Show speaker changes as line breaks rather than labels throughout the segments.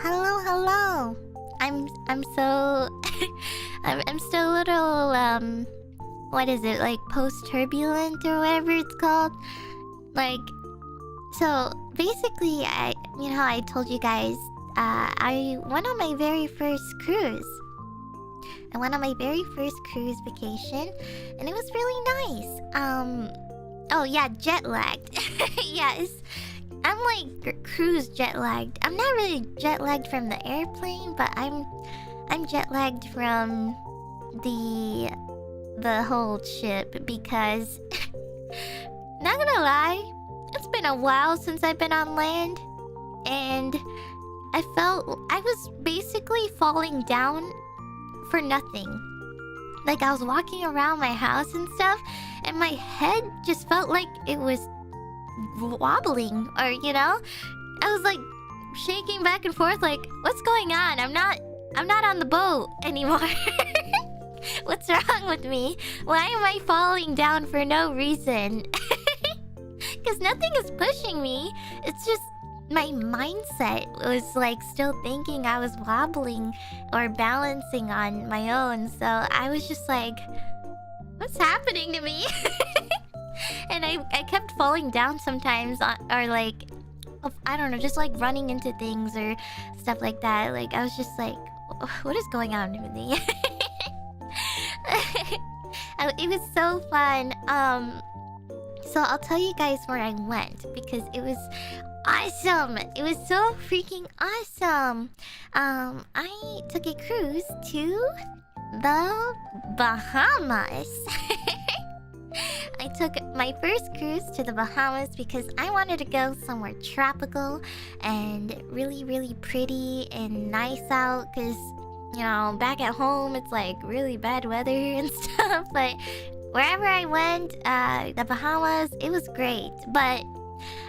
hello. I'm so I'm still a little what is it, like post-turbulent or whatever it's called? Like, so basically I told you guys I went on my very first cruise. I went on my very first cruise vacation and it was really nice. Oh yeah, jet lagged. Yeah, I'm like cruise jet lagged. I'm not really jet lagged from the airplane, but I'm jet lagged from the whole ship because not gonna lie, it's been a while since I've been on land and I felt I was basically falling down for nothing. Like I was walking around my house and stuff and my head just felt like it was wobbling, or I was like shaking back and forth like, what's going on? I'm not on the boat anymore. What's wrong with me? Why am I falling down for no reason? Because nothing is pushing me. It's just my mindset was like still thinking I was wobbling or balancing on my own. So I was just like, what's happening to me? And I kept falling down sometimes, or like, I don't know, just like running into things or stuff like that. Like I was just like, what is going on with me? It was so fun. So I'll tell you guys where I went because it was awesome. It was so freaking awesome. I took a cruise to the Bahamas. I took my first cruise to the Bahamas because I wanted to go somewhere tropical and really, really pretty and nice out because, back at home it's like really bad weather and stuff. But wherever I went, the Bahamas, it was great. But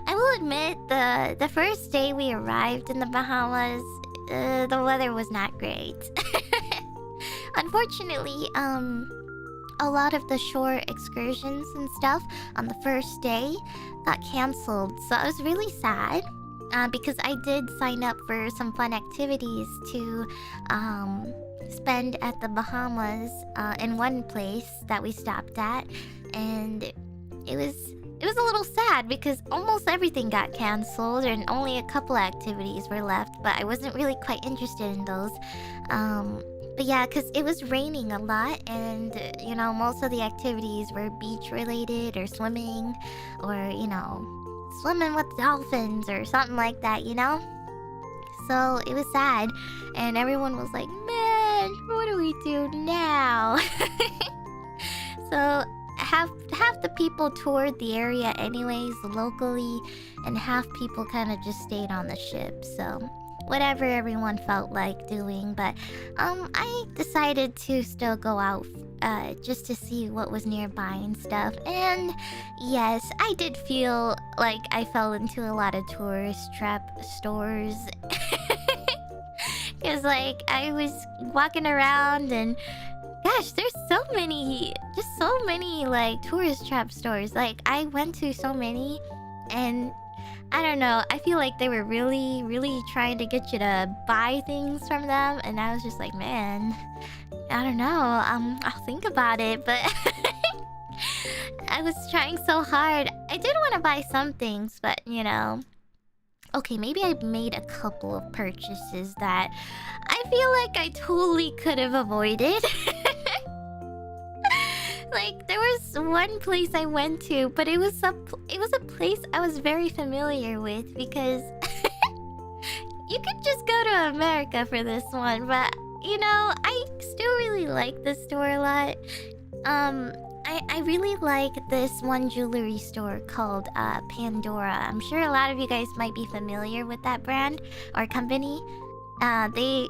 I will admit, the first day we arrived in the Bahamas, the weather was not great. Unfortunately, a lot of the shore excursions and stuff on the first day got canceled. So I was really sad because I did sign up for some fun activities to spend at the Bahamas in one place that we stopped at. And it was a little sad because almost everything got canceled and only a couple activities were left, but I wasn't really quite interested in those. But yeah, because it was raining a lot and, most of the activities were beach related or swimming or, swimming with dolphins or something like that, So it was sad and everyone was like, man, what do we do now? So half the people toured the area anyways locally and half people kind of just stayed on the ship. So whatever everyone felt like doing, but I decided to still go out just to see what was nearby and stuff. And yes, I did feel like I fell into a lot of tourist trap stores. Because like I was walking around and gosh, there's so many like tourist trap stores. Like I went to so many and I don't know, I feel like they were really, really trying to get you to buy things from them. And I was just like, man, I don't know, I'll think about it. But I was trying so hard. I did want to buy some things, but okay, maybe I made a couple of purchases that I feel like I totally could have avoided. Like there was one place I went to, but it was a place I was very familiar with because you could just go to America for this one, but I still really like this store a lot. I really like this one jewelry store called Pandora. I'm sure a lot of you guys might be familiar with that brand or company. They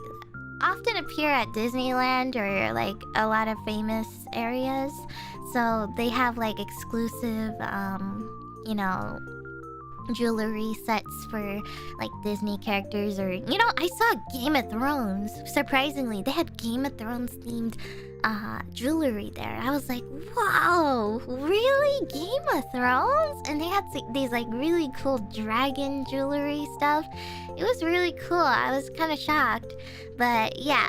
often appear at Disneyland or like a lot of famous areas. So they have like exclusive, jewelry sets for like Disney characters or I saw Game of Thrones. Surprisingly, they had Game of Thrones themed jewelry there. I was like, wow, really? Game of Thrones? And they had these like really cool dragon jewelry stuff. It was really cool. I was kind of shocked. But yeah,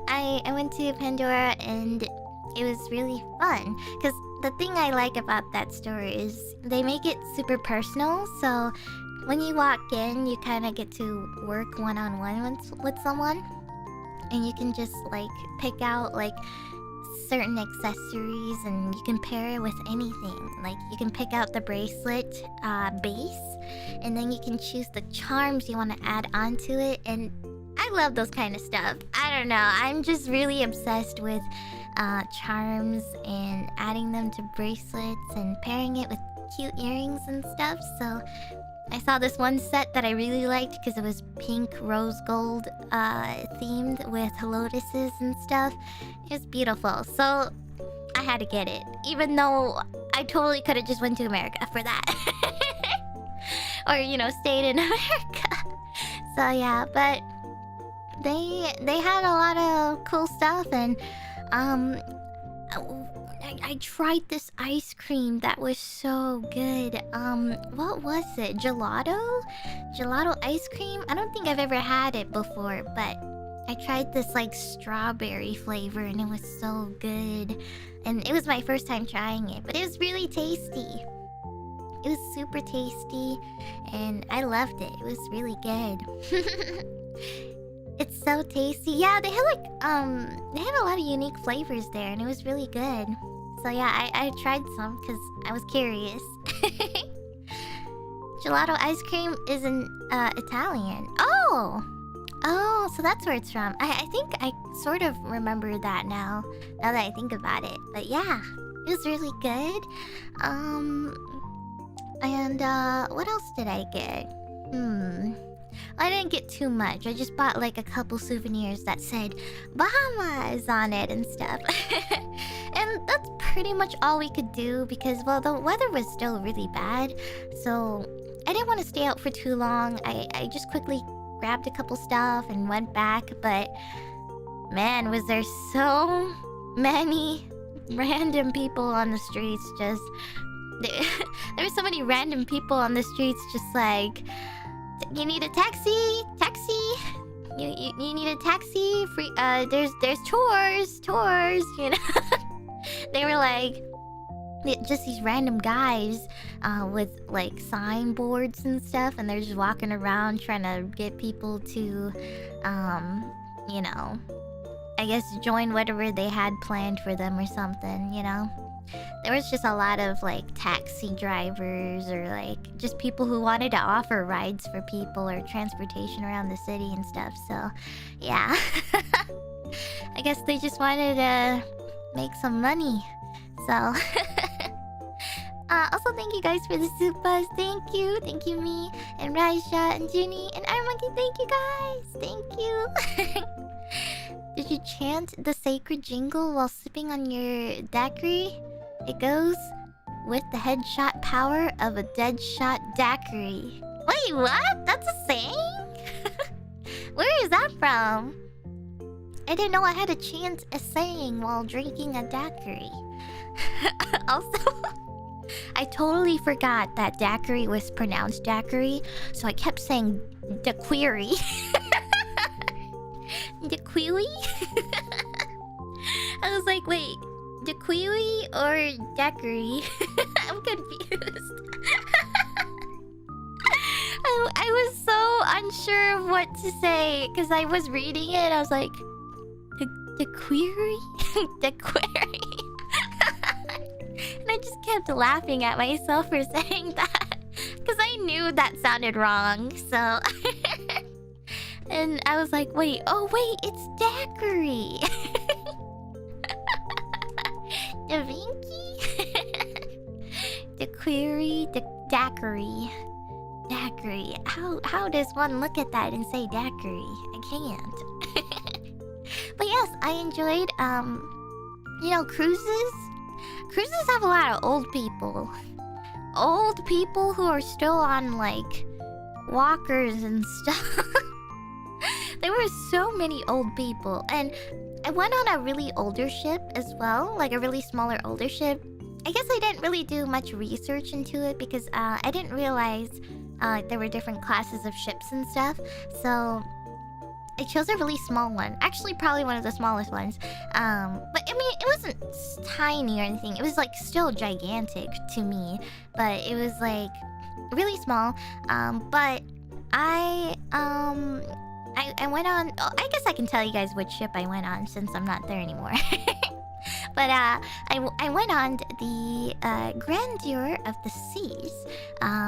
I went to Pandora and it was really fun. Because the thing I like about that store is they make it super personal. So when you walk in, you kind of get to work one-on-one with someone. And you can just like pick out like certain accessories and you can pair it with anything. Like you can pick out the bracelet base and then you can choose the charms you want to add onto it. And I love those kind of stuff. I don't know. I'm just really obsessed with charms and adding them to bracelets and pairing it with cute earrings and stuff. So I saw this one set that I really liked because it was pink rose gold themed with lotuses and stuff. It was beautiful. So I had to get it. Even though I totally could have just went to America for that. Or, you know, stayed in America. So yeah, but they had a lot of cool stuff and I tried this ice cream that was so good. What was it? Gelato? Gelato ice cream? I don't think I've ever had it before, but I tried this like strawberry flavor and it was so good. And it was my first time trying it, but it was really tasty. It was super tasty and I loved it. It was really good. It's so tasty. Yeah, they had like they had a lot of unique flavors there and it was really good. So yeah, I tried some because I was curious. Gelato ice cream is in Italian. Oh, so that's where it's from. I think I sort of remember that now that I think about it. But yeah, it was really good. And what else did I get? I didn't get too much. I just bought like a couple souvenirs that said Bahamas on it and stuff. And that's pretty much all we could do because, well, the weather was still really bad. So I didn't want to stay out for too long. I just quickly grabbed a couple stuff and went back. But man, was there so many random people on the streets just... There were so many random people on the streets just like... You need a taxi? Taxi? You need a taxi? Free there's tours, you know. They were like just these random guys with like signboards and stuff and they're just walking around trying to get people to you know, I guess join whatever they had planned for them or something, you know. There was just a lot of like taxi drivers or like just people who wanted to offer rides for people or transportation around the city and stuff. So yeah. I guess they just wanted to make some money. So also thank you guys for the supers. Thank you me and Raisha and Junie and Armonkey. Thank you guys. Thank you. Did you chant the sacred jingle while sipping on your daiquiri? It goes with the headshot power of a deadshot daiquiri. Wait, what? That's a saying? Where is that from? I didn't know I had to chant a saying while drinking a daiquiri. Also, I totally forgot that daiquiri was pronounced daiquiri, so I kept saying daiquiri. Daiquiri? I was like, wait, daiquiri or daiquiri? I'm confused. I was so unsure of what to say because I was reading it. I was like, daiquiri? Daiquiri? And I just kept laughing at myself for saying that because I knew that sounded wrong. So, and I was like, wait, it's daiquiri. Da Vinci? Daiquiri, daiquiri. Daiquiri. How does one look at that and say daiquiri? I can't. But yes, I enjoyed you know, cruises. Cruises have a lot of old people. Old people who are still on like walkers and stuff. There were so many old people and I went on a really older ship as well, like a really smaller older ship. I guess I didn't really do much research into it because I didn't realize there were different classes of ships and stuff. So I chose a really small one. Actually, probably one of the smallest ones. But I mean, it wasn't tiny or anything. It was like still gigantic to me, but it was like really small. But I went on. Oh, I guess I can tell you guys which ship I went on since I'm not there anymore. But I went on the Grandeur of the Seas,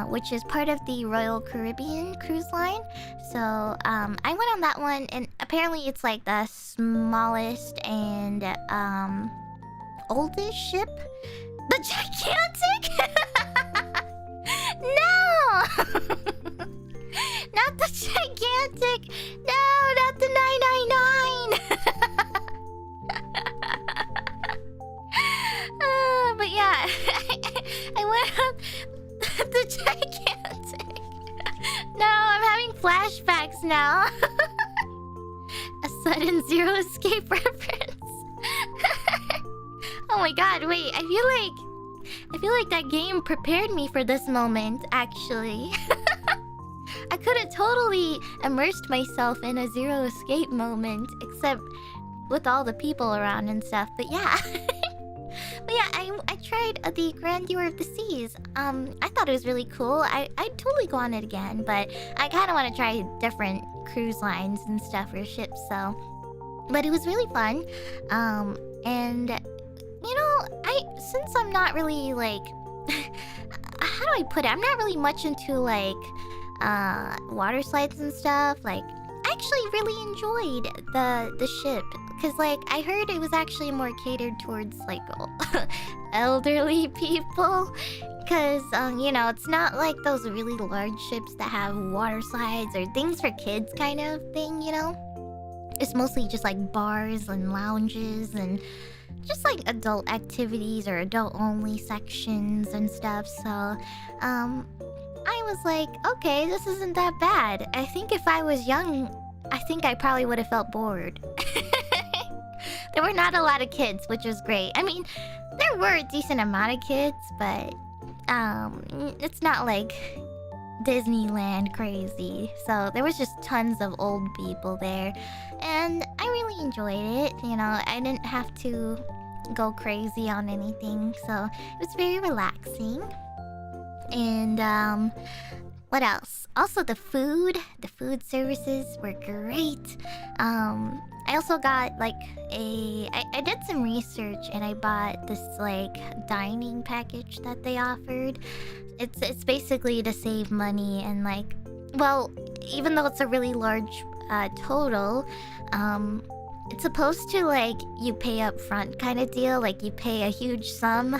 which is part of the Royal Caribbean cruise line. So I went on that one, and apparently it's like the smallest and oldest ship. The gigantic? No! Not the gigantic! No, not the 999! But yeah, I went on the gigantic. No, I'm having flashbacks now. A sudden Zero Escape reference. Oh my god, wait, I feel like that game prepared me for this moment, actually. I could have totally immersed myself in a Zero Escape moment, except with all the people around and stuff, but yeah. But yeah, I tried the Grandeur of the Seas. I thought it was really cool. I'd totally go on it again, but I kind of want to try different cruise lines and stuff or ships, so... But it was really fun. And, you know, since I'm not really, like... how do I put it? I'm not really much into, like, water slides and stuff. Like, I actually really enjoyed the ship. Because, like, I heard it was actually more catered towards, like, elderly people. Because, you know, it's not like those really large ships that have water slides or things for kids kind of thing, you know? It's mostly just, like, bars and lounges and just, like, adult activities or adult-only sections and stuff. So, I was like, okay, this isn't that bad. I think if I was young, I think I probably would have felt bored. There were not a lot of kids, which was great. I mean, there were a decent amount of kids, but it's not like Disneyland crazy. So there was just tons of old people there, and I really enjoyed it. You know, I didn't have to go crazy on anything, so it was very relaxing. And what else? Also, the food services were great. I also got like I did some research and I bought this like dining package that they offered. It's basically to save money and like, well, even though it's a really large total, it's supposed to like you pay up front kind of deal, like you pay a huge sum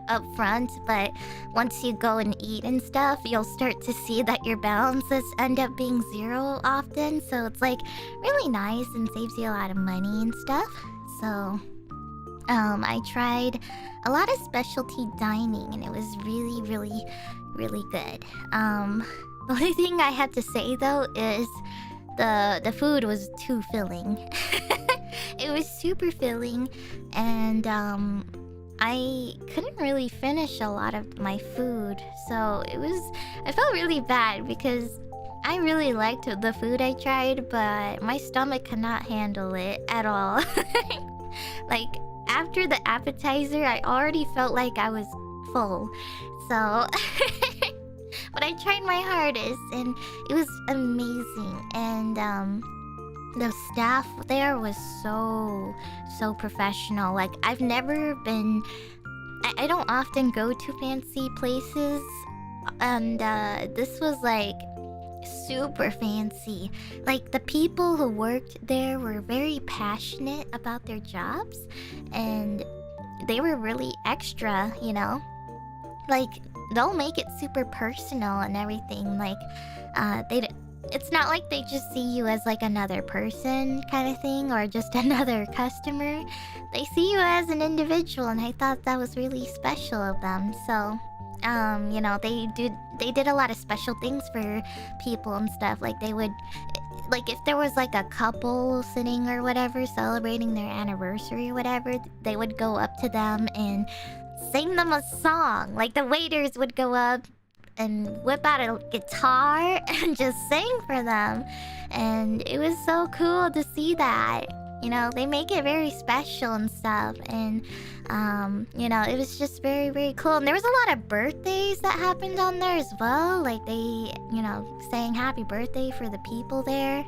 up front, but once you go and eat and stuff, you'll start to see that your balances end up being zero often. So it's like really nice and saves you a lot of money and stuff. So I tried a lot of specialty dining and it was really, really, really good. The only thing I have to say though is the food was too filling. It was super filling, and I couldn't really finish a lot of my food, so I felt really bad because I really liked the food I tried, but my stomach could not handle it at all. Like, after the appetizer, I already felt like I was full, so... But I tried my hardest, and it was amazing, and the staff there was so professional. Like, I've never been... I don't often go to fancy places, and this was like super fancy. Like, the people who worked there were very passionate about their jobs, and they were really extra, you know? Like, they'll make it super personal and everything. Like, it's not like they just see you as like another person kind of thing, or just another customer. They see you as an individual, and I thought that was really special of them. So, you know, they did a lot of special things for people and stuff. Like, they would, like if there was like a couple sitting or whatever celebrating their anniversary or whatever, they would go up to them and sing them a song. Like the waiters would go up and whip out a guitar and just sing for them. And it was so cool to see that. You know, they make it very special and stuff. And, you know, it was just very, very cool. And there was a lot of birthdays that happened on there as well. Like they, you know, saying happy birthday for the people there.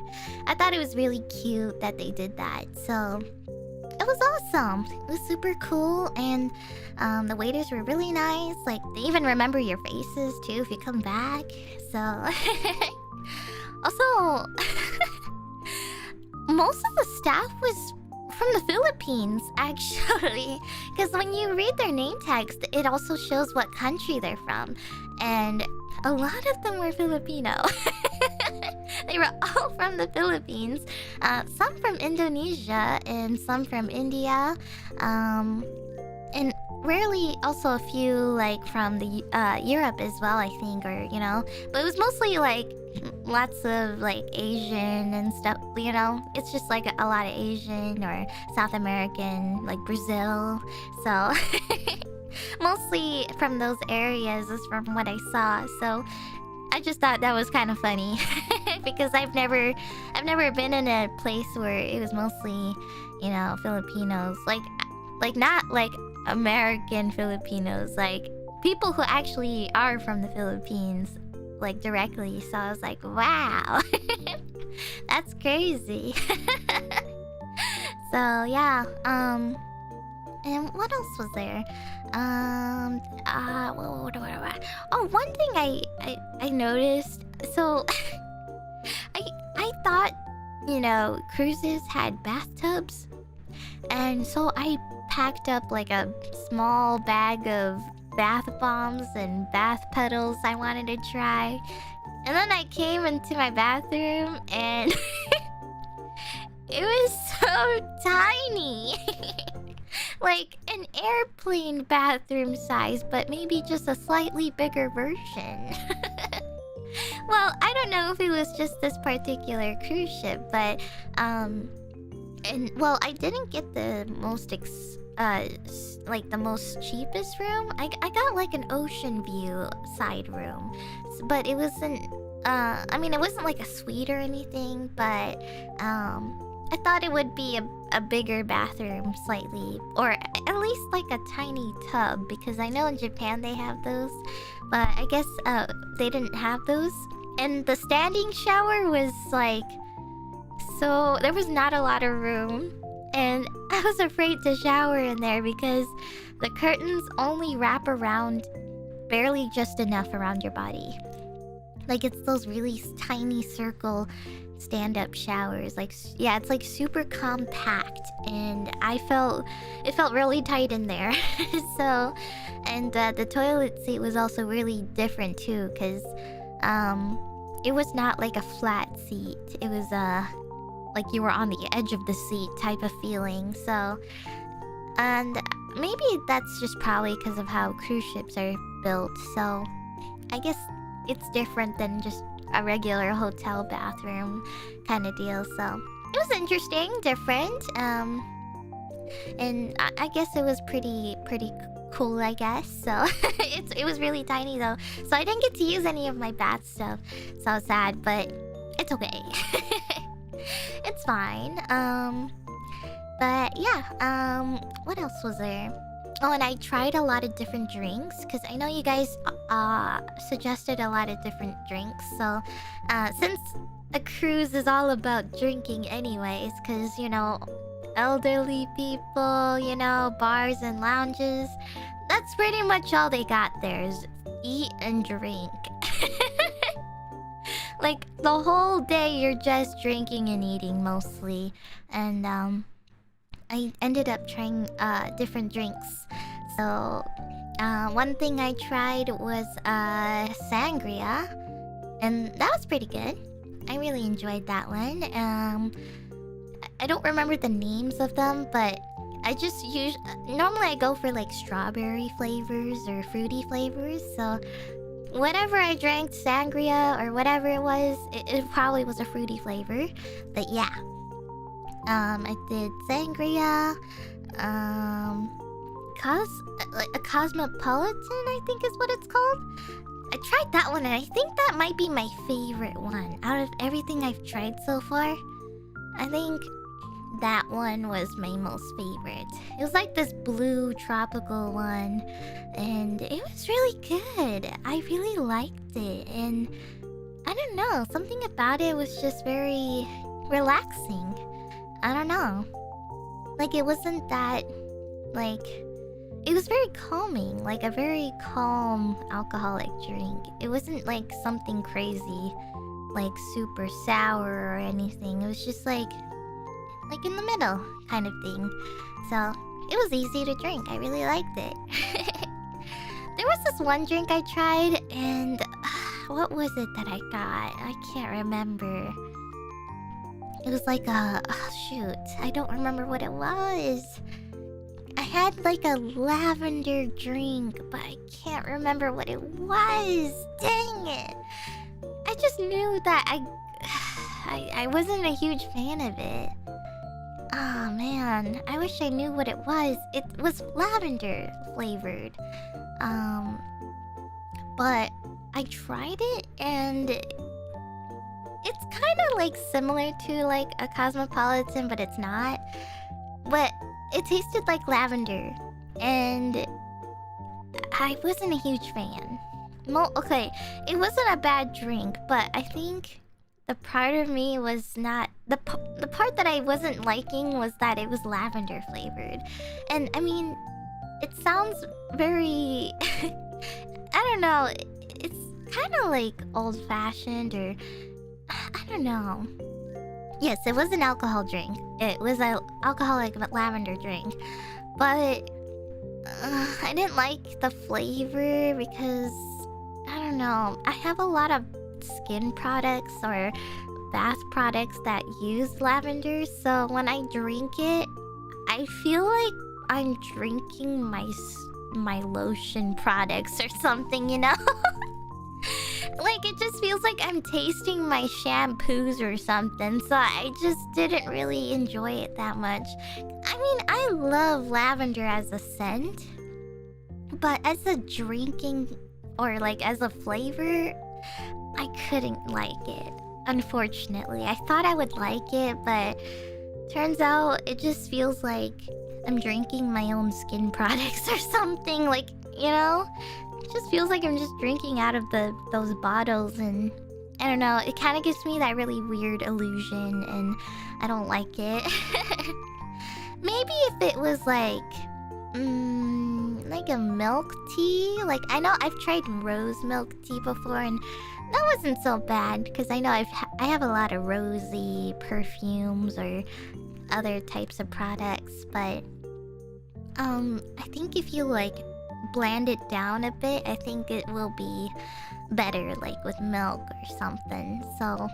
I thought it was really cute that they did that. So it was awesome. It was super cool. And the waiters were really nice. Like they even remember your faces too if you come back. So also most of the staff was from the Philippines, actually. Because when you read their name tags, it also shows what country they're from. And a lot of them were Filipino. They were all from the Philippines. Some from Indonesia and some from India. And rarely also a few like from the Europe as well, I think, or you know. But it was mostly like lots of like Asian and stuff, you know. It's just like a lot of Asian or South American, like Brazil. So mostly from those areas is from what I saw. So I just thought that was kind of funny because I've never been in a place where it was mostly, you know, Filipinos, like not like American Filipinos, like people who actually are from the Philippines, like directly. So I was like, wow, that's crazy. So yeah, and what else was there? Oh, one thing I noticed. So I thought, you know, cruises had bathtubs, and so I packed up like a small bag of bath bombs and bath pedals I wanted to try. And then I came into my bathroom and it was so tiny. Like an airplane bathroom size, but maybe just a slightly bigger version. Well, I don't know if it was just this particular cruise ship, but and well, I didn't get the most like the most cheapest room. I got like an ocean view side room, but it wasn't I mean, it wasn't like a suite or anything, but I thought it would be a bigger bathroom slightly, or at least like a tiny tub, because I know in Japan they have those, but I guess they didn't have those. And the standing shower was like, so there was not a lot of room, and I was afraid to shower in there because the curtains only wrap around barely just enough around your body. Like it's those really tiny circle stand-up showers. Like, yeah, it's like super compact, and it felt really tight in there. So, and the toilet seat was also really different too, because it was not like a flat seat. It was like you were on the edge of the seat type of feeling. So, and maybe that's just probably because of how cruise ships are built. So I guess it's different than just a regular hotel bathroom kind of deal. So it was interesting, different, and I guess it was pretty cool, I guess. So it was really tiny though, so I didn't get to use any of my bath stuff. So sad, but it's okay. It's fine. But yeah, what else was there? Oh, and I tried a lot of different drinks, because I know you guys suggested a lot of different drinks. So, since a cruise is all about drinking anyways, because, you know, elderly people, you know, bars and lounges, that's pretty much all they got there is eat and drink. Like, the whole day you're just drinking and eating mostly. And, I ended up trying different drinks. So one thing I tried was sangria, and that was pretty good. I really enjoyed that one. I don't remember the names of them, but I just normally I go for like strawberry flavors or fruity flavors. So whatever I drank, sangria or whatever it was, it probably was a fruity flavor. But yeah. I did sangria, a cosmopolitan, I think is what it's called. I tried that one and I think that might be my favorite one. Out of everything I've tried so far, I think that one was my most favorite. It was like this blue tropical one and it was really good. I really liked it and I don't know, something about it was just very relaxing. I don't know. Like it wasn't that, like, it was very calming, like a very calm alcoholic drink. It wasn't like something crazy, like super sour or anything. It was just like in the middle kind of thing. So it was easy to drink. I really liked it. There was this one drink I tried and what was it that I got? I can't remember. It was like a... oh, shoot. I don't remember what it was. I had like a lavender drink, but I can't remember what it was. Dang it. I just knew that I wasn't a huge fan of it. Oh man, I wish I knew what it was. It was lavender flavored. But I tried it and it's kind of like similar to like a cosmopolitan, but it's not. But it tasted like lavender and I wasn't a huge fan. Okay, it wasn't a bad drink, but I think the part of me was not... The part that I wasn't liking was that it was lavender flavored. And I mean, it sounds very... I don't know, it's kind of like old-fashioned or... I don't know. Yes, it was an alcohol drink. It was an alcoholic lavender drink. But I didn't like the flavor because... I don't know. I have a lot of skin products or bath products that use lavender. So when I drink it, I feel like I'm drinking my lotion products or something, you know? Like, it just feels like I'm tasting my shampoos or something. So I just didn't really enjoy it that much. I mean, I love lavender as a scent. But as a drinking... or like as a flavor, I couldn't like it. Unfortunately, I thought I would like it, but turns out it just feels like I'm drinking my own skin products or something. Like, you know, it just feels like I'm just drinking out of those bottles, and I don't know. It kind of gives me that really weird illusion, and I don't like it. Maybe if it was like a milk tea. Like, I know I've tried rose milk tea before and that wasn't so bad because I know I have a lot of rosy perfumes or other types of products, but I think if you like bland it down a bit, I think it will be better, like with milk or something. So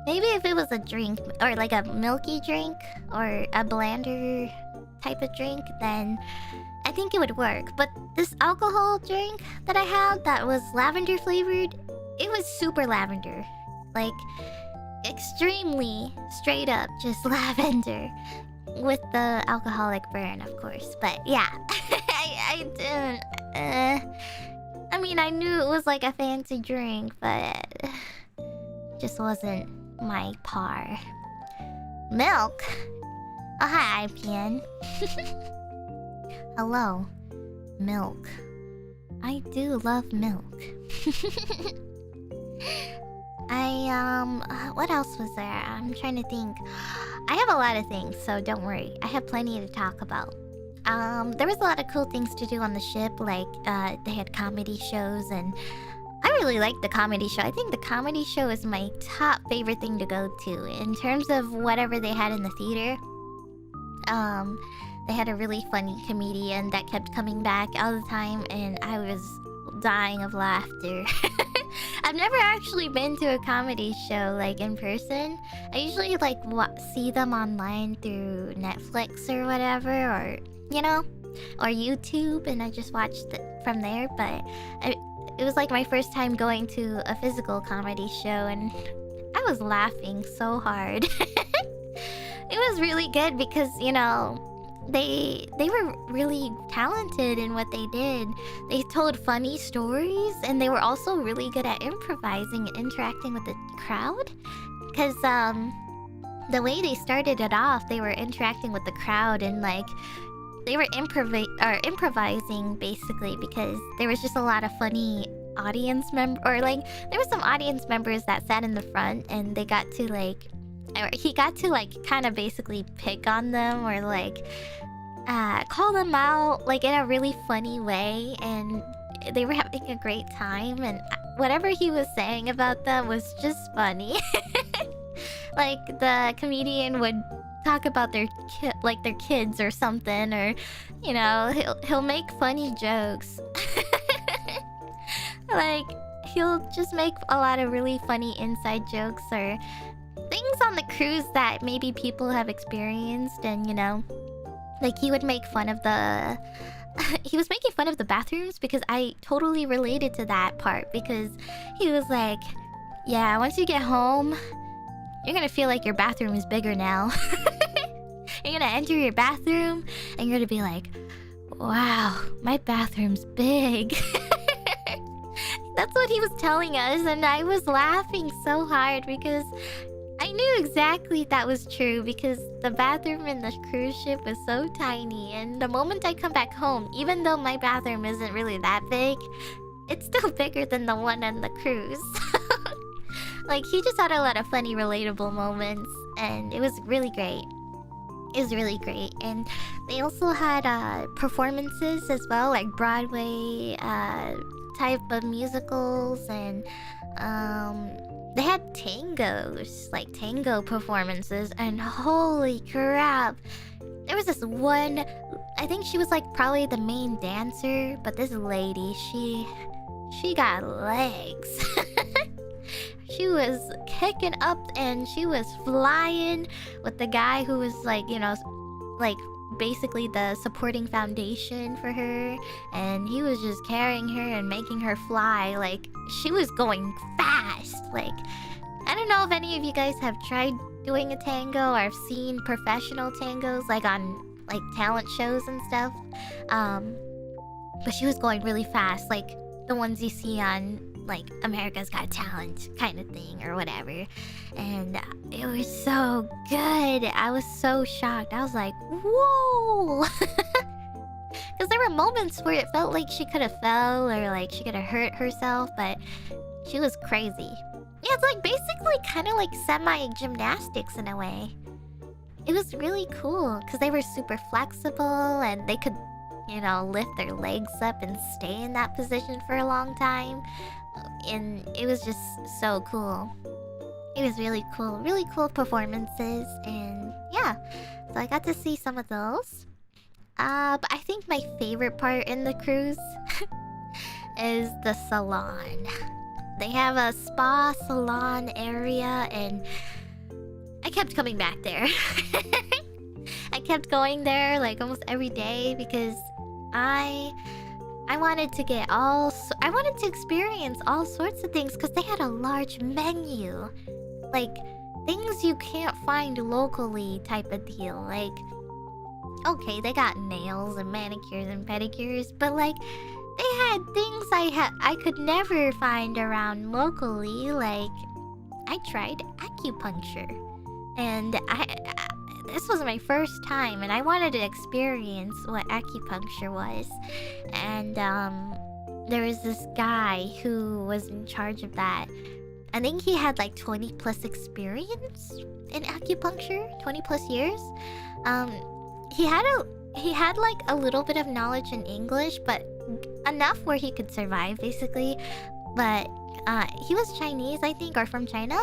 maybe if it was a drink or like a milky drink or a blander type of drink, then I think it would work. But this alcohol drink that I had that was lavender flavored, it was super lavender. Like, extremely straight up just lavender. With the alcoholic burn, of course. But yeah, I didn't... I mean, I knew it was like a fancy drink, but... just wasn't my par. Milk? Oh, hi, IPN. Hello. Milk. I do love milk. What else was there? I'm trying to think. I have a lot of things, so don't worry. I have plenty to talk about. There was a lot of cool things to do on the ship, like, they had comedy shows, and I really liked the comedy show. I think the comedy show is my top favorite thing to go to. In terms of whatever they had in the theater, they had a really funny comedian that kept coming back all the time, and I was dying of laughter. I've never actually been to a comedy show, like, in person. I usually, like, see them online through Netflix or whatever, or, you know, or YouTube, and I just watched it from there. But it was like my first time going to a physical comedy show, and I was laughing so hard. It was really good because, you know, they were really talented in what they did. They told funny stories, and they were also really good at improvising and interacting with the crowd. Because the way they started it off, they were interacting with the crowd, and like they were improvising basically, because there was just a lot of funny audience or like there were some audience members that sat in the front, and they got to like, or he got to like kind of basically pick on them, or like call them out like in a really funny way, and they were having a great time, and whatever he was saying about them was just funny. Like the comedian would talk about their kids or something, or you know, he'll make funny jokes. Like he'll just make a lot of really funny inside jokes or things on the cruise that maybe people have experienced. And you know, like he would make fun of the he was making fun of the bathrooms, because I totally related to that part, because he was like, yeah, once you get home, you're gonna feel like your bathroom is bigger now. You're gonna enter your bathroom and you're gonna be like, wow, my bathroom's big. That's what he was telling us, and I was laughing so hard because I knew exactly that was true, because the bathroom in the cruise ship was so tiny, and the moment I come back home, even though my bathroom isn't really that big, it's still bigger than the one on the cruise. Like he just had a lot of funny, relatable moments, and it was really great. It was really great. And they also had performances as well, like Broadway type of musicals, and they had tangos, like tango performances, and holy crap, there was this one, I think she was like probably the main dancer, but this lady, she got legs. She was kicking up and she was flying with the guy who was like, you know, like basically the supporting foundation for her, and he was just carrying her and making her fly. Like she was going fast. Like I don't know if any of you guys have tried doing a tango or have seen professional tangos like on like talent shows and stuff, but she was going really fast, like the ones you see on like America's Got Talent kind of thing or whatever. And it was so good. I was so shocked. I was like, whoa. Because there were moments where it felt like she could have fell or like she could have hurt herself, but she was crazy. Yeah, it's like basically kind of like semi-gymnastics in a way. It was really cool because they were super flexible and they could, you know, lift their legs up and stay in that position for a long time. And it was just so cool. It was really cool performances, and yeah, so I got to see some of those. But I think my favorite part in the cruise is the salon. They have a spa salon area, and I kept coming back there. I kept going there like almost every day because I wanted to get I wanted to experience all sorts of things, because they had a large menu. Like, things you can't find locally type of deal. Like, okay, they got nails and manicures and pedicures, but like, they had things I could never find around locally. Like, I tried acupuncture. And this was my first time, and I wanted to experience what acupuncture was. And there was this guy who was in charge of that. I think he had like 20 plus experience in acupuncture, 20 plus years. He had like a little bit of knowledge in English, but enough where he could survive basically. But he was Chinese, I think, or from China.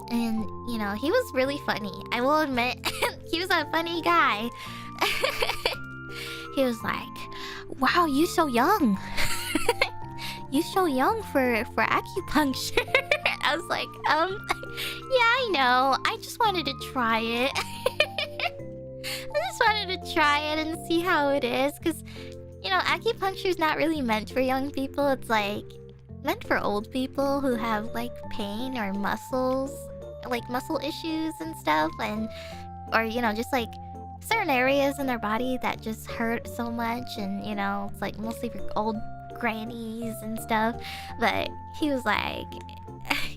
And, you know, he was really funny. I will admit, he was a funny guy. He was like, wow, you so young. You so young for acupuncture. I was like, yeah, I know. I just wanted to try it. I just wanted to try it and see how it is. Because, you know, acupuncture is not really meant for young people. It's like meant for old people who have like pain or muscle issues and stuff, and or you know, just like certain areas in their body that just hurt so much, and you know, it's like mostly for old grannies and stuff. But he was like,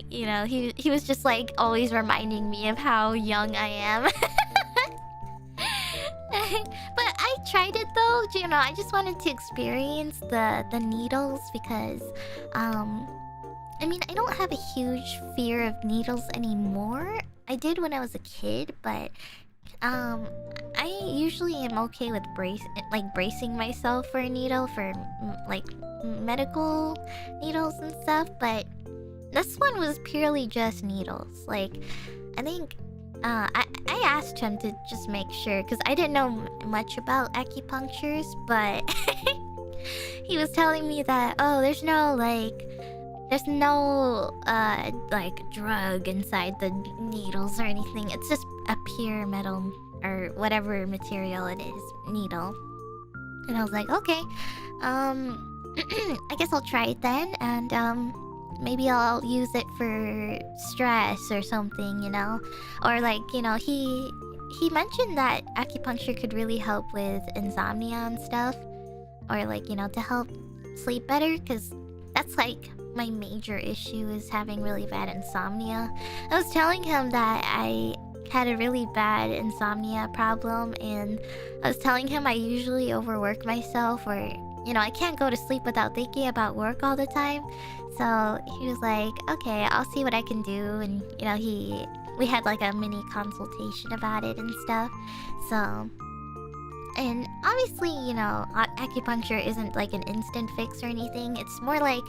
you know, he was just like always reminding me of how young I am. But I tried it though, you know, I just wanted to experience the needles because I mean, I don't have a huge fear of needles anymore. I did when I was a kid, but I usually am okay with bracing myself for a needle for like medical needles and stuff, but this one was purely just needles. Like, I think I asked him to just make sure, because I didn't know much about acupunctures, but he was telling me that, oh, there's no like drug inside the needles or anything. It's just a pure metal or whatever material it is needle. And I was like, okay, I guess I'll try it then, and maybe I'll use it for stress or something, you know? Or like, you know, he mentioned that acupuncture could really help with insomnia and stuff. Or like, you know, to help sleep better, because that's like my major issue is having really bad insomnia. I was telling him that I had a really bad insomnia problem, and I was telling him I usually overwork myself, or you know, I can't go to sleep without thinking about work all the time. So he was like, okay, I'll see what I can do. And you know, we had like a mini consultation about it and stuff. So, and obviously, you know, acupuncture isn't like an instant fix or anything. It's more like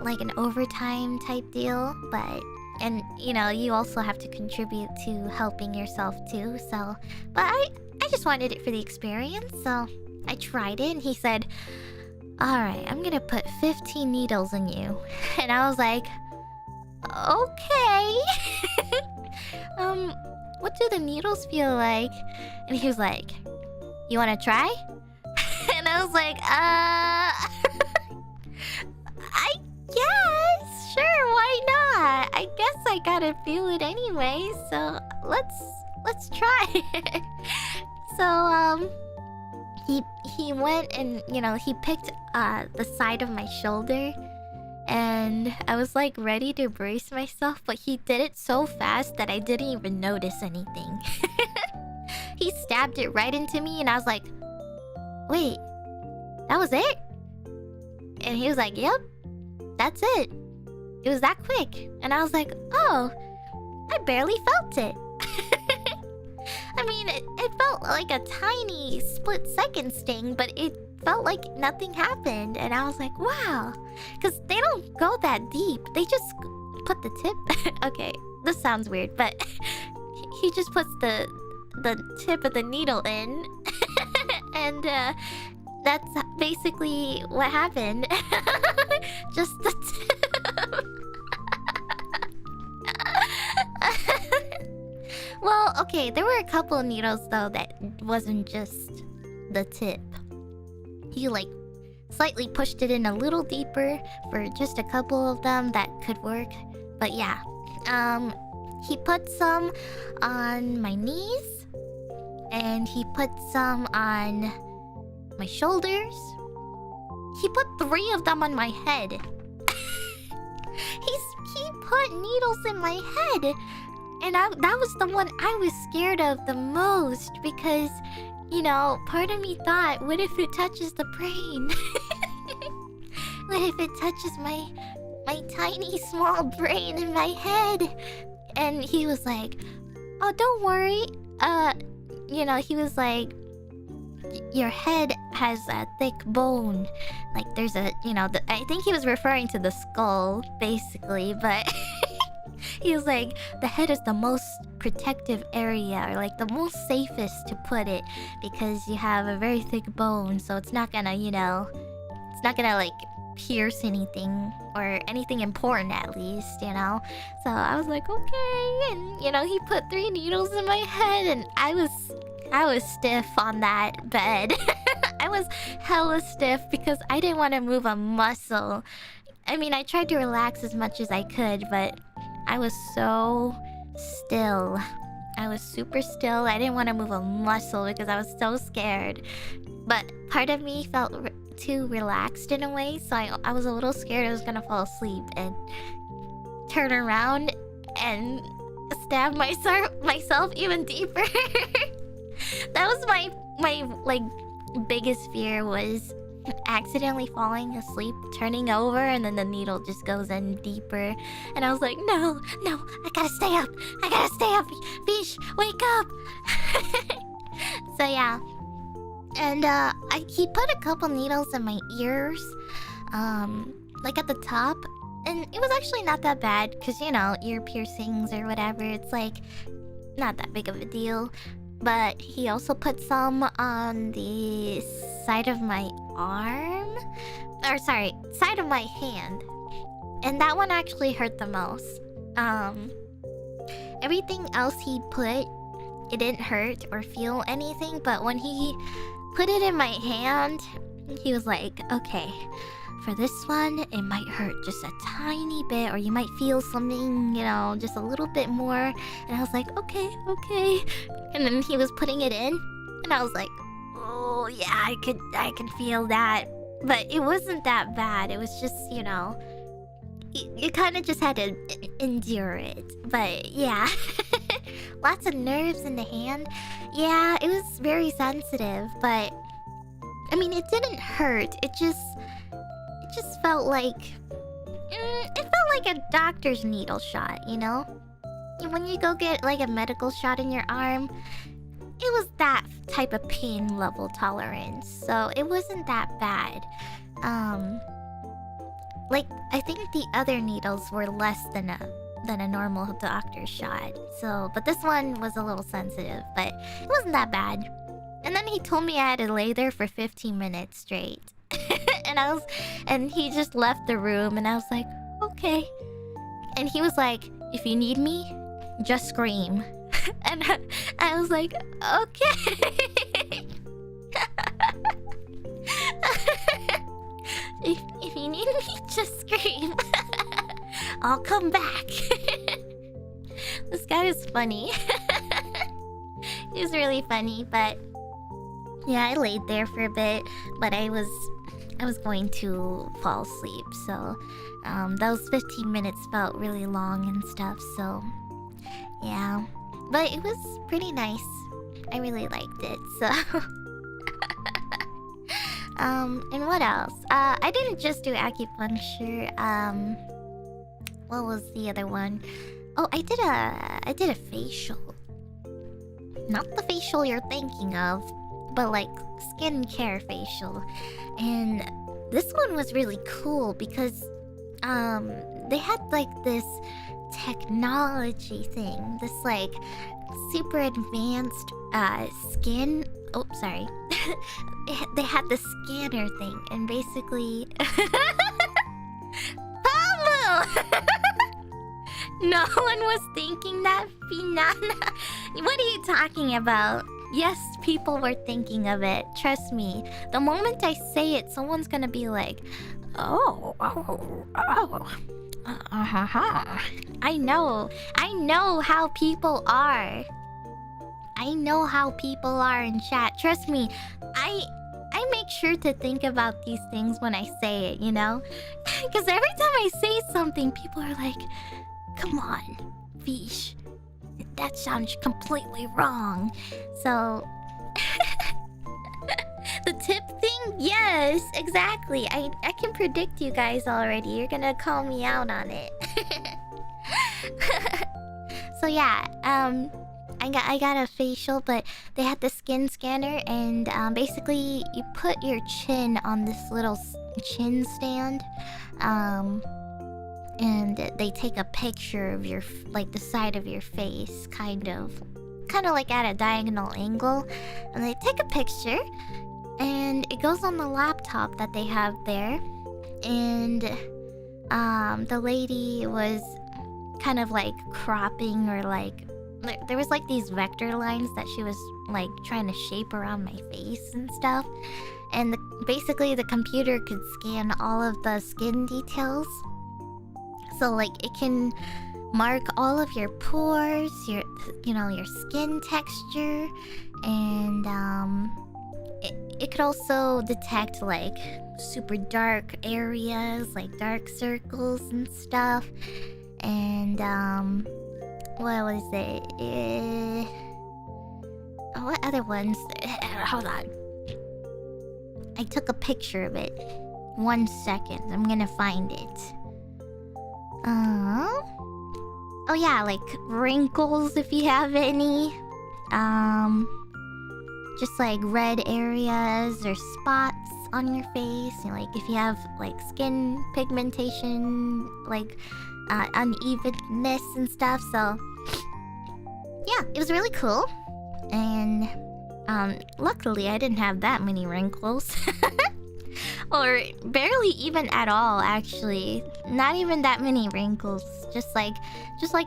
an overtime type deal, but and you know, you also have to contribute to helping yourself too. So, but I just wanted it for the experience, so I tried it, and he said, alright, I'm gonna put 15 needles in you. And I was like, okay. What do the needles feel like? And he was like, you wanna try? And I was like, I guess, sure, why not? I guess I gotta feel it anyway, so let's try it. So, he went and, you know, he picked the side of my shoulder, and I was like ready to brace myself, but he did it so fast that I didn't even notice anything. He stabbed it right into me, and I was like, wait, that was it? And he was like, yep, that's it. It was that quick. And I was like, oh, I barely felt it. I mean, it felt like a tiny split-second sting, but it felt like nothing happened. And I was like, wow. Because they don't go that deep. They just put the tip... Okay, this sounds weird, but he just puts the tip of the needle in. And that's basically what happened. Just the tip. Well, okay, there were a couple of needles though that wasn't just the tip. He like slightly pushed it in a little deeper for just a couple of them that could work. But yeah, he put some on my knees, and he put some on my shoulders. He put 3 of them on my head. He put needles in my head. And that was the one I was scared of the most, because, you know, part of me thought, what if it touches the brain? What if it touches my tiny small brain in my head? And he was like, oh, don't worry. You know, he was like, your head has a thick bone. Like there's a, you know, I think he was referring to the skull, basically, but... He was like, the head is the most protective area, or like the most safest to put it, because you have a very thick bone, so it's not gonna, you know, it's not gonna like pierce anything, or anything important at least, you know. So I was like, okay, and you know, he put 3 needles in my head, and I was stiff on that bed. I was hella stiff because I didn't want to move a muscle. I mean, I tried to relax as much as I could, but I was so still. I was super still. I didn't want to move a muscle because I was so scared. But part of me felt too relaxed in a way, so I was a little scared I was gonna fall asleep and turn around and stab myself even deeper. That was my like biggest fear, was accidentally falling asleep, turning over, and then the needle just goes in deeper. And I was like, no, I gotta stay up. Fish, wake up. So yeah. And he put a couple needles in my ears, like at the top. And it was actually not that bad, because, you know, ear piercings or whatever, it's like not that big of a deal. But he also put some on the side of my arm, or sorry, side of my hand. And that one actually hurt the most. Everything else he put, it didn't hurt or feel anything, but when he put it in my hand, he was like, okay, for this one, it might hurt just a tiny bit, or you might feel something, you know, just a little bit more. And I was like, okay. And then he was putting it in, and I was like, oh yeah, I could feel that. But it wasn't that bad. It was just, you know, you kind of just had to endure it. But yeah, lots of nerves in the hand. Yeah, it was very sensitive, but I mean, it didn't hurt. It just felt like a doctor's needle shot, you know? When you go get like a medical shot in your arm, it was that type of pain level tolerance, so it wasn't that bad. Like, I think the other needles were less than a normal doctor's shot. So, but this one was a little sensitive, but it wasn't that bad. And then he told me I had to lay there for 15 minutes straight. And he just left the room, and I was like, okay. And he was like, if you need me, just scream. And I was like, okay. If you need me, just scream. I'll come back. This guy is funny. He was really funny, but yeah, I laid there for a bit, but I was going to fall asleep, so those 15 minutes felt really long and stuff, so yeah. But it was pretty nice. I really liked it, so and what else? I didn't just do acupuncture. What was the other one? Oh, I did a facial. Not the facial you're thinking of, but like skincare facial. And this one was really cool because they had like this technology thing, this like super advanced skin. Oh, sorry. They had the scanner thing, and basically Pablo! No one was thinking that, Finana. What are you talking about? Yes, people were thinking of it. Trust me. The moment I say it, someone's gonna be like, oh. I know how people are. I know how people are in chat. Trust me, I make sure to think about these things when I say it, you know? Because every time I say something, people are like, come on, Vish. That sounds completely wrong. So, the tip thing? Yes, exactly. I can predict you guys already. You're gonna call me out on it. So yeah, I got a facial, but they had the skin scanner, and basically you put your chin on this little chin stand, and they take a picture of your like the side of your face, kind of like at a diagonal angle, and they take a picture, and it goes on the laptop that they have there, and the lady was kind of like cropping or like there was like these vector lines that she was like trying to shape around my face and stuff. And basically the computer could scan all of the skin details. So like it can mark all of your pores, your skin texture, and it could also detect like super dark areas, like dark circles and stuff. And what was it? What other ones? Hold on. I took a picture of it. 1 second. I'm gonna find it. Oh yeah, like wrinkles if you have any. Just like red areas or spots on your face. Like if you have like skin pigmentation, like unevenness and stuff. So yeah, it was really cool. And luckily I didn't have that many wrinkles. Or barely even at all, actually. Not even that many wrinkles. Just like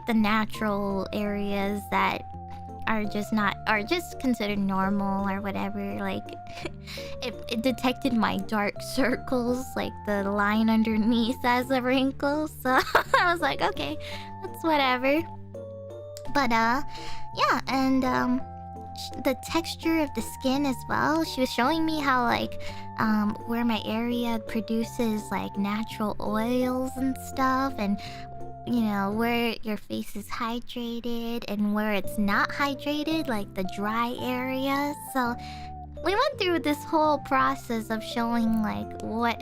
the natural areas that are just considered normal or whatever. Like it detected my dark circles, like the line underneath as a wrinkle. So I was like, okay, that's whatever. But yeah, and the texture of the skin as well. She was showing me how like where my area produces like natural oils and stuff, and you know where your face is hydrated and where it's not hydrated, like the dry areas. So we went through this whole process of showing like what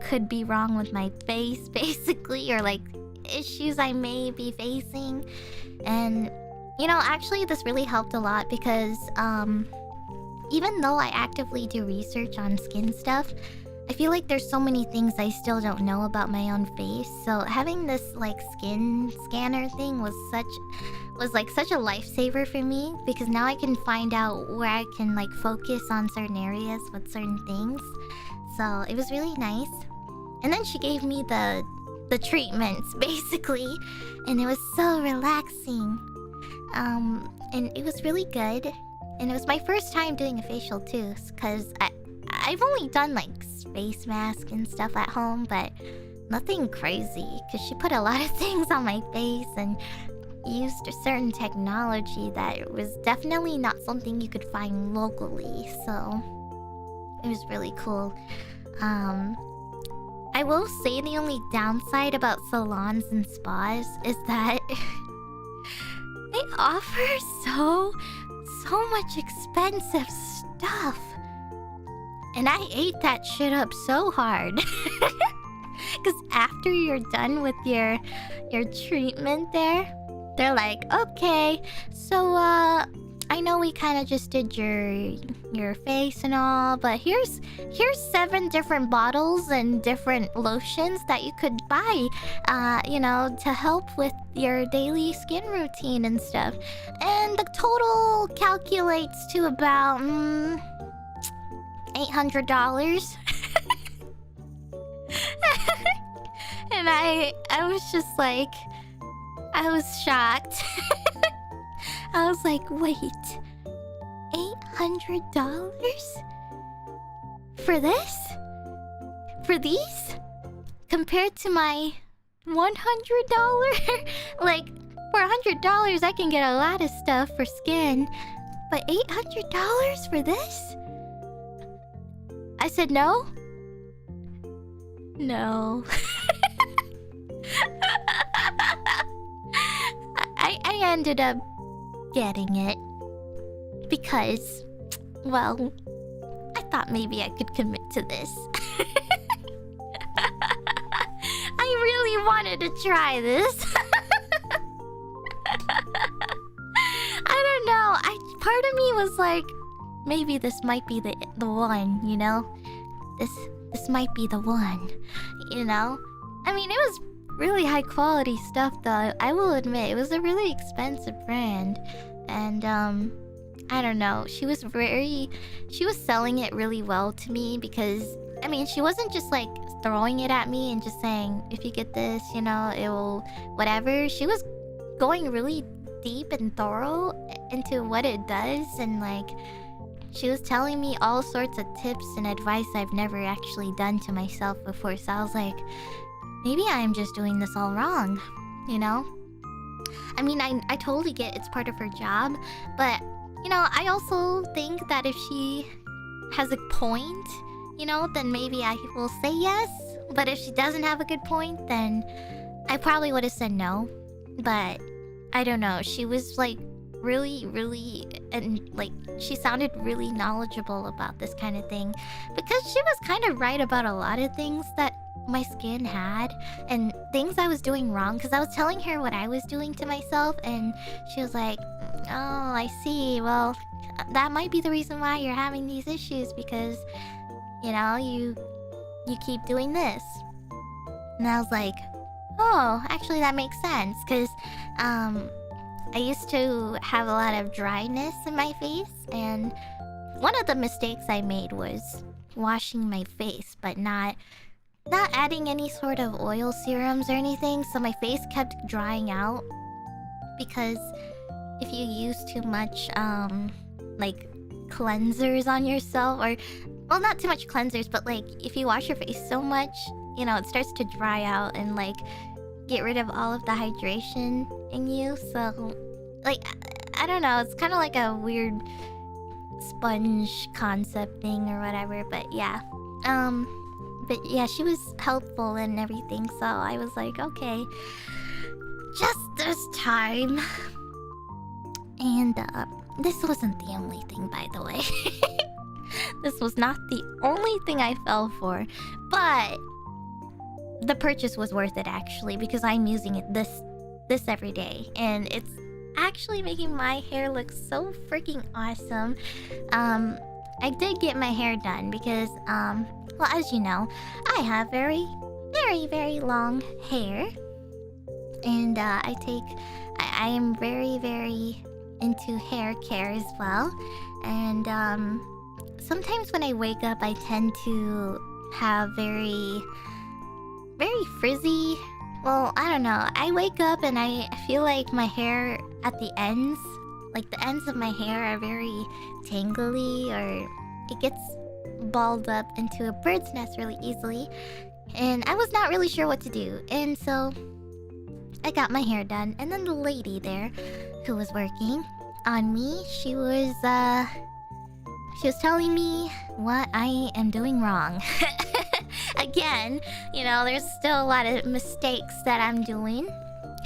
could be wrong with my face basically, or like issues I may be facing. And you know, actually this really helped a lot because even though I actively do research on skin stuff, I feel like there's so many things I still don't know about my own face. So having this like skin scanner thing was such a lifesaver for me, because now I can find out where I can like focus on certain areas with certain things. So it was really nice. And then she gave me the treatments basically, and it was so relaxing. And it was really good. And it was my first time doing a facial too, because I've only done like face mask and stuff at home, but nothing crazy, because she put a lot of things on my face and used a certain technology that was definitely not something you could find locally. So it was really cool. I will say the only downside about salons and spas is that they offer so much expensive stuff. And I ate that shit up so hard. Because after you're done with your treatment there, they're like, okay, so I know we kind of just did your face and all, but here's 7 different bottles and different lotions that you could buy, you know, to help with your daily skin routine and stuff. And the total calculates to about $800. And I was just like, I was shocked. I was like, wait, $800 for this? For these? Compared to my $100? Like, for $100 I can get a lot of stuff for skin, but $800 for this? I said no? No. I ended up getting it because, well, I thought maybe I could commit to this. I really wanted to try this. I don't know. Part of me was like, maybe this might be the one, you know? This might be the one, you know? I mean, it was really high quality stuff though. I will admit, it was a really expensive brand. And I don't know, she was selling it really well to me, because I mean, she wasn't just like throwing it at me and just saying, if you get this, you know, it will whatever. She was going really deep and thorough into what it does, and like she was telling me all sorts of tips and advice I've never actually done to myself before. So I was like, maybe I'm just doing this all wrong, you know? I mean, I totally get it's part of her job, but you know, I also think that if she has a point, you know, then maybe I will say yes. But if she doesn't have a good point, then I probably would have said no. But I don't know. She was like really, and like she sounded really knowledgeable about this kind of thing, because she was kind of right about a lot of things that my skin had and things I was doing wrong, because I was telling her what I was doing to myself, and she was like, oh, I see. Well, that might be the reason why you're having these issues, because you know, you keep doing this. And I was like, oh, actually that makes sense, because I used to have a lot of dryness in my face, and one of the mistakes I made was washing my face but not adding any sort of oil serums or anything, so my face kept drying out. Because if you use too much like cleansers on yourself, or well, not too much cleansers, but like if you wash your face so much, you know, it starts to dry out and like get rid of all of the hydration in you. So like I don't know, it's kind of like a weird sponge concept thing or whatever, but yeah. But yeah, she was helpful and everything, so I was like, okay, just this time. And this wasn't the only thing, by the way. This was not the only thing I fell for, but the purchase was worth it actually, because I'm using it this every day, and it's actually making my hair look so freaking awesome. I did get my hair done because well, as you know, I have very long hair, and I am very into hair care as well. And sometimes when I wake up, I tend to have very frizzy, well, I don't know, I wake up and I feel like my hair at the ends, like the ends of my hair are very tangly, or it gets balled up into a bird's nest really easily, and I was not really sure what to do. And so I got my hair done, and then the lady there who was working on me, she was telling me what I am doing wrong. Again, you know, there's still a lot of mistakes that I'm doing.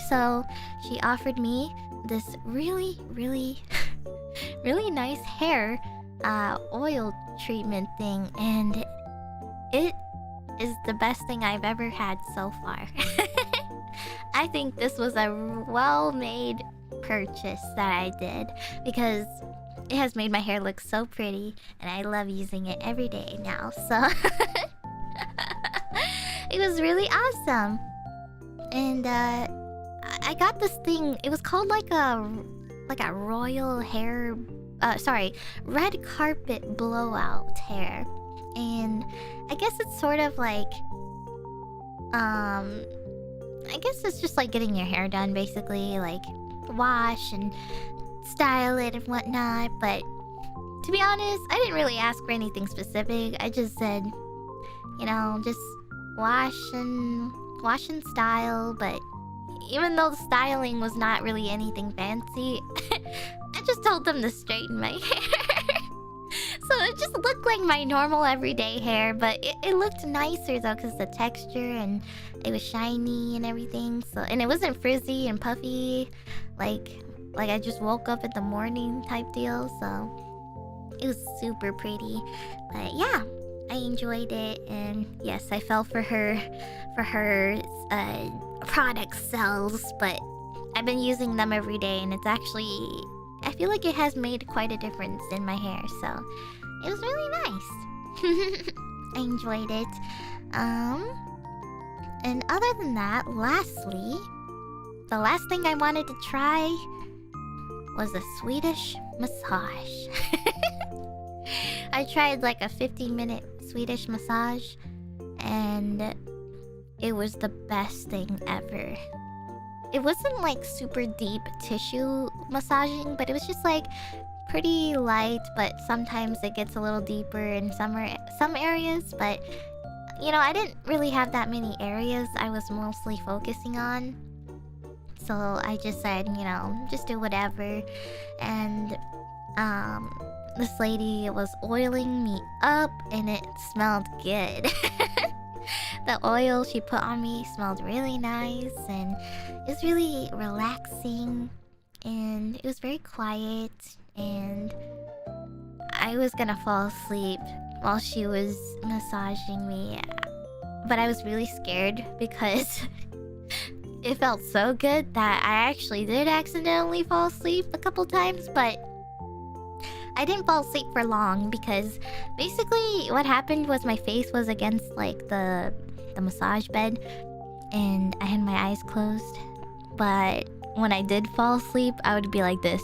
So she offered me this really nice hair oil treatment thing, and it is the best thing I've ever had so far. I think this was a well-made purchase that I did, because it has made my hair look so pretty, and I love using it every day now. So it was really awesome. And I got this thing. It was called like a royal hair, red carpet blowout hair. And I guess it's sort of like I guess it's just like getting your hair done, basically, like wash and style it and whatnot. But to be honest, I didn't really ask for anything specific. I just said, you know, just wash and style. But even though the styling was not really anything fancy, I just told them to straighten my hair. So it just looked like my normal everyday hair, but it looked nicer though, because the texture, and it was shiny and everything. So, and it wasn't frizzy and puffy like I just woke up in the morning type deal. So it was super pretty. But yeah, I enjoyed it, and yes, I fell for her product sales, but I've been using them every day, and it's actually, I feel like it has made quite a difference in my hair, so it was really nice. I enjoyed it. And other than that, lastly, the last thing I wanted to try was a Swedish massage. I tried like a 15-minute Swedish massage, and it was the best thing ever. it wasn't like super deep tissue massaging, but it was just like pretty light, but sometimes it gets a little deeper in some areas. But you know, I didn't really have that many areas I was mostly focusing on. So I just said, you know, just do whatever. And this lady was oiling me up and it smelled good. The oil she put on me smelled really nice and it was really relaxing and it was very quiet, and I was gonna fall asleep while she was massaging me, but I was really scared because it felt so good that I actually did accidentally fall asleep a couple times, but I didn't fall asleep for long because basically what happened was my face was against like the massage bed and I had my eyes closed. But when I did fall asleep, I would be like this.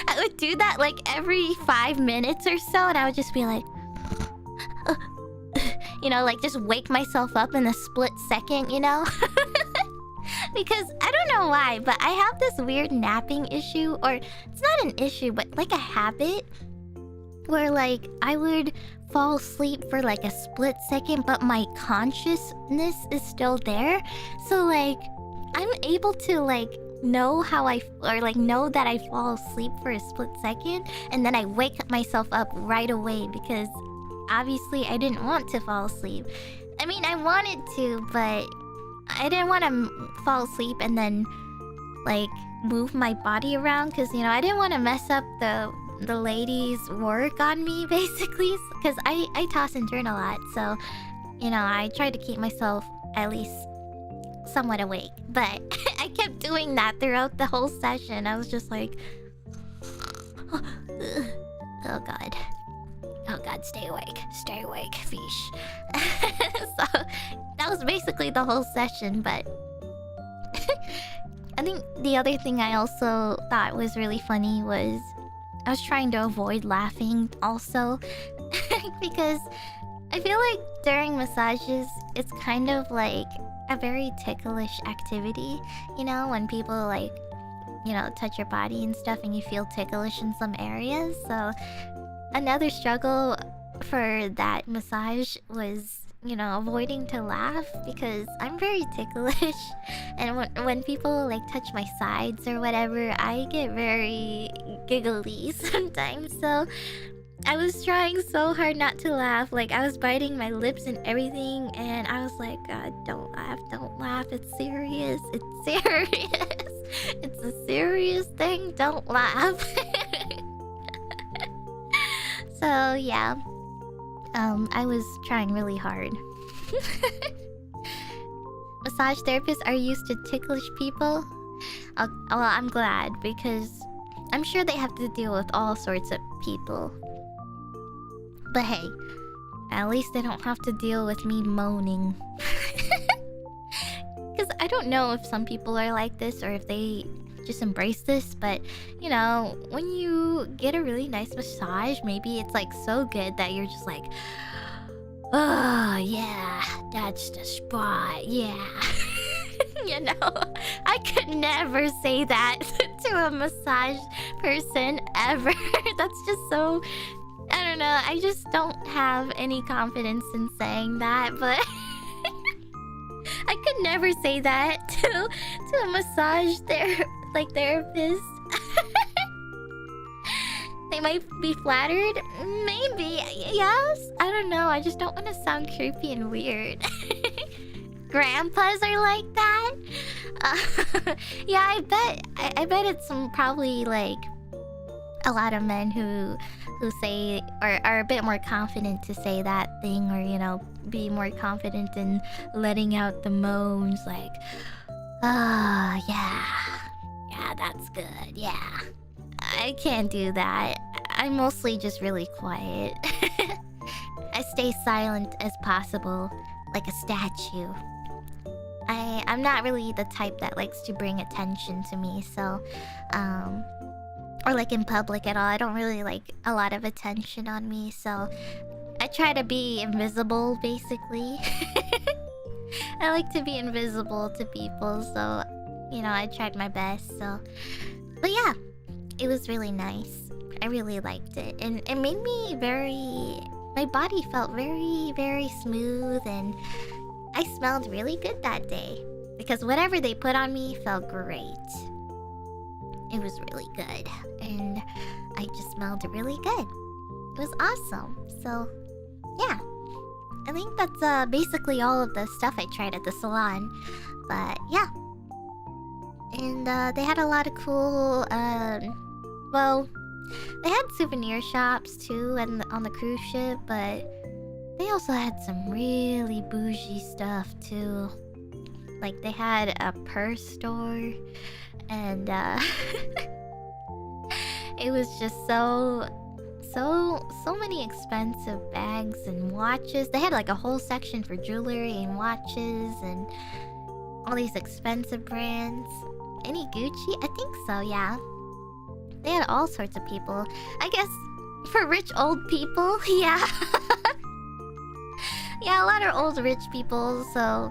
I would do that like every 5 minutes or so, and I would just be like, you know, like just wake myself up in a split second, you know? Because I don't know why, but I have this weird napping issue, or it's not an issue, but like a habit where like I would fall asleep for like a split second, but my consciousness is still there. So like I'm able to like know know that I fall asleep for a split second, and then I wake myself up right away because obviously I didn't want to fall asleep. I mean, I wanted to, but I didn't want to fall asleep and then like move my body around because, you know, I didn't want to mess up the lady's work on me basically, because I toss and turn a lot. So, you know, I tried to keep myself at least somewhat awake, but I kept doing that throughout the whole session. I was just like, oh god. Oh god, stay awake, fish. So that was basically the whole session, but I think the other thing I also thought was really funny was I was trying to avoid laughing also because I feel like during massages it's kind of like a very ticklish activity, you know, when people like, you know, touch your body and stuff and you feel ticklish in some areas. So another struggle for that massage was, you know, avoiding to laugh because I'm very ticklish, and when people like touch my sides or whatever, I get very giggly sometimes. So I was trying so hard not to laugh. Like I was biting my lips and everything, and I was like, God, don't laugh, it's serious, it's a serious thing, don't laugh. So yeah, I was trying really hard. Massage therapists are used to ticklish people. Well, I'm glad because I'm sure they have to deal with all sorts of people. But hey, at least they don't have to deal with me moaning. Because I don't know if some people are like this or if they just embrace this, but you know, when you get a really nice massage, maybe it's like so good that you're just like, oh yeah, that's the spot, yeah. You know, I could never say that to a massage person ever. That's just so, I don't know, I just don't have any confidence in saying that, but I could never say that to a massage therapist. They might be flattered, maybe, yes, I don't know, I just don't want to sound creepy and weird. Grandpas are like that. Yeah, I bet it's probably like a lot of men who say or are a bit more confident to say that thing, or you know, be more confident in letting out the moans like, oh yeah, that's good, yeah. I can't do that. I'm mostly just really quiet. I stay silent as possible, like a statue. I'm not really the type that likes to bring attention to me, so or like in public at all. I don't really like a lot of attention on me, so I try to be invisible, basically. I like to be invisible to people, so you know, I tried my best. So, but yeah, it was really nice. I really liked it, and it made me very. My body felt very, very smooth, and I smelled really good that day because whatever they put on me felt great. It was really good, and I just smelled really good. It was awesome. So, yeah. I think that's basically all of the stuff I tried at the salon. But, yeah. And they had a lot of cool, well, they had souvenir shops too and on the cruise ship, but they also had some really bougie stuff too. Like they had a purse store, and it was just so many expensive bags and watches. They had like a whole section for jewelry and watches and all these expensive brands. Any Gucci? I think so, yeah. They had all sorts of people. I guess for rich old people, yeah. Yeah, a lot of old rich people, so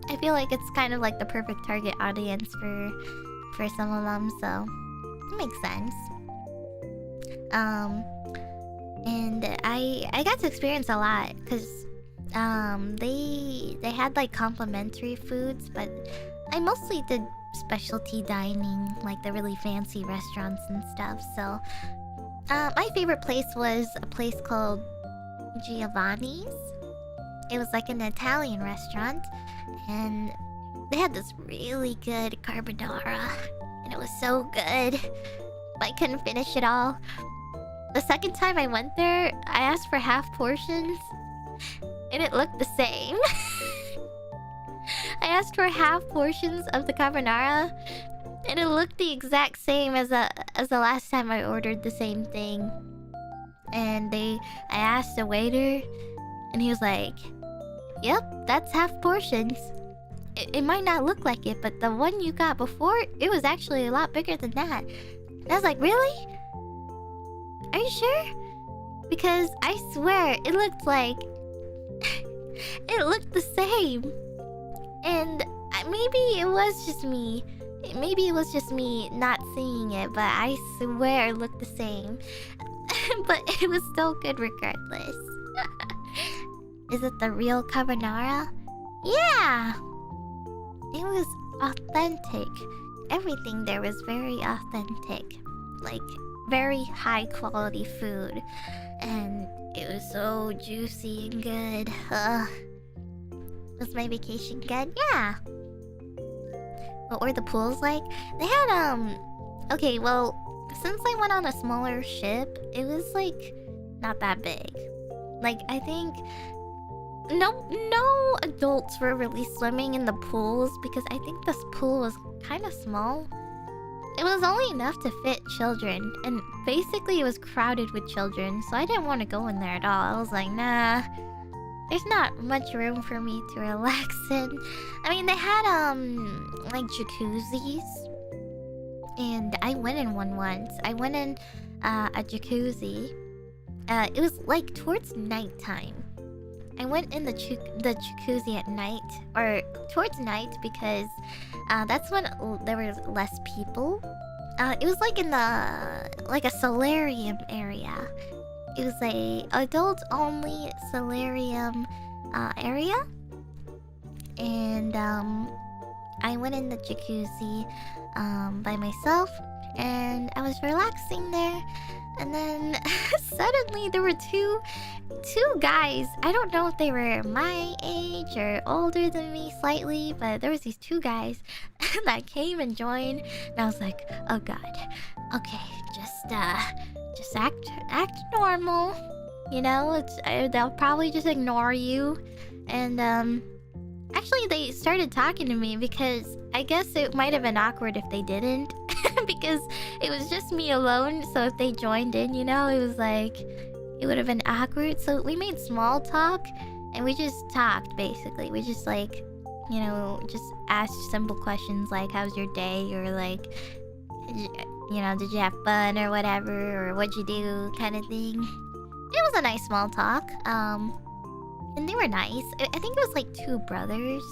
I feel like it's kind of like the perfect target audience for some of them, so it makes sense. And I got to experience a lot because they had like complimentary foods, but I mostly did specialty dining, like the really fancy restaurants and stuff. So my favorite place was a place called Giovanni's. It was like an Italian restaurant, and they had this really good carbonara, and it was so good. I couldn't finish it all. The second time I went there, I asked for half portions, and it looked the same. I asked for half portions of the carbonara, and it looked the exact same as the last time I ordered the same thing. And I asked the waiter, and he was like, "Yep, that's half portions. It might not look like it, but the one you got before, it was actually a lot bigger than that." And I was like, "Really? Are you sure? Because I swear it looked like it looked the same." And maybe it was just me. Maybe it was just me not seeing it, but I swear it looked the same. But it was still good regardless. Is it the real carbonara? Yeah! It was authentic. Everything there was very authentic. Like, very high quality food. And it was so juicy and good. Was my vacation good? Yeah. What were the pools like? They had, okay, well, since I went on a smaller ship, it was, like, not that big. Like, I think no adults were really swimming in the pools because I think this pool was kind of small. It was only enough to fit children, and basically it was crowded with children, so I didn't want to go in there at all. I was like, nah, there's not much room for me to relax in. I mean, they had, like, jacuzzis, and I went in one once. I went in a jacuzzi. It was, like, towards nighttime. I went in the jacuzzi at night, or towards night, because that's when there were less people. It was like in like a solarium area. It was a adult-only solarium area, and I went in the jacuzzi by myself, and I was relaxing there. And then suddenly there were two guys. I don't know if they were my age or older than me slightly, but there was these two guys that came and joined, and I was like, oh god, okay, just act normal, you know. They'll probably just ignore you. And actually they started talking to me because I guess it might have been awkward if they didn't. Because it was just me alone, so if they joined in, you know, it was like, it would have been awkward. So we made small talk, and we just talked, basically. We just, like, you know, just asked simple questions like, how's your day? Or like, you know, did you have fun or whatever? Or what'd you do? Kind of thing. was a nice small talk. And they were nice. I think it was like two brothers,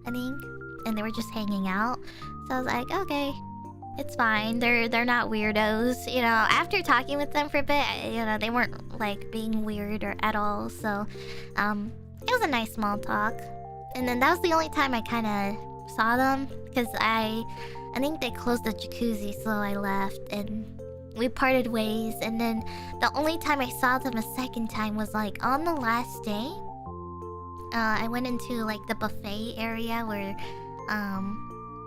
I think, and they were just hanging out. So I was like, okay, it's fine. They're not weirdos, you know. After talking with them for a bit, you know, they weren't like being weird or at all. So, it was a nice small talk. And then that was the only time I kind of saw them because I think they closed the jacuzzi, so I left and we parted ways. And then the only time I saw them a second time was like on the last day. I went into like the buffet area where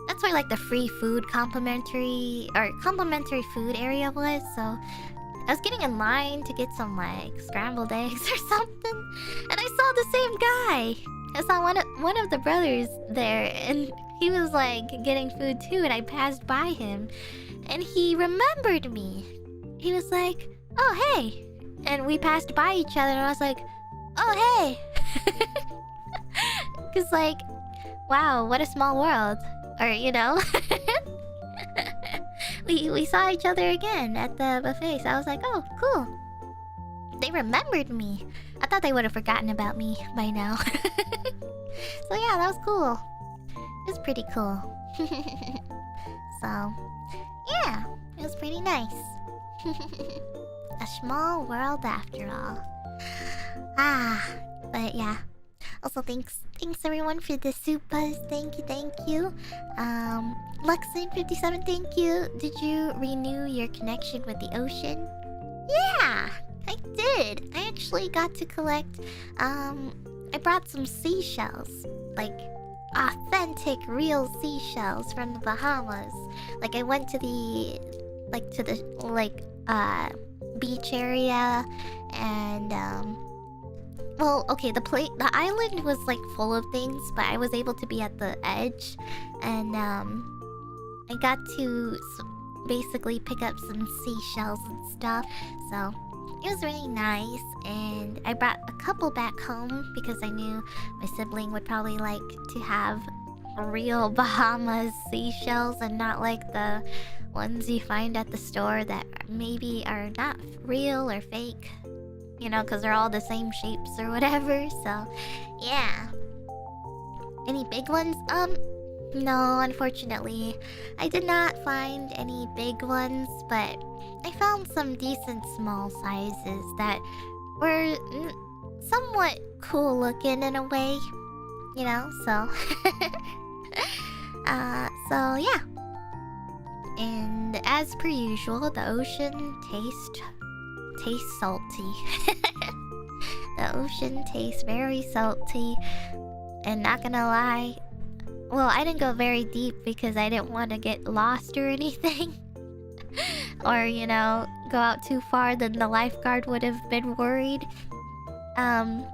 that's where like the free food complimentary food area was. So I was getting in line to get some like scrambled eggs or something, and I saw the same guy. I saw one of the brothers there, and he was like getting food too, and I passed by him and he remembered me. He was like, "Oh hey," and we passed by each other and I was like, "Oh hey." Cause like, wow, what a small world. Or you know, we saw each other again at the buffet. So I was like, oh, cool. They remembered me. I thought they would have forgotten about me by now. So yeah, that was cool. It was pretty cool. So yeah, it was pretty nice. A small world after all. But yeah. Also, thanks everyone for the supers. Thank you. Luxin57, thank you. Did you renew your connection with the ocean? Yeah, I did. I actually got to collect. I brought some seashells, like authentic, real seashells from the Bahamas. Like I went to the beach area, and well, okay, the island was like full of things, but I was able to be at the edge, and I got to basically pick up some seashells and stuff. So it was really nice, and I brought a couple back home because I knew my sibling would probably like to have real Bahamas seashells and not like the ones you find at the store that maybe are not real or fake. You know, because they're all the same shapes or whatever. So, yeah. Any big ones? No, unfortunately. I did not find any big ones, but I found some decent small sizes that were somewhat cool looking in a way. You know, so... so, yeah. And as per usual, the ocean tastes salty. The ocean tastes very salty, and not gonna lie, well, I didn't go very deep because I didn't want to get lost or anything. Or, you know, go out too far, then the lifeguard would have been worried. But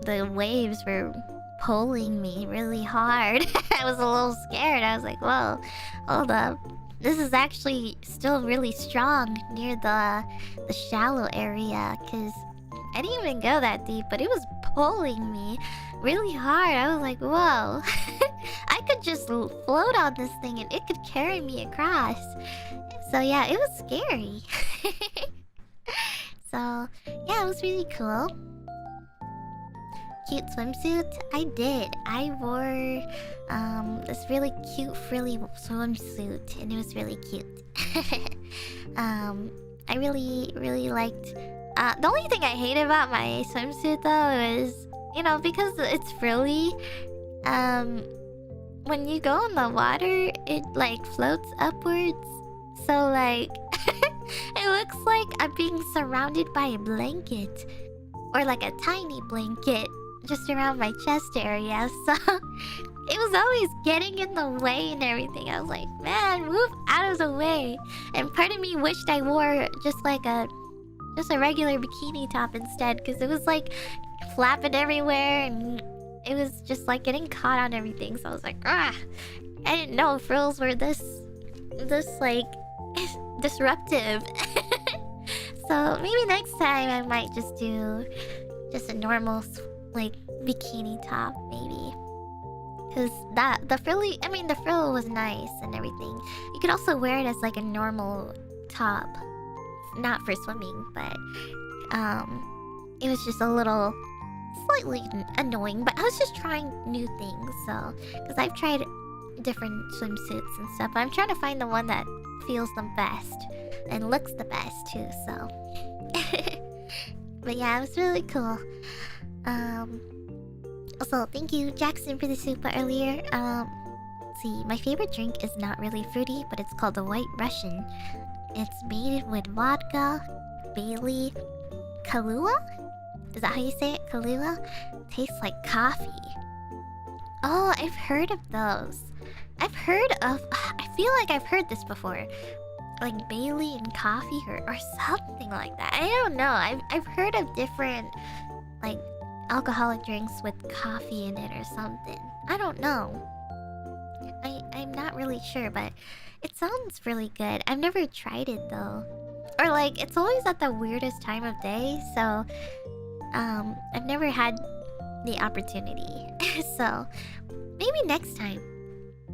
the waves were pulling me really hard. I was a little scared. I was like, whoa, hold up. This is actually still really strong near the shallow area, because I didn't even go that deep, but it was pulling me really hard. I was like, whoa. I could just float on this thing and it could carry me across. So yeah, it was scary. So yeah, it was really cool. Cute swimsuit? I did. I wore this really cute frilly swimsuit, and it was really cute. I really liked. The only thing I hate about my swimsuit though is, you know, because it's frilly. When you go in the water, it like floats upwards. So like, it looks like I'm being surrounded by a blanket, or like a tiny blanket just around my chest area. So it was always getting in the way and everything. I was like, man, move out of the way. And part of me wished I wore just a regular bikini top instead, because it was like flapping everywhere and it was just like getting caught on everything. So I was like, I didn't know frills were this like disruptive. So maybe next time I might just do just a normal like bikini top, maybe. Because the frill was nice and everything. You could also wear it as like a normal top not for swimming, but it was just a little slightly annoying. But I was just trying new things, so because I've tried different swimsuits and stuff, but I'm trying to find the one that feels the best and looks the best too. So, but yeah, it was really cool. Also, thank you, Jackson, for the super earlier. Let's see, my favorite drink is not really fruity, but it's called the White Russian. It's made with vodka, Bailey, Kahlua? Is that how you say it? Kahlua? Tastes like coffee. Oh, I've heard of those. I feel like I've heard this before. Like Bailey and coffee or something like that. I don't know. I've heard of different like alcoholic drinks with coffee in it or something. I don't know. I'm not really sure, but it sounds really good. I've never tried it though. Or like it's always at the weirdest time of day, so I've never had the opportunity. So maybe next time.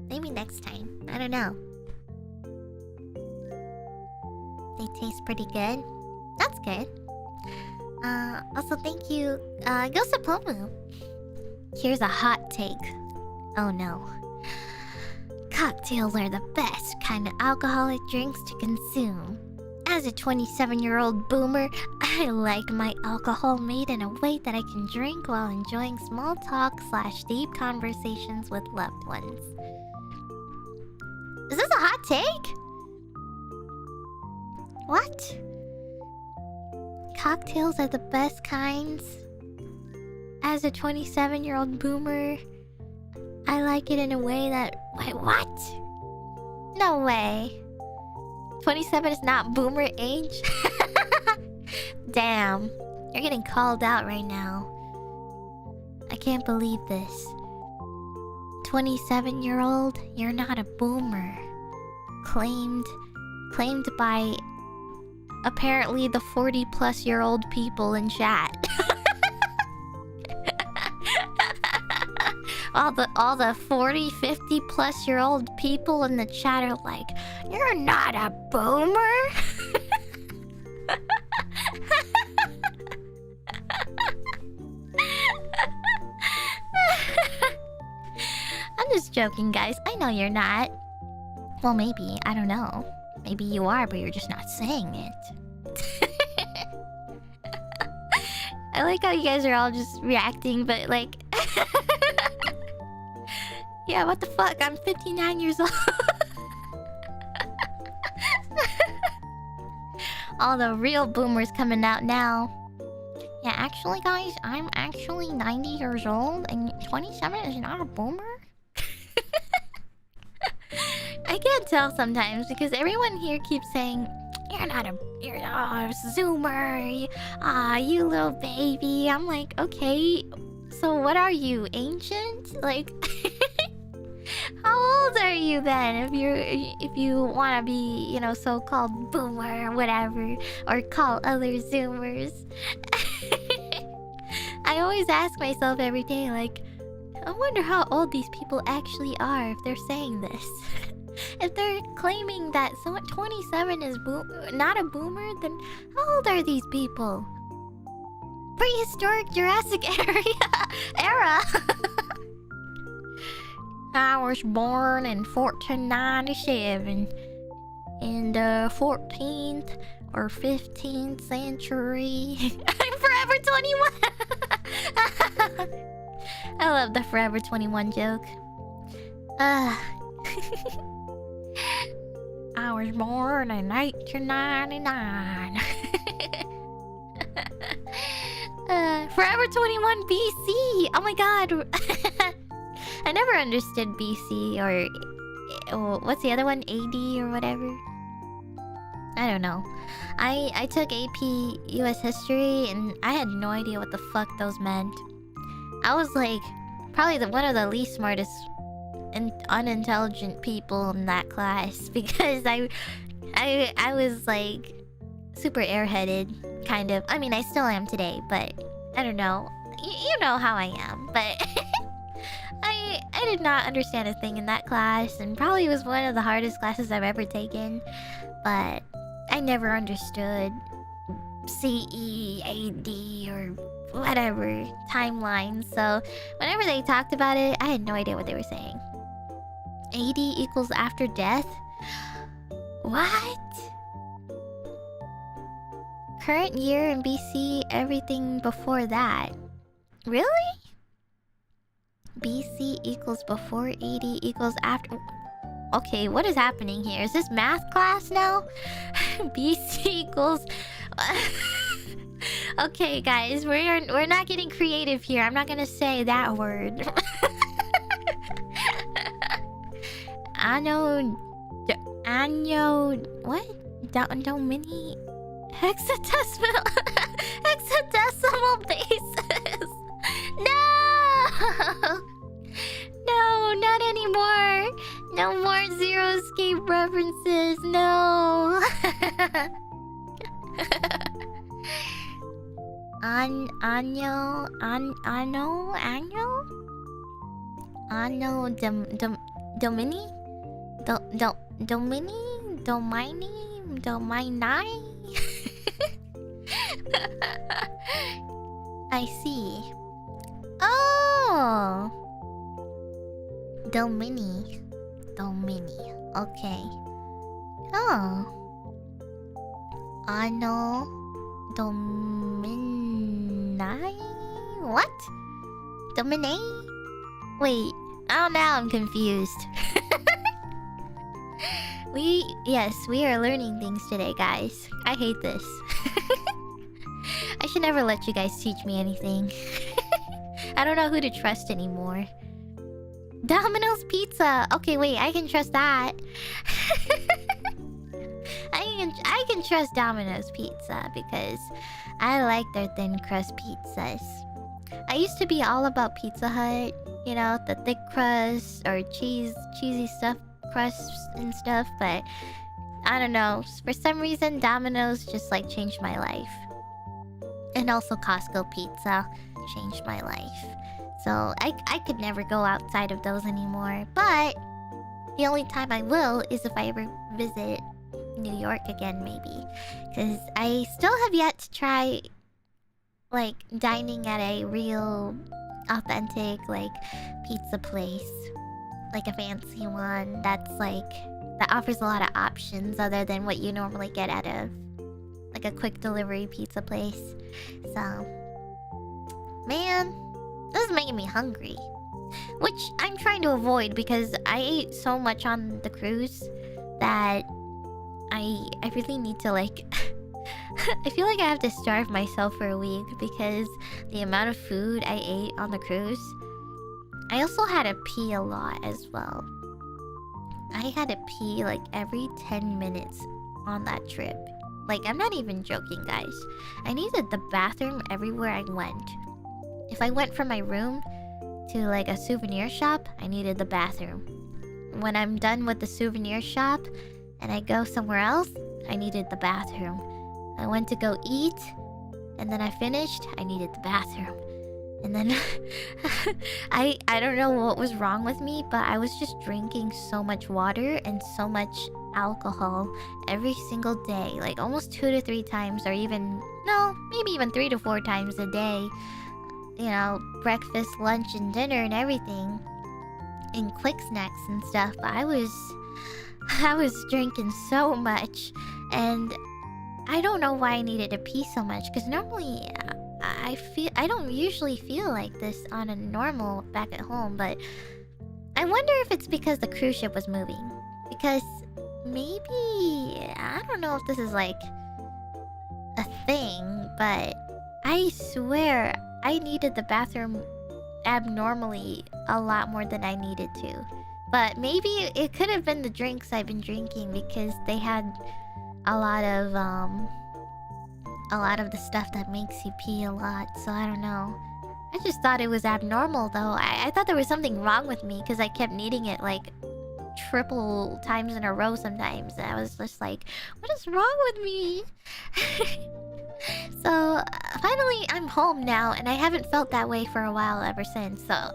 Maybe next time. I don't know. They taste pretty good. That's good. Also thank you, Gosapomu. Here's a hot take. Oh no. Cocktails are the best kind of alcoholic drinks to consume. As a 27-year-old boomer, I like my alcohol made in a way that I can drink while enjoying small talk / deep conversations with loved ones. Is this a hot take? What? Cocktails are the best kinds. As a 27-year-old boomer, I like it in a way that... Wait, what? No way. 27 is not boomer age? Damn. You're getting called out right now. I can't believe this. 27-year-old, you're not a boomer. Claimed by apparently the 40-plus-year-old people in chat. all the 40, 50-plus-year-old people in the chat are like, you're not a boomer? I'm just joking, guys. I know you're not. Well, maybe. I don't know. Maybe you are, but you're just not saying it. I like how you guys are all just reacting, but like... Yeah, what the fuck? I'm 59 years old. All the real boomers coming out now. Yeah, actually, guys, I'm actually 90 years old, and 27 is not a boomer? I can't tell sometimes, because everyone here keeps saying, you're a zoomer, you little baby. I'm like, okay, so what are you, ancient? Like... How old are you then? If you want to be, you know, so-called boomer or whatever, or call other zoomers. I always ask myself every day, like, I wonder how old these people actually are if they're saying this. If they're claiming that 27 is not a boomer, then how old are these people? Prehistoric Jurassic era. I was born in 1497 in the 14th or 15th century. I'm Forever 21. I love the Forever 21 joke. I was born in 1899. Forever 21 BC. Oh my god. I never understood BC or what's the other one? AD or whatever. I don't know. I took AP US history and I had no idea what the fuck those meant. I was like probably one of the least smartest and unintelligent people in that class because I was like super airheaded, kind of. I mean, I still am today, but I don't know. You know how I am, but I did not understand a thing in that class, and probably was one of the hardest classes I've ever taken. But I never understood CEAD or whatever timeline. So whenever they talked about it, I had no idea what they were saying. AD equals after death? What? Current year in BC, everything before that. Really? BC equals before, AD equals after. Okay, what is happening here? Is this math class now? BC equals... Okay, guys, we're not getting creative here. I'm not gonna say that word. What? Domini... Hexadecimal... Hexadecimal basis! No! No, not anymore! No more Zero Escape references, no! Domini? Domini? I see. Oh! Domini. Okay. Oh. Ano Domini? What? Domini? Wait. Oh, now I'm confused. Yes, we are learning things today, guys. I hate this. I should never let you guys teach me anything. I don't know who to trust anymore. Domino's Pizza. Okay, wait, I can trust that. I can trust Domino's Pizza because I like their thin crust pizzas. I used to be all about Pizza Hut, you know, the thick crust or cheesy stuff, crusts and stuff, but I don't know. For some reason, Domino's just like changed my life. And also Costco Pizza changed my life. So I could never go outside of those anymore. But the only time I will is if I ever visit New York again, maybe. Because I still have yet to try like dining at a real authentic like pizza place. Like a fancy one that's like that offers a lot of options other than what you normally get out of like a quick delivery pizza place. So man, this is making me hungry, which I'm trying to avoid because I ate so much on the cruise that I really need to like I feel like I have to starve myself for a week because the amount of food I ate on the cruise. I also had to pee a lot as well. I had to pee like every 10 minutes on that trip. Like, I'm not even joking, guys. I needed the bathroom everywhere I went. If I went from my room to like a souvenir shop, I needed the bathroom. When I'm done with the souvenir shop and I go somewhere else, I needed the bathroom. I went to go eat and then I finished, I needed the bathroom. And then I don't know what was wrong with me, but I was just drinking so much water and so much alcohol every single day, like almost 2 to 3 times, or even maybe even 3 to 4 times a day. You know, breakfast, lunch, and dinner and everything, and quick snacks and stuff. But I was drinking so much, and I don't know why I needed to pee so much, because normally I don't usually feel like this on a normal back at home, but I wonder if it's because the cruise ship was moving. Because maybe, I don't know if this is like a thing, but I swear I needed the bathroom abnormally a lot more than I needed to. But maybe it could have been the drinks I've been drinking, because they had a lot of the stuff that makes you pee a lot, so I don't know. I just thought it was abnormal though. I thought there was something wrong with me because I kept needing it like triple times in a row sometimes. And I was just like, what is wrong with me? So finally I'm home now, and I haven't felt that way for a while ever since. So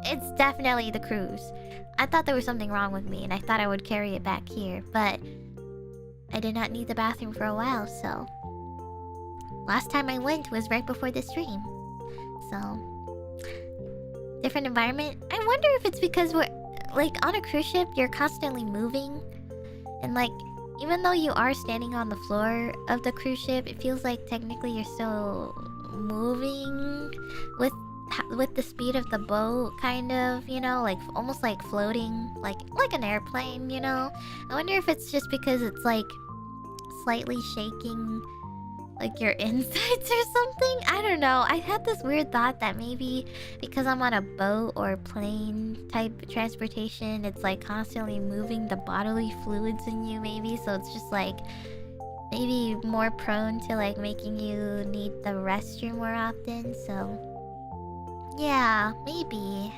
it's definitely the cruise. I thought there was something wrong with me and I thought I would carry it back here, but I did not need the bathroom for a while, so... Last time I went was right before the stream. So... Different environment. I wonder if it's because we're... Like, on a cruise ship, you're constantly moving. And like, even though you are standing on the floor of the cruise ship, it feels like technically you're still moving with the speed of the boat, kind of, you know, like almost like floating, like an airplane, you know. I wonder if it's just because it's like slightly shaking like your insides or something. I don't know. I had this weird thought that maybe because I'm on a boat or plane type transportation, it's like constantly moving the bodily fluids in you, maybe. So it's just like maybe more prone to like making you need the restroom more often. So yeah, maybe.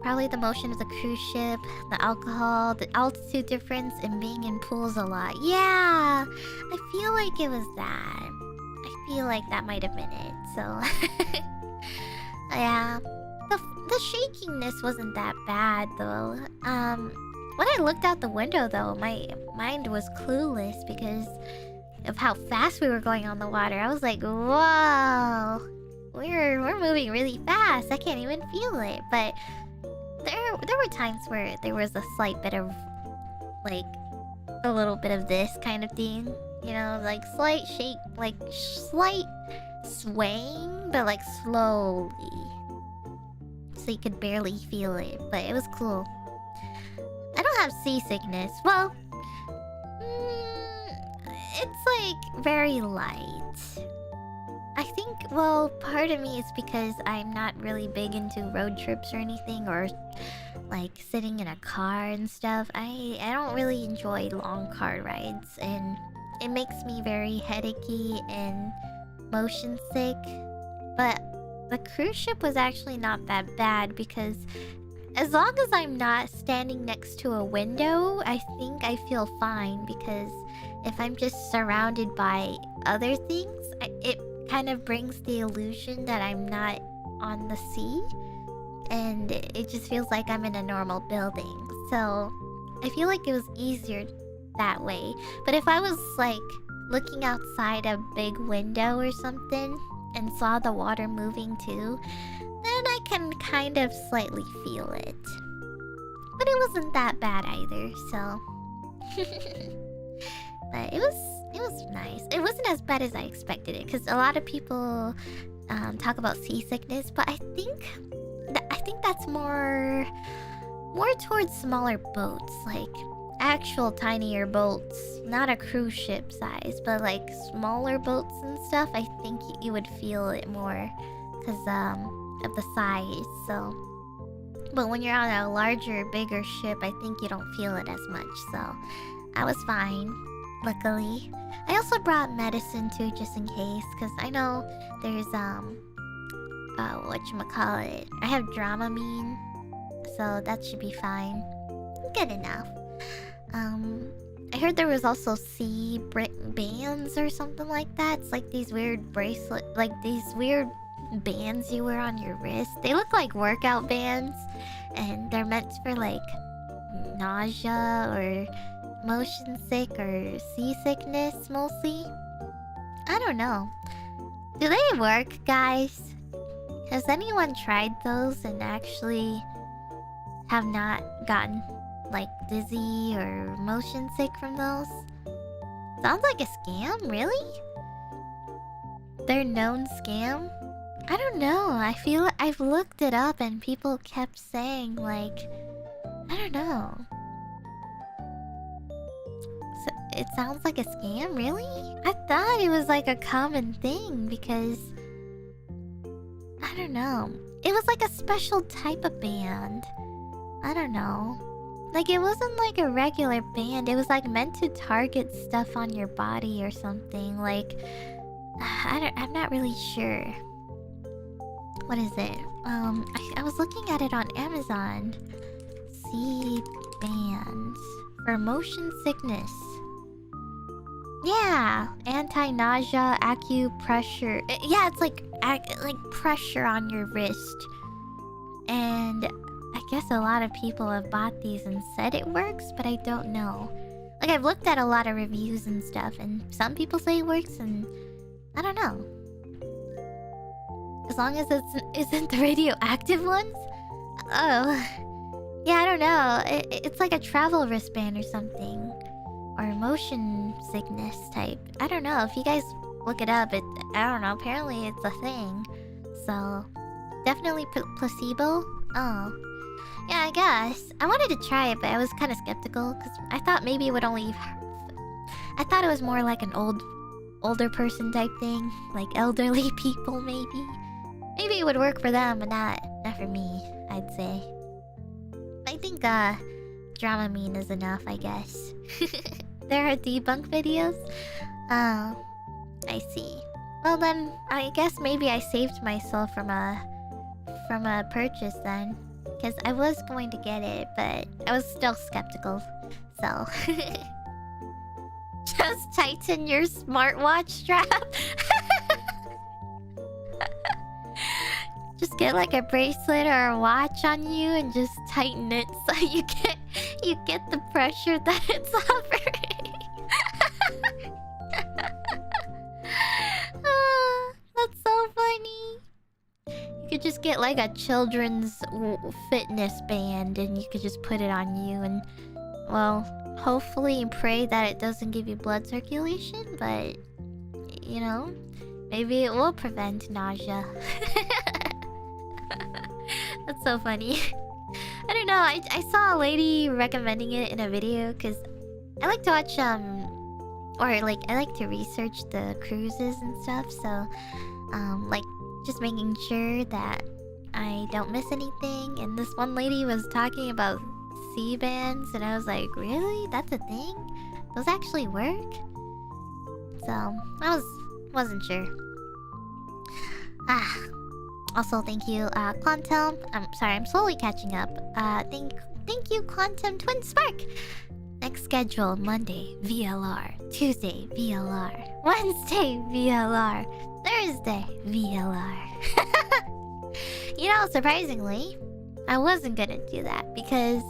Probably the motion of the cruise ship, the alcohol, the altitude difference, and being in pools a lot. Yeah, I feel like it was that. I feel like that might have been it. So, yeah, the shakiness wasn't that bad though. When I looked out the window though, my mind was clueless because of how fast we were going on the water. I was like, whoa, we're moving really fast. I can't even feel it, but. There were times where there was a slight bit of, like, a little bit of this kind of thing. You know, like slight shake, like slight swaying, but like slowly. So you could barely feel it, but it was cool. I don't have seasickness. Well, it's like very light. I think, well, part of me is because I'm not really big into road trips or anything, or like sitting in a car and stuff. I don't really enjoy long car rides, and it makes me very headachy and motion sick. But the cruise ship was actually not that bad because as long as I'm not standing next to a window, I think I feel fine, because if I'm just surrounded by other things, it kind of brings the illusion that I'm not on the sea, and it just feels like I'm in a normal building. So I feel like it was easier that way. But if I was like looking outside a big window or something and saw the water moving too, then I can kind of slightly feel it. But it wasn't that bad either, so but it was nice. It wasn't as bad as I expected it, because a lot of people talk about seasickness, but I think that's more towards smaller boats, like actual tinier boats, not a cruise ship size, but like smaller boats and stuff. I think you would feel it more because of the size. So, but when you're on a larger, bigger ship, I think you don't feel it as much. So I was fine, luckily. I also brought medicine too, just in case, because I know there's whatchamacallit, I have Dramamine, so that should be fine. Good enough. I heard there was also sea bands or something like that. It's like these weird bracelet, like these weird bands you wear on your wrist. They look like workout bands, and they're meant for like nausea or motion sick or seasickness mostly. I don't know. Do they work, guys? Has anyone tried those and actually have not gotten like dizzy or motion sick from those? Sounds like a scam, really? They're known scam? I don't know. I feel I've looked it up and people kept saying like, I don't know. So it sounds like a scam, really? I thought it was like a common thing because I don't know. It was like a special type of band. I don't know. Like it wasn't like a regular band. It was like meant to target stuff on your body or something. Like I'm not really sure. What is it? I was looking at it on Amazon. Sea bands for motion sickness. Yeah, anti-nausea, acupressure. Yeah, it's like pressure on your wrist. And I guess a lot of people have bought these and said it works, but I don't know. Like, I've looked at a lot of reviews and stuff, and some people say it works, and I don't know. As long as it isn't the radioactive ones? Oh. Yeah, I don't know. It's like a travel wristband or something. Or motion sickness type. I don't know. If you guys look it up, I don't know. Apparently it's a thing. So, definitely placebo? Oh. Yeah, I guess. I wanted to try it, but I was kind of skeptical because I thought maybe it would only... I thought it was more like an older person type thing. Like elderly people, maybe. Maybe it would work for them, but not for me, I'd say. I think, Dramamine is enough, I guess. There are debunk videos? Oh, I see. Well then, I guess maybe I saved myself from a purchase then. Because I was going to get it, but I was still skeptical. So... Just tighten your smartwatch strap. Just get like a bracelet or a watch on you and just tighten it so you get the pressure that it's offering. That's so funny. You could just get like a children's fitness band and you could just put it on you and, well, hopefully pray that it doesn't give you blood circulation, but, you know, maybe it will prevent nausea. That's so funny. I don't know, I saw a lady recommending it in a video because I like to watch, or like, I like to research the cruises and stuff, so, like, just making sure that I don't miss anything. And this one lady was talking about C-bands, and I was like, really? That's a thing? Those actually work? So, I wasn't sure. Also, thank you, Quantum. I'm sorry, I'm slowly catching up. Thank you, Quantum Twin Spark. Next schedule, Monday, VLR. Tuesday, VLR. Wednesday, VLR. Thursday, VLR. You know, surprisingly, I wasn't gonna do that because,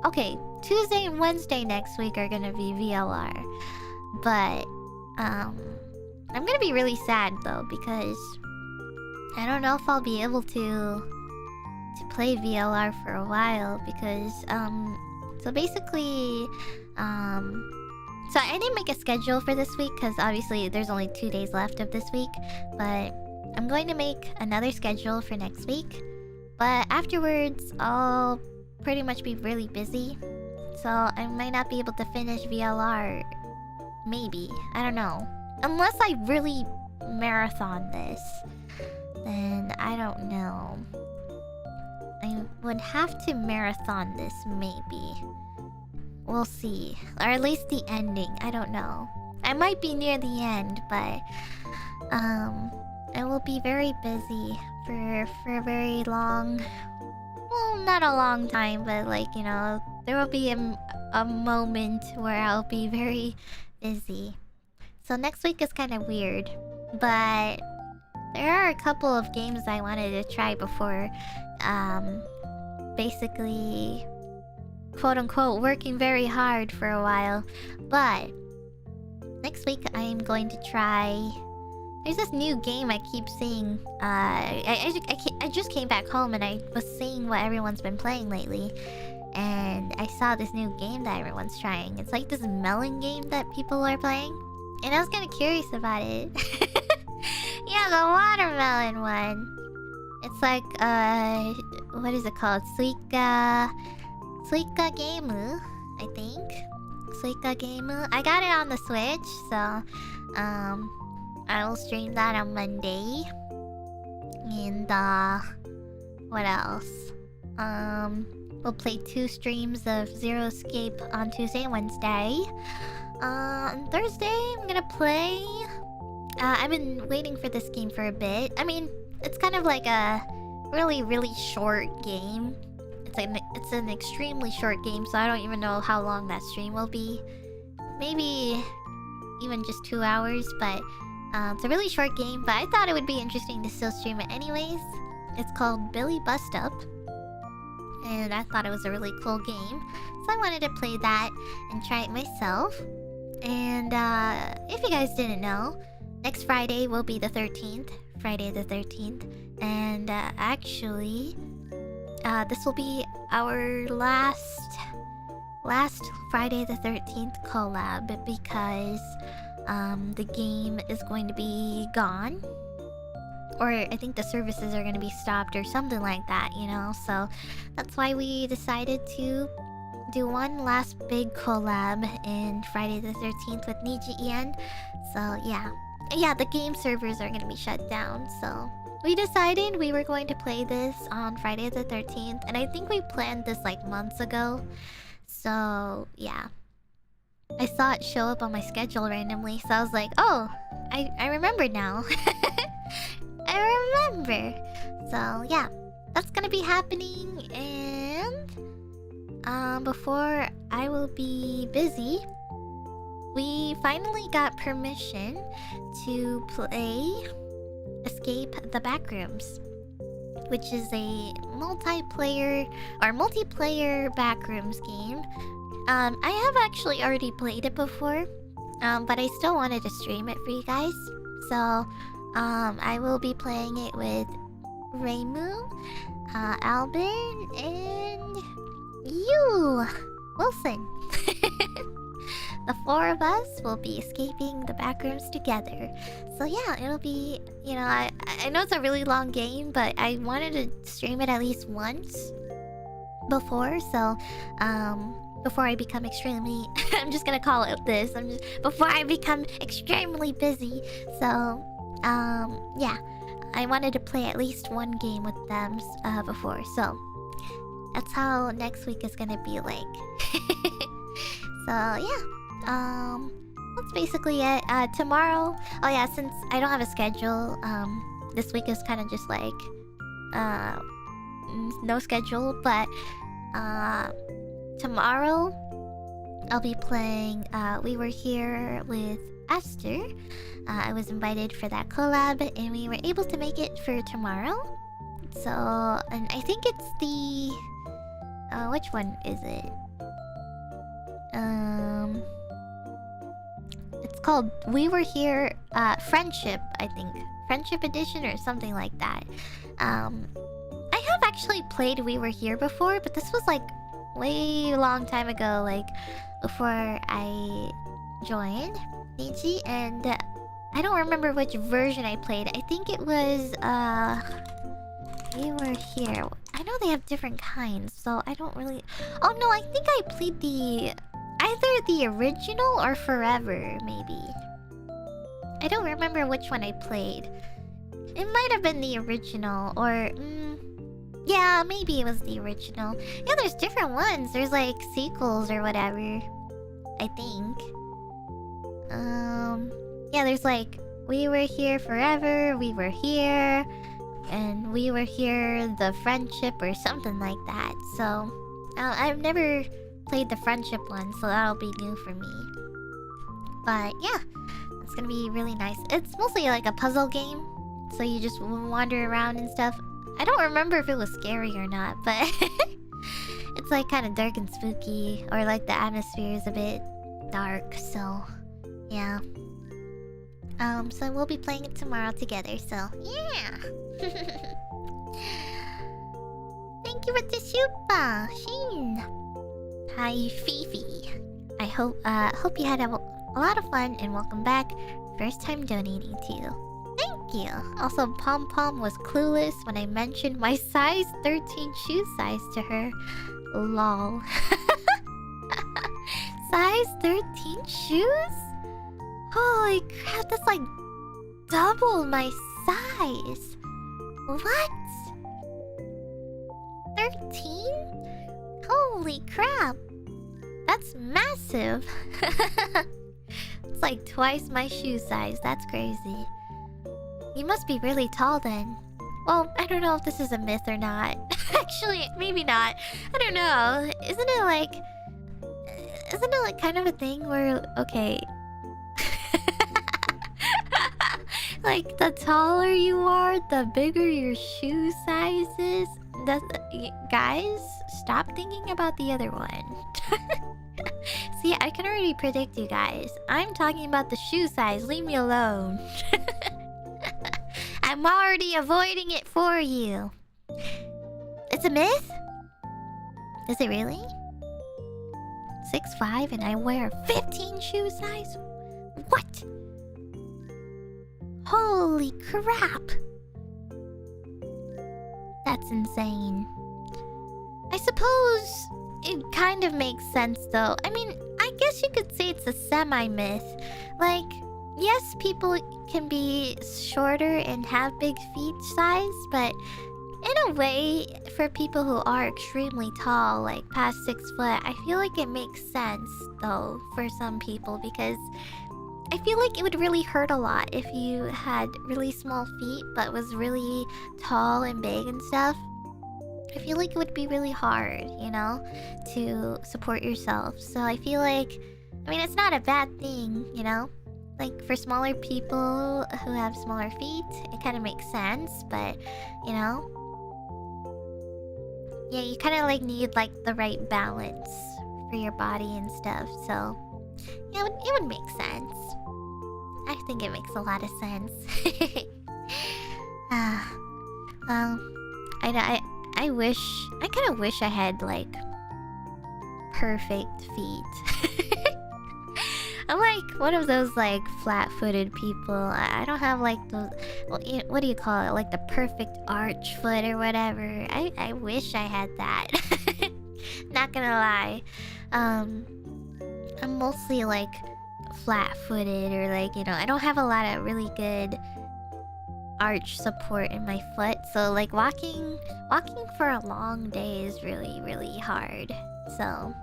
okay, Tuesday and Wednesday next week are gonna be VLR. But, I'm gonna be really sad though because I don't know if I'll be able to play VLR for a while because, so basically, so I didn't make a schedule for this week because obviously there's only 2 days left of this week, but I'm going to make another schedule for next week. But afterwards, I'll pretty much be really busy, so I might not be able to finish VLR. Maybe. I don't know. Unless I really marathon this, then I don't know. I would have to marathon this, maybe. We'll see. Or at least the ending. I don't know. I might be near the end, but I will be very busy for a very long... Well, not a long time, but like, you know, there will be a moment where I'll be very busy. So next week is kind of weird, but there are a couple of games I wanted to try before, basically, quote-unquote, working very hard for a while. But next week I am going to try... There's this new game I keep seeing. I just came back home and I was seeing what everyone's been playing lately. And I saw this new game that everyone's trying. It's like this melon game that people are playing. And I was kind of curious about it. Yeah, the watermelon one. It's like, what is it called? Suika Gameu, I think. Suika Gameu. I got it on the Switch, so, I will stream that on Monday. And, what else? We'll play 2 streams of Zero Escape on Tuesday and Wednesday. On Thursday, I'm gonna play... I've been waiting for this game for a bit. I mean, it's kind of like a really, really short game. It's an extremely short game, so I don't even know how long that stream will be. Maybe even just 2 hours, but it's a really short game, but I thought it would be interesting to still stream it anyways. It's called Billy Bust Up. and I thought it was a really cool game. So I wanted to play that and try it myself. And if you guys didn't know, next Friday will be the 13th. Friday the 13th. And actually, this will be our last Friday the 13th collab because the game is going to be gone. Or I think the services are going to be stopped or something like that, you know? So that's why we decided to do one last big collab in Friday the 13th with NIJISANJI. So yeah. Yeah, the game servers are going to be shut down. So we decided we were going to play this on Friday the 13th. And I think we planned this like months ago. So yeah. I saw it show up on my schedule randomly. So I was like, oh, I remember now. I remember. So yeah, that's gonna be happening. And before I will be busy, we finally got permission to play Escape the Backrooms, which is a multiplayer backrooms game. I have actually already played it before, but I still wanted to stream it for you guys. So I will be playing it with Reimu, Albin, and you, Wilson. The four of us will be escaping the backrooms together. So yeah, it'll be, you know, I know it's a really long game, but I wanted to stream it at least once before. So before I become extremely I'm just gonna call it this. Before I become extremely busy. So yeah, I wanted to play at least one game with them before. So that's how next week is gonna be like. So yeah, that's basically it. Tomorrow, oh yeah, since I don't have a schedule, this week is kind of just like no schedule. But tomorrow I'll be playing We Were Here with Esther. I was invited for that collab and we were able to make it for tomorrow. So, and I think it's the which one is it? It's called We Were Here Friendship, I think. Friendship Edition or something like that. I have actually played We Were Here before, but this was like way long time ago, like before I joined Niji, and I don't remember which version I played. I think it was We Were Here. I know they have different kinds, so I don't really... Oh no, I think I played either the original or Forever, maybe. I don't remember which one I played. It might have been the original, or... yeah, maybe it was the original. Yeah, there's different ones. There's like sequels or whatever, I think. Yeah, there's like We Were Here Forever, We Were Here, and We Were Here the Friendship or something like that. So I've never played the Friendship one, so that'll be new for me. But yeah, it's gonna be really nice. It's mostly like a puzzle game, so you just wander around and stuff. I don't remember if it was scary or not, but it's like kind of dark and spooky, or like the atmosphere is a bit dark, so yeah. So we'll be playing it tomorrow together, so yeah. Thank you for the super, Shin. Hi, Fifi. I hope you had a lot of fun, and welcome back. First time donating to you. Thank you. Also, Pom Pom was clueless when I mentioned my size 13 shoe size to her. Lol. Size 13 shoes? Holy crap, that's like double my size. What? 13? Holy crap. That's massive. It's like twice my shoe size. That's crazy. You must be really tall then. Well, I don't know if this is a myth or not. Actually, maybe not. I don't know. Isn't it like kind of a thing where, okay, like the taller you are, the bigger your shoe size is? Guys, stop thinking about the other one. See, I can already predict you guys. I'm talking about the shoe size. Leave me alone. I'm already avoiding it for you. It's a myth? Is it really? 6'5" and I wear 15 shoe size? What? Holy crap. That's insane. I suppose it kind of makes sense though. I mean, I guess you could say it's a semi-myth. Like, yes, people can be shorter and have big feet size, but in a way, for people who are extremely tall, like past 6 foot, I feel like it makes sense though for some people, because I feel like it would really hurt a lot if you had really small feet but was really tall and big and stuff. I feel like it would be really hard, you know, to support yourself. So I feel like, I mean, it's not a bad thing, you know? Like, for smaller people who have smaller feet, it kind of makes sense, but, you know? Yeah, you kind of, like, need, like, the right balance for your body and stuff, so... Yeah, it would make sense. I think it makes a lot of sense. I kind of wish I had, like, perfect feet. I'm like one of those, like, flat-footed people. I don't have, like, those... Well, what do you call it? Like, the perfect arch foot or whatever. I wish I had that. Not gonna lie. I'm mostly, like, flat-footed, or, like, you know, I don't have a lot of really good arch support in my foot, so, like, walking for a long day is really, really hard. So,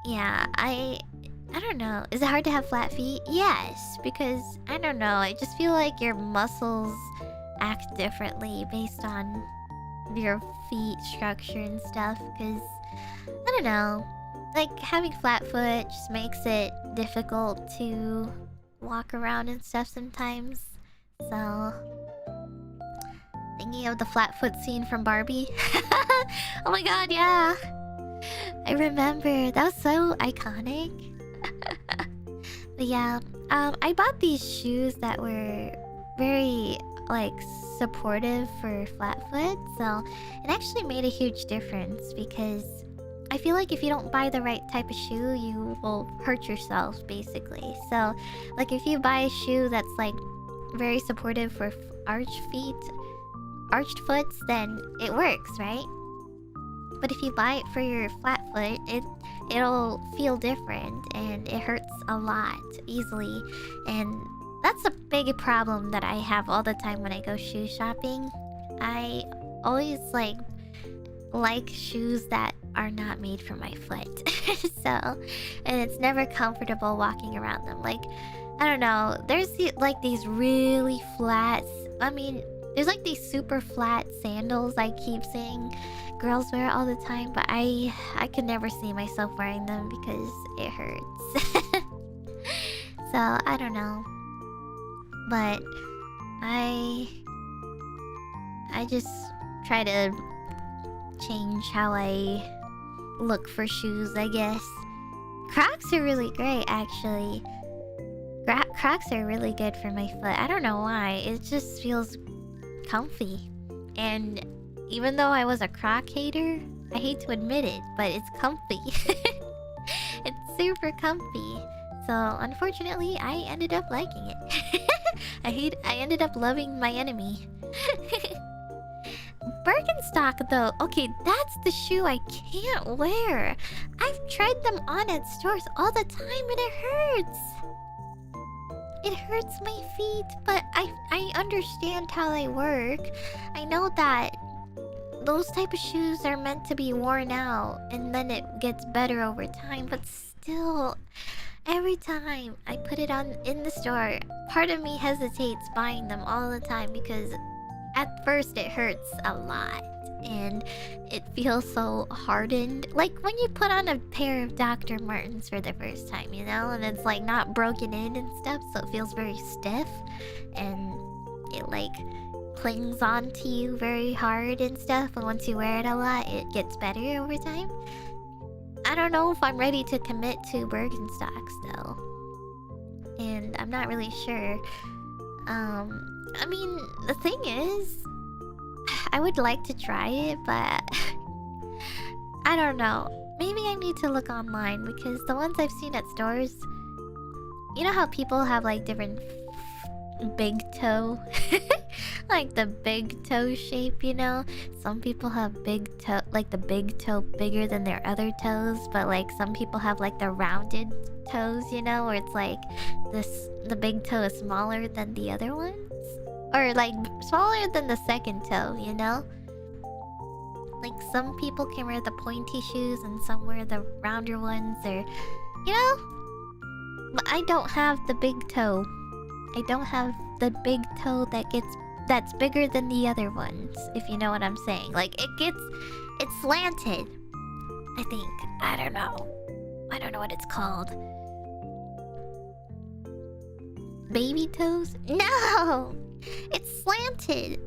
yeah, I don't know. Is it hard to have flat feet? Yes, because, I don't know, I just feel like your muscles act differently based on your feet structure and stuff, because, I don't know, like, having flat foot just makes it difficult to walk around and stuff sometimes. So, thinking of the flat foot scene from Barbie. Oh my god, yeah! I remember, that was so iconic. But yeah, I bought these shoes that were very, like, supportive for flat foot, so it actually made a huge difference, because I feel like if you don't buy the right type of shoe, you will hurt yourself, basically. So, like, if you buy a shoe that's, like, very supportive for arched foots, then it works, right? But if you buy it for your flat foot, it'll feel different, and it hurts a lot easily. And that's a big problem that I have all the time when I go shoe shopping. I always like shoes that are not made for my foot. So, and it's never comfortable walking around them. Like, I don't know, there's like these really flat, I mean, there's like these super flat sandals I keep seeing girls wear all the time, but I could never see myself wearing them because it hurts. So, I don't know. But I just try to change how I look for shoes, I guess. Crocs are really great, actually. Crocs are really good for my foot. I don't know why. It just feels comfy. And even though I was a Croc hater, I hate to admit it, but it's comfy. It's super comfy. So, unfortunately, I ended up liking it. I ended up loving my enemy. Birkenstock, though. Okay, that's the shoe I can't wear. I've tried them on at stores all the time and it hurts. It hurts my feet, but I understand how they work. I know that those type of shoes are meant to be worn out and then it gets better over time, but still, every time I put it on in the store, part of me hesitates buying them all the time because at first it hurts a lot and it feels so hardened. Like when you put on a pair of Dr. Martens for the first time, you know, and it's like not broken in and stuff, so it feels very stiff and it like clings onto you very hard and stuff, and once you wear it a lot, it gets better over time. I don't know if I'm ready to commit to Birkenstocks though, and I'm not really sure. I mean, the thing is, I would like to try it, but I don't know. Maybe I need to look online, because the ones I've seen at stores, you know how people have like different big toe, like the big toe shape, you know? Some people have big toe, like the big toe bigger than their other toes, but like some people have like the rounded toes, you know, where it's like the big toe is smaller than the other ones, or like smaller than the second toe, you know? Like some people can wear the pointy shoes and some wear the rounder ones, or you know? But I don't have the big toe. I don't have the big toe that's bigger than the other ones, if you know what I'm saying. Like it's slanted, I think. I don't know what it's called. Baby toes? No! It's slanted.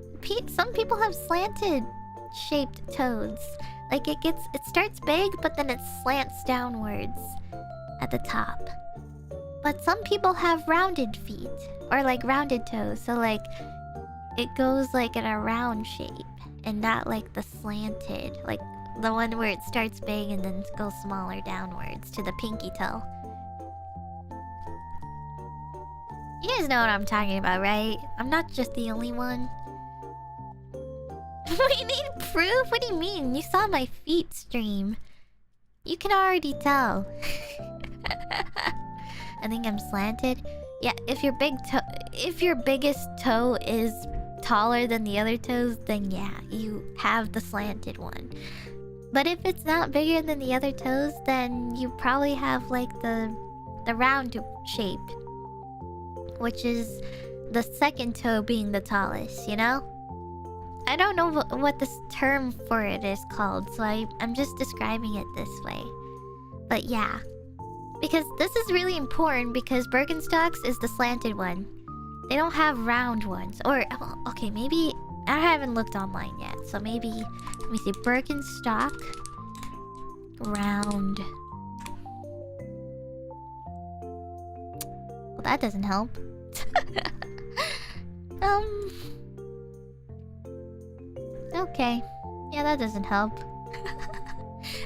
Some people have slanted shaped toes. Like it starts big, but then it slants downwards at the top. But some people have rounded feet, or like rounded toes, so like it goes like in a round shape and not like the slanted, like the one where it starts big and then goes smaller downwards to the pinky toe. You guys know what I'm talking about, right? I'm not just the only one. We need proof? What do you mean? You saw my feet stream. You can already tell. I think I'm slanted. Yeah, if your biggest toe is taller than the other toes, then yeah, you have the slanted one. But if it's not bigger than the other toes, then you probably have like the round shape, which is the second toe being the tallest, you know? I don't know what this term for it is called, so I'm just describing it this way. But yeah. Because this is really important, because Birkenstocks is the slanted one. They don't have round ones. Or, okay, maybe... I haven't looked online yet, so maybe... Let me see. Birkenstock... round... Well, that doesn't help. Okay. Yeah, that doesn't help.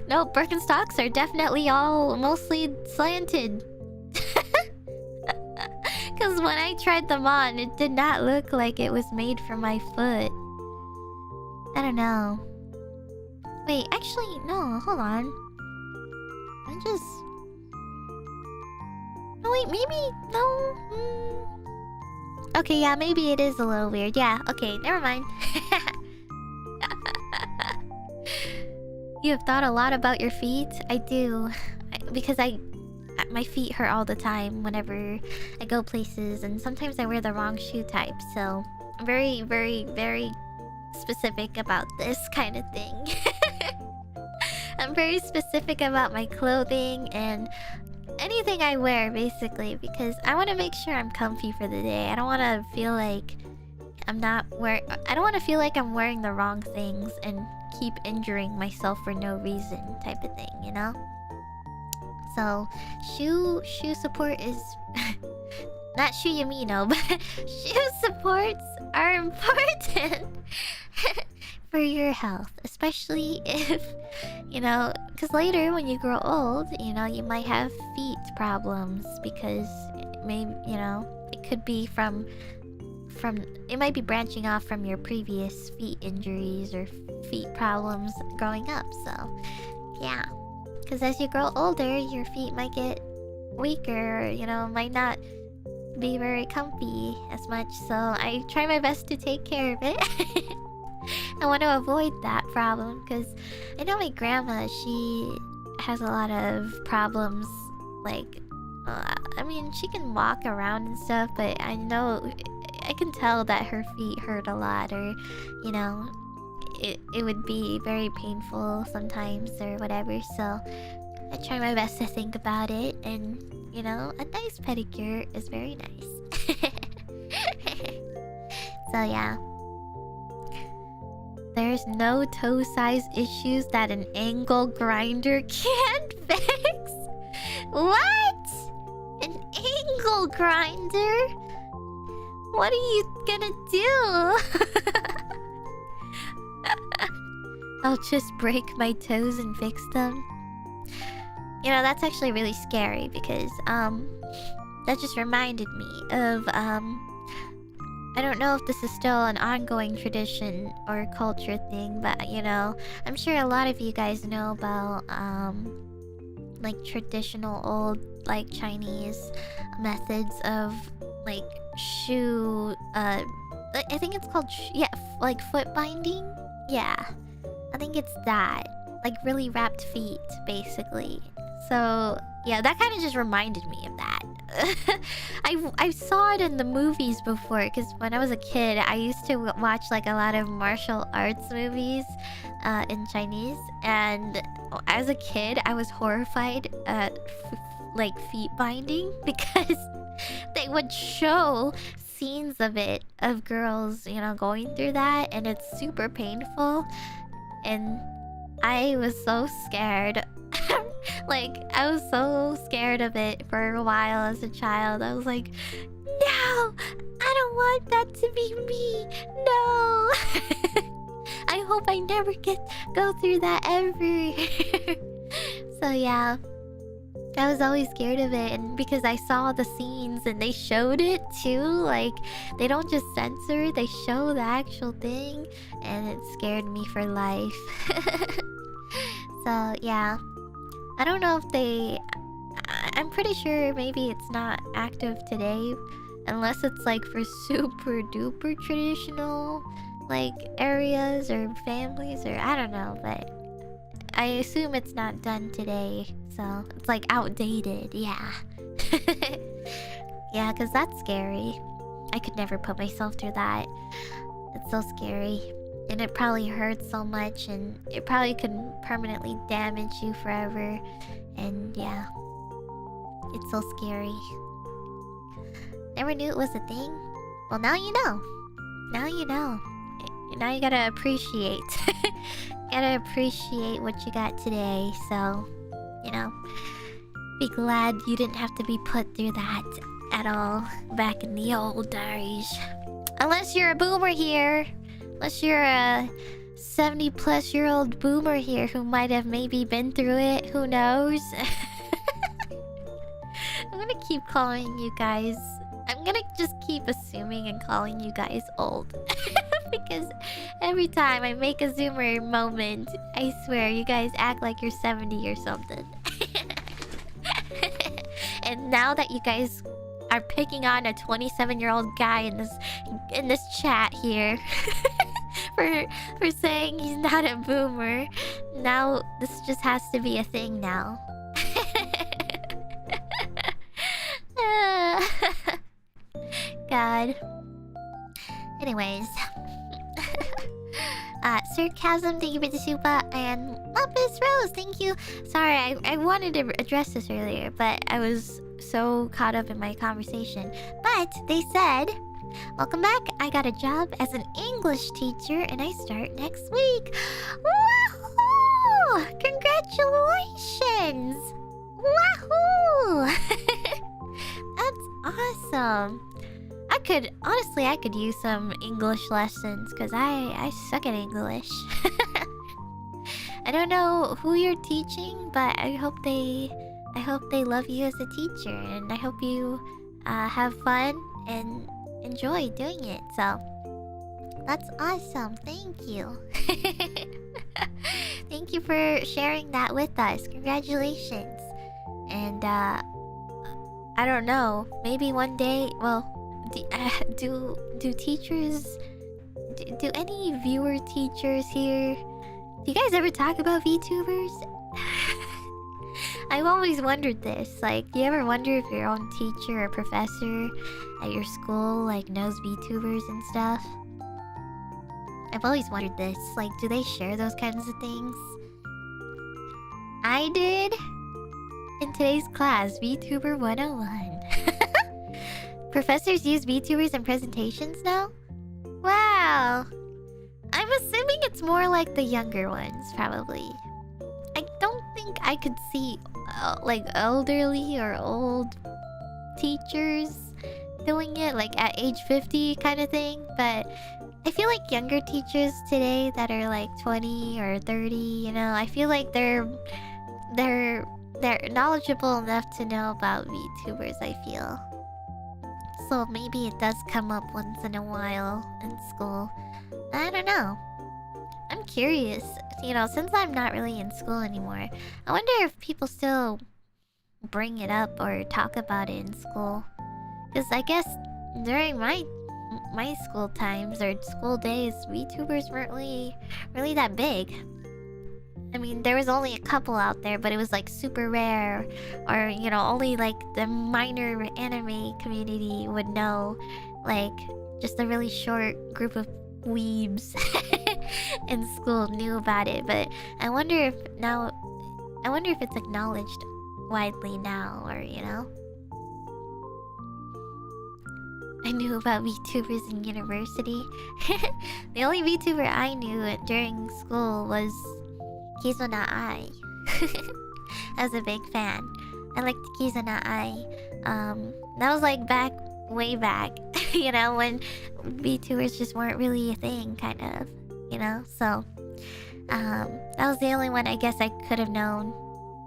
No, Birkenstocks are definitely all mostly slanted. Because when I tried them on, it did not look like it was made for my foot. I don't know. Wait, actually, no, hold on. I'm just... Oh wait, maybe... No... Okay, yeah, maybe it is a little weird. Yeah, okay, never mind. You have thought a lot about your feet? I do. Because my feet hurt all the time whenever I go places, and sometimes I wear the wrong shoe type, so I'm very, very, very specific about this kind of thing. I'm very specific about my clothing and anything I wear, basically, because I want to make sure I'm comfy for the day. I don't want to feel like I don't want to feel like I'm wearing the wrong things and keep injuring myself for no reason, type of thing, you know? So, shoe support is... not shoe yamino, but shoe supports are important for your health. Especially if, you know, because later when you grow old, you know, you might have feet problems because maybe, you know, it could be from it might be branching off from your previous feet injuries or feet problems growing up. So yeah, because as you grow older, your feet might get weaker, you know, might not be very comfy as much. So I try my best to take care of it. I want to avoid that problem, because I know my grandma, she has a lot of problems, like I mean, she can walk around and stuff, but I know I can tell that her feet hurt a lot, or you know, it would be very painful sometimes or whatever. So I try my best to think about it, and you know, a nice pedicure is very nice. So yeah. There's no toe size issues that an angle grinder can't fix. What? An angle grinder? What are you gonna do? I'll just break my toes and fix them. You know, that's actually really scary because that just reminded me of I don't know if this is still an ongoing tradition or culture thing, but you know, I'm sure a lot of you guys know about like traditional old like Chinese methods of like shoe I think it's called like foot binding. Yeah, I think it's that, like really wrapped feet basically. So yeah, that kind of just reminded me of that. I saw it in the movies before because when I was a kid I used to watch like a lot of martial arts movies in Chinese, and as a kid I was horrified at like feet binding because they would show scenes of it, of girls, you know, going through that, and it's super painful, and I was so scared. Like, I was so scared of it for a while as a child. I was like, no, I don't want that to be me. No. I hope I never go through that ever. So yeah, I was always scared of it, and because I saw the scenes and they showed it too, like they don't just censor it, they show the actual thing, and it scared me for life. So yeah, I don't know if I'm pretty sure maybe it's not active today, unless it's like for super duper traditional like areas or families, or I don't know, but I assume it's not done today, so it's like outdated. Yeah. Yeah, because that's scary. I could never put myself through that. It's so scary, and it probably hurts so much, and it probably could permanently damage you forever. And yeah, it's so scary. Never knew it was a thing. Well, now you know. Now you know. Now you gotta appreciate. Gotta appreciate what you got today. So, you know, be glad you didn't have to be put through that at all back in the old days. Unless you're a boomer here. Unless you're a 70-plus-year-old boomer here who might have maybe been through it. Who knows? I'm gonna keep calling you guys. I'm gonna just keep assuming and calling you guys old. Because every time I make a zoomer moment, I swear you guys act like you're 70 or something. And now that you guys are picking on a 27-year-old guy in this chat here for saying he's not a boomer, now this just has to be a thing now. God. Anyways. Sarcasm, thank you for the super, and Lapis Rose, thank you. Sorry, I wanted to address this earlier, but I was so caught up in my conversation. But they said, welcome back. I got a job as an English teacher, and I start next week. Woohoo! Congratulations! Wahoo! That's awesome. I could use some English lessons because I suck at English. I don't know who you're teaching, but I hope they love you as a teacher, and I hope you have fun and enjoy doing it. So that's awesome. Thank you. Thank you for sharing that with us. Congratulations. And I don't know, maybe one day, well, do teachers, do any viewer teachers here, do you guys ever talk about VTubers? I've always wondered this. Like, do you ever wonder if your own teacher or professor at your school like knows VTubers and stuff? I've always wondered this. Like, do they share those kinds of things? I did in today's class, VTuber 101. Professors use VTubers in presentations now? Wow! I'm I'm assuming it's more like the younger ones, probably. I don't think I could see like elderly or old teachers doing it, like at age 50 kind of thing. But I feel like younger teachers today that are like 20 or 30, you know, I feel like they're knowledgeable enough to know about VTubers, I feel. So maybe it does come up once in a while in school. I don't know. I'm curious. You know, since I'm not really in school anymore, I wonder if people still bring it up or talk about it in school. Because I guess during my school times or school days, VTubers weren't really that big. I mean, there was only a couple out there, but it was like super rare, or you know, only like the minor anime community would know. Like, just a really short group of weebs in school knew about it. But I wonder if it's acknowledged widely now, or you know. I knew about VTubers in university. The only VTuber I knew during school was Kizuna Ai. I was a big fan. I liked Kizuna Ai. That was like way back, you know, when VTubers just weren't really a thing, kind of, you know. So, that was the only one I guess I could have known.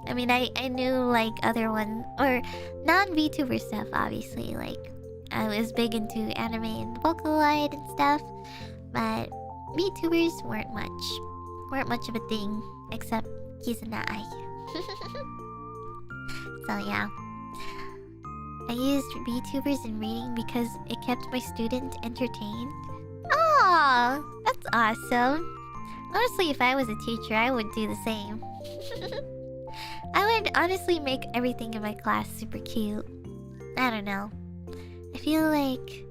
I mean, I knew like other ones or non-VTuber stuff, obviously. Like, I was big into anime and LazuLight and stuff, but VTubers weren't much of a thing, except Kizuna Ai. So yeah, I used VTubers in reading because it kept my student entertained. Aw, that's awesome. Honestly, if I was a teacher, I would do the same. I would honestly make everything in my class super cute. I don't know. I feel like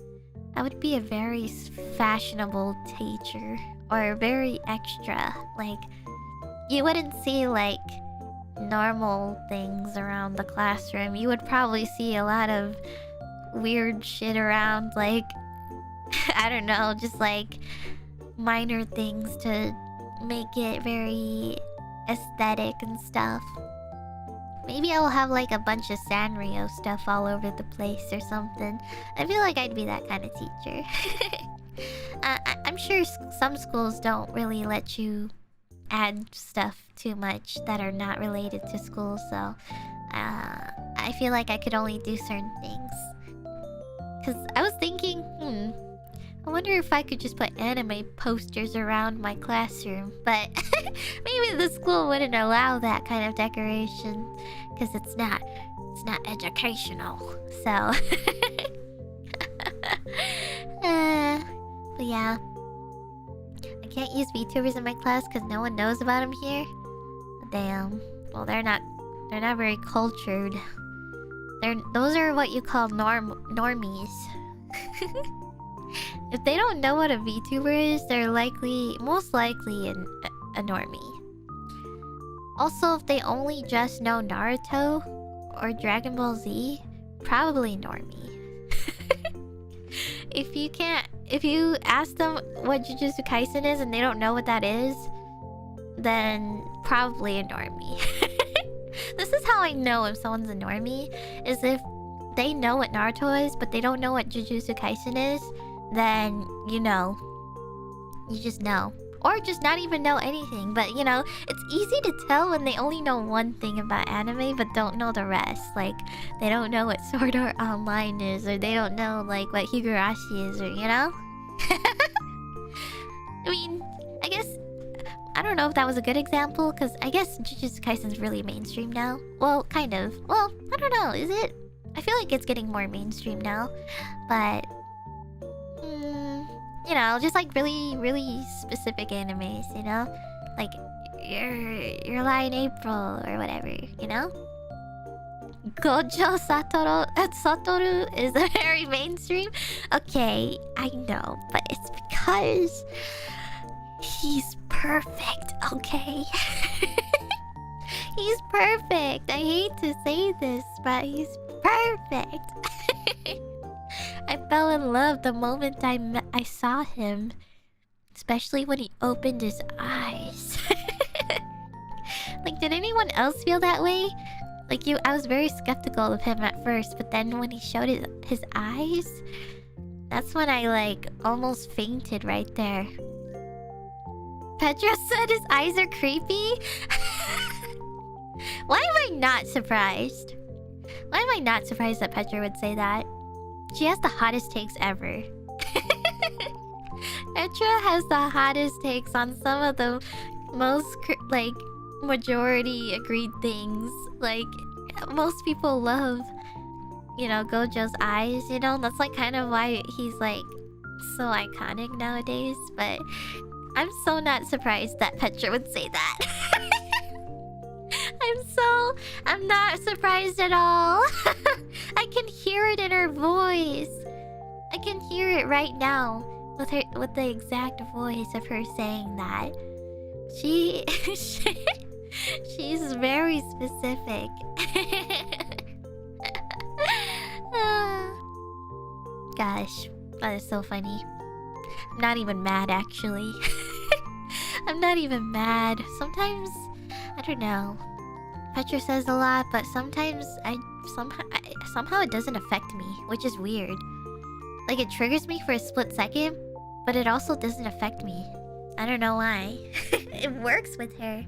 I would be a very fashionable teacher, or very extra. Like, you wouldn't see like normal things around the classroom. You would probably see a lot of weird shit around, like I don't know, just like minor things to make it very aesthetic and stuff. Maybe I'll have like a bunch of Sanrio stuff all over the place or something. I feel like I'd be that kind of teacher. I'm sure some schools don't really let you add stuff too much that are not related to school, so I feel like I could only do certain things. Because I was thinking, I wonder if I could just put anime posters around my classroom, but maybe the school wouldn't allow that kind of decoration because it's not educational. So but yeah, I can't use VTubers in my class because no one knows about them here. Damn. Well, they're not very cultured. Those are what you call normies. If they don't know what a VTuber is, they're most likely a normie. Also, if they only just know Naruto or Dragon Ball Z, probably normie. If you ask them what Jujutsu Kaisen is and they don't know what that is, then probably a normie. This is how I know if someone's a normie, is if they know what Naruto is, but they don't know what Jujutsu Kaisen is, then you know. You just know. Or just not even know anything. But you know, it's easy to tell when they only know one thing about anime but don't know the rest. Like, they don't know what Sword Art Online is, or they don't know like what Higurashi is, or you know? I mean, I guess I don't know if that was a good example, because I guess Jujutsu Kaisen's really mainstream now. Well, kind of. Well, I don't know, is it? I feel like it's getting more mainstream now. But you know, just like really, really specific animes, you know? Like your Lie in April or whatever, you know? Gojo Satoru is very mainstream. Okay, I know, but it's because he's perfect, okay? He's perfect. I hate to say this, but he's perfect. I fell in love the moment I saw him. Especially when he opened his eyes. Like, did anyone else feel that way? Like, I was very skeptical of him at first, but then when he showed his eyes, that's when I, like, almost fainted right there. Petra said his eyes are creepy? Why am I not surprised? Why am I not surprised that Petra would say that? She has the hottest takes ever. Petra has the hottest takes on some of the most, like, majority agreed things. Like, most people love, you know, Gojo's eyes, you know? That's, like, kind of why he's, like, so iconic nowadays. But I'm so not surprised that Petra would say that. I'm not surprised at all. I can hear it in her voice. I can hear it right now with the exact voice of her saying that. She's very specific. Gosh, that is so funny. I'm not even mad, actually. I'm not even mad. Sometimes, I don't know. Petra says a lot, but sometimes somehow it doesn't affect me, which is weird. Like, it triggers me for a split second, but it also doesn't affect me. I don't know why. It works with her.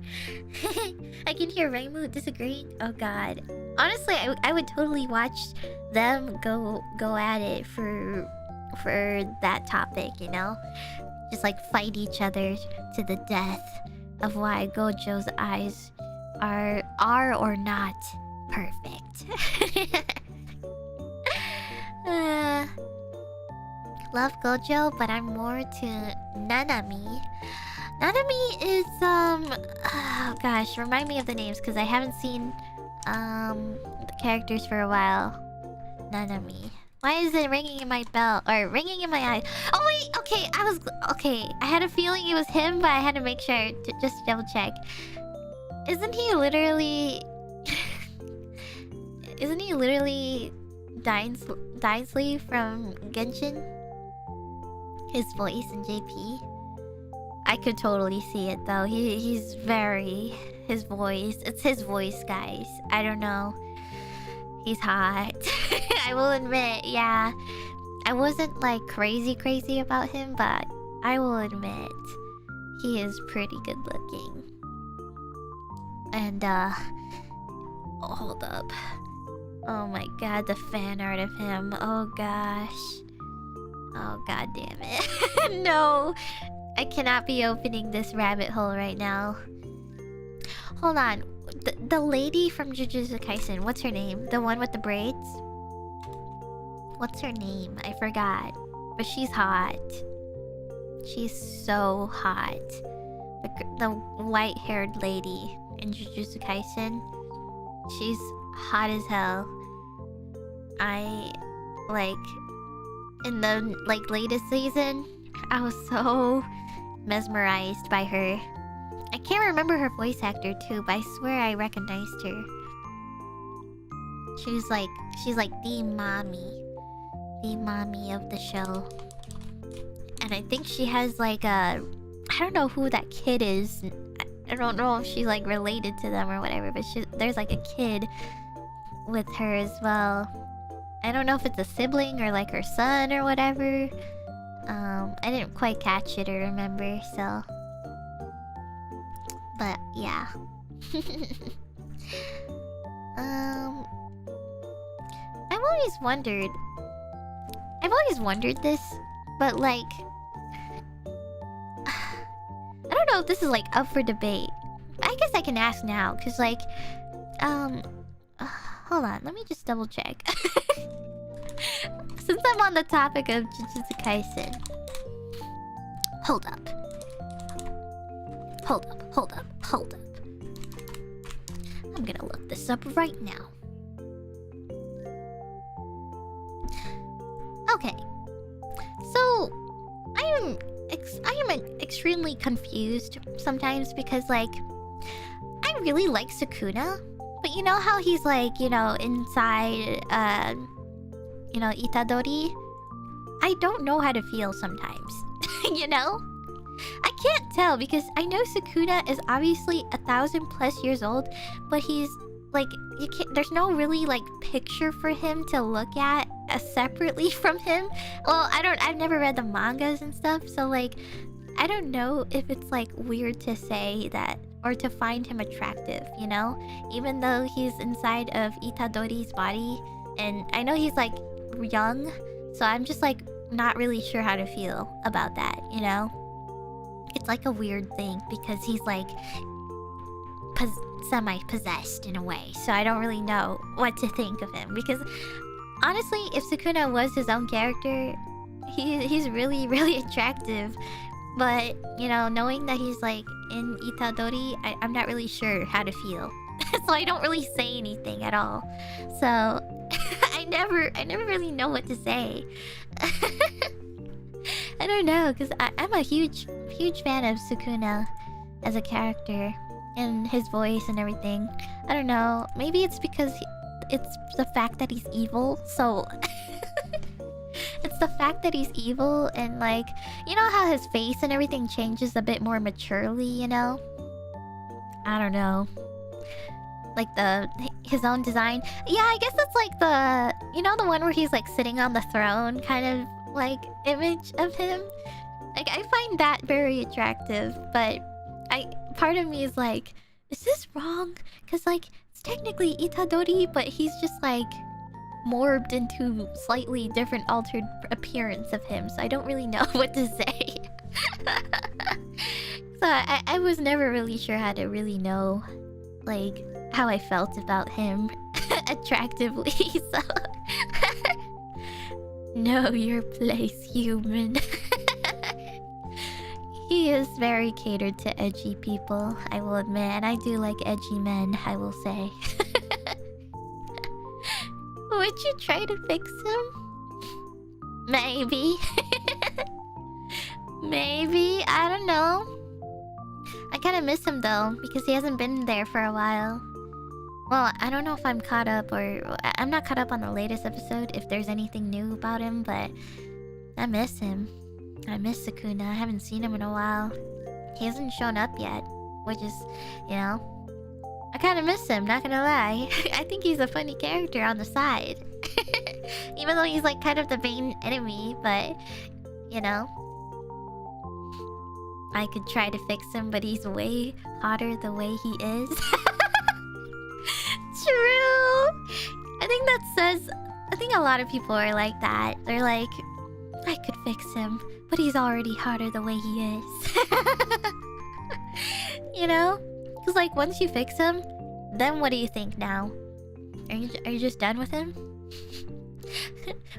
I can hear Reimu disagreeing. Oh god. Honestly, I would totally watch them go at it for that topic, you know? Just like fight each other to the death of why Gojo's eyes are or not perfect. Love Gojo, but I'm more to Nanami. Nanami is oh gosh, remind me of the names because I haven't seen the characters for a while. Nanami. Why is it ringing in my bell or ringing in my eyes? Oh wait, okay, I had a feeling it was him, but I had to make sure to just double check. Isn't he literally Dinsley from Genshin? His voice in JP? I could totally see it though. He's very... His voice. It's his voice, guys. I don't know. He's hot. I will admit, yeah. I wasn't like crazy about him, but I will admit he is pretty good looking. And hold up. Oh my god, the fan art of him. Oh gosh. Oh god damn it. No. I cannot be opening this rabbit hole right now. Hold on. The lady from Jujutsu Kaisen, what's her name? The one with the braids? What's her name? I forgot. But she's hot. She's so hot. The white-haired lady in Jujutsu Kaisen. She's hot as hell. I in the latest season, I was so mesmerized by her. I can't remember her voice actor too, but I swear I recognized her. She's like the mommy of the show. And I think she has like a, I don't know who that kid is. I don't know if she's like related to them or whatever, but there's like a kid with her as well. I don't know if it's a sibling or like her son or whatever. I didn't quite catch it or remember, so. But yeah. I've always wondered this, but like I don't know if this is like up for debate. I guess I can ask now, cause like hold on, let me just double check. Since I'm on the topic of Jujutsu Kaisen. Hold up. I'm gonna look this up right now. Okay. So, I am extremely confused sometimes because, like, I really like Sukuna, but you know how he's like, you know, inside, you know, Itadori? I don't know how to feel sometimes, you know? I can't tell because I know Sukuna is obviously 1,000+ years old, but he's like you can't. There's no really like picture for him to look at separately from him. Well, I've never read the mangas and stuff, so like I don't know if it's like weird to say that or to find him attractive, you know? Even though he's inside of Itadori's body, and I know he's like young, so I'm just like not really sure how to feel about that, you know? It's like a weird thing because he's like semi-possessed in a way, so I don't really know what to think of him. Because honestly, if Sukuna was his own character, he's really, really attractive. But, you know, knowing that he's like in Itadori, I'm not really sure how to feel. So I don't really say anything at all. So I never really know what to say. I don't know, because I'm a huge fan of Sukuna as a character and his voice and everything. I don't know, maybe it's because it's the fact that he's evil, so it's the fact that he's evil, and like, you know how his face and everything changes a bit more maturely, you know? I don't know. Like his own design. Yeah, I guess it's like the, you know, the one where he's like sitting on the throne kind of like image of him. Like I find that very attractive, but part of me is like, is this wrong? Cause like it's technically Itadori, but he's just like morbed into slightly different altered appearance of him, so I don't really know what to say. So I was never really sure how to really know like how I felt about him attractively, so know your place, human. He is very catered to edgy people, I will admit, and I do like edgy men, I will say. Would you try to fix him? Maybe. Maybe, I don't know. I kind of miss him though, because he hasn't been there for a while. Well, I don't know if I'm caught up, or I'm not caught up on the latest episode, if there's anything new about him, but I miss him. I miss Sukuna. I haven't seen him in a while. He hasn't shown up yet, which is, you know, I kind of miss him, not gonna lie. I think he's a funny character on the side. Even though he's like kind of the main enemy, but, you know, I could try to fix him, but he's way hotter the way he is. True. I think a lot of people are like that. They're like, I could fix him, but he's already hotter the way he is. You know? Because like once you fix him, then what do you think now? Are you just done with him?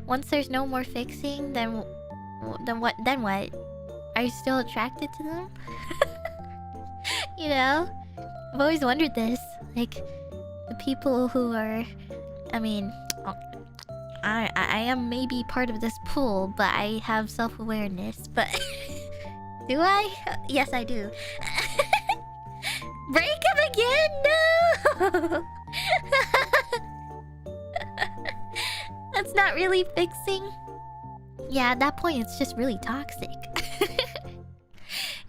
Once there's no more fixing, then what? Are you still attracted to them? You know? I've always wondered this. Like, the people who are... I mean... I am maybe part of this pool, but I have self-awareness, but... Do I? Yes, I do. Break him again? No! That's not really fixing. Yeah, at that point, it's just really toxic.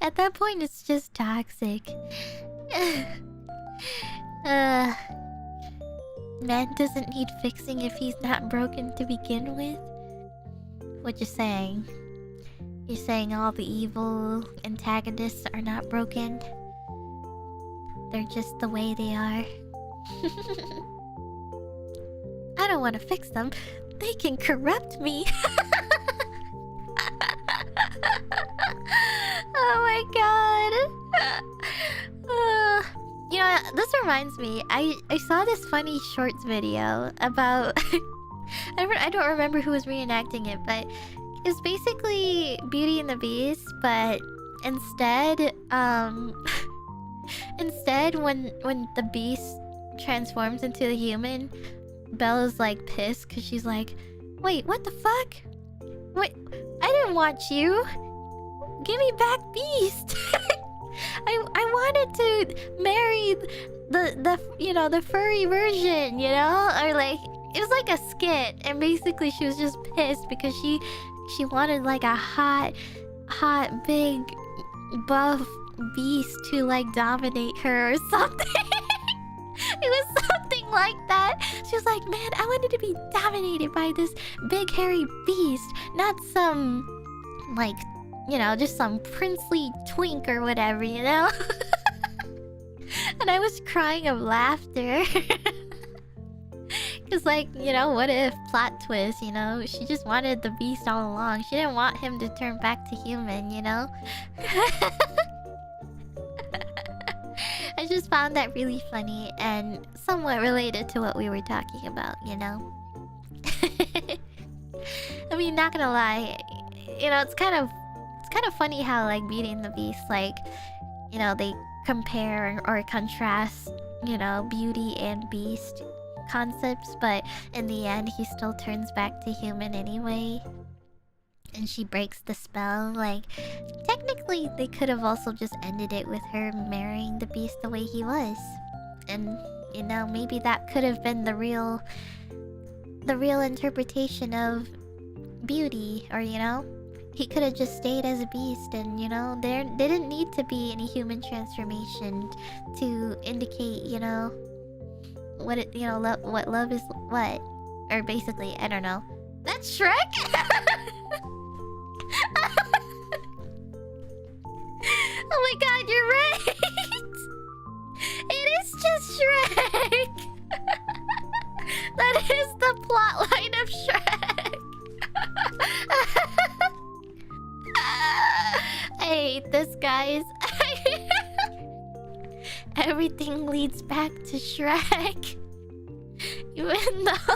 At that point, it's just toxic. Man doesn't need fixing if he's not broken to begin with. What you saying? You're saying all the evil antagonists are not broken? They're just the way they are. I don't want to fix them. They can corrupt me. Oh my god. You know, this reminds me. I saw this funny shorts video about... I don't remember who was reenacting it, but it's basically Beauty and the Beast, but instead, instead when the beast transforms into a human, Bella's like pissed because she's like, wait, what the fuck? Wait, I didn't want you. Give me back Beast. I wanted to marry the you know, the furry version, you know? Or like, it was like a skit, and basically she was just pissed because she wanted like a hot big buff beast to like dominate her or something. It was something like that. She was like, man, I wanted to be dominated by this big hairy beast, not some like, you know, just some princely twink or whatever, you know? And I was crying of laughter. Cause like, you know, what if plot twist, you know? She just wanted the beast all along. She didn't want him to turn back to human, you know? I just found that really funny and somewhat related to what we were talking about, you know? I mean, not gonna lie, you know, it's kind of funny how like Beauty and the Beast, like, you know, they compare or contrast, you know, Beauty and Beast concepts, but in the end he still turns back to human anyway. And she breaks the spell. Like, technically they could have also just ended it with her marrying the beast the way he was. And, you know, maybe that could have been the real interpretation of Beauty, or, you know, he could have just stayed as a beast, and, you know, there didn't need to be any human transformation to indicate, you know, what it, you know, what love is, what, or basically, I don't know. That's Shrek. Oh my god, you're right! It is just Shrek! That is the plotline of Shrek! I hate this, guys. Everything leads back to Shrek. Even though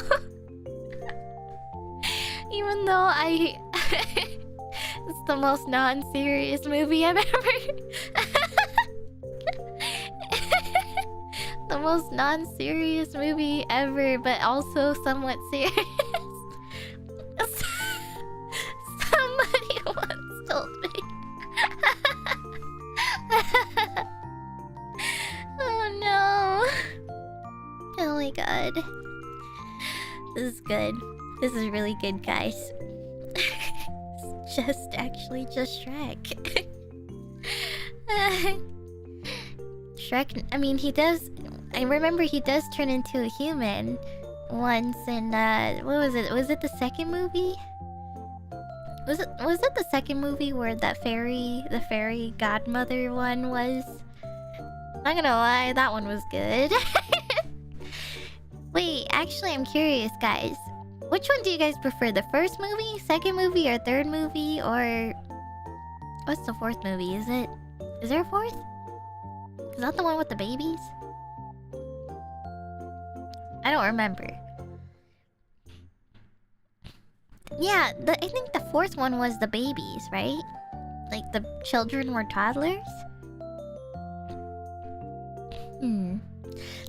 it's the most non-serious movie I've ever... The most non-serious movie ever, but also somewhat serious. Somebody once told me. Oh no. Oh my god. This is good. This is really good, guys. Just Shrek. Shrek, I mean, he does... I remember he does turn into a human once in, what was it? Was it the second movie? Was it the second movie where the fairy godmother one was? Not gonna lie, that one was good. Wait, actually, I'm curious, guys. Which one do you guys prefer? The first movie, second movie, or third movie, or... What's the fourth movie? Is there a fourth? Is that the one with the babies? I don't remember. Yeah, I think the fourth one was the babies, right? Like the children were toddlers?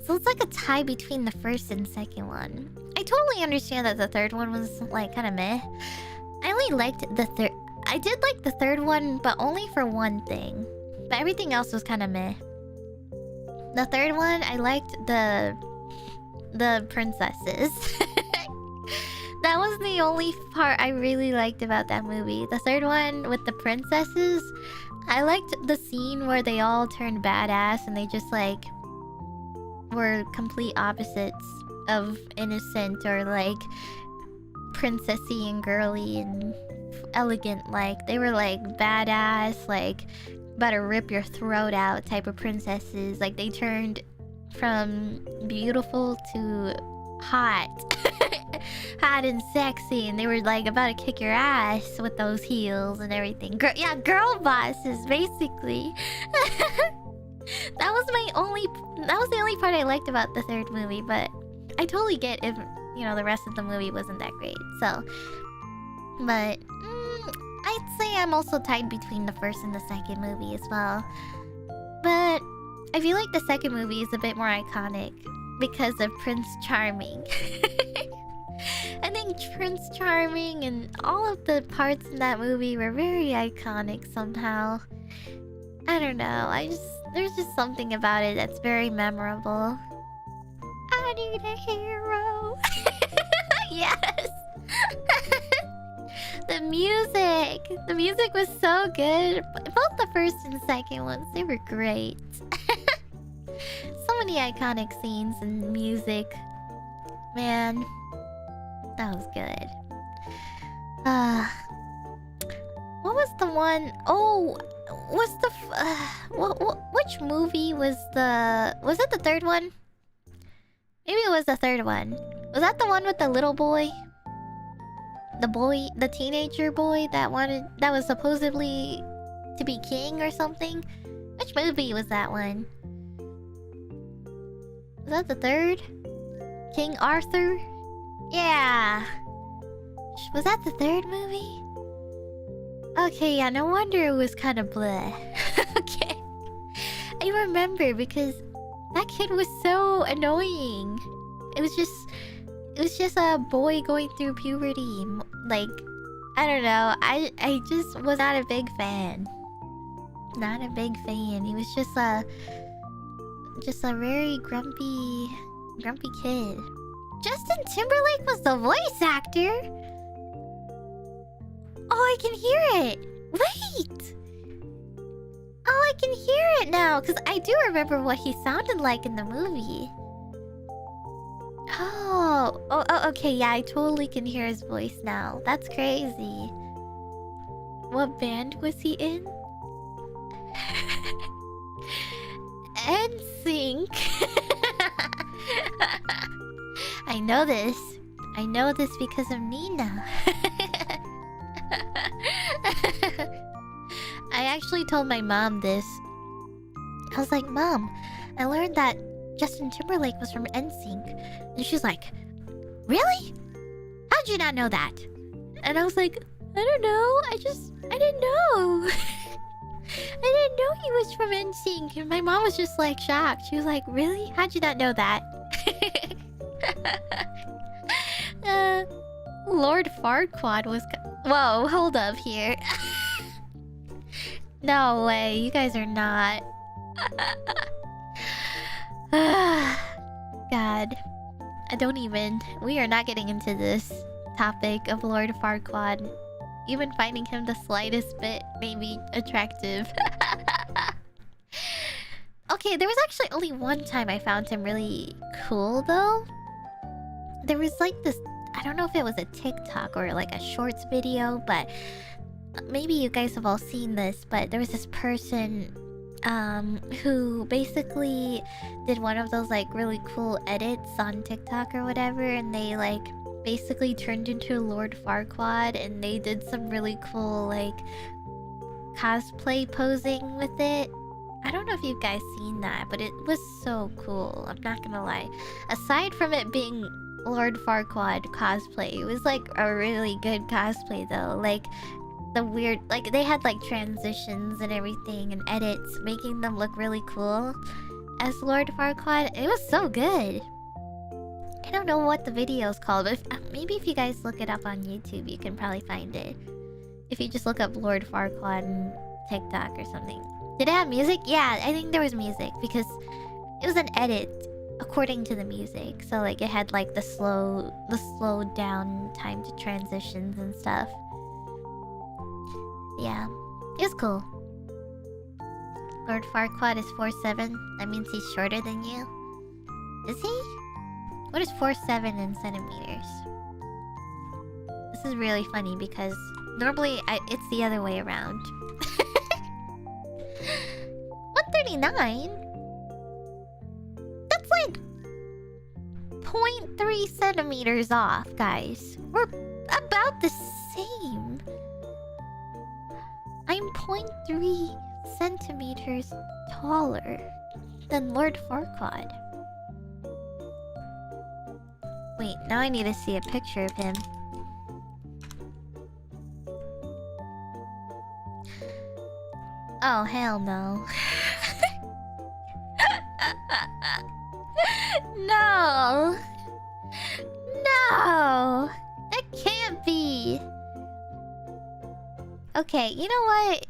So it's like a tie between the first and second one. I totally understand that the third one was like kind of meh. I only liked the third... I did like the third one, but only for one thing. But everything else was kind of meh. The third one, I liked the princesses. That was the only part I really liked about that movie. The third one with the princesses, I liked the scene where they all turned badass and they just like were complete opposites of innocent or like princessy and girly and elegant. Like they were like badass, like about to rip your throat out type of princesses. Like they turned from beautiful to hot. Hot and sexy, and they were like about to kick your ass with those heels and everything. Girl bosses, basically. That was the only part I liked about the third movie, but I totally get if, you know, the rest of the movie wasn't that great. So, but I'd say I'm also tied between the first and the second movie as well. But I feel like the second movie is a bit more iconic because of Prince Charming. I think Prince Charming and all of the parts in that movie were very iconic somehow. I don't know, there's just something about it that's very memorable. I need a hero. Yes. The music was so good. Both love the first and second ones. They were great. So many iconic scenes and music. Man, that was good. What was the one? Oh, was the which movie was the? Was it the third one? Maybe it was the third one. Was that the one with the little boy? The teenager boy that was supposedly to be king or something? Which movie was that one? Was that the third? King Arthur? Yeah. Was that the third movie? Okay, yeah, no wonder it was kind of bleh. Okay. I remember because that kid was so annoying. It was just a boy going through puberty. Like, I don't know. I just was not a big fan. Not a big fan. He was just a very grumpy kid. Justin Timberlake was the voice actor. Oh, I can hear it. Wait. Oh, I can hear it now because I do remember what he sounded like in the movie. Oh, okay, yeah, I totally can hear his voice now. That's crazy. What band was he in? NSYNC. I know this. I know this because of Nina. I actually told my mom this. I was like, Mom, I learned that Justin Timberlake was from NSYNC. And she's like, really? How'd you not know that? And I was like, I don't know. I didn't know. I didn't know he was from NSYNC. And my mom was just like shocked. She was like, really? How'd you not know that? Lord Farquaad was... Whoa, hold up here. No way, you guys are not. God. I don't even... We are not getting into this topic of Lord Farquaad. Even finding him the slightest bit maybe attractive. Okay, there was actually only one time I found him really cool though. There was like this... I don't know if it was a TikTok or like a shorts video, but maybe you guys have all seen this, but there was this person who basically did one of those like really cool edits on TikTok or whatever, and they like basically turned into Lord Farquaad, and they did some really cool like cosplay posing with it. I don't know if you guys seen that, but it was so cool. I'm not gonna lie. Aside from it being Lord Farquaad cosplay, it was like a really good cosplay though. Like the weird, like they had like transitions and everything and edits, making them look really cool as Lord Farquaad. It was so good. I don't know what the video is called, but maybe if you guys look it up on YouTube, you can probably find it. If you just look up Lord Farquaad on TikTok or something. Did it have music? Yeah, I think there was music because it was an edit according to the music. So like it had like the slowed down time to transitions and stuff. Yeah, it was cool. Lord Farquaad is 4'7". That means he's shorter than you. Is he? What is 4'7" in centimeters? This is really funny because normally it's the other way around. 139? That's like 0.3 centimeters off, guys. We're about the same. I'm 0.3 centimeters taller than Lord Farquaad. Wait, now I need to see a picture of him. Oh, hell no. No! No! That can't be! Okay, you know what?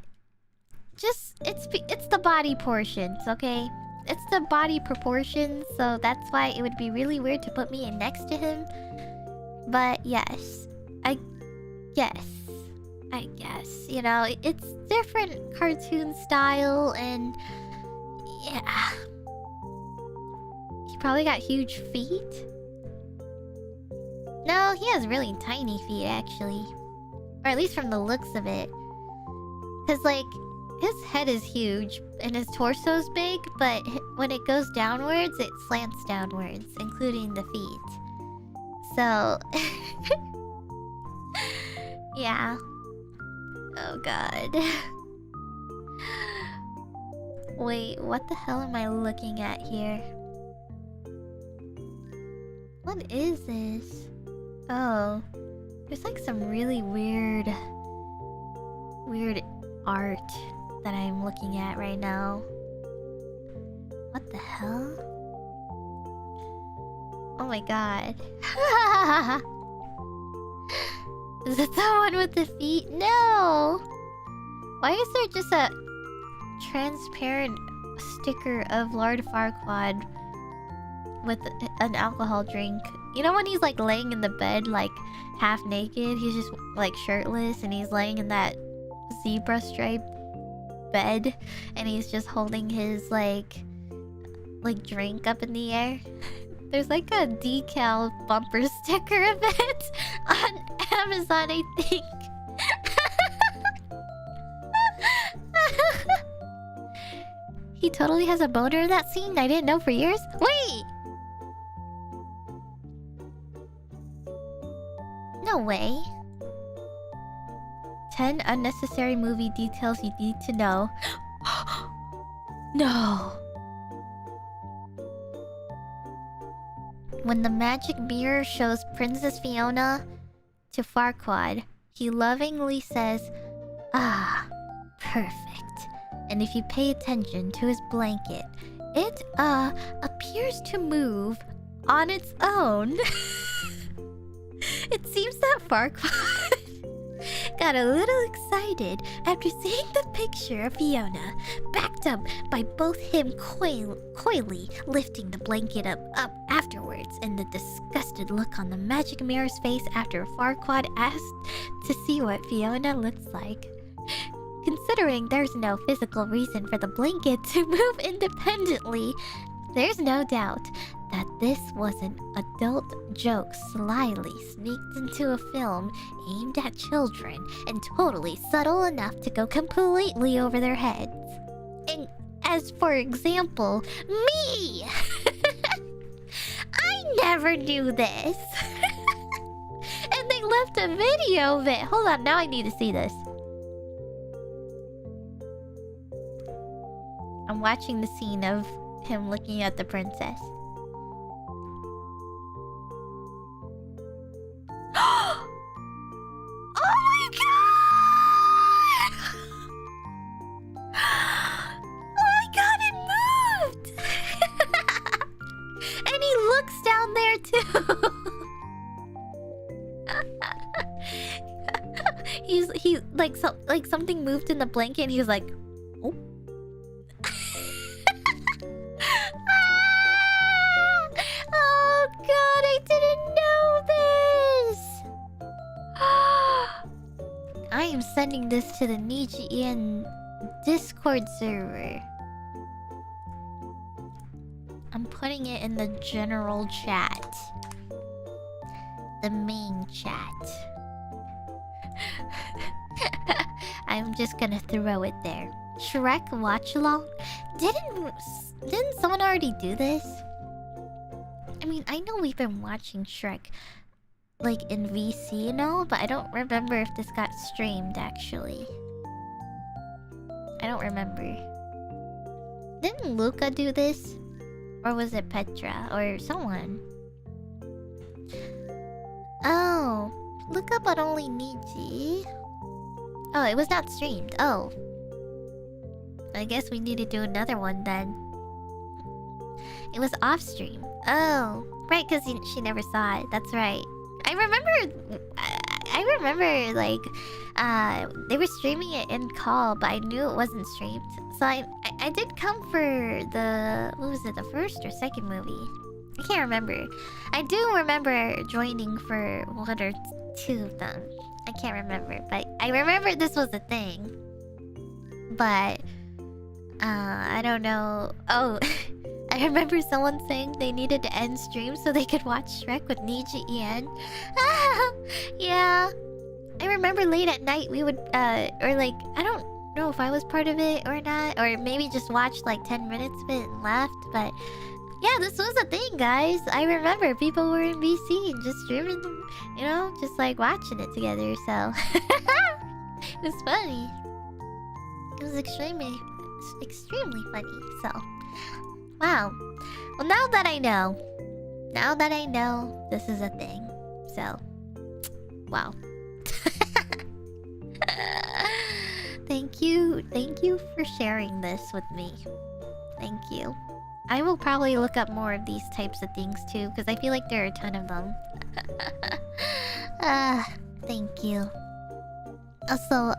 Just, it's the body portions, okay? It's the body proportions, so that's why it would be really weird to put me in next to him. But yes. I guess, you know, it's different cartoon style and yeah. He probably got huge feet. No, he has really tiny feet actually. Or at least from the looks of it. Cause like, his head is huge and his torso's big, but when it goes downwards, it slants downwards, including the feet. So... yeah. Oh god. Wait, what the hell am I looking at here? What is this? Oh. There's like some really weird art that I'm looking at right now. What the hell? Oh my god. Is it the one with the feet? No! Why is there just a transparent sticker of Lord Farquaad with an alcohol drink? You know when he's like laying in the bed like half naked? He's just like shirtless and he's laying in that zebra striped bed and he's just holding his like drink up in the air. There's like a decal bumper sticker of it on Amazon, I think. He totally has a boner in that scene. I didn't know for years. Wait! No way. 10 unnecessary movie details you need to know. No. When the magic mirror shows Princess Fiona to Farquaad, he lovingly says, "Ah, perfect." And if you pay attention to his blanket, it appears to move on its own. It seems that Farquaad got a little excited after seeing the picture of Fiona, backed up by both him coyly lifting the blanket up afterwards, and the disgusted look on the magic mirror's face after Farquaad asked to see what Fiona looks like. Considering there's no physical reason for the blanket to move independently, there's no doubt that this was an adult joke slyly sneaked into a film aimed at children and totally subtle enough to go completely over their heads. And as for example, me! I never knew this! And they left a video of it. Hold on, now I need to see this. I'm watching the scene of him looking at the princess. Oh my god! Oh my god, it moved! And he looks down there too. He's like something moved in the blanket and he was like, oh. Oh god, I didn't know this! I am sending this to the NIJISANJI Discord server. I'm putting it in the general chat. The main chat. I'm just gonna throw it there. Shrek watch along? Didn't someone already do this? I mean, I know we've been watching Shrek like in VC and all, but I don't remember if this got streamed actually. I don't remember. Didn't Luca do this? Or was it Petra or someone? Oh, look up on only Niji. Oh, it was not streamed. Oh. I guess we need to do another one then. It was off stream. Oh, right, because she never saw it. That's right. I remember like they were streaming it in call, but I knew it wasn't streamed. So I did come for the, what was it, the first or second movie? I can't remember. I do remember joining for one or two of them. I can't remember, but I remember this was a thing. But I don't know. Oh, I remember someone saying they needed to end stream so they could watch Shrek with NIJISANJI. Yeah. I remember late at night we would or like, I don't know if I was part of it or not, or maybe just watched like 10 minutes of it and left, but yeah, this was a thing, guys. I remember people were in BC and just streaming, you know, just like watching it together, so it was funny. It was extremely funny, so wow. Well, now that I know this is a thing, so wow. Thank you for sharing this with me. Thank you. I will probably look up more of these types of things too, because I feel like there are a ton of them. Thank you. Also,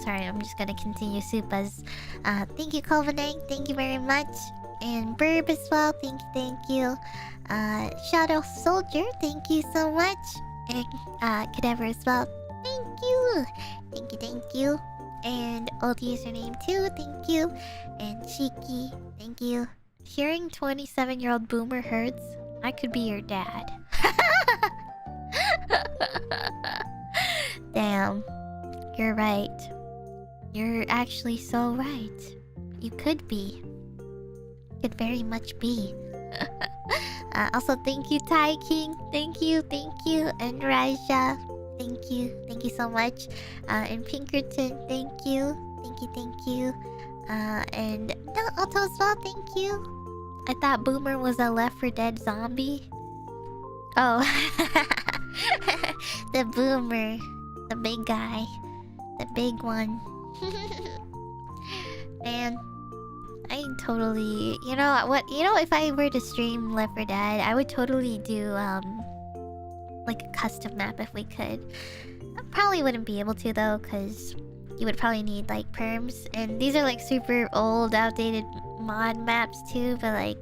sorry, I'm just gonna continue Supas. Thank you, Colvinang, thank you very much. And Burb as well, thank you. Shadow Soldier, thank you so much. And Cadaver as well, thank you. Thank you. And old username too, thank you. And Cheeky, thank you. Hearing 27-year-old boomer hurts. I could be your dad. Damn. You're right. You're actually so right. You could be. Could very much be. Also, thank you, Tai King. Thank you. And Raja. Thank you so much. And Pinkerton, thank you. And Otto as well, thank you. I thought Boomer was a Left 4 Dead zombie. Oh. The Boomer. The big guy. The big one. Man. I totally... You know what? You know, if I were to stream Left 4 Dead, I would totally do, like a custom map if we could. I probably wouldn't be able to though, because you would probably need like perms, and these are like super old, outdated mod maps too. But like,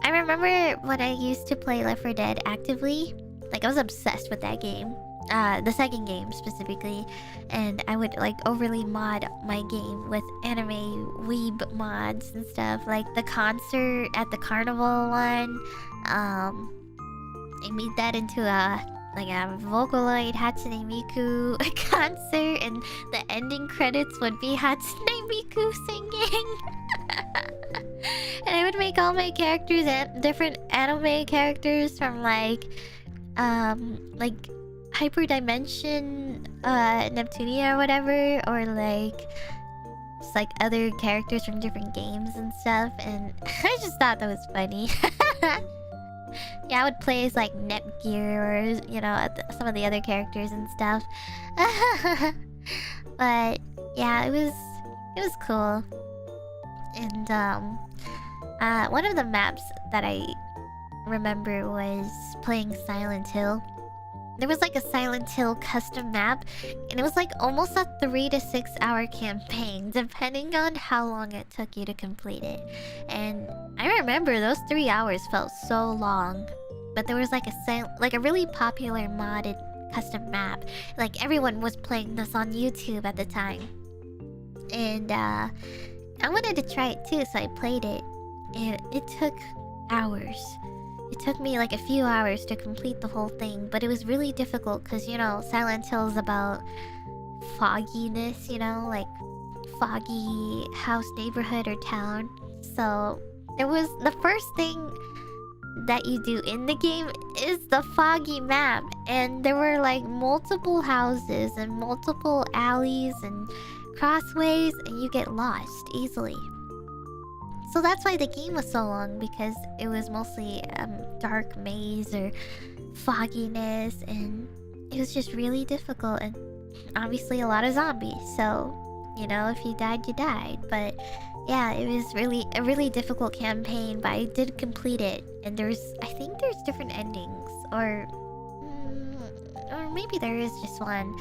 I remember when I used to play Left 4 Dead actively, like I was obsessed with that game, the second game specifically, and I would like overly mod my game with anime weeb mods and stuff, like the concert at the carnival one. I made that into a Vocaloid Hatsune Miku concert, and the ending credits would be Hatsune Miku singing. And I would make all my characters different anime characters from like Hyperdimension Neptunia or whatever, or like just like other characters from different games and stuff, and I just thought that was funny. Yeah, I would play as like Netgear or, you know, some of the other characters and stuff. But yeah, it was cool. And one of the maps that I remember was playing Silent Hill. There was like a Silent Hill custom map, and it was like almost a 3 to 6 hour campaign, depending on how long it took you to complete it. And I remember those 3 hours felt so long, but there was like a really popular modded custom map. Like everyone was playing this on YouTube at the time, and I wanted to try it too, so I played it, and it took hours. It took me like a few hours to complete the whole thing, but it was really difficult because, you know, Silent Hill is about fogginess, you know, like foggy house, neighborhood, or town. So there was the first thing that you do in the game is the foggy map, and there were like multiple houses and multiple alleys and crossways, and you get lost easily. So that's why the game was so long, because it was mostly dark maze or fogginess, and it was just really difficult, and obviously a lot of zombies. So, you know, if you died, you died. But yeah, it was a really difficult campaign, but I did complete it. And I think there's different endings, or maybe there is just one.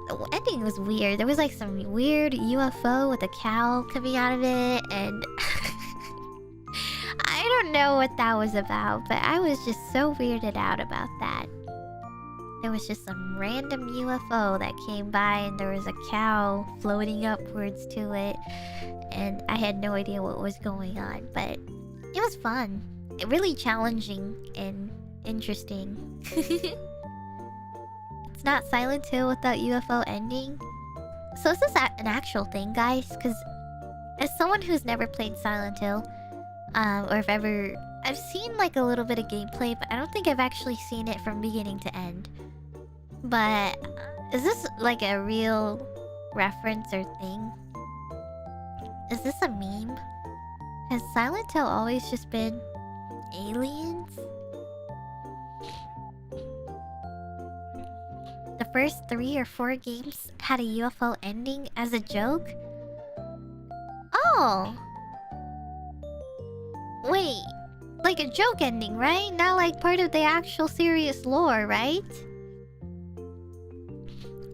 The ending was weird. There was like some weird UFO with a cow coming out of it, and I don't know what that was about, but I was just so weirded out about that. there was just some random UFO that came by and there was a cow floating upwards to it. And I had no idea what was going on, but it was fun. Really challenging and interesting. It's not Silent Hill without UFO ending. So is this an actual thing, guys? Because as someone who's never played Silent Hill, or if ever... I've seen like a little bit of gameplay, but I don't think I've actually seen it from beginning to end. But is this like a real reference or thing? Is this a meme? Has Silent Hill always just been aliens? The first 3 or 4 games had a UFO ending as a joke? Oh! Wait, like a joke ending, right? Not like part of the actual serious lore, right?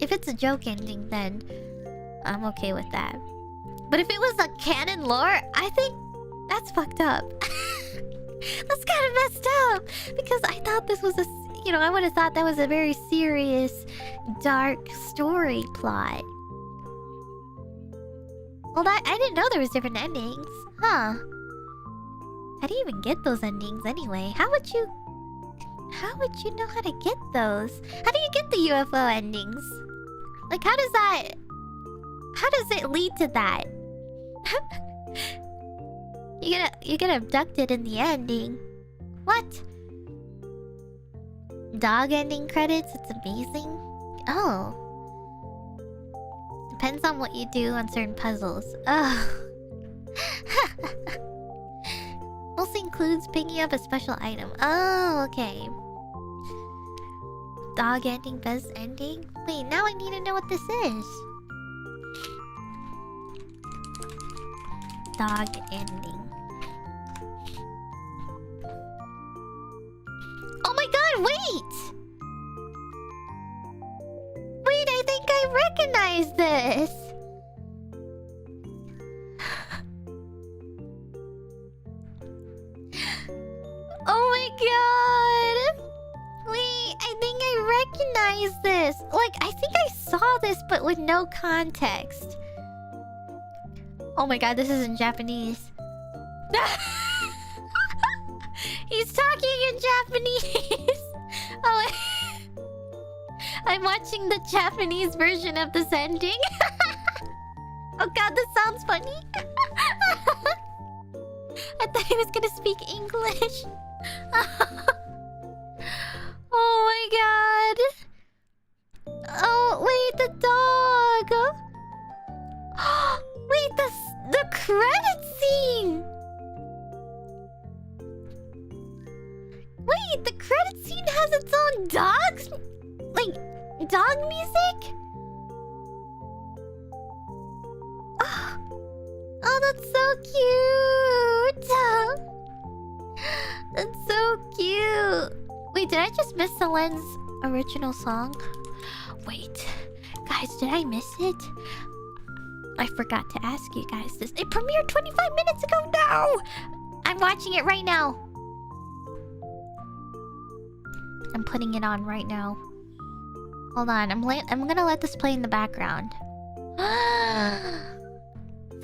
If it's a joke ending, then I'm okay with that. But if it was a canon lore, I think that's fucked up. That's kind of messed up. Because I thought this was a... You know, I would have thought that was a very serious, dark story plot. Well, I didn't know there was different endings. Huh. How do you even get those endings anyway? How would you know how to get those? How do you get the UFO endings? Like, how does it lead to that? You get abducted in the ending. What? Dog ending credits? It's amazing. Oh. Depends on what you do on certain puzzles. Oh. Also includes picking up a special item. Oh, okay. Dog ending, best ending? Wait, now I need to know what this is. Dog ending. Oh my god, wait! Wait, I think I recognize this! Oh my god! Wait, I think I recognize this! Like, I think I saw this, but with no context. Oh my god, this is in Japanese. He's talking in Japanese! Oh, I'm watching the Japanese version of this ending. Oh god, this sounds funny. I thought he was gonna speak English. Oh my god. Oh, wait, the dog. Wait, the credit scene. Wait, the credit scene has its own dogs? Like, dog music? Oh, that's so cute! That's so cute! Wait, did I just miss the Lens original song? Wait, guys, did I miss it? I forgot to ask you guys this. It premiered 25 minutes ago! No! I'm watching it right now. I'm putting it on right now. Hold on, I'm gonna let this play in the background.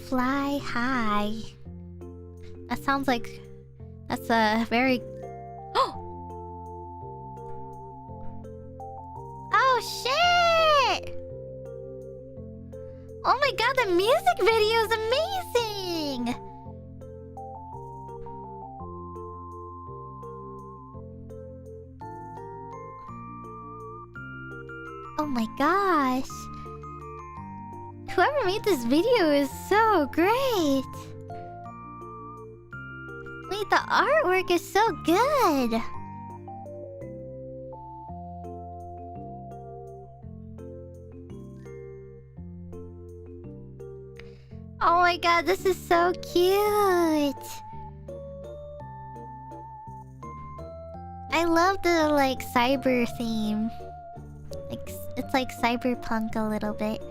Fly high. That sounds like... That's a very... Oh shit! Oh my god, the music video is amazing! Oh my gosh. Whoever made this video is so great. Wait, the artwork is so good. Oh my god, this is so cute. I love the like cyber theme. Like, it's like cyberpunk a little bit.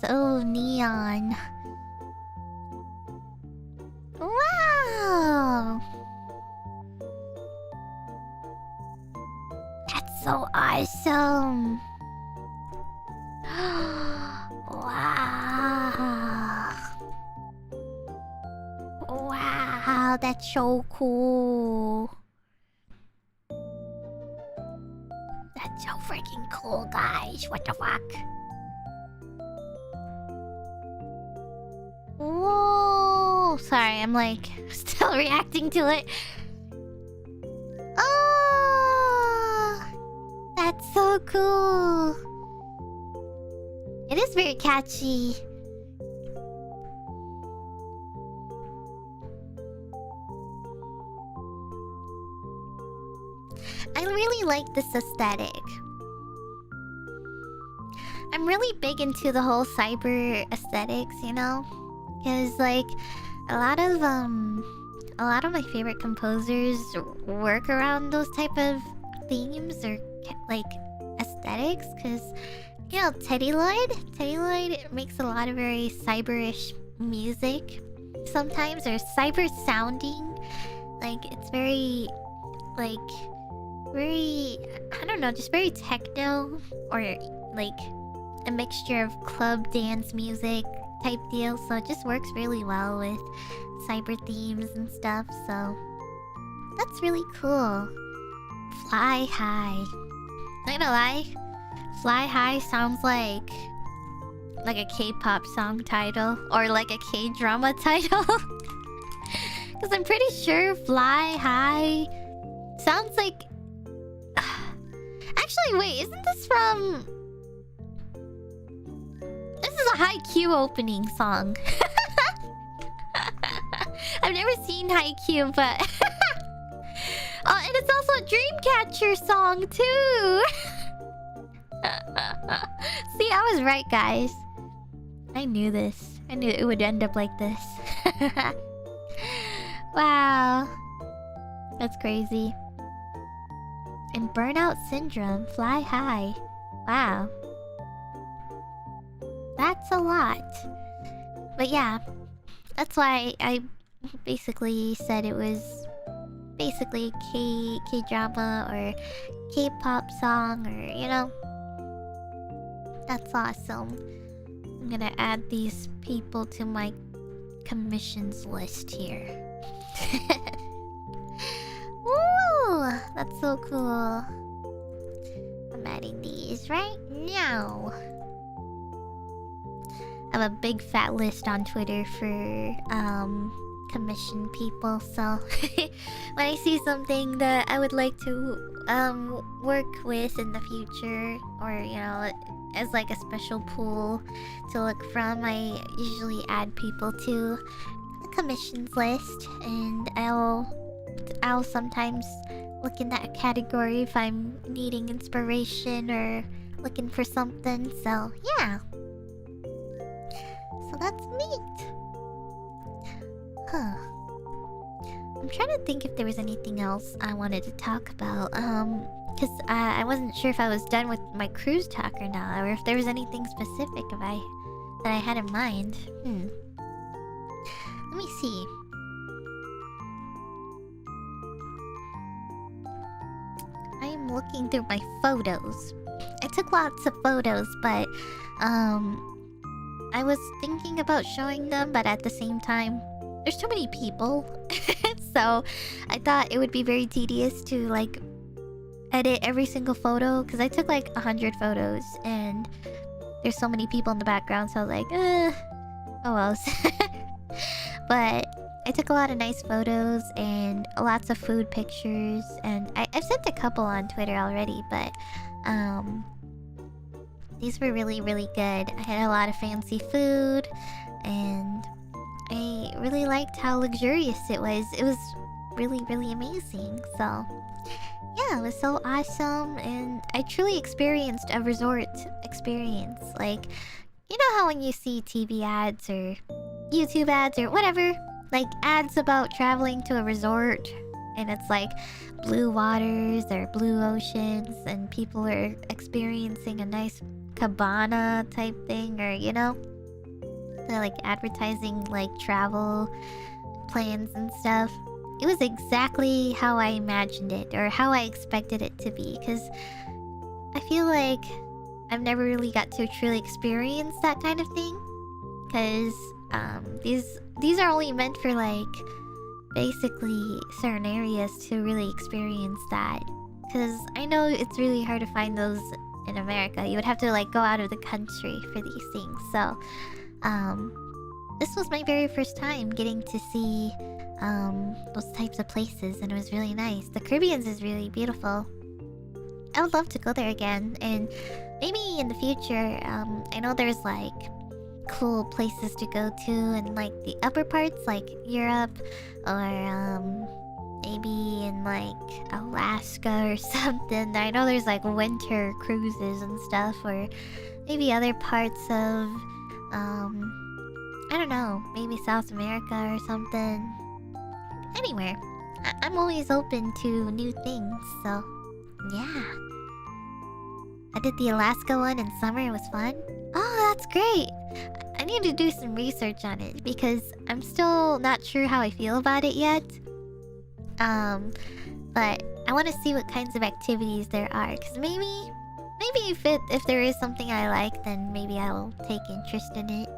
So neon. Wow! That's so awesome. Wow. Wow, that's so cool. That's so freaking cool, guys. What the fuck? Whoa. Sorry, I'm like still reacting to it. Oh, that's so cool. It is very catchy. I really like this aesthetic. I'm really big into the whole cyber aesthetics, you know? Because like a lot of my favorite composers work around those type of themes or like aesthetics. Because you know, Teddy Lloyd makes a lot of very cyberish music sometimes, or cyber sounding. Like it's very like very, I don't know, just very techno, or like a mixture of club dance music type deal. So it just works really well with cyber themes and stuff. So that's really cool. Fly High. Not gonna lie, Fly High sounds like a K-pop song title or like a K-drama title. Because I'm pretty sure Fly High sounds like... Actually, wait, isn't this from... This is a Haikyuu opening song. I've never seen Haikyuu, but... Oh, and it's also a Dreamcatcher song, too! See, I was right, guys. I knew this. I knew it would end up like this. Wow. That's crazy. And Burnout Syndrome, Fly High. Wow. That's a lot. But yeah, that's why I basically said it was basically a K-drama or K-pop song, or you know. That's awesome. I'm gonna add these people to my commissions list here. Woo! That's so cool. I'm adding these right now. I have a big fat list on Twitter for commission people, so when I see something that I would like to work with in the future, or you know, as like a special pool to look from, I usually add people to the commissions list, and I'll sometimes look in that category if I'm needing inspiration or looking for something. So yeah, so that's neat. Huh. I'm trying to think if there was anything else I wanted to talk about. Because I wasn't sure if I was done with my cruise talk or not, or if there was anything specific that I had in mind. Let me see. I am looking through my photos. I took lots of photos, but I was thinking about showing them, but at the same time, there's too many people. So I thought it would be very tedious to like edit every single photo, because I took like 100 photos and there's so many people in the background, so I was like, oh well. But I took a lot of nice photos and lots of food pictures, and I've sent a couple on Twitter already, but these were really, really good. I had a lot of fancy food, and I really liked how luxurious it was. It was really, really amazing. So yeah, it was so awesome, and I truly experienced a resort experience. Like, you know how when you see TV ads or YouTube ads or whatever, like ads about traveling to a resort, and it's like blue waters or blue oceans, and people are experiencing a nice cabana type thing, or you know, they're like advertising like travel plans and stuff. It was exactly how I imagined it, or how I expected it to be, because I feel like I've never really got to truly experience that kind of thing. Because these are only meant for like basically certain areas to really experience that. Because I know it's really hard to find those in America. You would have to like go out of the country for these things. So this was my very first time getting to see those types of places, and it was really nice. The Caribbean is really beautiful. I would love to go there again, and maybe in the future. I know there's like cool places to go to in like the upper parts, like Europe, or maybe in like Alaska or something. I know there's like winter cruises and stuff, or maybe other parts of I don't know, maybe South America or something. Anywhere. I'm always open to new things, so yeah. I did the Alaska one in summer. It was fun. Oh, that's great. I need to do some research on it because I'm still not sure how I feel about it yet. But I want to see what kinds of activities there are, because maybe if there is something I like, then maybe I will take interest in it.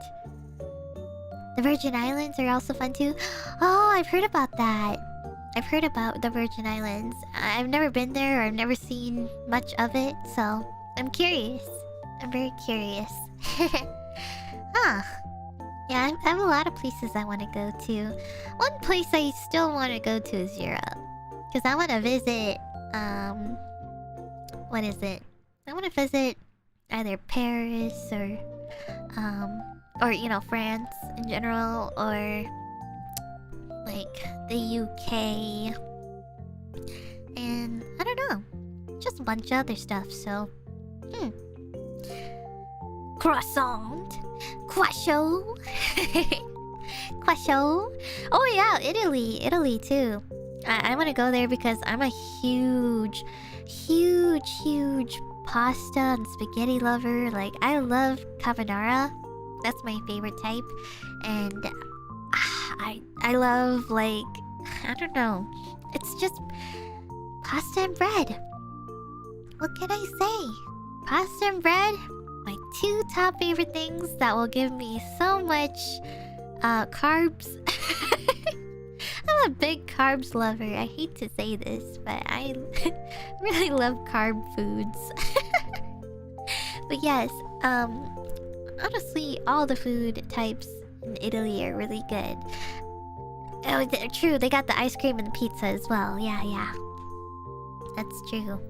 The Virgin Islands are also fun too. Oh, I've heard about that. I've heard about the Virgin Islands. I've never been there, or I've never seen much of it, so I'm curious. I'm very curious. Huh. Yeah, I have a lot of places I want to go to. One place I still want to go to is Europe. Because I want to visit, what is it? I want to visit either Paris or you know, France in general, or like the UK, and I don't know, just a bunch of other stuff. So, croissant, croissant, croissant. Oh yeah, Italy too. I want to go there because I'm a huge pasta and spaghetti lover. Like, I love carbonara. That's my favorite type. And I love, like, I don't know. It's just pasta and bread. What can I say? Pasta and bread, my two top favorite things that will give me so much carbs. I'm a big carbs lover. I hate to say this, but I really love carb foods. But yes, honestly, all the food types in Italy are really good. Oh, true, they got the ice cream and the pizza as well. Yeah. That's true.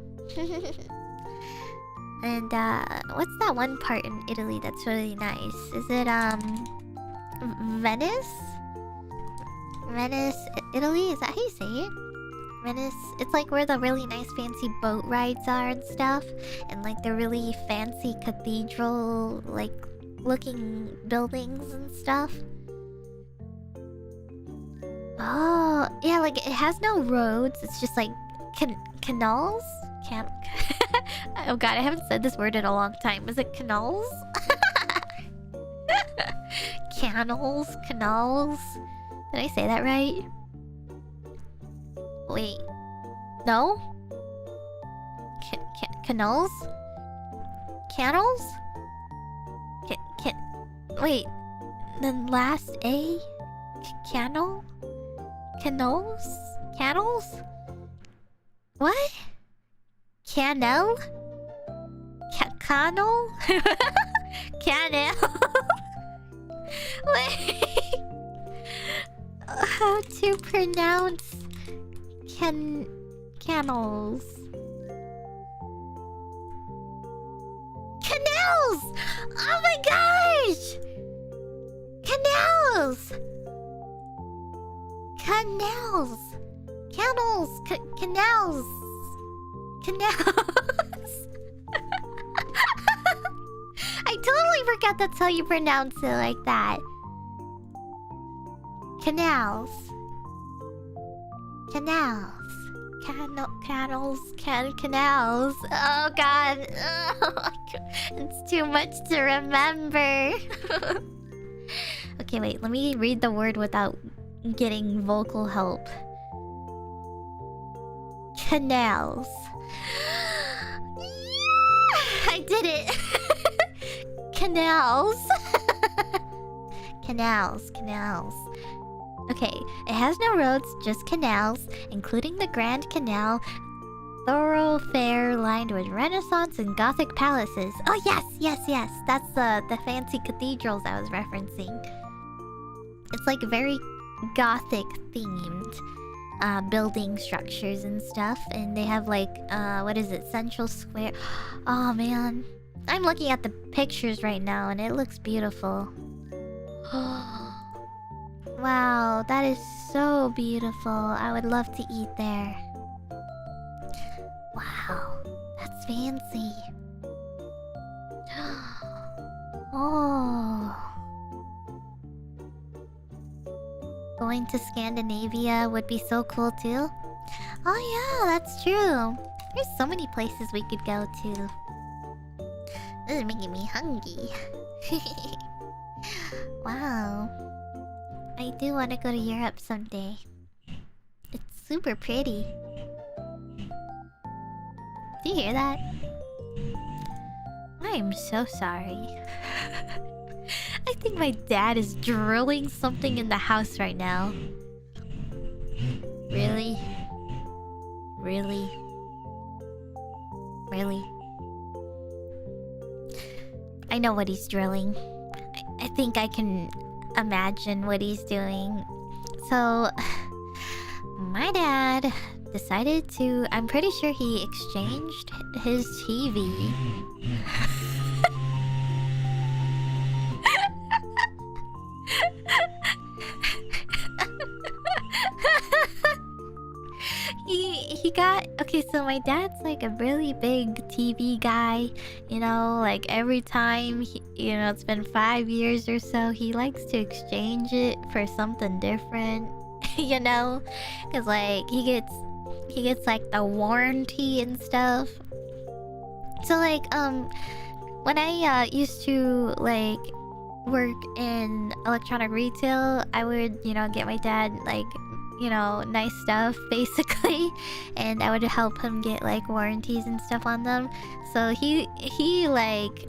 And what's that one part in Italy that's really nice? Is it Venice? Venice, Italy? Is that how you say it? Venice. It's like where the really nice fancy boat rides are and stuff, and like the really fancy cathedral like looking buildings and stuff. Oh yeah, like it has no roads. It's just like canals. Oh god, I haven't said this word in a long time. Is it canals? Canals. Did I say that right? Wait. No? Canals? Canals? Wait. The last A? Canal? Canals? What? Canal? Canal? Canal? Wait. How to pronounce canals? Canals! Oh my gosh! Canals! I totally forgot that's how you pronounce it like that. Canals. Oh god. Oh, it's too much to remember. Okay, wait. Let me read the word without getting vocal help. Canals. I did it! Canals. Canals. Okay, it has no roads, just canals, including the Grand Canal, thoroughfare lined with Renaissance and Gothic palaces. Oh yes. That's the fancy cathedrals I was referencing. It's like very Gothic themed building structures and stuff, and they have like what is it, Central Square. Oh man, I'm looking at the pictures right now and it looks beautiful. Wow, that is so beautiful. I would love to eat there. Wow, that's fancy. Oh. Going to Scandinavia would be so cool too. Oh yeah, that's true. There's so many places we could go to. This is making me hungry. Wow. I do want to go to Europe someday. It's super pretty. Do you hear that? I am so sorry. I think my dad is drilling something in the house right now. Really? Really? Really? I know what he's drilling. I think I can imagine what he's doing. So, my dad decided to... I'm pretty sure he exchanged his TV. He got... Okay, so my dad's like a really big TV guy. You know, like every time, it's been 5 years or so, he likes to exchange it for something different. You know? Because like, he gets like the warranty and stuff. So like, when I used to like work in electronic retail, I would, get my dad like, nice stuff basically, and I would help him get like warranties and stuff on them. So he like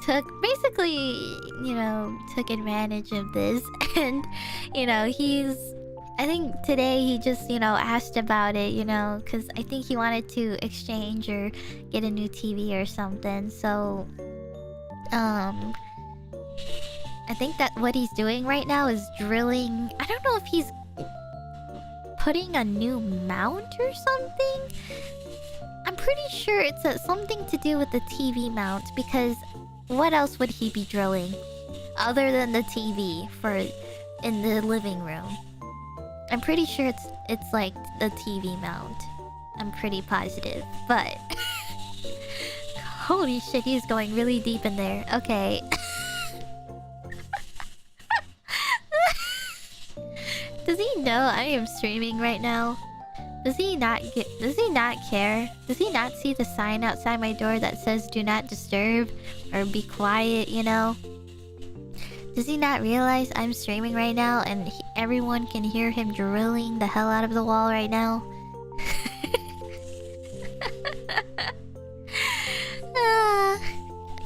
took advantage of this, and I think today he just asked about it, because I think he wanted to exchange or get a new TV or something. So I think that what he's doing right now is drilling. I don't know if he's putting a new mount or something. I'm pretty sure it's something to do with the TV mount, because what else would he be drilling other than the TV in the living room? I'm pretty sure it's like the TV mount. I'm pretty positive, but holy shit, he's going really deep in there. Okay. Does he know I am streaming right now? Does he not care? Does he not see the sign outside my door that says do not disturb or be quiet, Does he not realize I'm streaming right now and everyone can hear him drilling the hell out of the wall right now?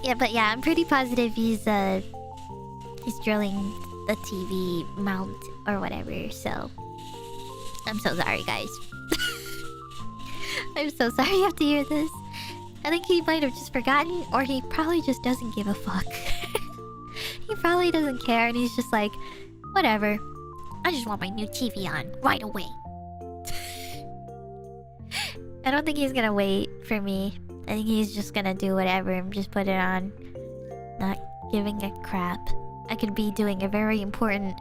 Yeah, I'm pretty positive he's drilling the TV mount or whatever, so I'm so sorry, guys. I'm so sorry you have to hear this. I think he might have just forgotten, or he probably just doesn't give a fuck. He probably doesn't care, and he's just like, whatever. I just want my new TV on right away. I don't think he's gonna wait for me. I think he's just gonna do whatever and just put it on. Not giving a crap. I could be doing a very important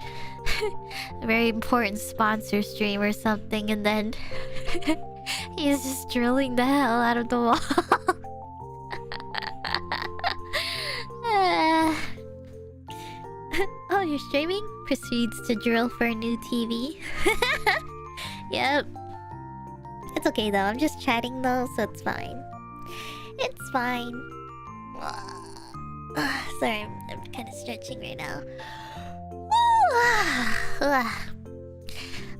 sponsor stream or something, and then he's just drilling the hell out of the wall. Oh, you're streaming? Proceeds to drill for a new TV. Yep. It's okay though, I'm just chatting though, so it's fine. It's fine. Sorry, I'm kind of stretching right now.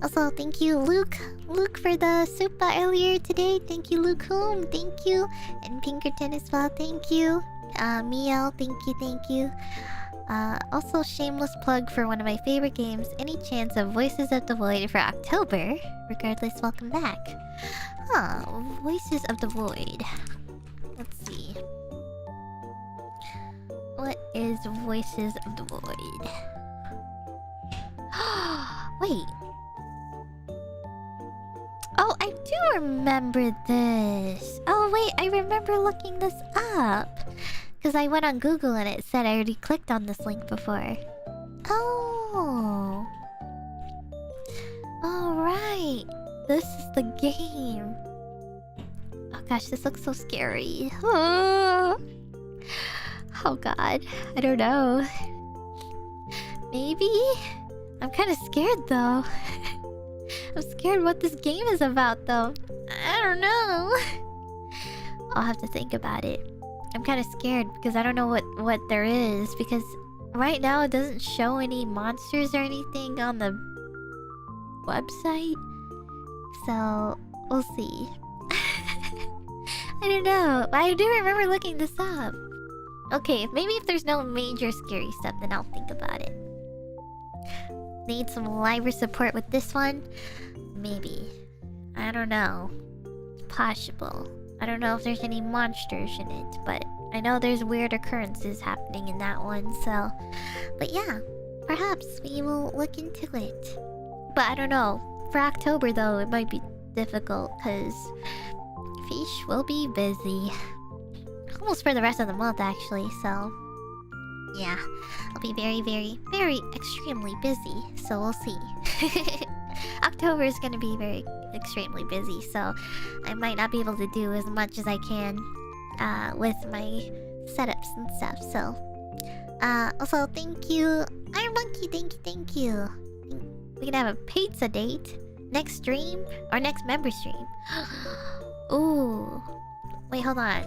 Also, thank you, Luke. Luke for the super earlier today. Thank you, Luke Home. Thank you. And Pinkerton as well. Thank you. Miel, thank you, thank you. Also, shameless plug for one of my favorite games. Any chance of Voices of the Void for October? Regardless, welcome back. Huh, Voices of the Void. Let's see. What is Voices of the Void? Wait. Oh, I do remember this. Oh, wait, I remember looking this up. Because I went on Google and it said I already clicked on this link before. Oh. Alright. This is the game. Oh gosh, this looks so scary. Oh, God. I don't know. Maybe? I'm kind of scared though. I'm scared what this game is about though. I don't know. I'll have to think about it. I'm kind of scared because I don't know what there is, because right now it doesn't show any monsters or anything on the website. So, we'll see. I don't know. I do remember looking this up. Okay, maybe if there's no major scary stuff, then I'll think about it. Need some live support with this one? Maybe. I don't know. Possible. I don't know if there's any monsters in it, but I know there's weird occurrences happening in that one, so... But yeah, perhaps we will look into it. But I don't know. For October, though, it might be difficult, because... Fish will be busy. Almost for the rest of the month, actually, so... Yeah, I'll be very, very, very extremely busy, so we'll see. October is gonna be very extremely busy, so I might not be able to do as much as I can with my setups and stuff, so... Also, thank you, Iron Monkey, thank you. We can have a pizza date next stream, or next member stream. Ooh. Wait, hold on.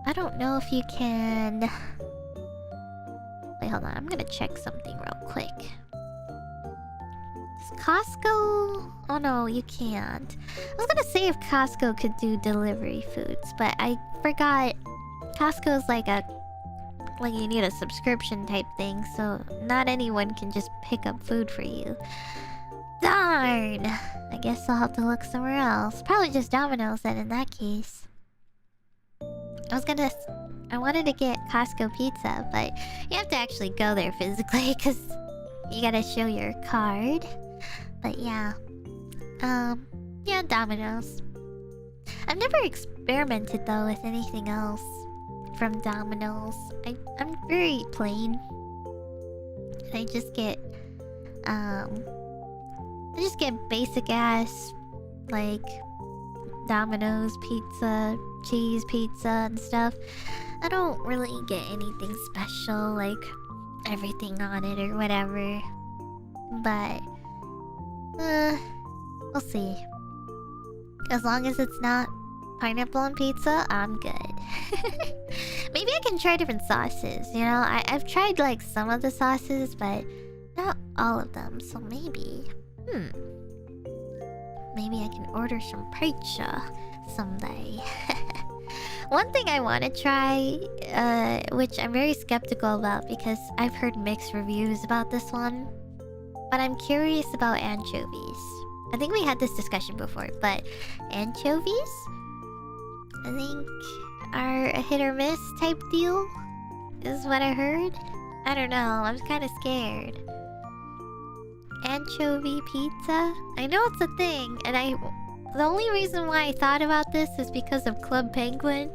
I don't know if you can... Wait, hold on. I'm gonna check something real quick. Is Costco... Oh no, you can't. I was gonna say if Costco could do delivery foods, but I forgot Costco's like a... Like you need a subscription type thing, so not anyone can just pick up food for you. Darn! I guess I'll have to look somewhere else. Probably just Domino's then in that case. I wanted to get Costco pizza, but you have to actually go there physically because you gotta show your card. But yeah. Yeah, Domino's. I've never experimented though with anything else from Domino's. I'm very plain. I just get basic ass like Domino's pizza, cheese pizza and stuff. I don't really get anything special like everything on it or whatever. But we'll see. As long as it's not pineapple on pizza, I'm good. Maybe I can try different sauces, you know? I've tried like some of the sauces, but not all of them, so maybe... Maybe I can order some pizza someday. One thing I want to try, which I'm very skeptical about because I've heard mixed reviews about this one, but I'm curious about anchovies. I think we had this discussion before, but anchovies, I think, are a hit or miss type deal, is what I heard. I don't know, I'm kind of scared. Anchovy pizza? I know it's a thing, and the only reason why I thought about this is because of Club Penguin.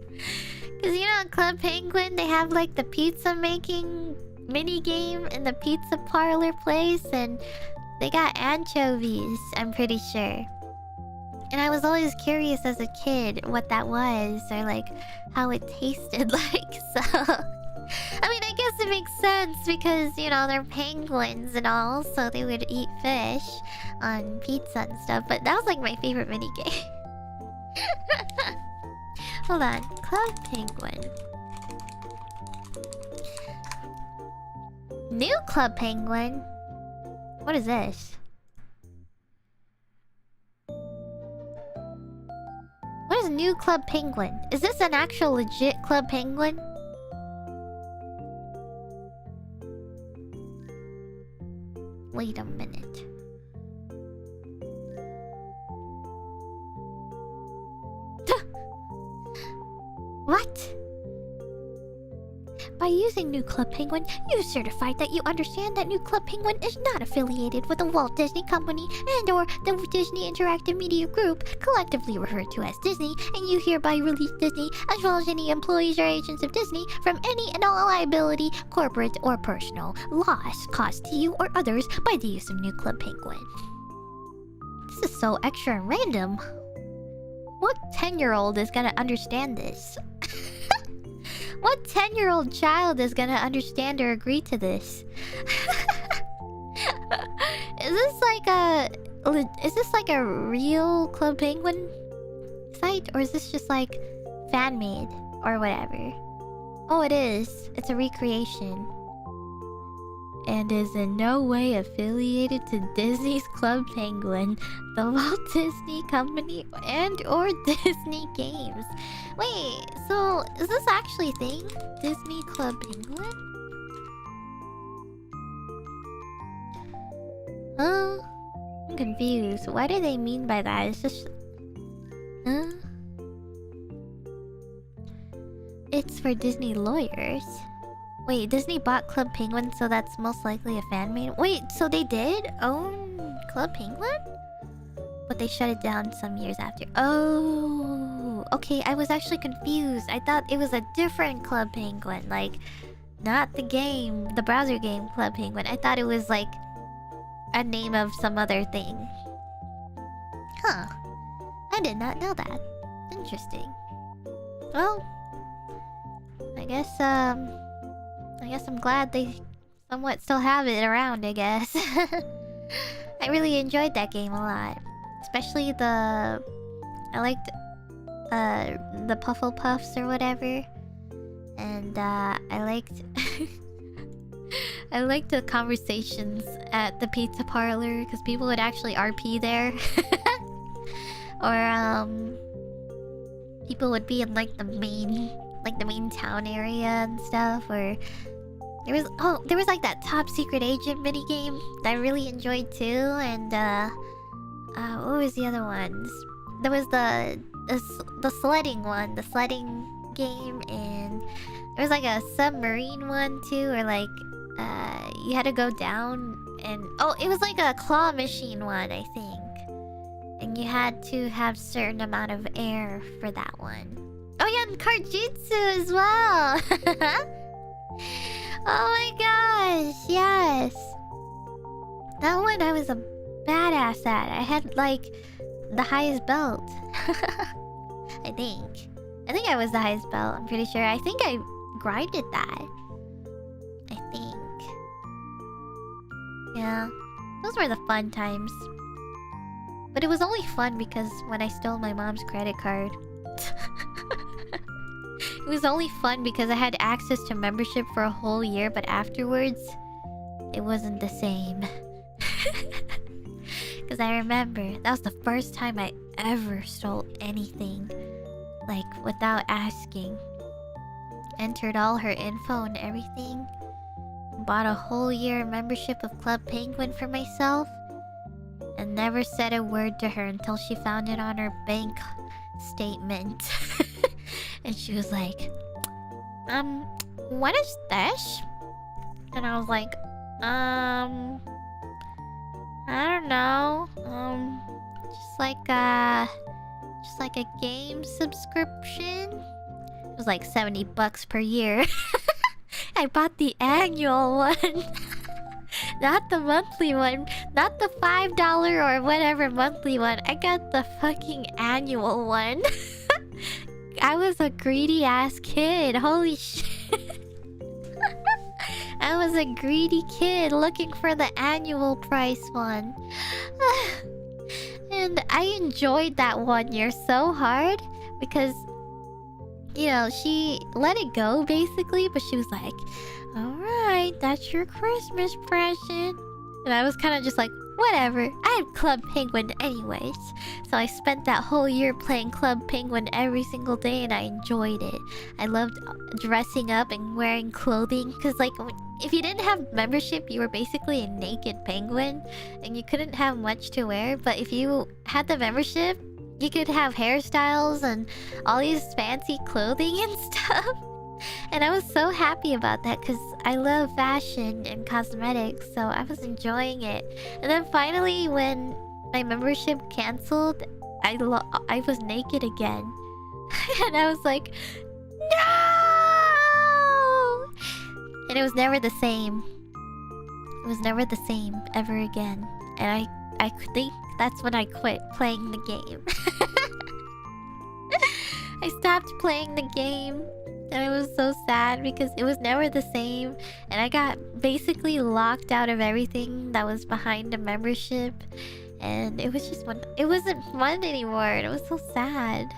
Because you know, Club Penguin, they have like the pizza making mini game in the pizza parlor place, and they got anchovies, I'm pretty sure. And I was always curious as a kid what that was, or like how it tasted like, so... I mean, I guess it makes sense because, you know, they're penguins and all, so they would eat fish on pizza and stuff, but that was like my favorite minigame. Hold on. Club Penguin. New Club Penguin? What is this? What is New Club Penguin? Is this an actual legit Club Penguin? Wait a minute. What? By using New Club Penguin, you certified that you understand that New Club Penguin is not affiliated with the Walt Disney Company and/or the Disney Interactive Media Group, collectively referred to as Disney, and you hereby release Disney, as well as any employees or agents of Disney, from any and all liability, corporate or personal, loss caused to you or others by the use of New Club Penguin. This is so extra and random. What 10-year-old is gonna understand this? What 10-year-old child is gonna understand or agree to this? Is this like a real Club Penguin site, or is this just like fan made or whatever? Oh, it is. It's a recreation. And is in no way affiliated to Disney's Club Penguin, the Walt Disney Company, and/or Disney Games. Wait, so is this actually a thing? Disney Club Penguin? Huh? I'm confused. What do they mean by that? It's just... Huh? It's for Disney lawyers. Wait, Disney bought Club Penguin, so that's most likely a fan-made... Wait, so they did own Club Penguin? But they shut it down some years after. Oh, okay, I was actually confused. I thought it was a different Club Penguin, like, not the game, the browser game Club Penguin. I thought it was like a name of some other thing. Huh. I did not know that. Interesting. Well, I guess I'm glad they somewhat still have it around, I guess. I really enjoyed that game a lot. Especially I liked the Puffle Puffs or whatever. And I liked I liked the conversations at the pizza parlor, because people would actually RP there. Or people would be in like the main town area and stuff. Or there was like that top secret agent mini game that I really enjoyed too. And what was the other ones? There was the sledding one, the sledding game, and there was like a submarine one too, or like you had to go down, and it was like a claw machine one, I think, and you had to have certain amount of air for that one. Oh yeah, and Karjitsu as well. Oh my gosh, yes, that one I was a badass at. I had like the highest belt. I think I was the highest belt. I'm pretty sure. I think I grinded that. I think. Yeah, those were the fun times. But it was only fun because when I stole my mom's credit card. It was only fun because I had access to membership for a whole year, but afterwards, it wasn't the same. Because I remember, that was the first time I ever stole anything. Like, without asking. Entered all her info and everything. Bought a whole year membership of Club Penguin for myself. And never said a word to her until she found it on her bank statement. And she was like, what is this? And I was like, I don't know. Just like a game subscription. It was like $70 per year. I bought the annual one. Not the monthly one. Not the $5 or whatever monthly one. I got the fucking annual one. I was a greedy ass kid. Holy shit. I was a greedy kid looking for the annual price one. And I enjoyed that 1 year so hard because, you know, she let it go basically, but she was like, alright, that's your Christmas present. And I was kind of just like, whatever. I had Club Penguin anyways. So I spent that whole year playing Club Penguin every single day and I enjoyed it. I loved dressing up and wearing clothing. Because like, if you didn't have membership, you were basically a naked penguin. And you couldn't have much to wear. But if you had the membership, you could have hairstyles and all these fancy clothing and stuff. And I was so happy about that because I love fashion and cosmetics, so I was enjoying it. And then finally, when my membership canceled, I was naked again. And I was like, no! And it was never the same. It was never the same ever again. And I think that's when I quit playing the game. I stopped playing the game. And it was so sad because it was never the same. And I got basically locked out of everything that was behind the membership. And it was just it wasn't fun anymore. And it was so sad.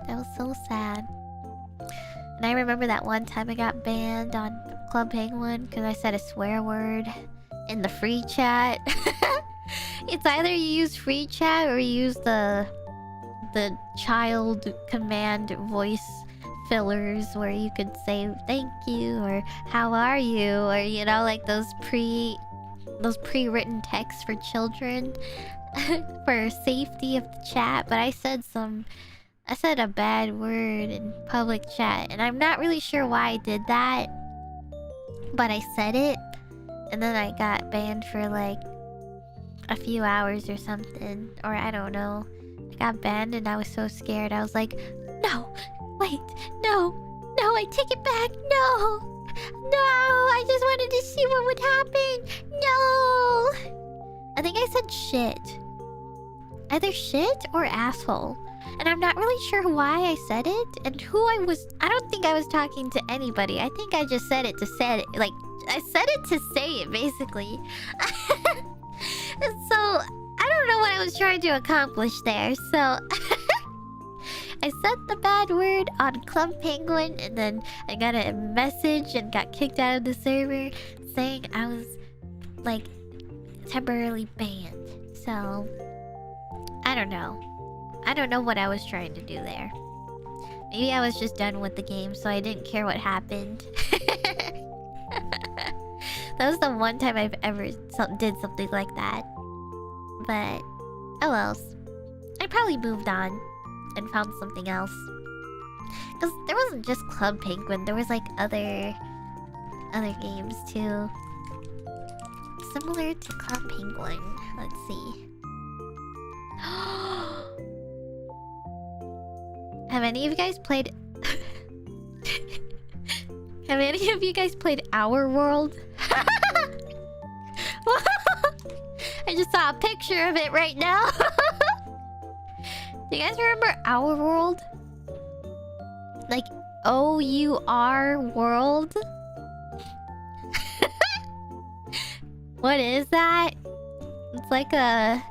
That was so sad. And I remember that one time I got banned on Club Penguin because I said a swear word in the free chat. It's either you use free chat or you use the child command voice fillers where you could say thank you or how are you, or you know, like those pre-written texts for children for safety of the chat. But I said a bad word in public chat and I'm not really sure why I did that, but I said it and then I got banned for like a few hours or something, or I don't know. I got banned and I was so scared. I was like, no, wait, no, I take it back, no, I just wanted to see what would happen, no. I think I said shit. Either shit or asshole. And I'm not really sure why I said it and who I was. I don't think I was talking to anybody. I think I just said it to say it. Like, I said it to say it, basically. So I don't know what I was trying to accomplish there, so I said the bad word on Club Penguin and then I got a message and got kicked out of the server saying I was like temporarily banned. So I don't know what I was trying to do there. Maybe I was just done with the game, so I didn't care what happened. That was the one time I've ever did something like that. But oh well. I probably moved on and found something else. Because there wasn't just Club Penguin, there was like other games too. Similar to Club Penguin. Let's see. Have any of you guys played Have any of you guys played Our World? I just saw a picture of it right now. Do you guys remember Our World? Like O-U-R World? What is that? It's like a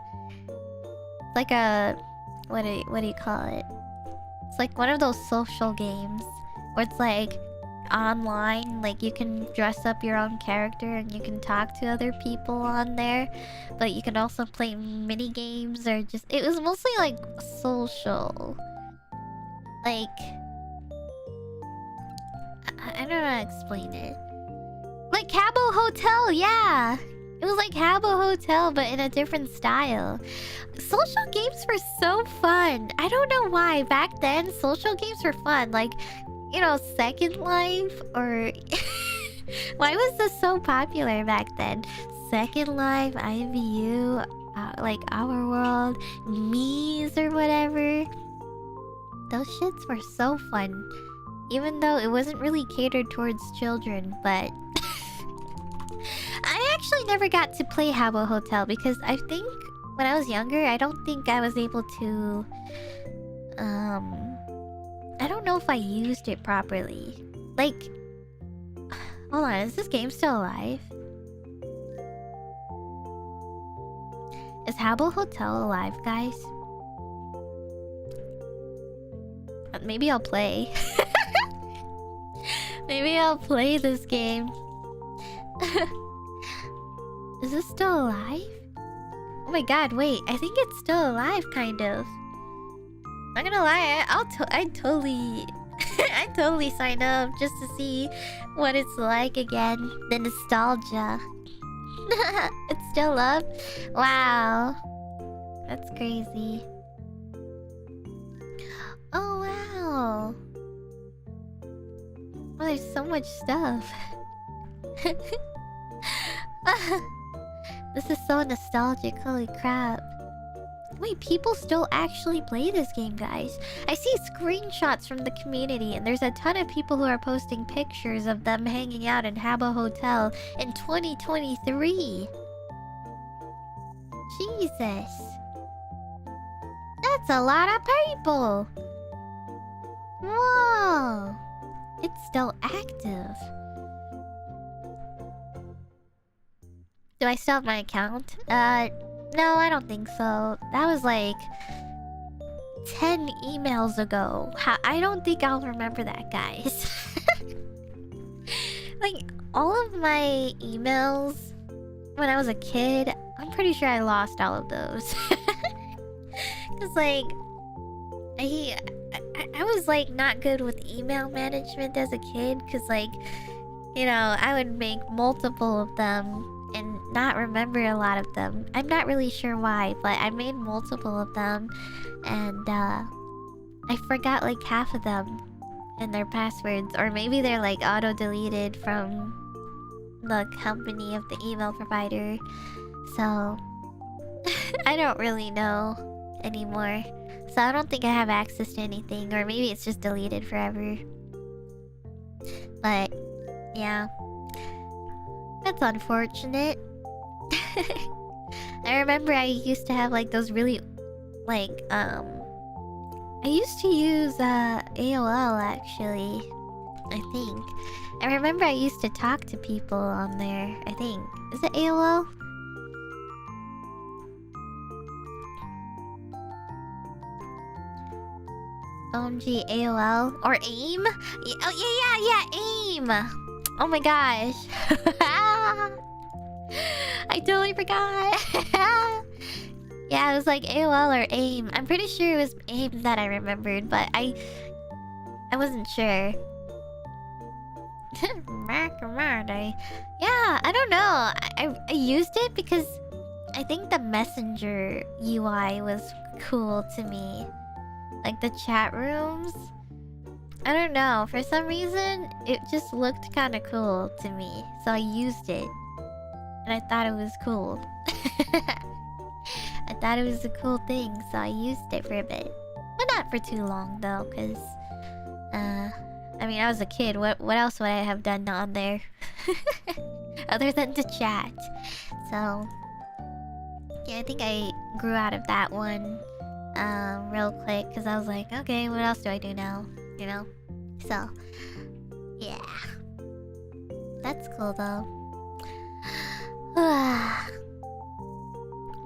what do you call it? It's like one of those social games where it's like online, like you can dress up your own character and you can talk to other people on there, but you can also play mini games or just, it was mostly like social. Like I don't know how to explain it. Like Habbo Hotel, yeah. It was like Habbo Hotel, but in a different style. Social games were so fun. I don't know why. Back then, social games were fun. Like, you know, Second Life or... Why was this so popular back then? Second Life, IVU, like Our World, Me's or whatever. Those shits were so fun. Even though it wasn't really catered towards children, but... I actually never got to play Habbo Hotel because I think when I was younger, I don't think I was able to... I don't know if I used it properly. Like... Hold on, is this game still alive? Is Habbo Hotel alive, guys? Maybe I'll play. Maybe I'll play this game. Is this still alive? Oh my god, wait. I think it's still alive, kind of. Not gonna lie, I totally... I totally signed up just to see what it's like again. The nostalgia. It's still up? Wow. That's crazy. Oh, wow. Oh, there's so much stuff. This is so nostalgic, holy crap. Wait, people still actually play this game, guys. I see screenshots from the community, and there's a ton of people who are posting pictures of them hanging out in Habbo Hotel in 2023. Jesus. That's a lot of people. Whoa. It's still active. Do I still have my account? No, I don't think so. That was like 10 emails ago. I don't think I'll remember that, guys. Like, all of my emails when I was a kid, I'm pretty sure I lost all of those. Cause like, I was like not good with email management as a kid. Cause like, you know, I would make multiple of them and not remember a lot of them. I'm not really sure why, but I made multiple of them, and I forgot like half of them and their passwords, or maybe they're like auto-deleted from the company of the email provider. So I don't really know anymore. So I don't think I have access to anything, or maybe it's just deleted forever. But yeah. That's unfortunate. I remember I used to have like those really like I used to use AOL actually. I think. I remember I used to talk to people on there, I think. Is it AOL? OMG, AOL or AIM? Oh yeah, AIM. Oh my gosh. I totally forgot. Yeah, it was like AOL or AIM. I'm pretty sure it was AIM that I remembered, but I wasn't sure. Yeah, I don't know. I used it because I think the Messenger UI was cool to me. Like the chat rooms. I don't know. For some reason, it just looked kind of cool to me. So I used it. And I thought it was cool. I thought it was a cool thing, so I used it for a bit. But not for too long, though, because... I mean, I was a kid. What else would I have done on there? Other than to chat. So... yeah, I think I grew out of that one real quick. Because I was like, okay, what else do I do now? You know? So... yeah. That's cool, though.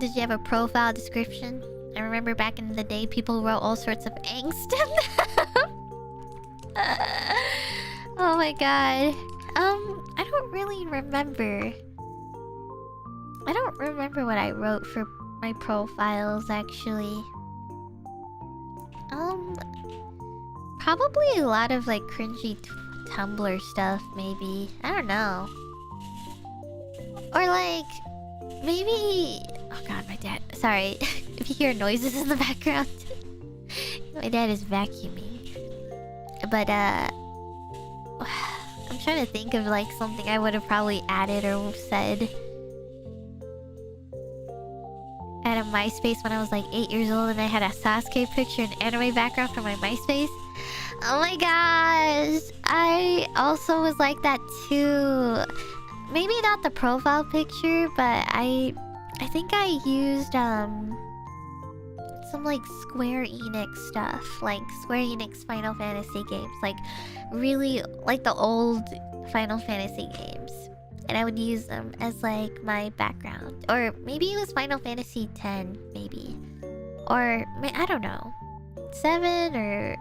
Did you have a profile description? I remember back in the day, people wrote all sorts of angst in them. Oh my god. I don't really remember. I don't remember what I wrote for my profiles, actually. Probably a lot of like cringy Tumblr stuff, maybe. I don't know. Or like, maybe... oh god, my dad... sorry, if you hear noises in the background. My dad is vacuuming. But, I'm trying to think of like something I would have probably added or said. I had a MySpace when I was like 8 years old, and I had a Sasuke picture and anime background for my MySpace. Oh my gosh! I also was like that too. Maybe not the profile picture, but I think I used some like Square Enix stuff, like Square Enix Final Fantasy games, like really like the old Final Fantasy games, and I would use them as like my background. Or maybe it was Final Fantasy X, maybe, or I don't know, 7, or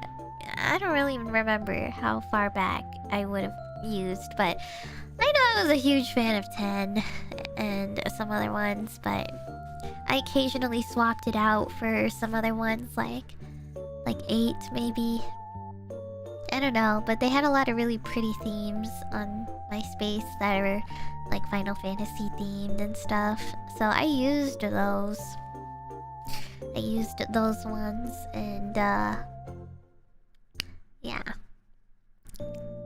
I don't really even remember how far back I would have used, but I know I was a huge fan of 10, and some other ones, but I occasionally swapped it out for some other ones, like 8 maybe. I don't know, but they had a lot of really pretty themes on MySpace that were like Final Fantasy themed and stuff. So I used those. I used those ones, and yeah.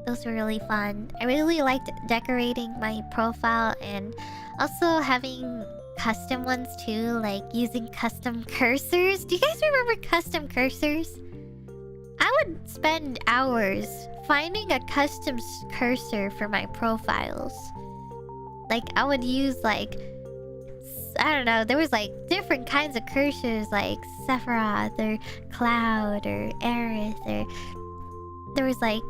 Those were really fun. I really liked decorating my profile and also having custom ones too, like using custom cursors. Do you guys remember custom cursors? I would spend hours finding a custom cursor for my profiles. Like, I would use like, I don't know, there was like different kinds of cursors, like Sephiroth or Cloud or Aerith, or there was like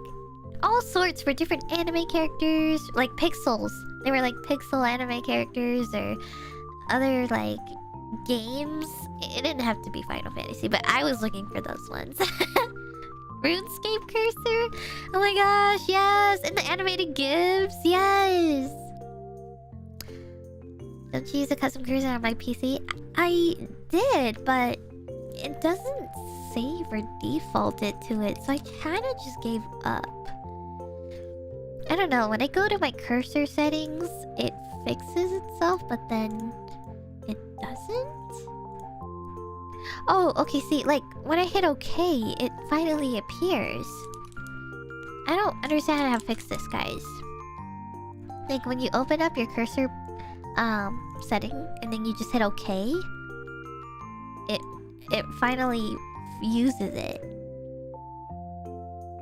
all sorts for different anime characters, like pixels. They were like pixel anime characters or other like games. It didn't have to be Final Fantasy, but I was looking for those ones. RuneScape cursor? Oh my gosh, yes! And the animated GIFs, yes! Don't you use a custom cursor on my PC? I did, but it doesn't save or default it to it, so I kinda just gave up. I don't know, when I go to my cursor settings, it fixes itself, but then it doesn't? Oh, okay, see, like, when I hit OK, it finally appears. I don't understand how to fix this, guys. Like, when you open up your cursor setting, and then you just hit OK, it finally uses it.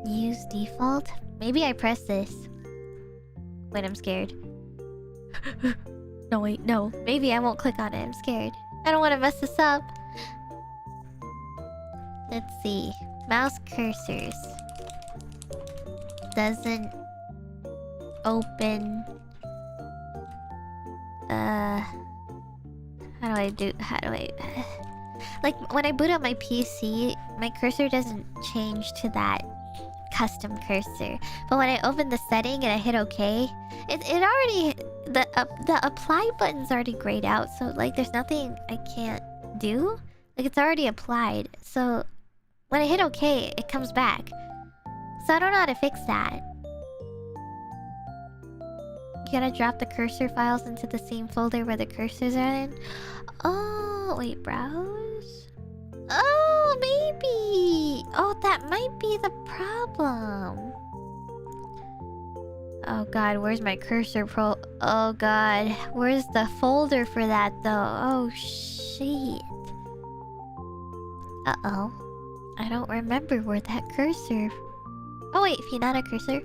Use default? Maybe I press this. Wait, I'm scared. No, wait, no. Maybe I won't click on it. I'm scared. I don't want to mess this up. Let's see. Mouse cursors. Doesn't open. How do I... Like, when I boot up my PC, my cursor doesn't change to that custom cursor. But when I open the setting and I hit OK, it already... The apply button's already grayed out, so, like, there's nothing I can't do. Like, it's already applied. So, when I hit OK, it comes back. So I don't know how to fix that. You gotta drop the cursor files into the same folder where the cursors are in. Oh, wait, browse? Oh, maybe! Oh, that might be the problem. Oh god, where's my cursor Oh god, where's the folder for that though? Oh shit. Uh-oh. I don't remember where that cursor... Oh wait, Finana cursor.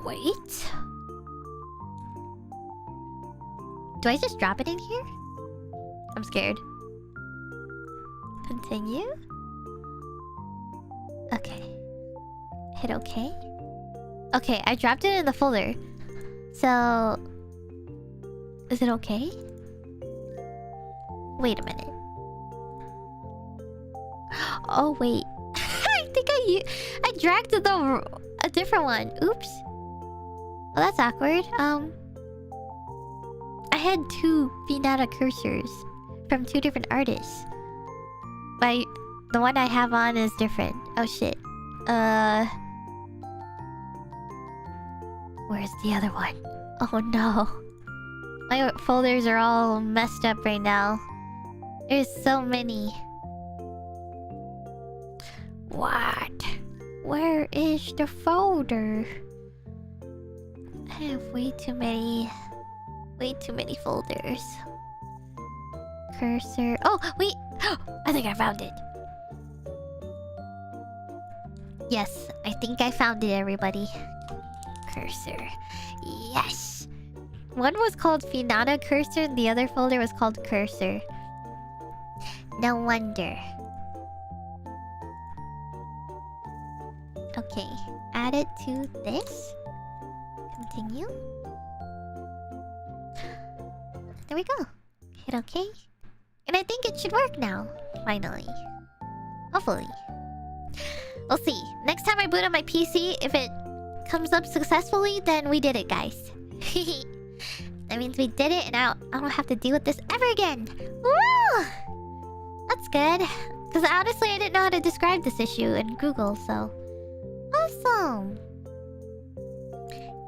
Wait. Do I just drop it in here? I'm scared. Continue? Okay. Hit OK? Okay, I dropped it in the folder. So... Is it okay? Wait a minute. Oh, wait. I think I dragged a different one. Oops. Oh, that's awkward. I had 2 Finana cursors from 2 different artists. But the one I have on is different. Oh, shit. Where's the other one? Oh, no. My folders are all messed up right now. There's so many. What? Where is the folder? I have way too many folders. Cursor. Oh, wait! I think I found it. Yes, I think I found it, everybody. Cursor. Yes! One was called Finana Cursor, and the other folder was called Cursor. No wonder. Okay, add it to this. Continue. There we go. Hit OK. And I think it should work now. Finally. Hopefully. We'll see. Next time I boot up my PC, if it comes up successfully, then we did it, guys. That means we did it, and I don't have to deal with this ever again. Woo! That's good. Because honestly, I didn't know how to describe this issue in Google, so... Awesome!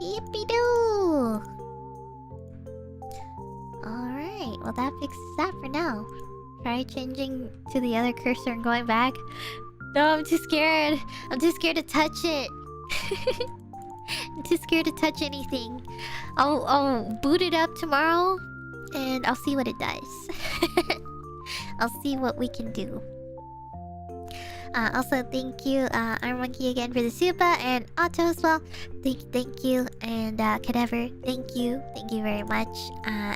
Yippee-doo! Alright, well that fixes that for now. Try changing to the other cursor and going back. No, I'm too scared. I'm too scared to touch it. I'm too scared to touch anything. I'll boot it up tomorrow and I'll see what it does. I'll see what we can do. Also, thank you, Monkey again for the super, and Otto as well. Thank you, and Cadaver, thank you very much.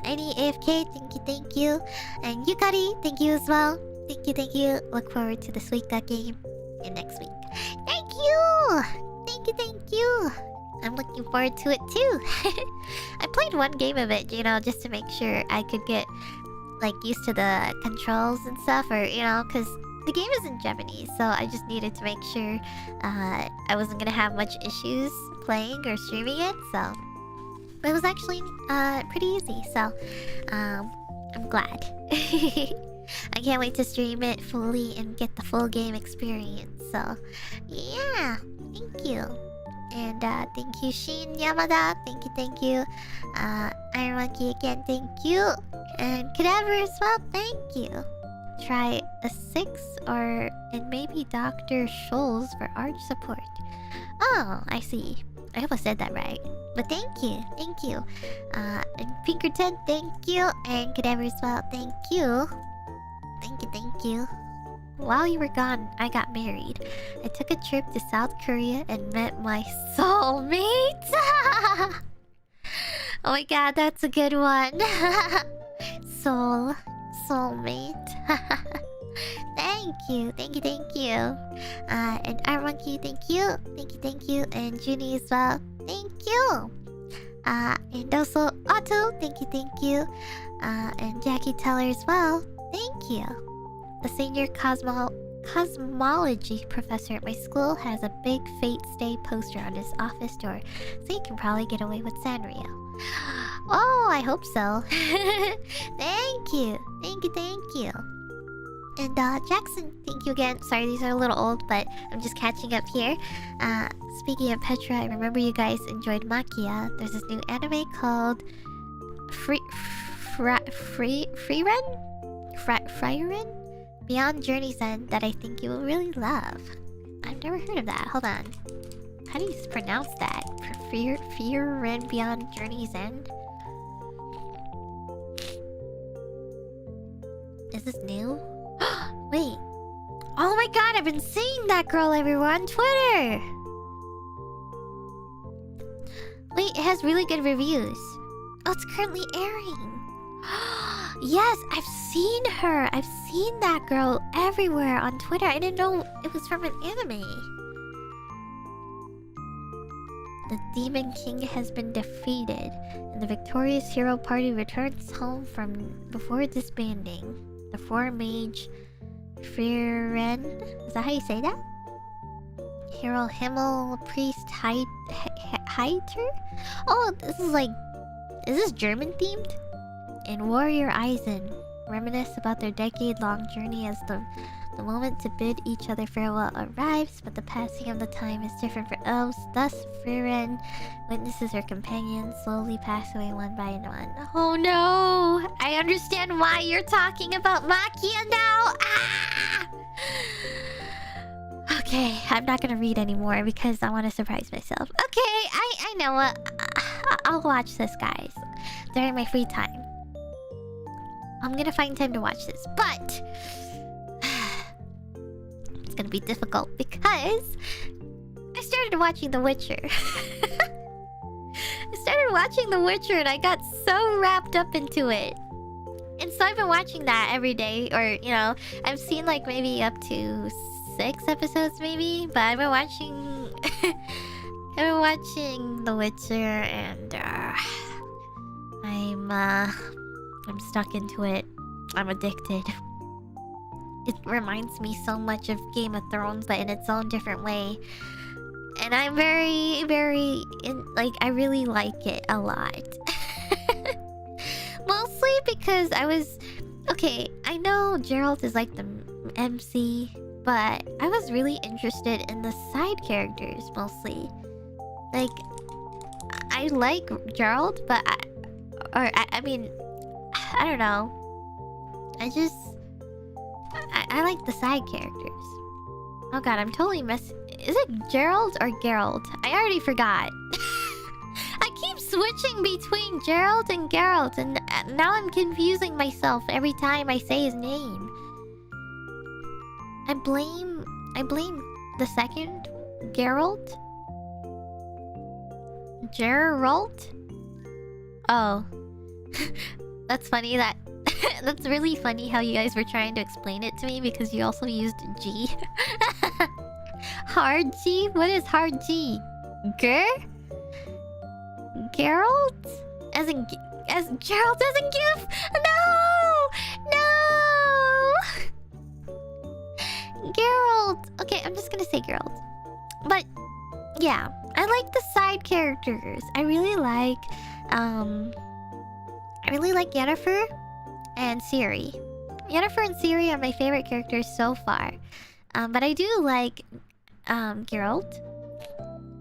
Any AFK, thank you, and Yukari, thank you as well. Thank you. Look forward to the Suika game and next week. Thank you. I'm looking forward to it too. I played one game of it, just to make sure I could get like used to the controls and stuff, or because the game is in Japanese, so I just needed to make sure I wasn't gonna have much issues playing or streaming it. So, but it was actually pretty easy. So, I'm glad. I can't wait to stream it fully and get the full game experience. So, yeah, thank you. And thank you, Shin Yamada. Thank you. Iron Monkey again, thank you. And Cadaver as well, thank you. Try a 6 and maybe Dr. Scholes for art support. Oh, I see. I hope I said that right. But thank you. And Pinkerton, thank you. And Cadaver as well, thank you. Thank you. While you were gone, I got married. I took a trip to South Korea and met my soulmate. Oh my god, that's a good one. Soulmate. Thank you. And our monkey, thank you. And Junie as well, thank you. And also Otto, thank you. And Jackie Teller as well, thank you. The senior cosmology professor at my school has a big Fate Stay poster on his office door, so you can probably get away with Sanrio. Oh, I hope so. Thank you. And Jackson, thank you again. Sorry, these are a little old, but I'm just catching up here. Speaking of Petra, I remember you guys enjoyed Makia. There's this new anime called Frieren? Beyond Journey's End that I think you will really love. I've never heard of that. Hold on. How do you pronounce that? Frieren Beyond Journey's End? Is this new? Wait. Oh my god, I've been seeing that girl everywhere on Twitter! Wait, it has really good reviews. Oh, it's currently airing. Yes, I've seen her. I've seen that girl everywhere on Twitter. I didn't know it was from an anime. The Demon King has been defeated, and the victorious hero party returns home from before disbanding. The 4-mage Frieren, is that how you say that? Hero Himmel, Priest Heiter? Oh, this is like... Is this German themed? And Warrior Eisen reminisce about their decade-long journey as the moment to bid each other farewell arrives, but the passing of the time is different for elves. Thus, Frieren witnesses her companions slowly pass away one by one. Oh no! I understand why you're talking about Makia now! Ah! Okay, I'm not gonna read anymore because I want to surprise myself. Okay, I know what. I'll watch this, guys, during my free time. I'm gonna find time to watch this, but it's gonna be difficult because I started watching The Witcher. And I got so wrapped up into it. And so I've been watching that every day, or I've seen like maybe up to 6 episodes maybe, but I've been watching The Witcher, and I'm stuck into it. I'm addicted. It reminds me so much of Game of Thrones, but in its own different way. And I'm very, I really like it a lot. because I was... Okay, I know Gerald is like the MC, but I was really interested in the side characters mostly. Like, I like Gerald, but I mean, I don't know. I like the side characters. Oh god, I'm totally Is it Gerald or Gerald? I already forgot. I keep switching between Gerald and Geralt, and now I'm confusing myself every time I say his name. I blame the second Geralt. Geralt? Oh. That's funny that... That's really funny how you guys were trying to explain it to me because you also used G. Hard G? What is hard G? Geralt? As Geralt as in GIF? No! Geralt. Okay, I'm just gonna say Geralt. But yeah, I like the side characters. I really like Yennefer and Ciri. Yennefer and Ciri are my favorite characters so far. But I do like Geralt,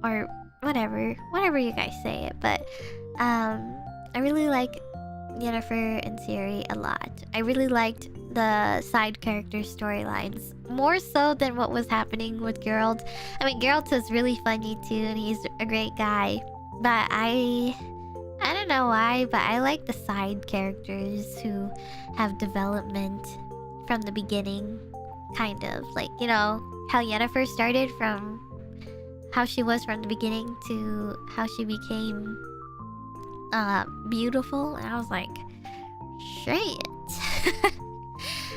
or whatever you guys say it. But I really like Yennefer and Ciri a lot. I really liked the side character storylines more so than what was happening with Geralt. I mean, Geralt is really funny too, and he's a great guy. But I don't know why, but I like the side characters who have development from the beginning, kind of. Like, you know, how Yennefer started from how she was from the beginning to how she became beautiful. And I was like, shit.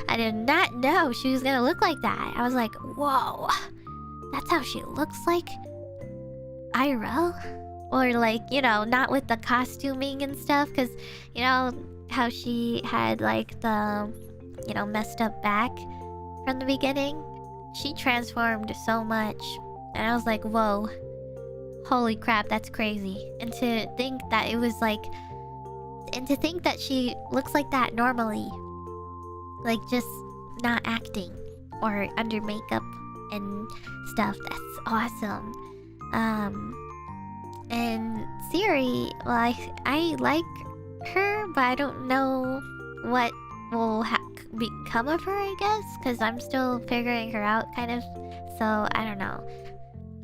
I did not know she was gonna look like that. I was like, whoa, that's how she looks like IRL? Or like, you know, not with the costuming and stuff, because, you know, how she had like the, you know, messed up back from the beginning. She transformed so much, and I was like, whoa, holy crap, that's crazy. And to think that it was like, and to think that she looks like that normally, like just not acting or under makeup and stuff, that's awesome. And Ciri, well, I like her, but I don't know what will become of her, I guess, because I'm still figuring her out, kind of. So I don't know.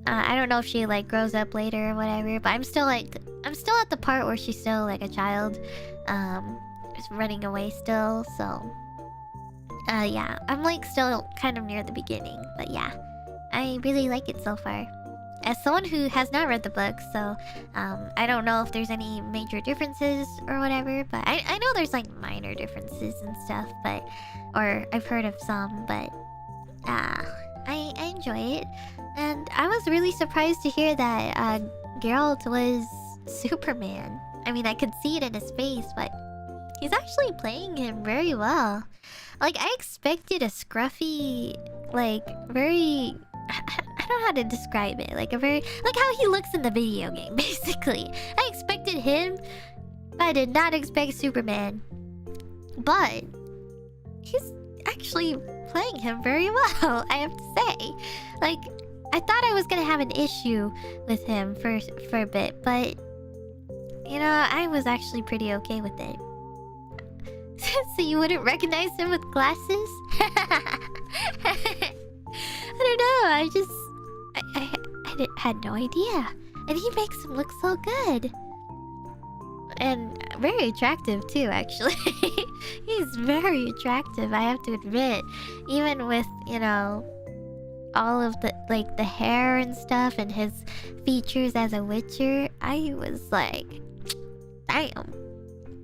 I don't know if she like grows up later or whatever, but I'm still at the part where she's still like a child, just running away still. So yeah, I'm like still kind of near the beginning, but yeah, I really like it so far. As someone who has not read the book, so I don't know if there's any major differences or whatever, but I know there's like minor differences and stuff, but, or I've heard of some, but I enjoy it. And I was really surprised to hear that Geralt was Superman. I mean, I could see it in his face, but he's actually playing him very well. Like, I expected a scruffy, like, very... I don't know how to describe it. Like a very... Like how he looks in the video game, basically. I expected him, but I did not expect Superman. But he's actually playing him very well, I have to say. Like, I thought I was gonna have an issue with him for a bit, but... You know, I was actually pretty okay with it. So you wouldn't recognize him with glasses? I don't know, I had no idea. And he makes him look so good. And very attractive too, actually. He's very attractive, I have to admit. Even with, you know, all of the, like, the hair and stuff and his features as a Witcher, I was like, damn.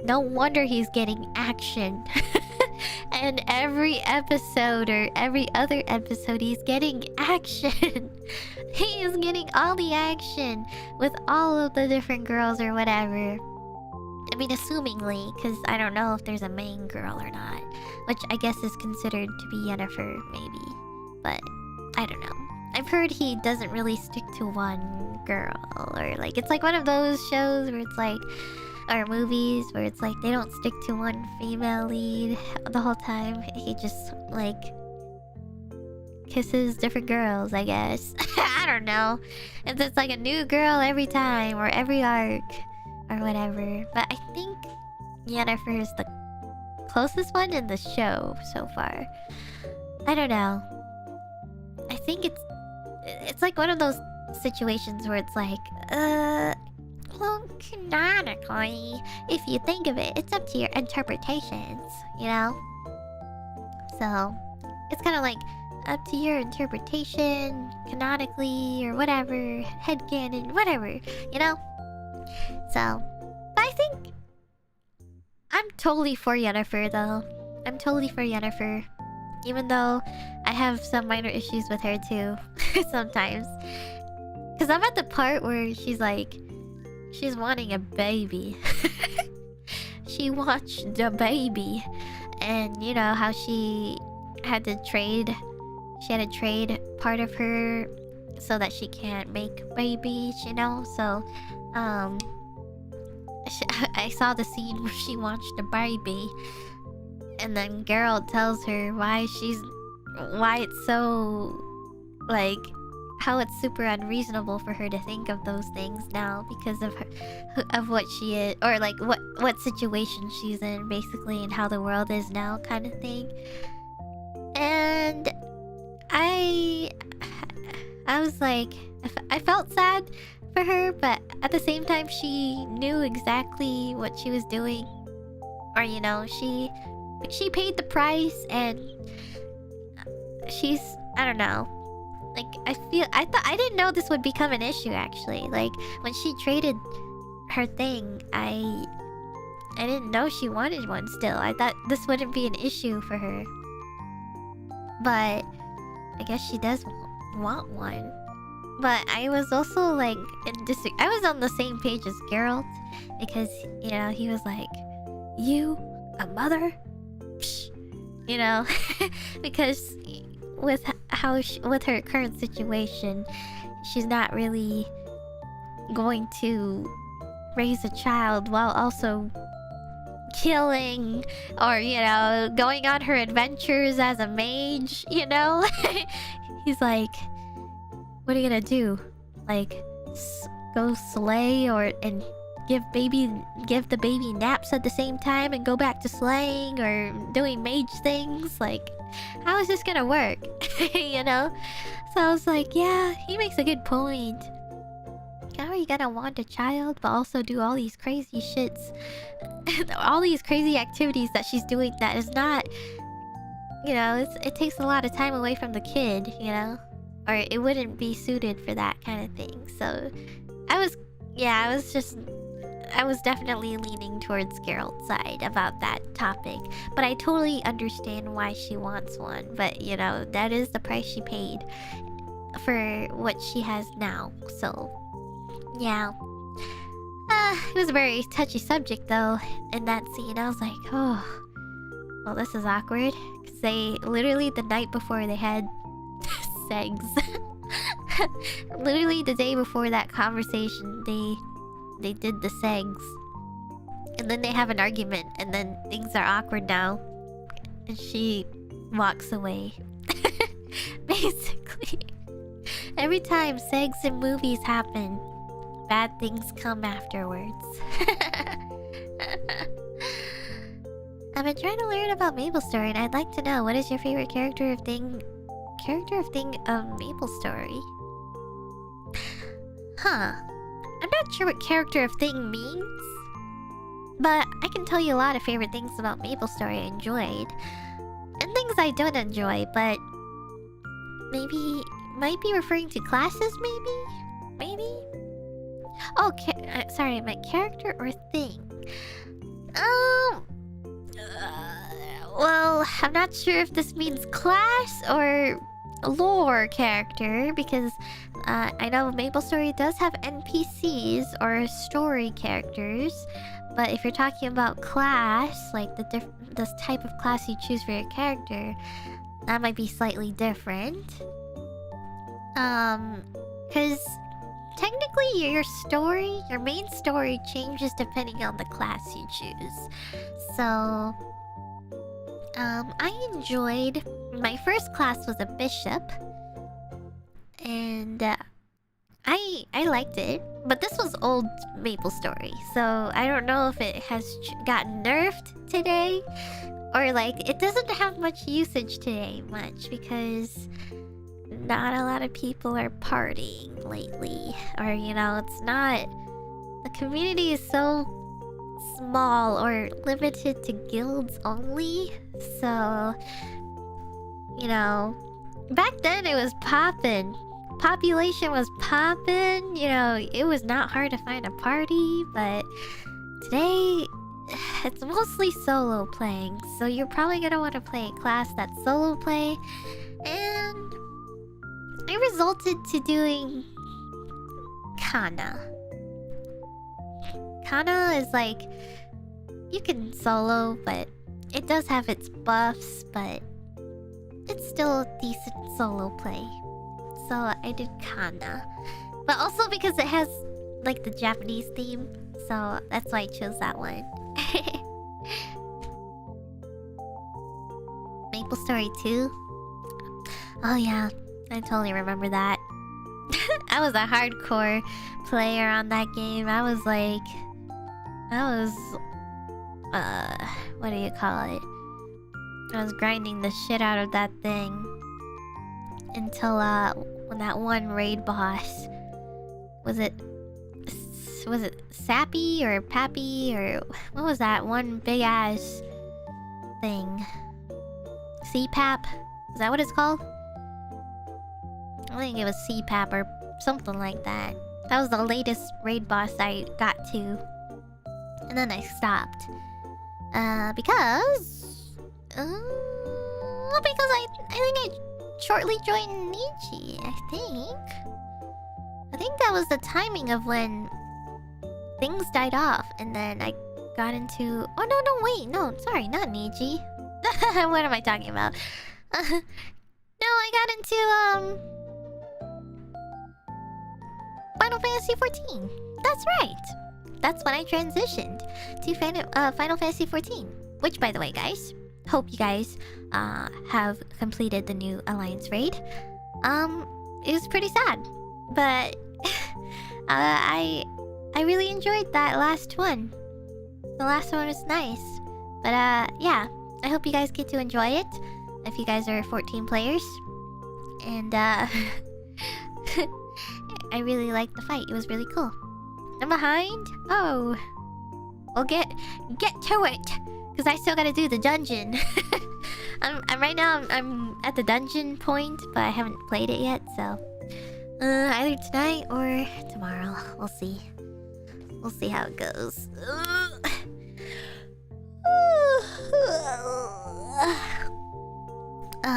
No wonder he's getting action. And every episode or every other episode, he's getting action. He is getting all the action with all of the different girls or whatever. I mean, assumingly, because I don't know if there's a main girl or not. Which I guess is considered to be Yennefer, maybe. But I don't know. I've heard he doesn't really stick to one girl. Or like, it's like one of those shows where it's like... or movies where it's like they don't stick to one female lead the whole time. He just like kisses different girls, I guess. I don't know. It's like a new girl every time or every arc or whatever. But I think Yennefer is the closest one in the show so far. I don't know. I think it's like one of those situations where it's like, well, canonically, if you think of it, it's up to your interpretations, you know? So, it's kind of like up to your interpretation, canonically, or whatever, headcanon, whatever, you know? So, but I think I'm totally for Yennefer, though. I'm totally for Yennefer. Even though I have some minor issues with her, too. Sometimes. Because I'm at the part where she's like... She's wanting a baby. She watched the baby. And you know how she had to trade... She had to trade part of her so that she can't make babies, you know? So, I saw the scene where she watched the baby, and then Geralt tells her why it's so, like, how it's super unreasonable for her to think of those things now because of what she is, or like what situation she's in basically, and how the world is now, kind of thing. And I was like, I felt sad for her, but at the same time she knew exactly what she was doing, or you know, she paid the price, and she's, I don't know, like I didn't know this would become an issue actually. Like when she traded her thing, I didn't know she wanted one still. I thought this wouldn't be an issue for her, but I guess she does want one. But I was also like I was on the same page as Geralt, because you know, he was like, "You, a mother?" Psh. You know, because with with her current situation, she's not really going to raise a child while also killing, or you know, going on her adventures as a mage, you know. He's like, what are you gonna do? Like, go slay and give the baby naps at the same time and go back to slaying or doing mage things? Like, how is this gonna work? You know? So I was like, yeah, he makes a good point. How are you gonna want a child but also do all these crazy shits, all these crazy activities that she's doing that is not, you know, it takes a lot of time away from the kid, you know? Or it wouldn't be suited for that kind of thing. So I was definitely leaning towards Geralt's side about that topic. But I totally understand why she wants one. But you know, that is the price she paid for what she has now. So yeah. It was a very touchy subject though in that scene. I was like, oh, well, this is awkward. Because they literally, the night before, they had segs. Literally the day before that conversation, they did the segs. And then they have an argument, and then things are awkward now. And she walks away. Basically. Every time segs in movies happen, bad things come afterwards. I've been trying to learn about MapleStory, and I'd like to know, what is your favorite character of thing of MapleStory? Huh. I'm not sure what character of thing means, but I can tell you a lot of favorite things about MapleStory I enjoyed. And things I don't enjoy, but maybe might be referring to classes, maybe? Oh, sorry, my character or thing? Well, I'm not sure if this means class or lore character, because I know MapleStory does have NPCs or story characters, but if you're talking about class, like this type of class you choose for your character, that might be slightly different. Because technically your story, your main story changes depending on the class you choose. So, I enjoyed... My first class was a bishop. And, I liked it. But this was old Maple Story. So, I don't know if it has gotten nerfed today. Or, like, it doesn't have much usage today much. Because... not a lot of people are partying lately. Or, you know, it's not... The community is so small or limited to guilds only. So, you know, back then it was poppin'. Population was poppin'. You know, it was not hard to find a party. But today, it's mostly solo playing. So you're probably gonna want to play a class that's solo play. And... it resulted to doing Kana. Kana is like, you can solo, but it does have its buffs, but it's still a decent solo play. So I did Kana. But also because it has like the Japanese theme, so that's why I chose that one. Maple Story 2? Oh yeah. I totally remember that. I was a hardcore player on that game. I was what do you call it? I was grinding the shit out of that thing until when that one raid boss, was it Sappy or Pappy or what was that one big ass thing? CPAP? Is that what it's called? I think it was CPAP or something like that. That was the latest raid boss I got to. And then I stopped. Because I think I shortly joined Niji, I think that was the timing of when things died off. And then I got into... sorry, not Niji. What am I talking about? No, I got into, Final Fantasy 14. That's right. That's when I transitioned to Final Fantasy 14. Which, by the way, guys, hope you guys have completed the new Alliance raid. It was pretty sad, but I really enjoyed that last one. The last one was nice, but yeah, I hope you guys get to enjoy it. If you guys are 14 players, and I really liked the fight. It was really cool. I'm behind? Oh. Well, get to it, because I still gotta do the dungeon. I'm right now, I'm at the dungeon point, but I haven't played it yet, so... either tonight or tomorrow. We'll see. We'll see how it goes.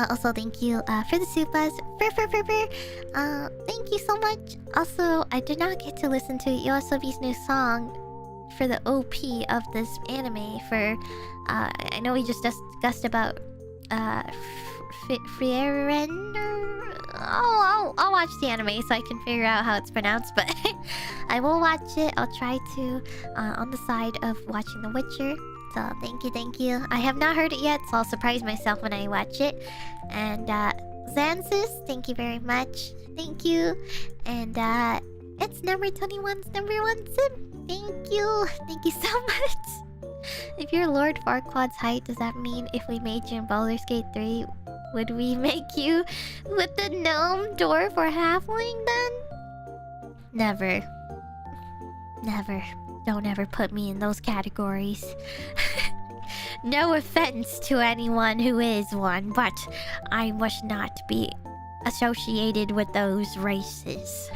Also, thank you for the supas. Thank you so much. Also, I did not get to listen to Yoasobi's new song for the OP of this anime. For I know we just discussed about Frieren. I'll watch the anime so I can figure out how it's pronounced. But I will watch it. I'll try to on the side of watching The Witcher. So thank you. I have not heard it yet, so I'll surprise myself when I watch it. And Zansis, thank you very much. Thank you. And it's number 21's number 1 sim. Thank you. Thank you so much. If you're Lord Farquaad's height, does that mean if we made you in Baldur's Gate 3, would we make you with the gnome, dwarf, or halfling then? Never. Never. Don't ever put me in those categories. No offense to anyone who is one, but I must not be associated with those races.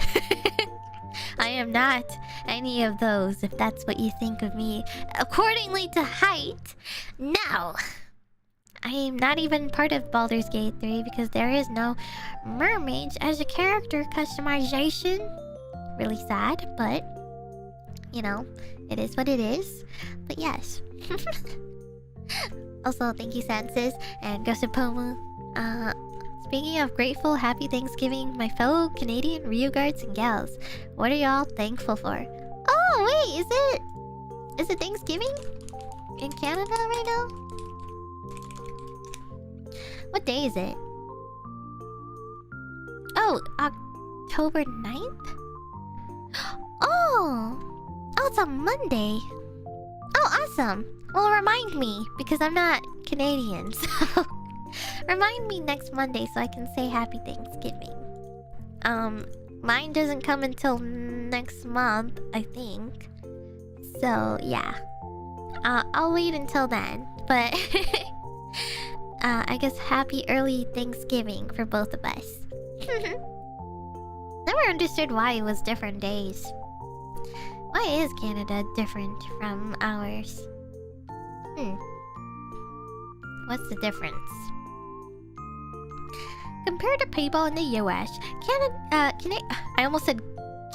I am not any of those, if that's what you think of me. Accordingly to height, no. I am not even part of Baldur's Gate 3 because there is no mermaids as a character customization. Really sad, but... you know, it is what it is. But yes. Also, thank you, Sansis and Gossipomu. Speaking of grateful, happy Thanksgiving, my fellow Canadian Ryuguards and gals. What are y'all thankful for? Oh, wait, is it Thanksgiving? In Canada right now? What day is it? Oh, October 9th? Oh, it's a Monday. Oh, awesome. Well, remind me, because I'm not Canadian, so... Remind me next Monday so I can say Happy Thanksgiving. Mine doesn't come until next month, I think. So, yeah. I'll wait until then, but... I guess happy early Thanksgiving for both of us. Never understood why it was different days. Why is Canada different from ours? What's the difference? Compared to people in the US, I almost said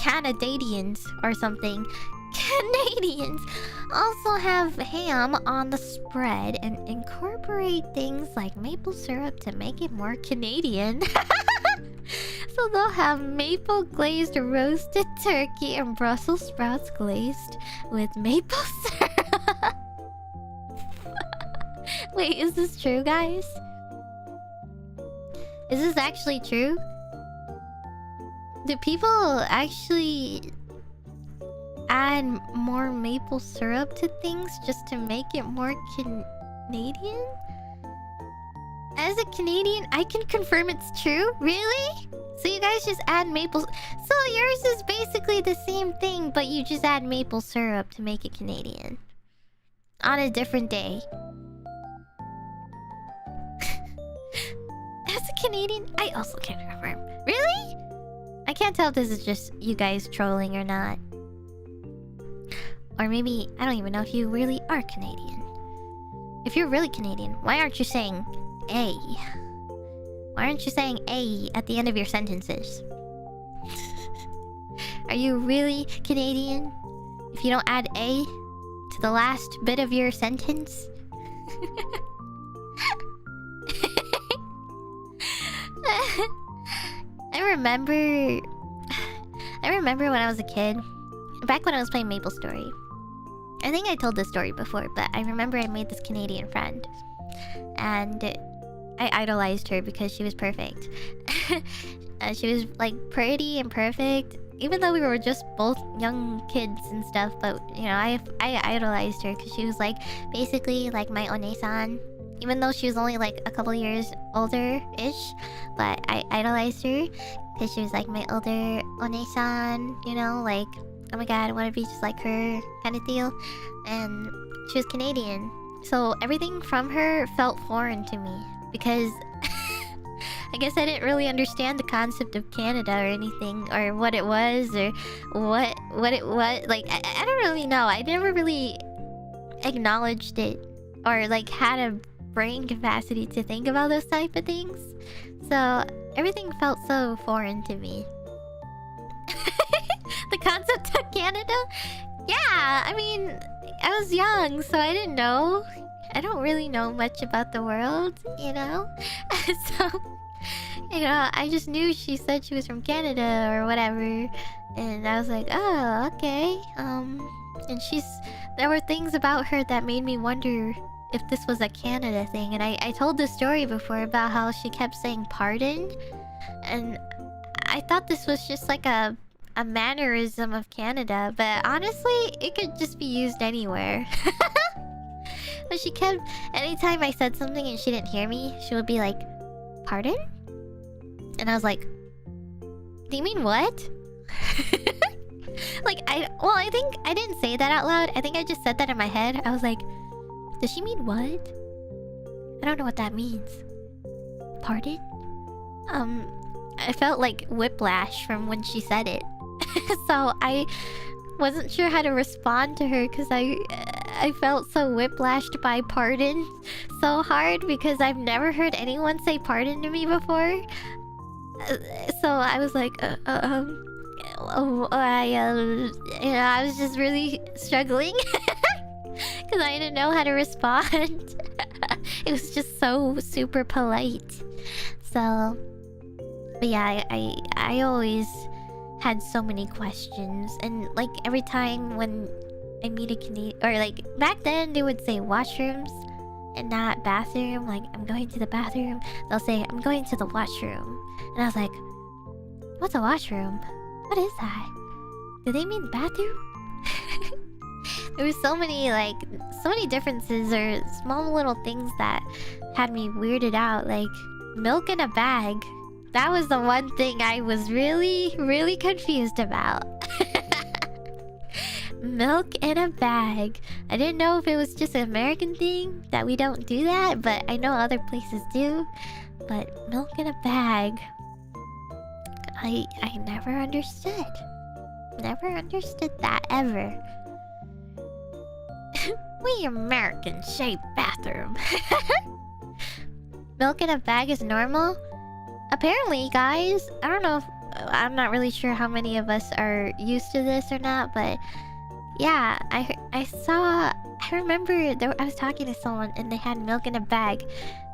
Canadians or something. Canadians also have ham on the spread and incorporate things like maple syrup to make it more Canadian. So they'll have maple glazed roasted turkey and Brussels sprouts glazed with maple syrup. Wait, is this true, guys? Is this actually true? Do people actually add more maple syrup to things just to make it more Canadian? As a Canadian, I can confirm it's true. Really? So you guys just add maple... So yours is basically the same thing, but you just add maple syrup to make it Canadian. On a different day. As a Canadian, I also can't confirm. Really? I can't tell if this is just you guys trolling or not. Or maybe, I don't even know if you really are Canadian. If you're really Canadian, why aren't you saying A? Why aren't you saying A at the end of your sentences? Are you really Canadian if you don't add A to the last bit of your sentence? I remember when I was a kid, back when I was playing MapleStory. I think I told this story before, but I remember I made this Canadian friend. And I idolized her because she was perfect. She was like pretty and perfect, even though we were just both young kids and stuff. But you know, I idolized her because she was like basically like my one-san, even though she was only like a couple years older-ish. But I idolized her because she was like my older one-san, you know, like, oh my god, I want to be just like her kind of deal. And she was Canadian, so everything from her felt foreign to me because I guess I didn't really understand the concept of Canada or anything, or what it was, or what it was. Like, I don't really know. I never really acknowledged it or like had a brain capacity to think about those type of things. So everything felt so foreign to me. The concept of Canada? Yeah, I mean, I was young, so I didn't know. I don't really know much about the world, you know? So, you know, I just knew she said she was from Canada or whatever. And I was like, oh, okay. And there were things about her that made me wonder if this was a Canada thing. And I told this story before about how she kept saying pardon. And I thought this was just like a mannerism of Canada, but honestly, it could just be used anywhere. But she kept, anytime I said something and she didn't hear me, she would be like, pardon? And I was like, do you mean what? Like, I think I didn't say that out loud. I think I just said that in my head. I was like, does she mean what? I don't know what that means. Pardon? I felt like whiplash from when she said it. So I wasn't sure how to respond to her because I felt so whiplashed by pardon so hard because I've never heard anyone say pardon to me before. So I was like, I was just really struggling because I didn't know how to respond. It was just so super polite. So, but yeah, I always had so many questions, and like every time when I meet a Canadian, or like back then they would say washrooms and not bathroom. Like, I'm going to the bathroom. They'll say, I'm going to the washroom. And I was like, what's a washroom? What is that? Do they mean bathroom? There were so many differences or small little things that had me weirded out. Like, milk in a bag. That was the one thing I was really, really confused about. Milk in a bag. I didn't know if it was just an American thing that we don't do that, but I know other places do. But milk in a bag, I never understood. Never understood that ever. We Americans say bathroom. Milk in a bag is normal? Apparently, guys. I don't know if... I'm not really sure how many of us are used to this or not, but... yeah, I remember I was talking to someone and they had milk in a bag.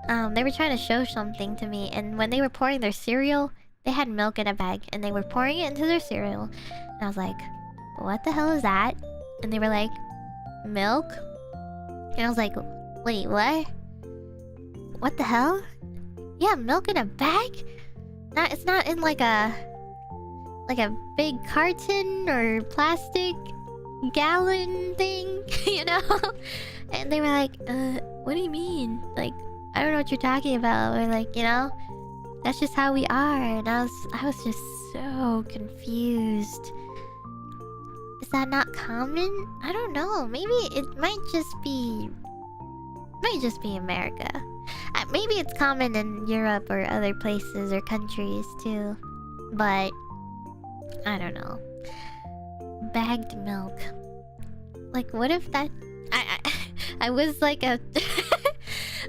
They were trying to show something to me, and when they were pouring their cereal, they had milk in a bag and they were pouring it into their cereal. And I was like, what the hell is that? And they were like, milk? And I was like, wait, what? What the hell? Yeah, milk in a bag? It's not in like a big carton or plastic gallon thing, you know? And they were like, what do you mean? Like, I don't know what you're talking about. Or like, you know, that's just how we are. And I was just so confused. Is that not common? I don't know. Maybe it might just be America. Maybe it's common in Europe or other places or countries too. But I don't know. Bagged milk. Like, what if that... I was like a...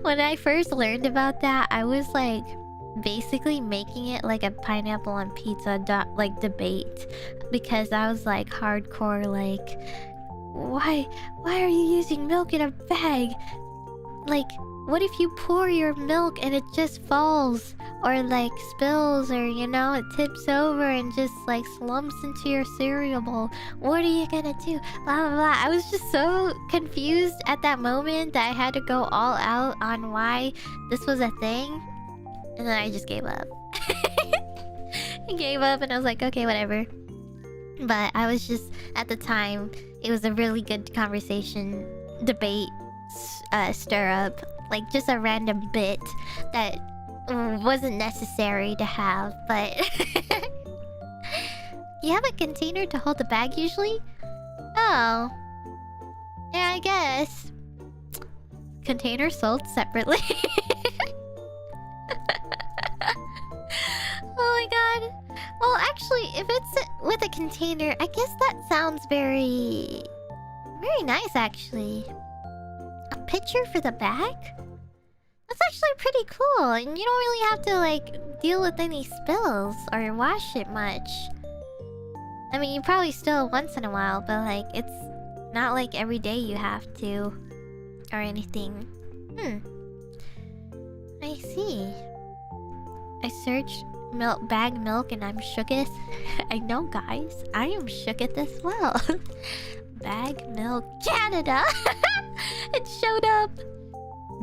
When I first learned about that, I was like basically making it like a pineapple on pizza like debate, because I was like hardcore like, why are you using milk in a bag? Like, what if you pour your milk and it just falls or like spills, or you know, it tips over and just like slumps into your cereal bowl? What are you gonna do? Blah blah blah. I was just so confused at that moment that I had to go all out on why this was a thing, and then I just gave up. I gave up and I was like, okay, whatever. But I was just, at the time, it was a really good conversation, debate, stir up, like just a random bit that wasn't necessary to have. But you have a container to hold the bag usually? Oh, yeah, I guess. Container sold separately. Oh my god. Well, actually, if it's with a container, I guess that sounds very nice, actually. A pitcher for the bag? That's actually pretty cool, and you don't really have to, like, deal with any spills or wash it much. I mean, you probably still once in a while, but, like, it's not like every day you have to, or anything. I see. I searched bag milk and I'm shooketh. I know, guys. I am shooketh as well. Bag milk Canada. It showed up.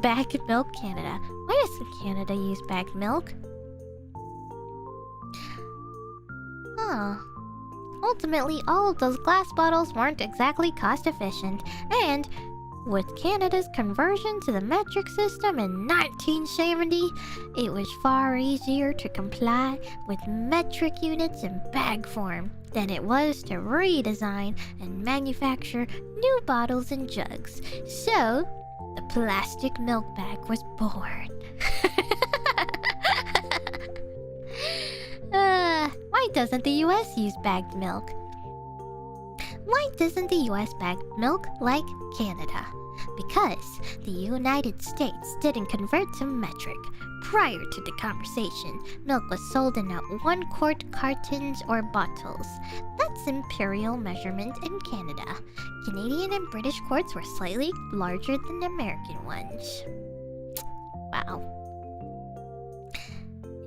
Bag milk Canada. Why doesn't Canada use bag milk? Huh. Ultimately, all of those glass bottles weren't exactly cost efficient, and with Canada's conversion to the metric system in 1970, it was far easier to comply with metric units in bag form than it was to redesign and manufacture new bottles and jugs. So, the plastic milk bag was born. Why doesn't the US use bagged milk? Why doesn't the US bag milk like Canada? Because the United States didn't convert to metric. Prior to the conversation, milk was sold in 1-quart cartons or bottles. That's imperial measurement in Canada. Canadian and British quarts were slightly larger than American ones. Wow.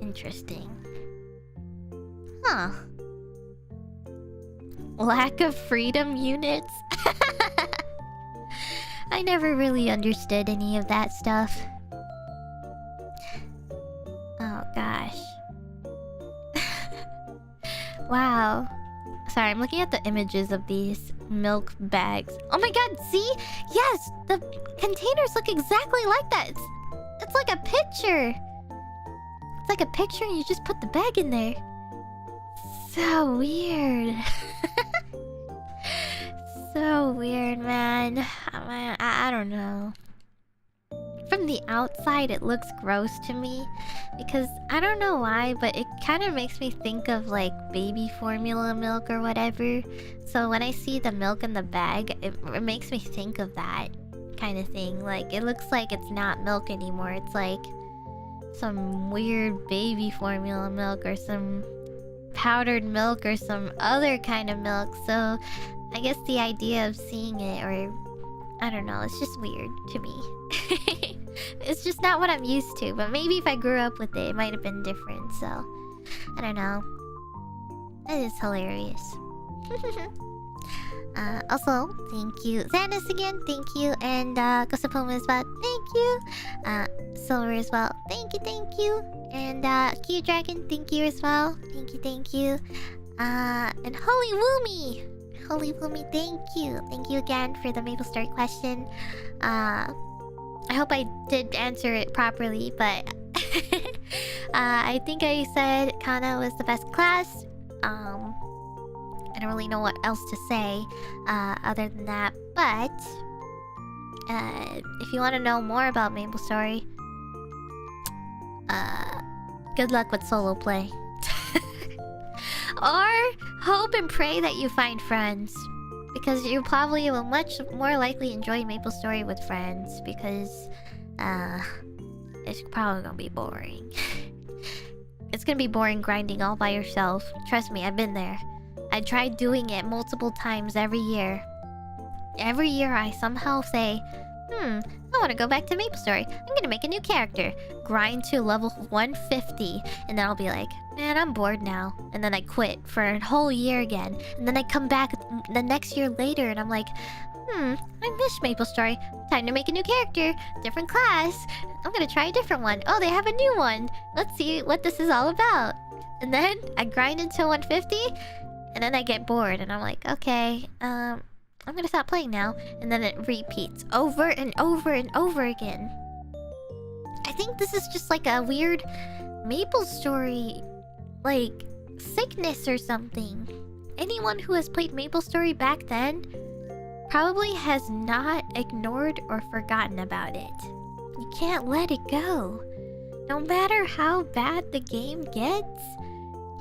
Interesting. Huh. Lack of freedom units? I never really understood any of that stuff. Oh gosh. Wow. Sorry, I'm looking at the images of these milk bags. Oh my god, see? Yes, the containers look exactly like that. It's like a picture. It's like a picture and you just put the bag in there. So weird. So weird, man. I don't know. From the outside, it looks gross to me. Because I don't know why, but it kind of makes me think of like baby formula milk or whatever. So when I see the milk in the bag, it makes me think of that kind of thing. Like, it looks like it's not milk anymore. It's like some weird baby formula milk or some powdered milk or some other kind of milk. So I guess the idea of seeing it, or I don't know, it's just weird to me. It's just not what I'm used to. But maybe if I grew up with it, it might have been different. So I don't know. That is hilarious. Also, thank you, Xanis again, thank you, and Gosapoma as well, thank you. Silver as well, thank you, and Q Dragon, thank you as well, thank you. And Holy Woomy, thank you again for the Maple Story question. I hope I did answer it properly, but I think I said Kana was the best class. I don't really know what else to say other than that, but if you want to know more about Maple Story, good luck with solo play. Or hope and pray that you find friends, because you probably will much more likely enjoy Maple Story with friends, because it's probably gonna be boring. It's gonna be boring grinding all by yourself. Trust me, I've been there. I tried doing it multiple times every year. Every year I somehow say, I want to go back to Maple Story. I'm gonna make a new character. Grind to level 150. And then I'll be like, man, I'm bored now. And then I quit for a whole year again. And then I come back the next year later and I'm like, I miss Maple Story. Time to make a new character. Different class. I'm gonna try a different one. Oh, they have a new one. Let's see what this is all about. And then I grind until 150. And then I get bored and I'm like, okay, I'm gonna stop playing now. And then it repeats over and over and over again. I think this is just like a weird Maple Story, like, sickness or something. Anyone who has played Maple Story back then probably has not ignored or forgotten about it. You can't let it go. No matter how bad the game gets,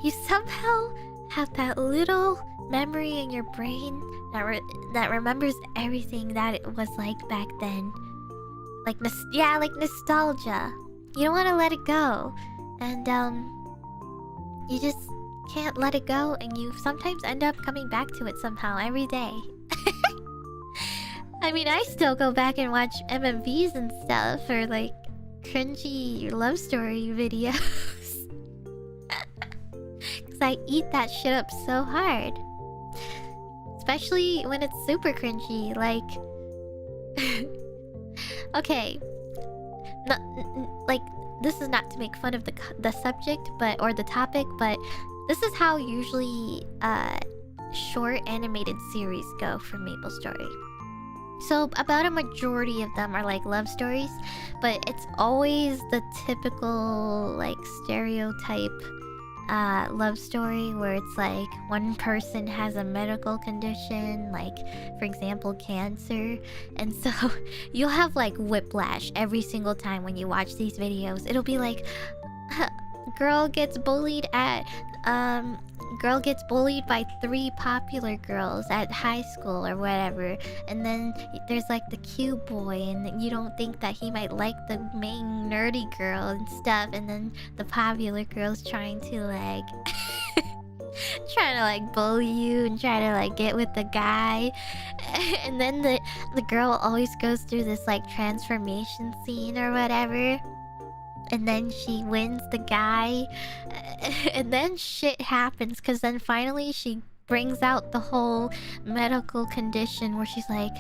you somehow have that little memory in your brain that remembers everything that it was like back then. Like nostalgia. You don't want to let it go, and you just can't let it go, and you sometimes end up coming back to it somehow every day. I mean, I still go back and watch MMVs and stuff, or like cringy love story videos. I eat that shit up so hard. Especially when it's super cringy, like... Okay. Like, this is not to make fun of the subject, but or the topic, but this is how usually short animated series go for Maple Story. So about a majority of them are like love stories, but it's always the typical like stereotype love story where it's like one person has a medical condition, like for example cancer, and so you'll have like whiplash every single time when you watch these videos. It'll be like girl gets bullied by 3 popular girls at high school or whatever, and then there's like the cute boy and you don't think that he might like the main nerdy girl and stuff, and then the popular girl's trying to like bully you and try to like get with the guy, and then the girl always goes through this like transformation scene or whatever. and then she wins the guy, and then shit happens, because then finally she brings out the whole medical condition where she's like,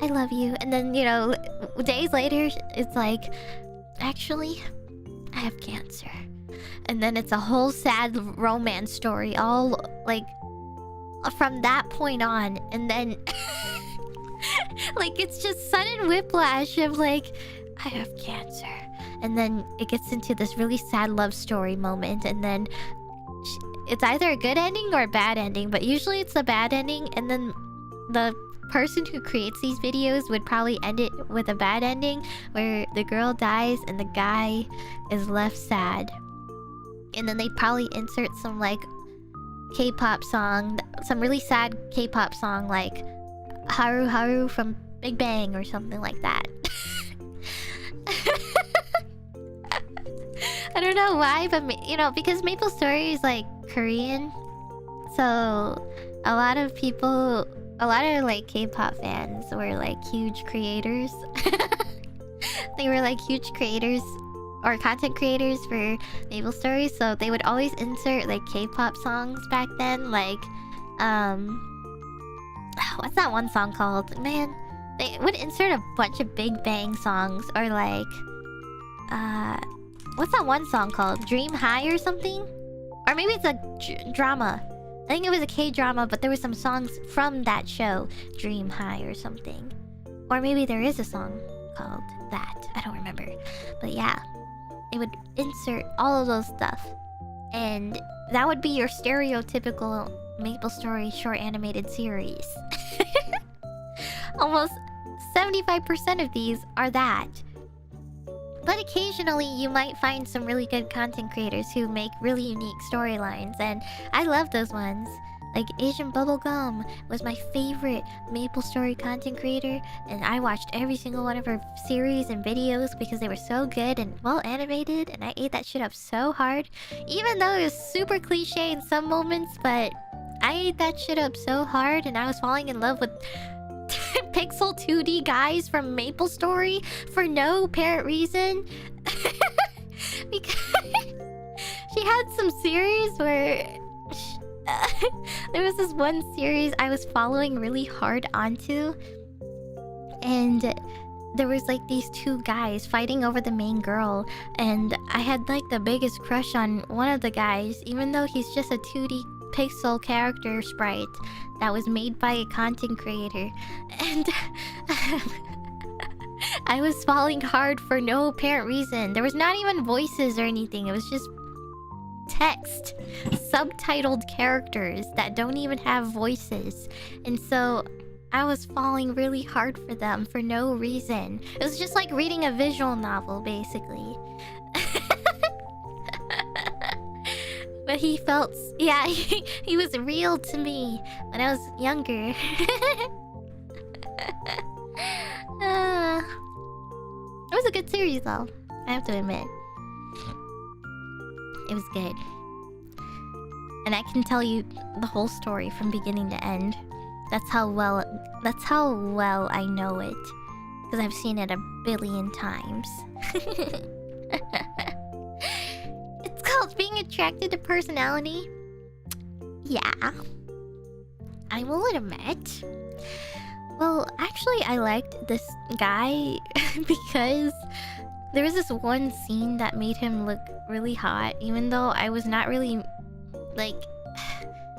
I love you, and then, you know, days later it's like, actually, I have cancer. And then it's a whole sad romance story, all like from that point on. And then like it's just sudden whiplash of like, I have cancer, and then it gets into this really sad love story moment, and then it's either a good ending or a bad ending, but usually it's a bad ending. And then the person who creates these videos would probably end it with a bad ending where the girl dies and the guy is left sad. And then they probably insert some like K-pop song, some really sad K-pop song like Haru Haru from Big Bang or something like that. I don't know why, but you know, because Maple Story is like Korean, so a lot of people, a lot of like K-pop fans were like huge creators. They were like huge creators or content creators for Maple Story, so they would always insert like K-pop songs back then, like what's that one song called? Man, they would insert a bunch of Big Bang songs, or like what's that one song called? Dream High or something? Or maybe it's a drama. I think it was a K-drama, but there were some songs from that show, Dream High or something. Or maybe there is a song called that. I don't remember. But yeah, they would insert all of those stuff. And that would be your stereotypical Maple Story short animated series. Almost 75% of these are that. But occasionally you might find some really good content creators who make really unique storylines, and I love those ones. Like Asian Bubblegum was my favorite Maple Story content creator, and I watched every single one of her series and videos because they were so good and well animated, and I ate that shit up so hard. Even though it was super cliche in some moments, but I ate that shit up so hard, and I was falling in love with pixel 2D guys from Maple Story for no apparent reason. Because she had some series where there was this one series I was following really hard onto, and there was like these two guys fighting over the main girl, and I had like the biggest crush on one of the guys, even though he's just a 2D pixel character sprite that was made by a content creator. And I was falling hard for no apparent reason. There was not even voices or anything. It was just text, subtitled characters that don't even have voices. And so I was falling really hard for them for no reason. It was just like reading a visual novel, basically. But he felt, yeah, he was real to me when I was younger. It was a good series though, I have to admit. It was good. And I can tell you the whole story from beginning to end. That's how well I know it. Because I've seen it a billion times. It's called being attracted to personality. Yeah. I will admit. Well, actually, I liked this guy because there was this one scene that made him look really hot, even though I was not really, like...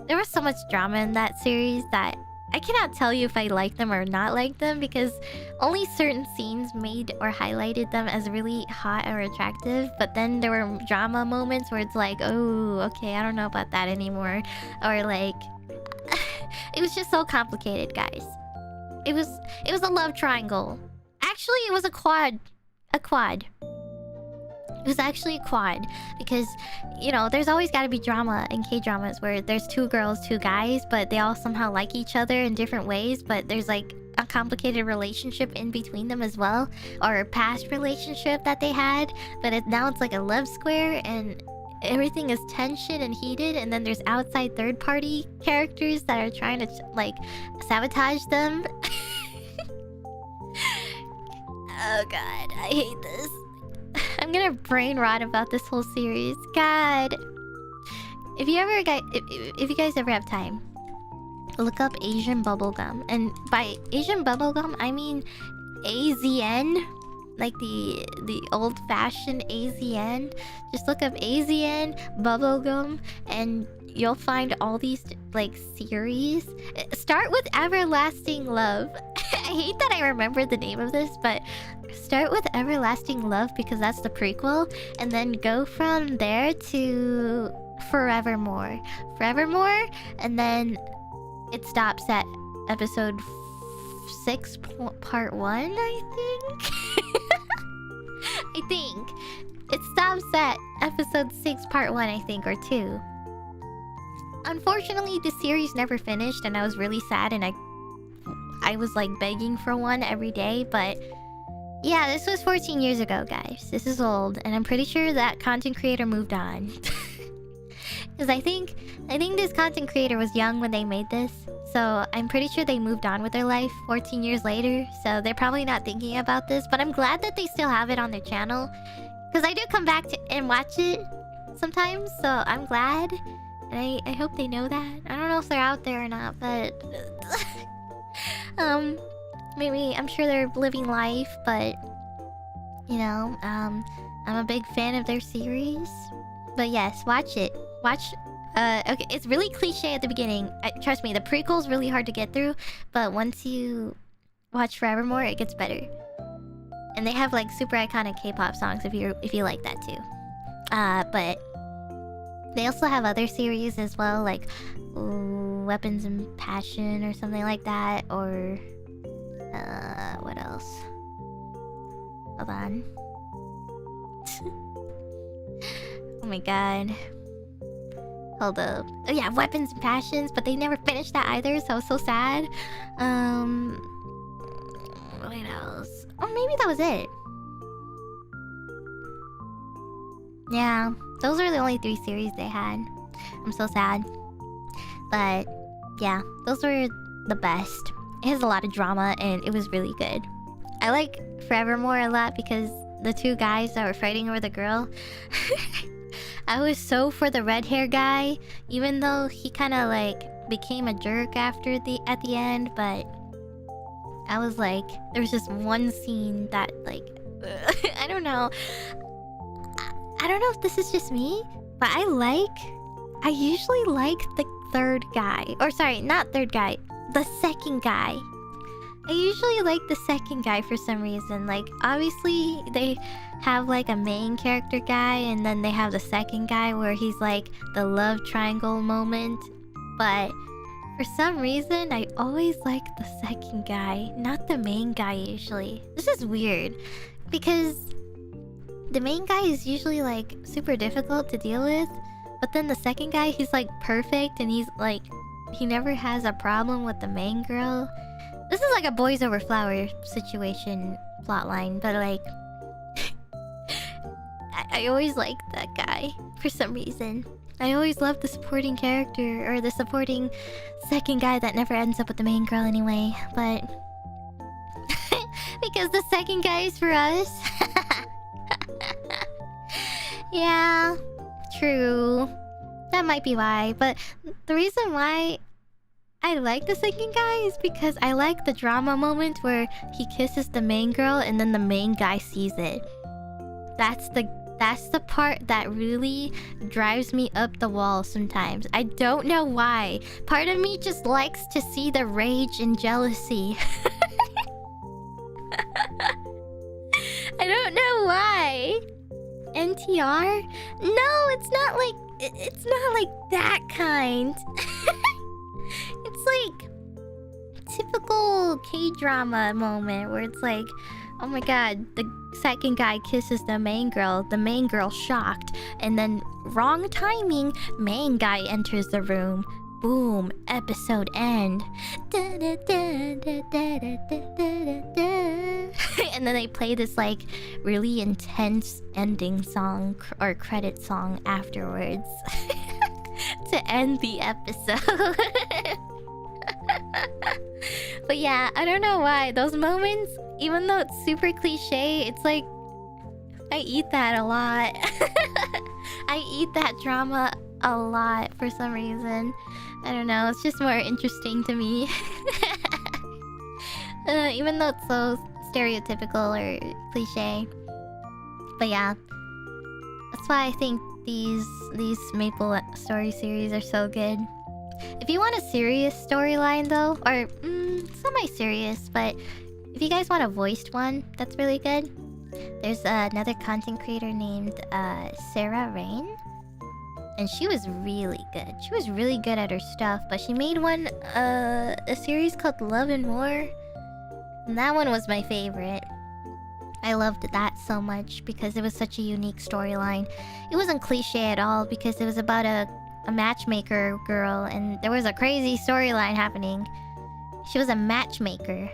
There was so much drama in that series that I cannot tell you if I like them or not like them, because only certain scenes made or highlighted them as really hot or attractive, but then there were drama moments where it's like, oh, okay, I don't know about that anymore. Or like... It was just so complicated, guys. It was a love triangle. Actually, it was a quad. It was actually a quad. Because, you know, there's always got to be drama in K-dramas where there's two girls, two guys, but they all somehow like each other in different ways, but there's like a complicated relationship in between them as well, or a past relationship that they had, but now it's like a love square, and everything is tension and heated, and then there's outside third-party characters that are trying to like sabotage them. Oh god, I hate this. I'm I'm gonna brain rot about this whole series. God. If you guys ever have time, look up Asian bubblegum. And by Asian bubblegum, I mean AZN. Like the old-fashioned AZN. Just look up AZN, bubblegum, and you'll find all these like series. Start with Everlasting Love. I hate that I remember the name of this, but start with Everlasting Love because that's the prequel, and then go from there to Forevermore. Forevermore, and then it stops at episode 6, part 1, I think. I think it stops at episode 6, part 1, I think, or 2. Unfortunately, the series never finished, and I was really sad, and I was like begging for one every day. But yeah, this was 14 years ago, guys. This is old, and I'm pretty sure that content creator moved on. Because I think this content creator was young when they made this, so I'm pretty sure they moved on with their life 14 years later. So they're probably not thinking about this, but I'm glad that they still have it on their channel, because I do come back and watch it sometimes. So I'm glad, and I hope they know that. I don't know if they're out there or not, but maybe I'm sure they're living life. But you know, I'm a big fan of their series. But yes, watch it. Watch. Okay, it's really cliche at the beginning. Trust me, the prequel's really hard to get through, but once you watch Forevermore, it gets better. And they have like super iconic K-pop songs if you like that too. But they also have other series as well, like Weapons and Passion or something like that, or what else? Hold on. Oh my god. Hold up. Oh yeah, Weapons and Passions, but they never finished that either, so I was so sad. What else? Oh, maybe that was it. Yeah, those are the only 3 series they had. I'm so sad. But yeah, those were the best. It has a lot of drama and it was really good. I like Forevermore a lot because the 2 guys that were fighting over the girl. I was so for the red hair guy, even though he kind of like became a jerk at the end. But I was like, there was just one scene that like I don't know. I don't know if this is just me, but I usually like the third guy, or sorry, not third guy, the second guy. I usually like the second guy for some reason. Like, obviously, they have like a main character guy, and then they have the second guy where he's like the love triangle moment. But for some reason, I always like the second guy, not the main guy usually. This is weird, because the main guy is usually like super difficult to deal with, but then the second guy, he's like perfect, and he's like, he never has a problem with the main girl. This is like a boys over flower situation plotline, but like I always liked that guy for some reason. I always loved the supporting character, or the supporting second guy that never ends up with the main girl anyway, but because the second guy is for us. Yeah, true. That might be why, but the reason why I like the second guy is because I like the drama moment where he kisses the main girl and then the main guy sees it. That's the part that really drives me up the wall sometimes. I don't know why. Part of me just likes to see the rage and jealousy. I don't know why. NTR? No, it's not like that kind. It's like typical K-drama moment where it's like, oh my god, the second guy kisses the main girl shocked, and then wrong timing, main guy enters the room. Boom, episode end. And then they play this like really intense ending song or credit song afterwards to end the episode. But yeah, I don't know why those moments, even though it's super cliche, it's like I eat that a lot. I eat that drama a lot for some reason. I don't know, it's just more interesting to me. Even though it's so stereotypical or cliche. But yeah. That's why I think these Maple Story series are so good. If you want a serious storyline though, or semi-serious, but if you guys want a voiced one, that's really good. There's another content creator named Sarah Rain. And she was really good. She was really good at her stuff, but she made a series called Love and War. And that one was my favorite. I loved that so much because it was such a unique storyline. It wasn't cliche at all because it was about a matchmaker girl and there was a crazy storyline happening. She was a matchmaker.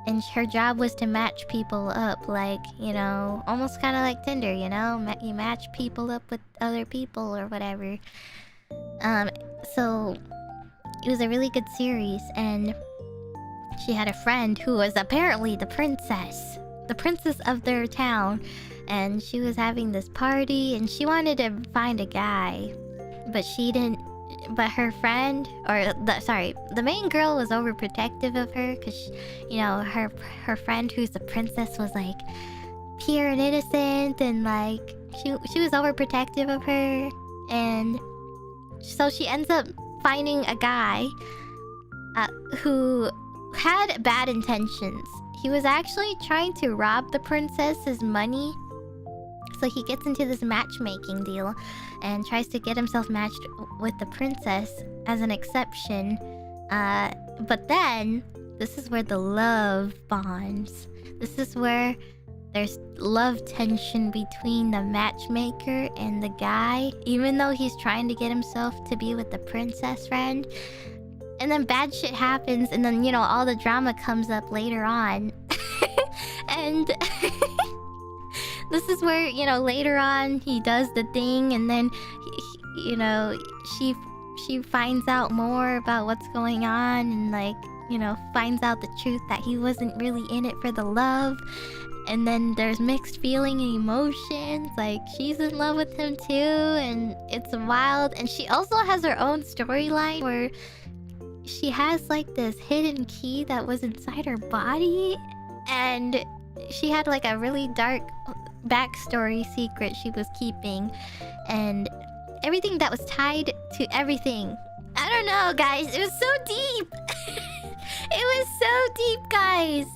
And her job was to match people up, like, you know, almost kind of like Tinder, you know? You match people up with other people or whatever. So it was a really good series, and she had a friend who was apparently the princess of their town, and she was having this party, and she wanted to find a guy, but she didn't. But her friend, the main girl was overprotective of her because, you know, her friend who's the princess was like pure and innocent, and like she was overprotective of her, and so she ends up finding a guy who had bad intentions. He was actually trying to rob the princess's money. So he gets into this matchmaking deal and tries to get himself matched with the princess as an exception. But then, this is where the love bonds. This is where there's love tension between the matchmaker and the guy, even though he's trying to get himself to be with the princess friend. And then bad shit happens, and then, you know, all the drama comes up later on. And... this is where, you know, later on he does the thing, and then you know, she finds out more about what's going on, and like, you know, finds out the truth that he wasn't really in it for the love. And then there's mixed feeling and emotions, like she's in love with him too, and it's wild. And she also has her own storyline where she has like this hidden key that was inside her body, and she had like a really dark backstory secret she was keeping, and everything that was tied to everything. I don't know, guys, it was so deep. It was so deep, guys.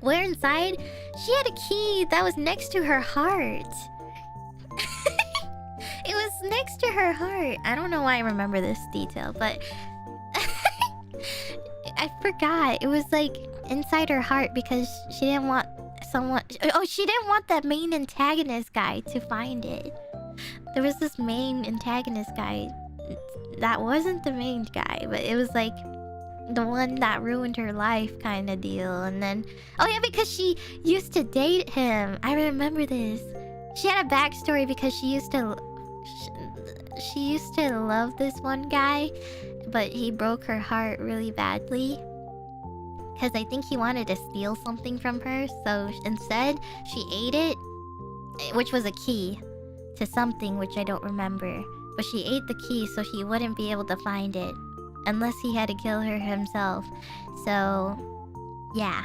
Where inside she had a key that was next to her heart. It was next to her heart. I don't know why I remember this detail, but I forgot. It was like inside her heart because she didn't want someone... Oh, she didn't want that main antagonist guy to find it. There was this main antagonist guy that wasn't the main guy, but it was like the one that ruined her life kind of deal. And then... oh yeah, because she used to date him. I remember this. She had a backstory because she used to love this one guy, but he broke her heart really badly. Because I think he wanted to steal something from her, so instead she ate it, which was a key to something which I don't remember. But she ate the key so he wouldn't be able to find it, unless he had to kill her himself. So, yeah.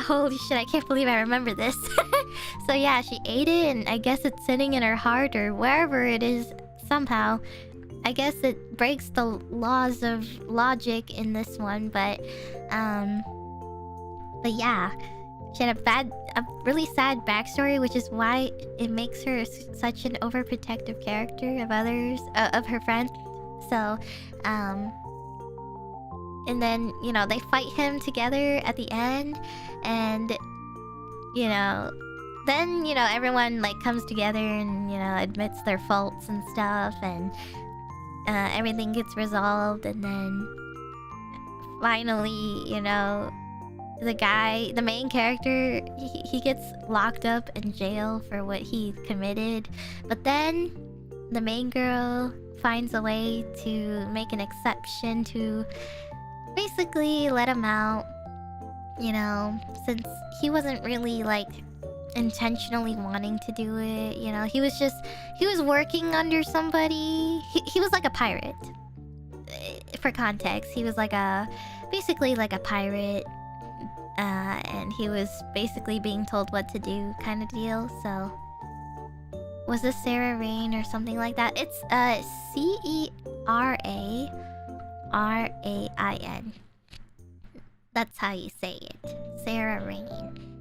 Holy shit, I can't believe I remember this. So yeah, she ate it, and I guess it's sitting in her heart or wherever it is a I guess it breaks the laws of logic in this one, but yeah, she had a really sad backstory, which is why it makes her such an overprotective character of others, of her friends. So, and then, you know, they fight him together at the end, and, you know, then, you know, everyone like comes together and, you know, admits their faults and stuff, and everything gets resolved. And then finally, you know, the main character, he gets locked up in jail for what he committed, but then the main girl finds a way to make an exception to basically let him out. you know, since he wasn't really like intentionally wanting to do it, you know, he was working under somebody. He was like a pirate. For context, he was like basically like a pirate, and he was basically being told what to do kind of deal. So was this Sarah Rain or something like that? It's Cerarin. That's how you say it. Sarah Rain.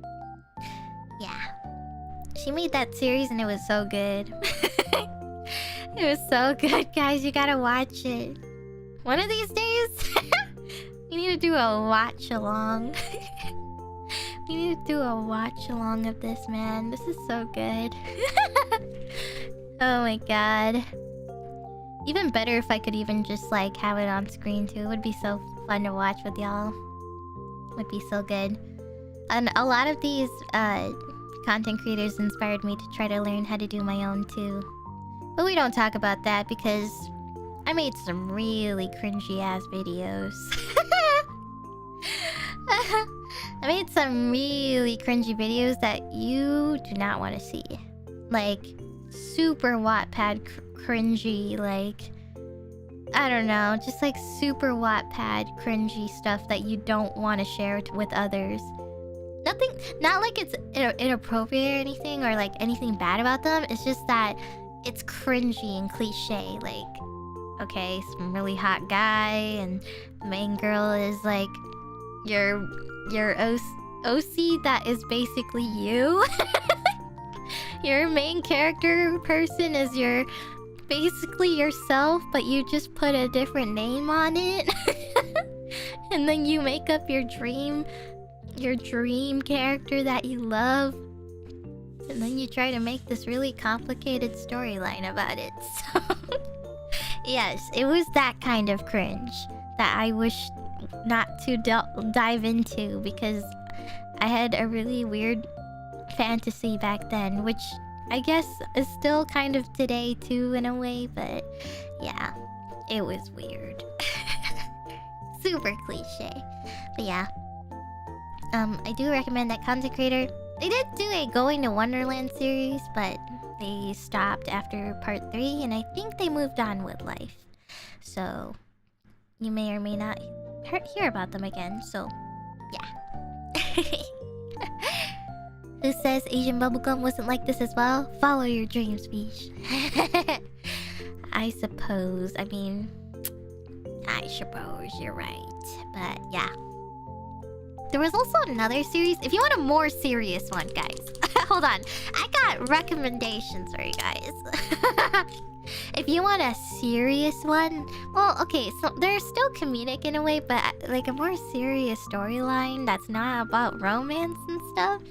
Yeah. She made that series and it was so good. It was so good, guys. You gotta watch it. One of these days, we need to do a watch along. We need to do a watch along of this, man. This is so good. Oh my god. Even better if I could even just like have it on screen too. It would be so fun to watch with y'all. Would be so good. And a lot of these content creators inspired me to try to learn how to do my own too. But we don't talk about that because I made some really cringy ass videos. I made some really cringy videos that you do not want to see. Like super Wattpad cringy, like I don't know, just like super Wattpad cringy stuff that you don't want to share with others. Nothing, not like it's inappropriate or anything, or like anything bad about them. It's just that it's cringy and cliche. Like, okay, some really hot guy, and the main girl is like your OC that is basically you. Your main character person is basically yourself, but you just put a different name on it. And then you make up your dream character that you love. And then you try to make this really complicated storyline about it. So yes, it was that kind of cringe that I wish not to dive into, because I had a really weird fantasy back then, which I guess is still kind of today too in a way, but yeah, it was weird. Super cliche. But yeah, I do recommend that content creator. They did do a Going to Wonderland series, but they stopped after part 3, and I think they moved on with life. So you may or may not hear about them again, so yeah. Who says Asian bubblegum wasn't like this as well? Follow your dreams, Beach. I suppose. I mean, I suppose you're right. But yeah. There was also another series. If you want a more serious one, guys. Hold on. I got recommendations for you guys. If you want a serious one, well, okay, so they're still comedic in a way, but like a more serious storyline that's not about romance and stuff.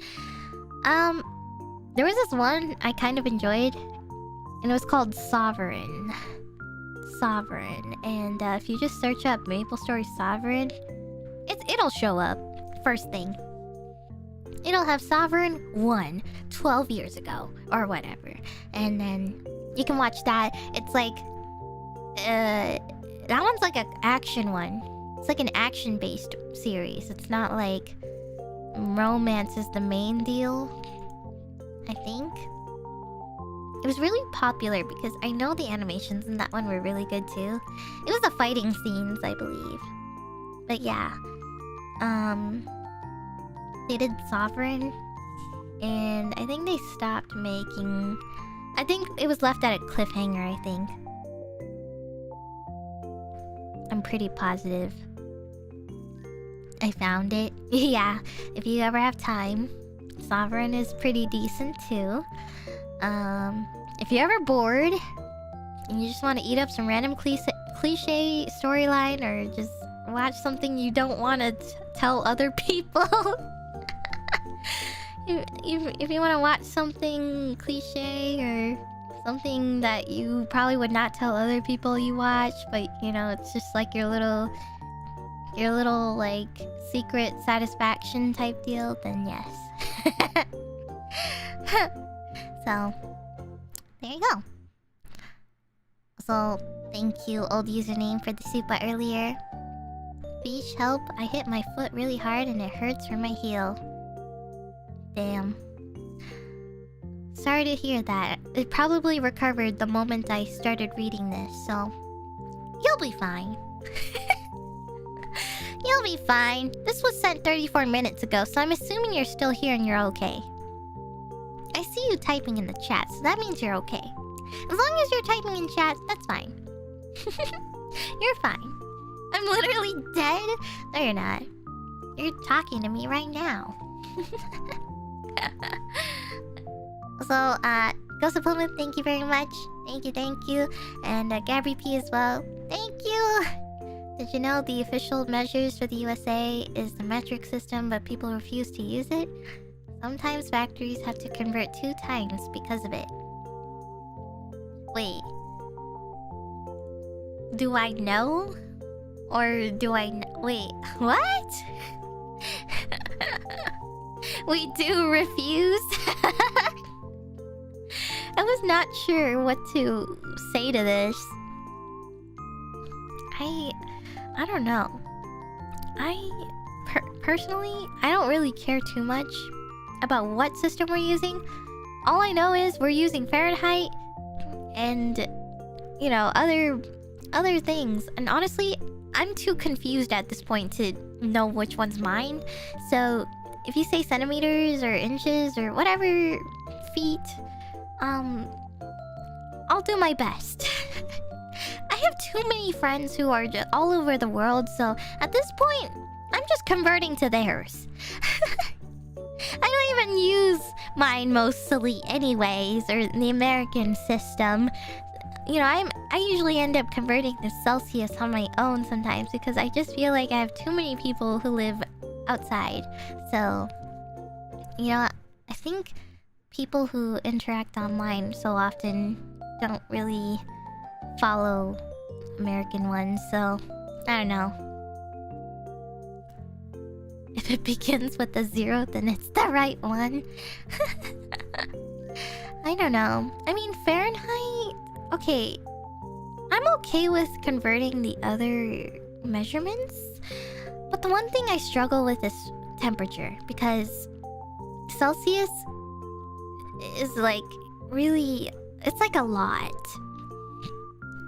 There was this one I kind of enjoyed, and it was called Sovereign. And if you just search up Maple Story Sovereign, it'll show up first thing. It'll have Sovereign 1, 12 years ago, or whatever. And then you can watch that. It's like, that one's like an action one. It's like an action-based series. It's not like romance is the main deal, I think. It was really popular because I know the animations in that one were really good too. It was the fighting scenes, I believe. But yeah. They did Sovereign, and I think they stopped making... I think it was left at a cliffhanger, I think. I'm pretty positive. I found it. Yeah, if you ever have time. Sovereign is pretty decent too. If you're ever bored and you just want to eat up some random cliche storyline, or just watch something you don't want to tell other people. If you want to watch something cliche or something that you probably would not tell other people you watch, but you know, it's just like your little like secret satisfaction type deal, then yes. So there you go. So thank you, old username, for the super earlier. Beach help. I hit my foot really hard and it hurts from my heel. Damn. Sorry to hear that. It probably recovered the moment I started reading this, so... You'll be fine. You'll be fine. This was sent 34 minutes ago, so I'm assuming you're still here and you're okay. I see you typing in the chat, so that means you're okay. As long as you're typing in chat, that's fine. You're fine. I'm literally dead? No, you're not. You're talking to me right now. So, Ghost of Plymouth, thank you very much. Thank you. And Gabby P as well. Thank you! Did you know the official measures for the USA is the metric system, but people refuse to use it? Sometimes factories have to convert 2 times because of it. Wait. Do I know? Or do I... Wait, what? We do refuse? I was not sure what to say to this. I don't know. Personally, I don't really care too much about what system we're using. All I know is we're using Fahrenheit and, you know, other things. And honestly, I'm too confused at this point to know which one's mine. So if you say centimeters or inches or whatever feet, I'll do my best. I have too many friends who are just all over the world, so at this point, I'm just converting to theirs. I don't even use mine mostly anyways, or the American system. You know, I usually end up converting to Celsius on my own sometimes because I just feel like I have too many people who live outside. So, you know, I think people who interact online so often don't really follow American ones, so I don't know. If it begins with a 0, then it's the right one. I don't know. I mean, Fahrenheit... Okay. I'm okay with converting the other measurements. But the one thing I struggle with is temperature. Because Celsius is like really... It's like a lot.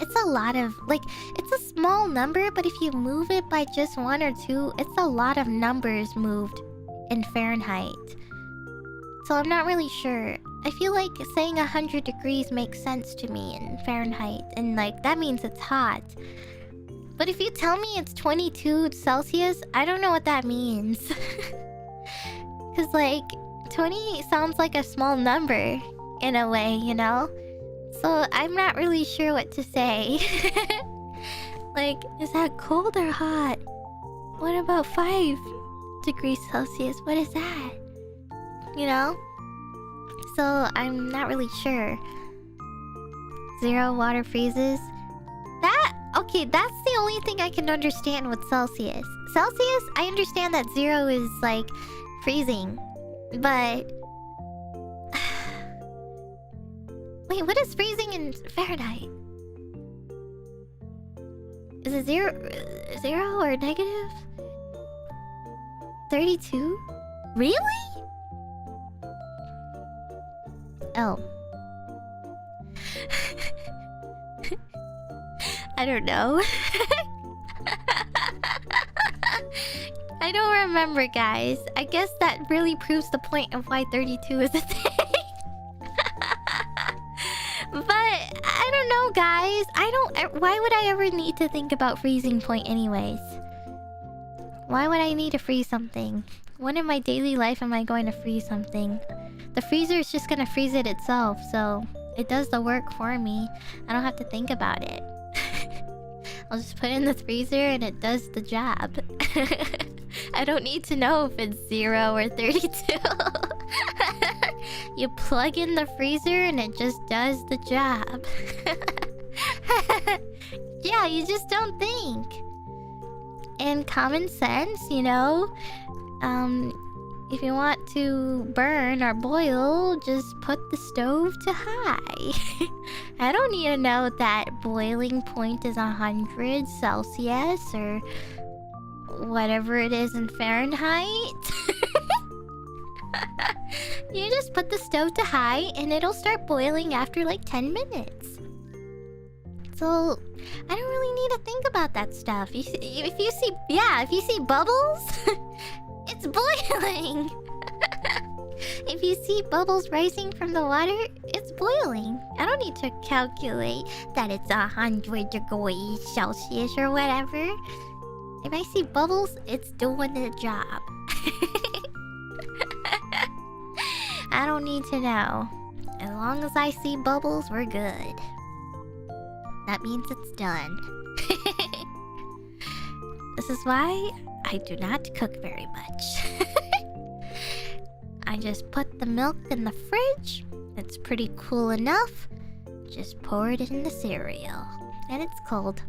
It's a lot of... Like, it's a small number, but if you move it by just 1 or 2, it's a lot of numbers moved in Fahrenheit. So I'm not really sure. I feel like saying 100 degrees makes sense to me in Fahrenheit. And, like, that means it's hot. But if you tell me it's 22 Celsius, I don't know what that means. Because, like, 20 sounds like a small number in a way, you know? So I'm not really sure what to say. Like, is that cold or hot? What about 5 degrees Celsius? What is that? You know? So I'm not really sure. 0 water freezes. Okay, that's the only thing I can understand with Celsius. Celsius, I understand that 0 is like freezing. But wait, what is freezing in Fahrenheit? Is it 0 or negative? 32? Really? Oh. I don't know. I don't remember, guys. I guess that really proves the point of why 32 is a thing. But I don't know, guys. Why would I ever need to think about freezing point anyways? Why would I need to freeze something? When in my daily life am I going to freeze something? The freezer is just gonna freeze it itself, so it does the work for me. I don't have to think about it. I'll just put it in the freezer and it does the job. I don't need to know if it's 0 or 32. You plug in the freezer and it just does the job. Yeah, you just don't think. And common sense, you know? If you want to burn or boil, just put the stove to high. I don't need to know that boiling point is 100 Celsius or whatever it is in Fahrenheit. You just put the stove to high and it'll start boiling after like 10 minutes. So I don't really need to think about that stuff. If you see bubbles, it's boiling. If you see bubbles rising from the water, it's boiling. I don't need to calculate that it's 100 degrees Celsius or whatever. If I see bubbles, it's doing the job. I don't need to know. As long as I see bubbles, we're good. That means it's done. This is why I do not cook very much. I just put the milk in the fridge. It's pretty cool enough. Just pour it in the cereal. And it's cold.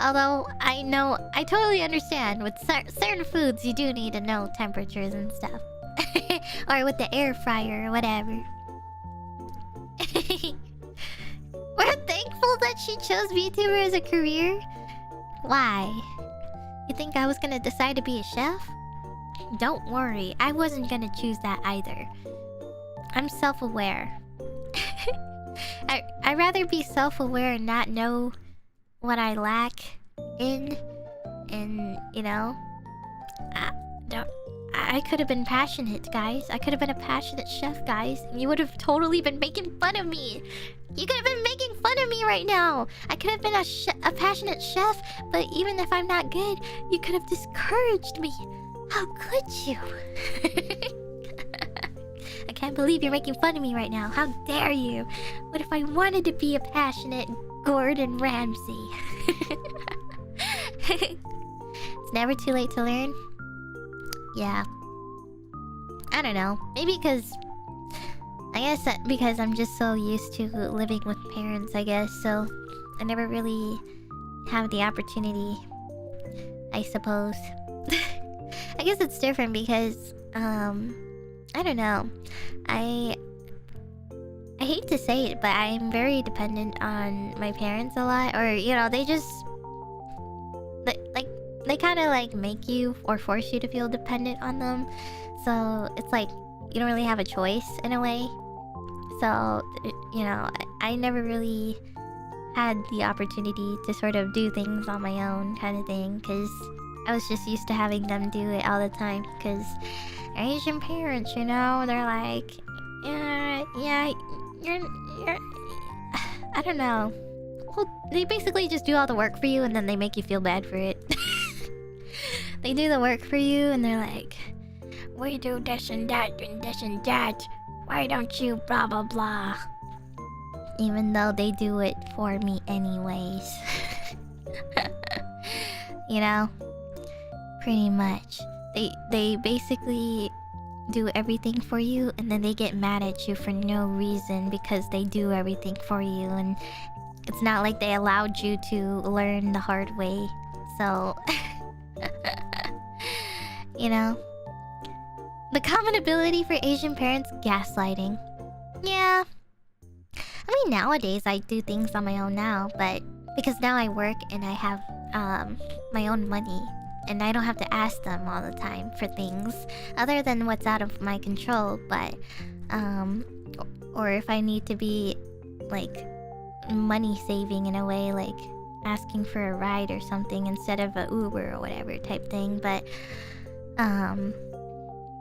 Although, I totally understand. With certain foods, you do need to know temperatures and stuff. Or with the air fryer or whatever. We're thankful that she chose VTuber as a career. Why? You think I was gonna decide to be a chef? Don't worry, I wasn't gonna choose that either. I'm self-aware. I'd rather be self-aware and not know what I lack in, and you know, I could have been passionate, guys. I could have been a passionate chef, guys. And you would have totally been making fun of me. You could have been making fun of me right now. I could have been a passionate chef, but even if I'm not good, you could have discouraged me. How could you? I can't believe you're making fun of me right now. How dare you? What if I wanted to be a passionate Gordon Ramsay? It's never too late to learn. Yeah. I don't know. Maybe because... I guess because I'm just so used to living with parents, I guess. So I never really have the opportunity, I suppose. I guess it's different because... I don't know. I hate to say it, but I'm very dependent on my parents a lot. Or, you know, they just... They kind of like make you or force you to feel dependent on them. So it's like you don't really have a choice in a way. So, you know, I never really had the opportunity to sort of do things on my own kind of thing. Because I was just used to having them do it all the time. Because Asian parents, you know, they're like, yeah, you're... I don't know. Well, they basically just do all the work for you and then they make you feel bad for it. They do the work for you and they're like, we do this and that and this and that. Why don't you blah blah blah? Even though they do it for me anyways. You know? Pretty much. They basically do everything for you and then they get mad at you for no reason because they do everything for you, and it's not like they allowed you to learn the hard way. So you know, the common ability for Asian parents: gaslighting. Yeah, I mean, nowadays I do things on my own now, but because now I work and I have my own money and I don't have to ask them all the time for things other than what's out of my control. But or if I need to be like money saving in a way, like asking for a ride or something instead of a Uber or whatever type thing. But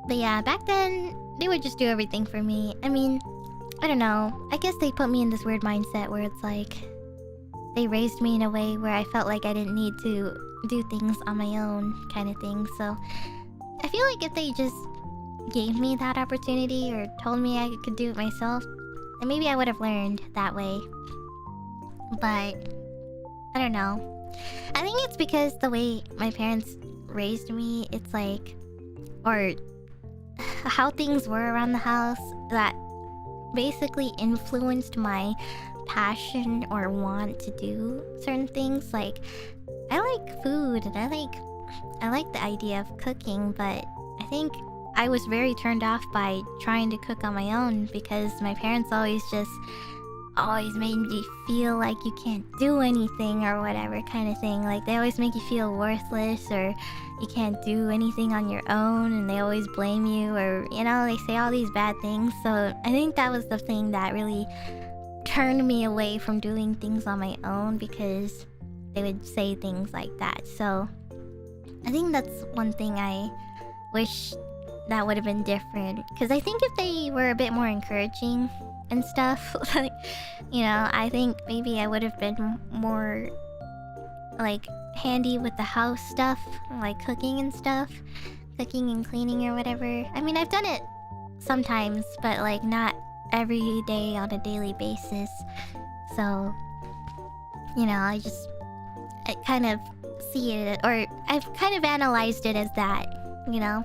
yeah, back then they would just do everything for me. I mean, I don't know, I guess they put me in this weird mindset where it's like they raised me in a way where I felt like I didn't need to do things on my own kind of thing. So I feel like if they just gave me that opportunity or told me I could do it myself, then maybe I would have learned that way. But I don't know, I think it's because the way my parents raised me, it's like, or how things were around the house, that basically influenced my passion or want to do certain things. Like, I like food and I like the idea of cooking, but I think I was very turned off by trying to cook on my own because my parents always just always made you feel like you can't do anything or whatever kind of thing. Like, they always make you feel worthless, or you can't do anything on your own, and they always blame you, or, you know, they say all these bad things. So I think that was the thing that really turned me away from doing things on my own, because they would say things like that. So I think that's one thing I wish that would have been different, because I think if they were a bit more encouraging and stuff, like, you know, I think maybe I would have been more like handy with the house stuff, like cooking and stuff, cooking and cleaning or whatever. I mean, I've done it sometimes, but like not every day on a daily basis. So, you know, I kind of see it, or I've kind of analyzed it as that, you know.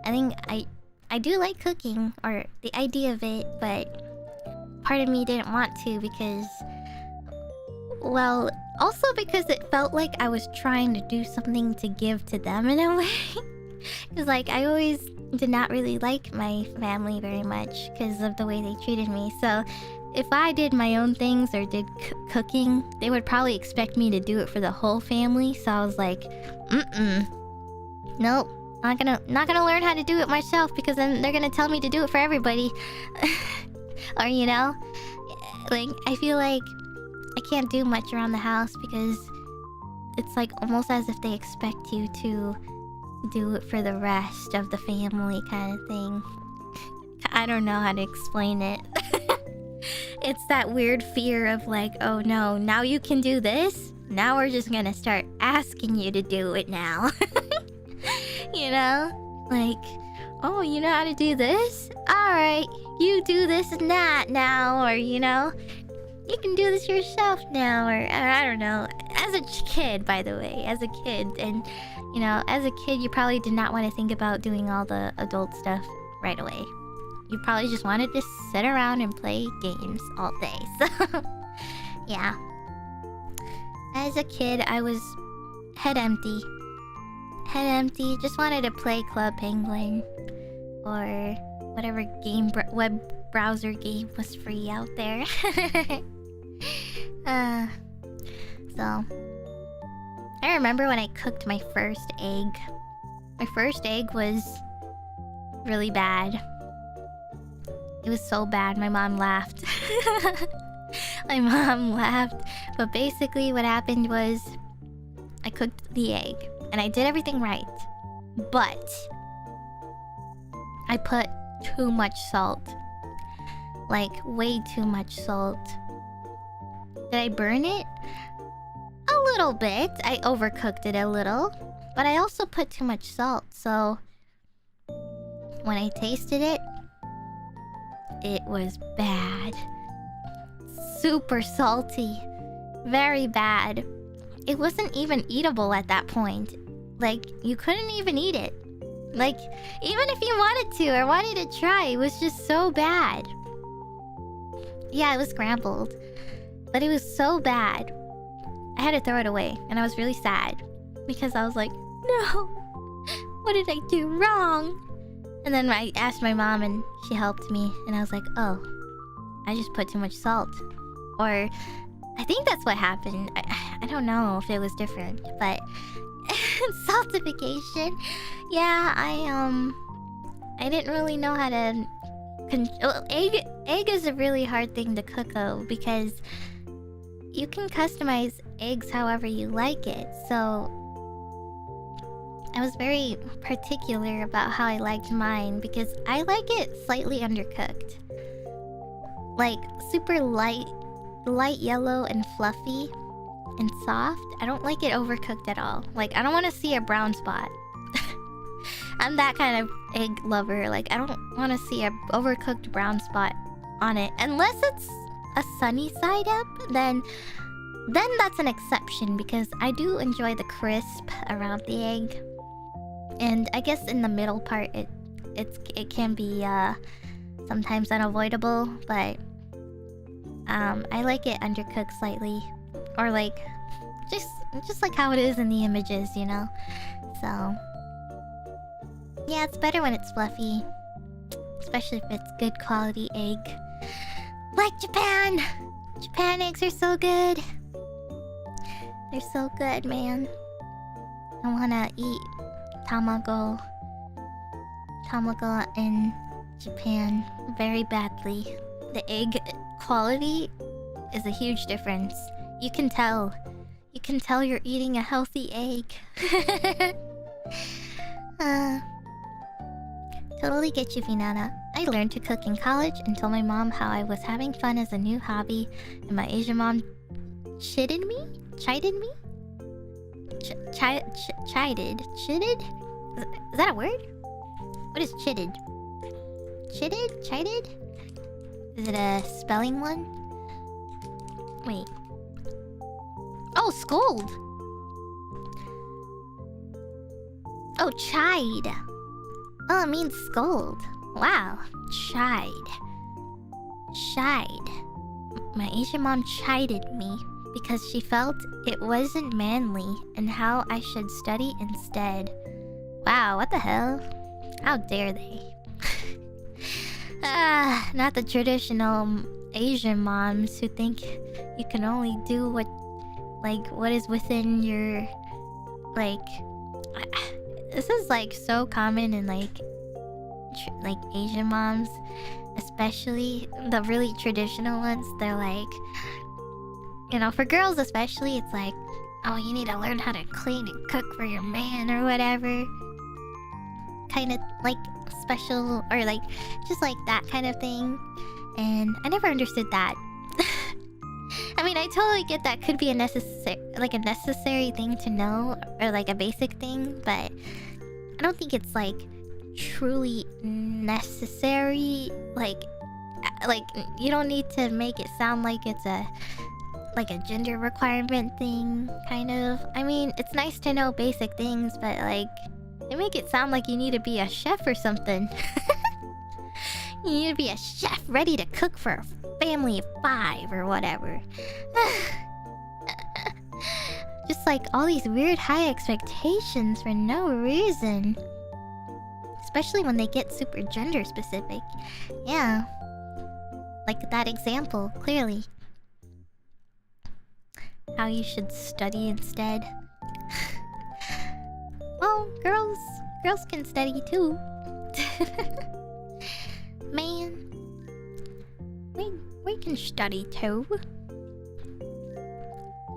I think I do like cooking, or the idea of it, but part of me didn't want to, because, well, also because it felt like I was trying to do something to give to them in a way. Because, like, I always did not really like my family very much because of the way they treated me. So if I did my own things or did cooking, they would probably expect me to do it for the whole family. So I was like, nope, not gonna learn how to do it myself, because then they're gonna tell me to do it for everybody. Or, you know, like, I feel like I can't do much around the house because it's like almost as if they expect you to do it for the rest of the family kind of thing. I don't know how to explain it. It's that weird fear of like, oh no, now you can do this? Now we're just gonna start asking you to do it now. You know? Like, oh, you know how to do this? Alright, you do this and that now, or, you know, you can do this yourself now, or I don't know. As a kid, by the way, as a kid, and, you know, as a kid, you probably did not want to think about doing all the adult stuff right away. You probably just wanted to sit around and play games all day. So, yeah. As a kid, I was head empty. Head empty, just wanted to play Club Penguin, or whatever game web browser game was free out there. So I remember when I cooked my first egg. My first egg was really bad. It was so bad, my mom laughed. My mom laughed. But basically what happened was I cooked the egg and I did everything right. But I put too much salt. Like, way too much salt. Did I burn it? A little bit. I overcooked it a little. But I also put too much salt, so when I tasted it, it was bad. Super salty. Very bad. It wasn't even eatable at that point. Like, you couldn't even eat it. Like, even if you wanted to or wanted to try, it was just so bad. Yeah, it was scrambled. But it was so bad. I had to throw it away, and I was really sad. Because I was like, no! What did I do wrong? And then I asked my mom, and she helped me. And I was like, oh, I just put too much salt. Or, I think that's what happened. I don't know if it was different, but... saltification. Yeah, I didn't really know how to... egg is a really hard thing to cook, though, because you can customize eggs however you like it. So I was very particular about how I liked mine, because I like it slightly undercooked. Like, super light yellow and fluffy and soft. I don't like it overcooked at all. Like, I don't want to see a brown spot. I'm that kind of egg lover. Like, I don't want to see a overcooked brown spot on it. Unless it's a sunny side up, then that's an exception, because I do enjoy the crisp around the egg. And I guess in the middle part, it can be sometimes unavoidable, but I like it undercooked slightly, or like just like how it is in the images, you know. So yeah, it's better when it's fluffy, especially if it's good quality egg, like Japan. Japan eggs are so good. They're so good, man. I wanna eat tamago in Japan very badly. The egg quality is a huge difference. You can tell you're eating a healthy egg. Totally get you, Finana. I learned to cook in college and told my mom how I was having fun as a new hobby, and my Asian mom chided me? Chided? Is that a word? What is chided? Chided? Is it a spelling one? Wait. Oh, scold! Oh, chide. Oh, it means scold. Wow. Chide. My Asian mom chided me because she felt it wasn't manly and how I should study instead. Wow, what the hell? How dare they? Not the traditional Asian moms who think you can only do what is within your, this is so common in Asian moms, especially the really traditional ones. They're for girls especially, it's oh, you need to learn how to clean and cook for your man or whatever. Kind of special or just that kind of thing. And I never understood that. I mean, I totally get that could be a necessary thing to know, or a basic thing, but I don't think it's truly necessary. You don't need to make it sound like it's a gender requirement thing, kind of. I mean, it's nice to know basic things, but they make it sound like you need to be a chef or something. You need to be a chef ready to cook for a family of 5 or whatever. Just all these weird high expectations for no reason. Especially when they get super gender specific. Yeah. Like that example, clearly. How you should study instead. Well, girls can study too. Man, we can study too.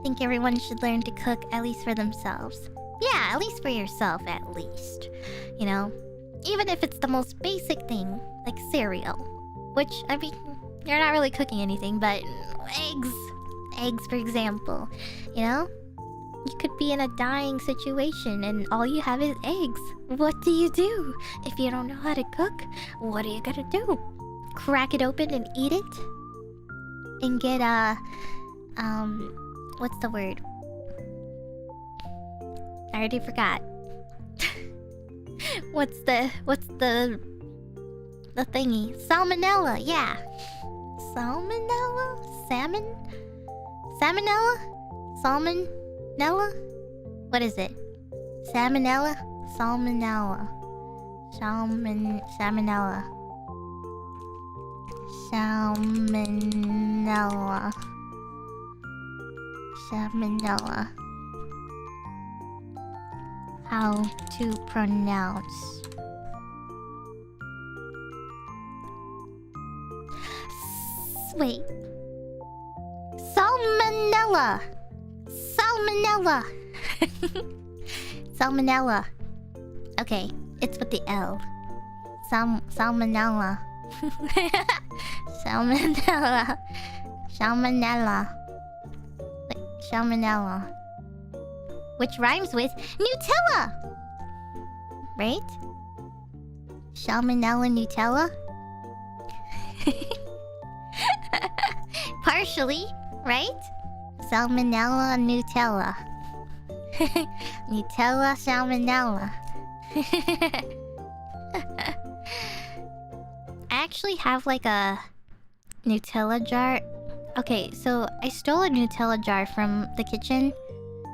Think everyone should learn to cook, at least for themselves. Yeah, at least for yourself, at least. Even if it's the most basic thing, like cereal. Which, I mean, you're not really cooking anything, but eggs, for example. You could be in a dying situation and all you have is eggs. What do you do? If you don't know how to cook, what are you gonna do? Crack it open and eat it? And get what's the word? I already forgot. What's the thingy? Salmonella, yeah. Salmonella? Salmonella? What is it? Salmonella? Salmonella. How to pronounce? Wait. Salmonella. Salmonella. Okay, it's with the L. Salmonella. Salmonella. Which rhymes with Nutella! Right? Salmonella Nutella? Partially, right? Salmonella Nutella. Nutella Salmonella. I actually have a Nutella jar. Okay, so I stole a Nutella jar from the kitchen,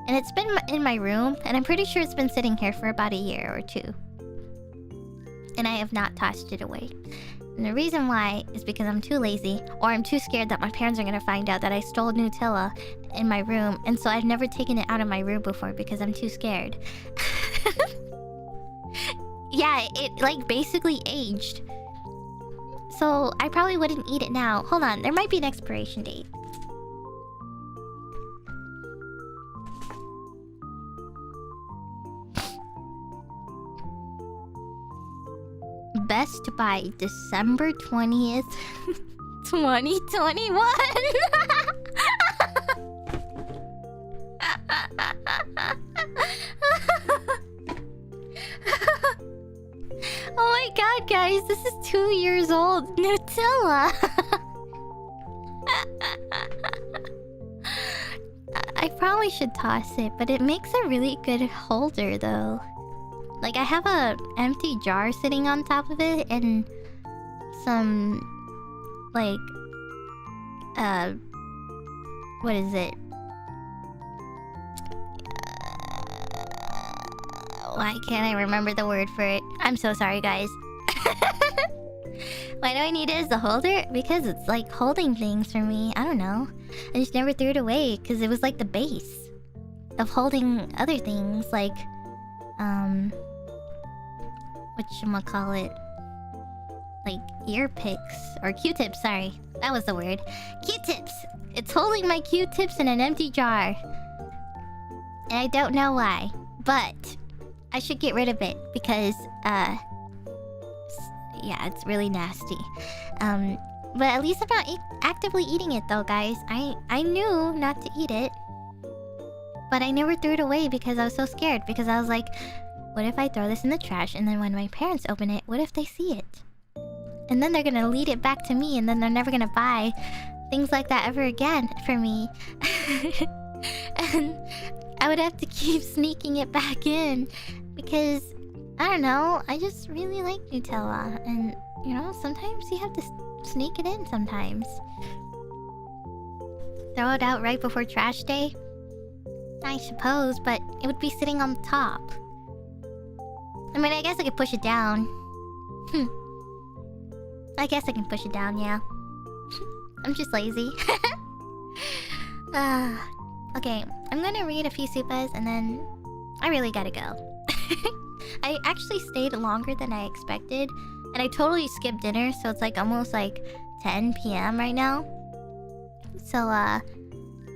and it's been in my room, and I'm pretty sure it's been sitting here for about a year or 2. And I have not tossed it away. And the reason why is because I'm too lazy, or I'm too scared that my parents are gonna find out that I stole Nutella in my room, and so I've never taken it out of my room before because I'm too scared. Yeah, it like basically aged. So I probably wouldn't eat it now. Hold on, there might be an expiration date. Best by December 20th, 2021. Oh my god, guys, this is 2 years old. Nutella. I probably should toss it, but it makes a really good holder though. Like, I have a empty jar sitting on top of it and some, like, what is it? Why can't I remember the word for it? I'm so sorry, guys. Why do I need it as a holder? Because it's like holding things for me. I don't know. I just never threw it away because it was like the base of holding other things, like, whatchamacallit? Like ear picks or Q-tips, sorry. That was the word. Q-tips! It's holding my Q-tips in an empty jar. And I don't know why. But I should get rid of it because, yeah, it's really nasty. But at least I'm not actively eating it though, guys. I knew not to eat it. But I never threw it away because I was so scared. Because I was like, what if I throw this in the trash and then when my parents open it, what if they see it? And then they're gonna lead it back to me and then they're never gonna buy things like that ever again for me. And I would have to keep sneaking it back in because, I don't know, I just really like Nutella. And, you know, sometimes you have to sneak it in sometimes. Throw it out right before trash day? I suppose, but it would be sitting on top. I mean, I guess I could push it down. I guess I can push it down, yeah. I'm just lazy. Okay, I'm gonna read a few supas and then I really gotta go. I actually stayed longer than I expected. And I totally skipped dinner, so it's like almost like 10 p.m. right now. So,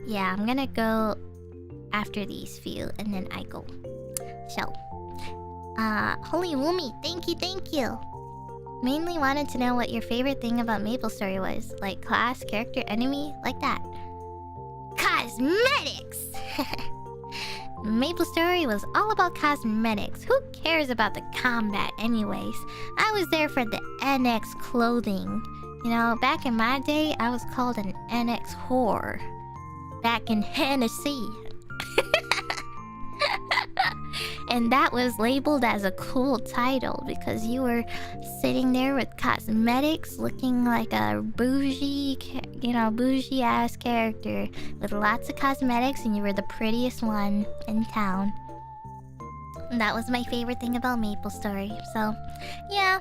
yeah, I'm gonna go after these few and then I go. So, Holy Woomy, thank you. Mainly wanted to know what your favorite thing about MapleStory was. Like class, character, enemy, like that. Cosmetics! MapleStory was all about cosmetics. Who cares about the combat anyways? I was there for the NX clothing. You know, back in my day, I was called an NX whore. Back in Hennessy. And that was labeled as a cool title because you were sitting there with cosmetics looking like a bougie, bougie ass character with lots of cosmetics and you were the prettiest one in town. And that was my favorite thing about MapleStory. So, yeah,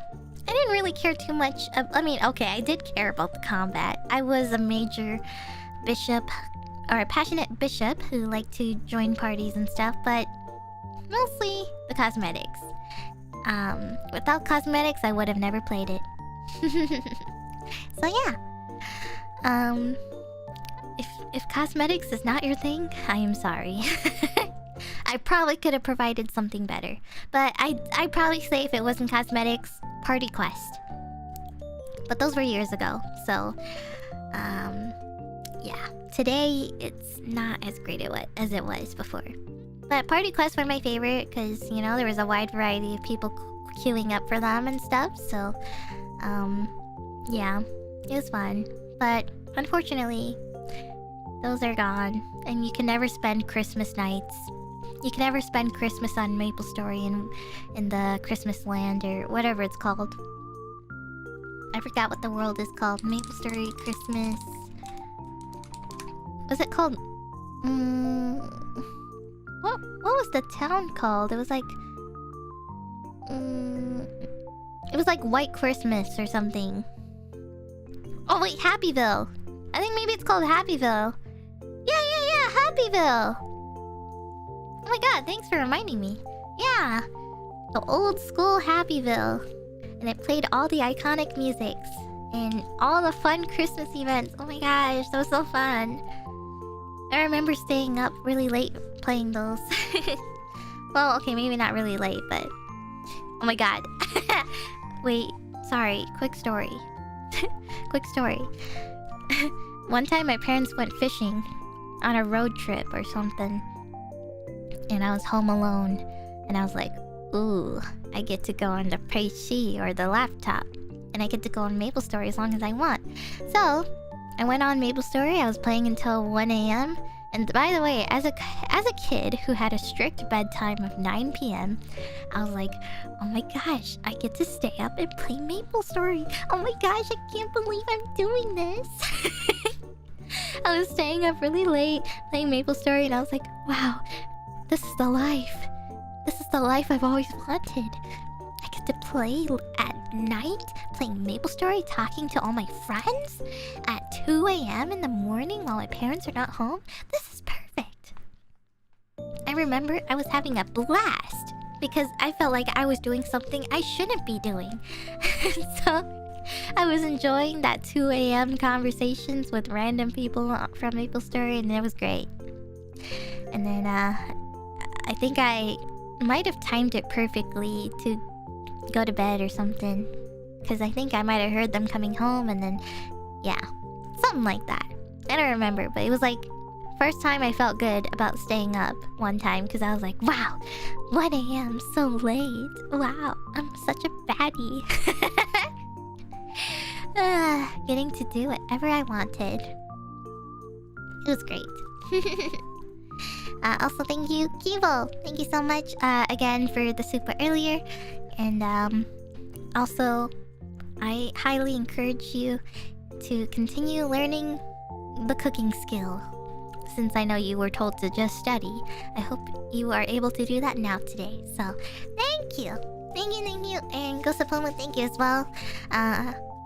I didn't really care too much. I mean, okay, I did care about the combat. I was a major bishop, or a passionate bishop who liked to join parties and stuff, but mostly the cosmetics. Without cosmetics, I would have never played it. So yeah. If cosmetics is not your thing, I am sorry. I probably could have provided something better. But I'd probably say if it wasn't cosmetics, Party Quest. But those were years ago, so yeah. Today, it's not as great as it was before. But Party Quests were my favorite because, you know, there was a wide variety of people queuing up for them and stuff. So, yeah, it was fun. But unfortunately, those are gone. And you can never spend Christmas nights. You can never spend Christmas on MapleStory in the Christmas land or whatever it's called. I forgot what the world is called. MapleStory Christmas... Was it called... What was the town called? It was like... it was like White Christmas or something. Oh wait, Happyville. I think maybe it's called Happyville. Yeah, Happyville. Oh my god, thanks for reminding me. Yeah, the old school Happyville. And it played all the iconic musics and all the fun Christmas events. Oh my gosh, that was so fun. I remember staying up really late playing those. Well, okay, maybe not really late, but... Oh my god. Wait, sorry, quick story. Quick story. One time my parents went fishing on a road trip or something. And I was home alone. And I was like, ooh, I get to go on the PC or the laptop. And I get to go on MapleStory as long as I want. So, I went on MapleStory. I was playing until 1 a.m. And by the way, as a kid who had a strict bedtime of 9 p.m., I was like, oh my gosh, I get to stay up and play MapleStory. Oh my gosh, I can't believe I'm doing this. I was staying up really late playing MapleStory, and I was like, wow, this is the life. This is the life I've always wanted. I get to play at night, playing MapleStory, talking to all my friends at 2 a.m. in the morning while my parents are not home. This is perfect. I remember I was having a blast because I felt like I was doing something I shouldn't be doing. So I was enjoying that 2 a.m. conversations with random people from MapleStory, and it was great. And then I think I might have timed it perfectly to go to bed or something, because I think I might have heard them coming home, and then yeah, something like that. I don't remember, but it was like first time I felt good about staying up one time, because I was like, wow, 1 a.m. so late. Wow, I'm such a baddie. Getting to do whatever I wanted. It was great. Also, thank you, Kivo. Thank you so much again for the super earlier. And also, I highly encourage you to continue learning the cooking skill. Since I know you were told to just study, I hope you are able to do that now today. So, thank you. Thank you. And Gosapoma, thank you as well.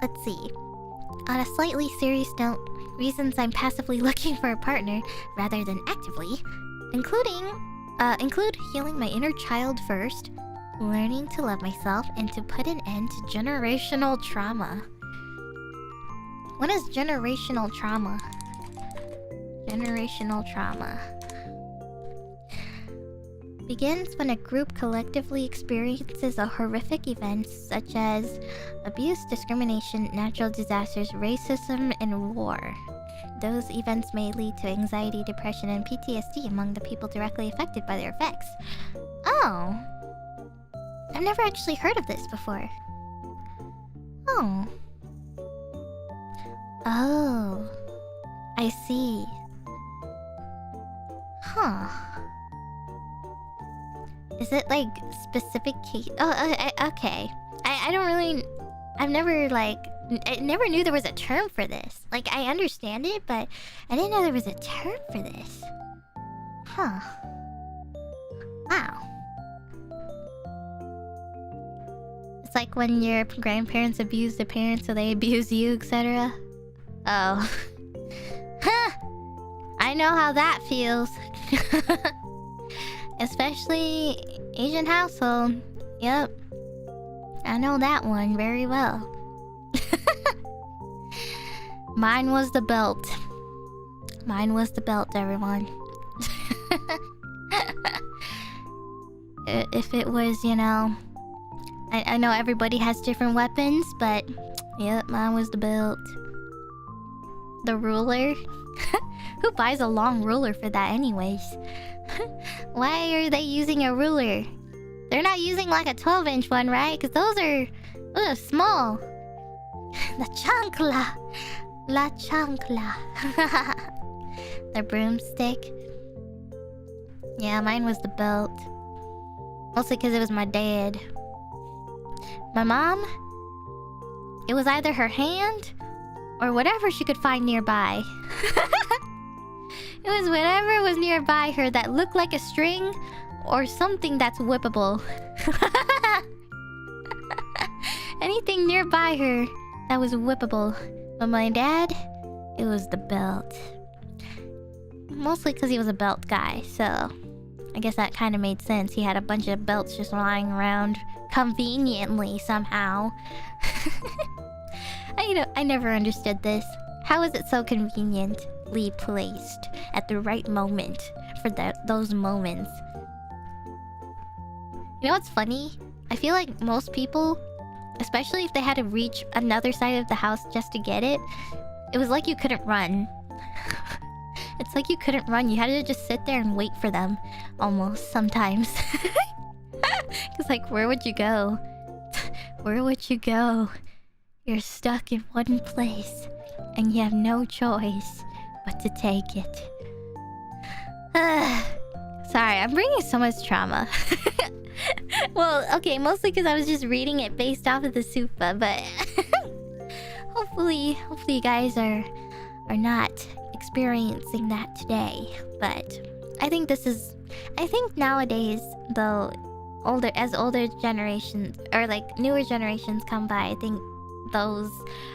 Let's see. On a slightly serious note, reasons I'm passively looking for a partner rather than actively, include healing my inner child first, learning to love myself, and to put an end to generational trauma. What is generational trauma? Generational trauma begins when a group collectively experiences a horrific events such as abuse, discrimination, natural disasters, racism, and war. Those events may lead to anxiety, depression, and PTSD among the people directly affected by their effects. Oh. I've never actually heard of this before. Oh. Oh. I see. Huh. Is it like specific case? Oh, okay. I don't really... I've never like... I never knew there was a term for this. Like, I understand it, but I didn't know there was a term for this. Huh. Wow. It's like when your grandparents abuse the parents, so they abuse you, etc. Oh. Huh! I know how that feels. Especially Asian household. Yep. I know that one very well. Mine was the belt. Mine was the belt, everyone. If it was, you know... I know everybody has different weapons, but... Yep, mine was the belt. The ruler? Who buys a long ruler for that anyways? Why are they using a ruler? They're not using like a 12-inch one, right? Because those are small. La chancla. La chancla. The broomstick. Yeah, mine was the belt. Mostly because it was my dad. My mom? It was either her hand or whatever she could find nearby. It was whatever was nearby her that looked like a string or something that's whippable. Anything nearby her that was whippable But my dad, it was the belt. Mostly because he was a belt guy, so I guess that kind of made sense. He had a bunch of belts just lying around conveniently somehow. I never understood this. How is it so conveniently placed at the right moment for those moments? You know what's funny? I feel like most people, especially if they had to reach another side of the house just to get it, it was like you couldn't run. It's like you couldn't run. You had to just sit there and wait for them, almost, sometimes. It's like, where would you go? Where would you go? You're stuck in one place, and you have no choice but to take it. Sorry, I'm bringing so much trauma. Well, okay, mostly because I was just reading it based off of the Supa, but hopefully you guys are not experiencing that today. But I think nowadays, though, older generations or like newer generations come by, I think those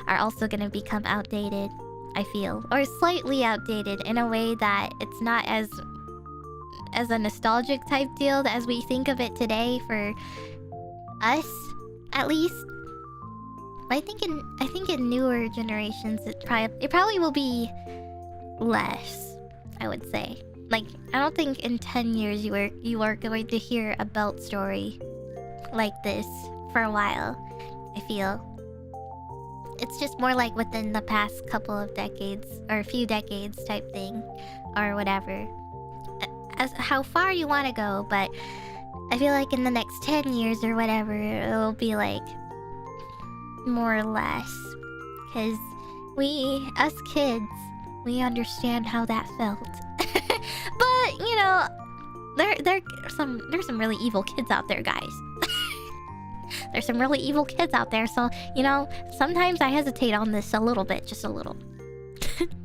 are also gonna become outdated, I feel, or slightly outdated in a way that it's not as a nostalgic type deal as we think of it today for us, at least. I think in newer generations it probably will be less, I would say. Like, I don't think in 10 years you are going to hear a belt story like this for a while, I feel. It's just more like within the past couple of decades or a few decades type thing or whatever. As how far you want to go, but I feel like in the next 10 years or whatever, it'll be like more or less. Because us kids, we understand how that felt. But, you know, there's some really evil kids out there, guys. There's some really evil kids out there, so, you know, sometimes I hesitate on this a little bit, just a little.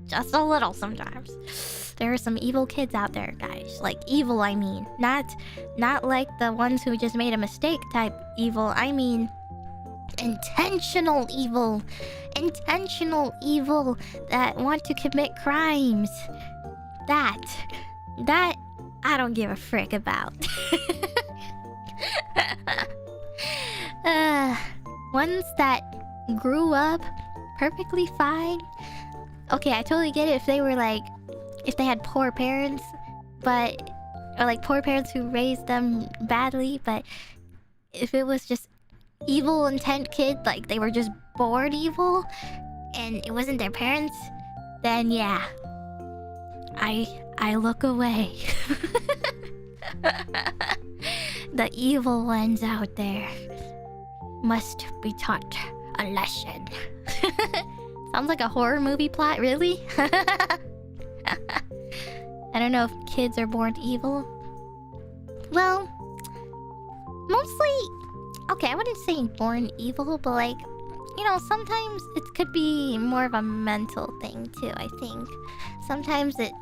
Just a little sometimes. There are some evil kids out there, guys. Like, evil, I mean. Not like the ones who just made a mistake type evil. I mean intentional evil. Intentional evil that want to commit crimes. That I don't give a frick about. Ones that grew up perfectly fine. Okay, I totally get it if they were like, if they had poor parents, or like poor parents who raised them badly, but if it was just evil intent kid, like they were just born evil and it wasn't their parents, then yeah, I look away. The evil ones out there must be taught a lesson. Sounds like a horror movie plot, really? I don't know if kids are born evil. Well, mostly... Okay, I wouldn't say born evil, but like... You know, sometimes it could be more of a mental thing, too, I think. Sometimes it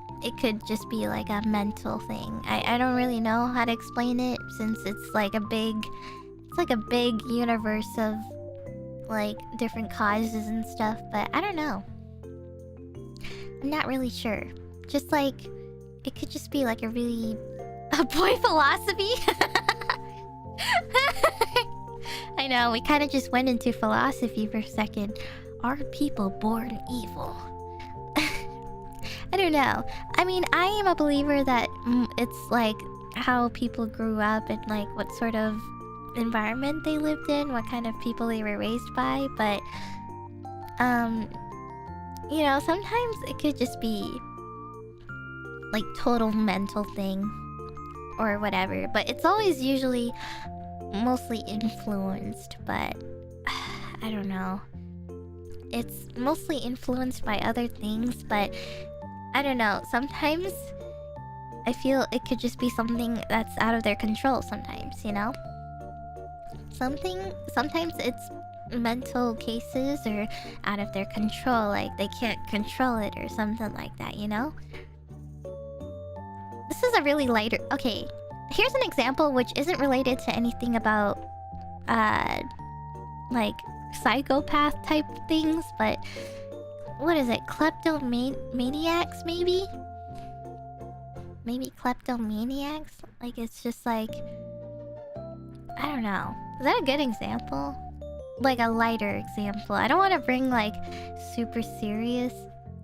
could just be like a mental thing. I don't really know how to explain it, since it's like a big... It's like a big universe of... like, different causes and stuff, but I don't know. I'm not really sure. Just like, it could just be like a really... a boy philosophy? I know, we kind of just went into philosophy for a second. Are people born evil? I don't know. I mean, I am a believer that it's like how people grew up and like what sort of environment they lived in, what kind of people they were raised by, but you know, sometimes it could just be like total mental thing or whatever, but it's always usually mostly influenced, but I don't know, it's mostly influenced by other things, but I don't know, sometimes I feel it could just be something that's out of their control sometimes, you know? Sometimes it's mental cases or out of their control, like they can't control it or something like that, you know? This is a really lighter... Okay, here's an example which isn't related to anything about, like, psychopath type things, but what is it? Kleptomaniacs, maybe? Maybe kleptomaniacs? Like, it's just like... I don't know. Is that a good example? Like a lighter example. I don't want to bring like super serious,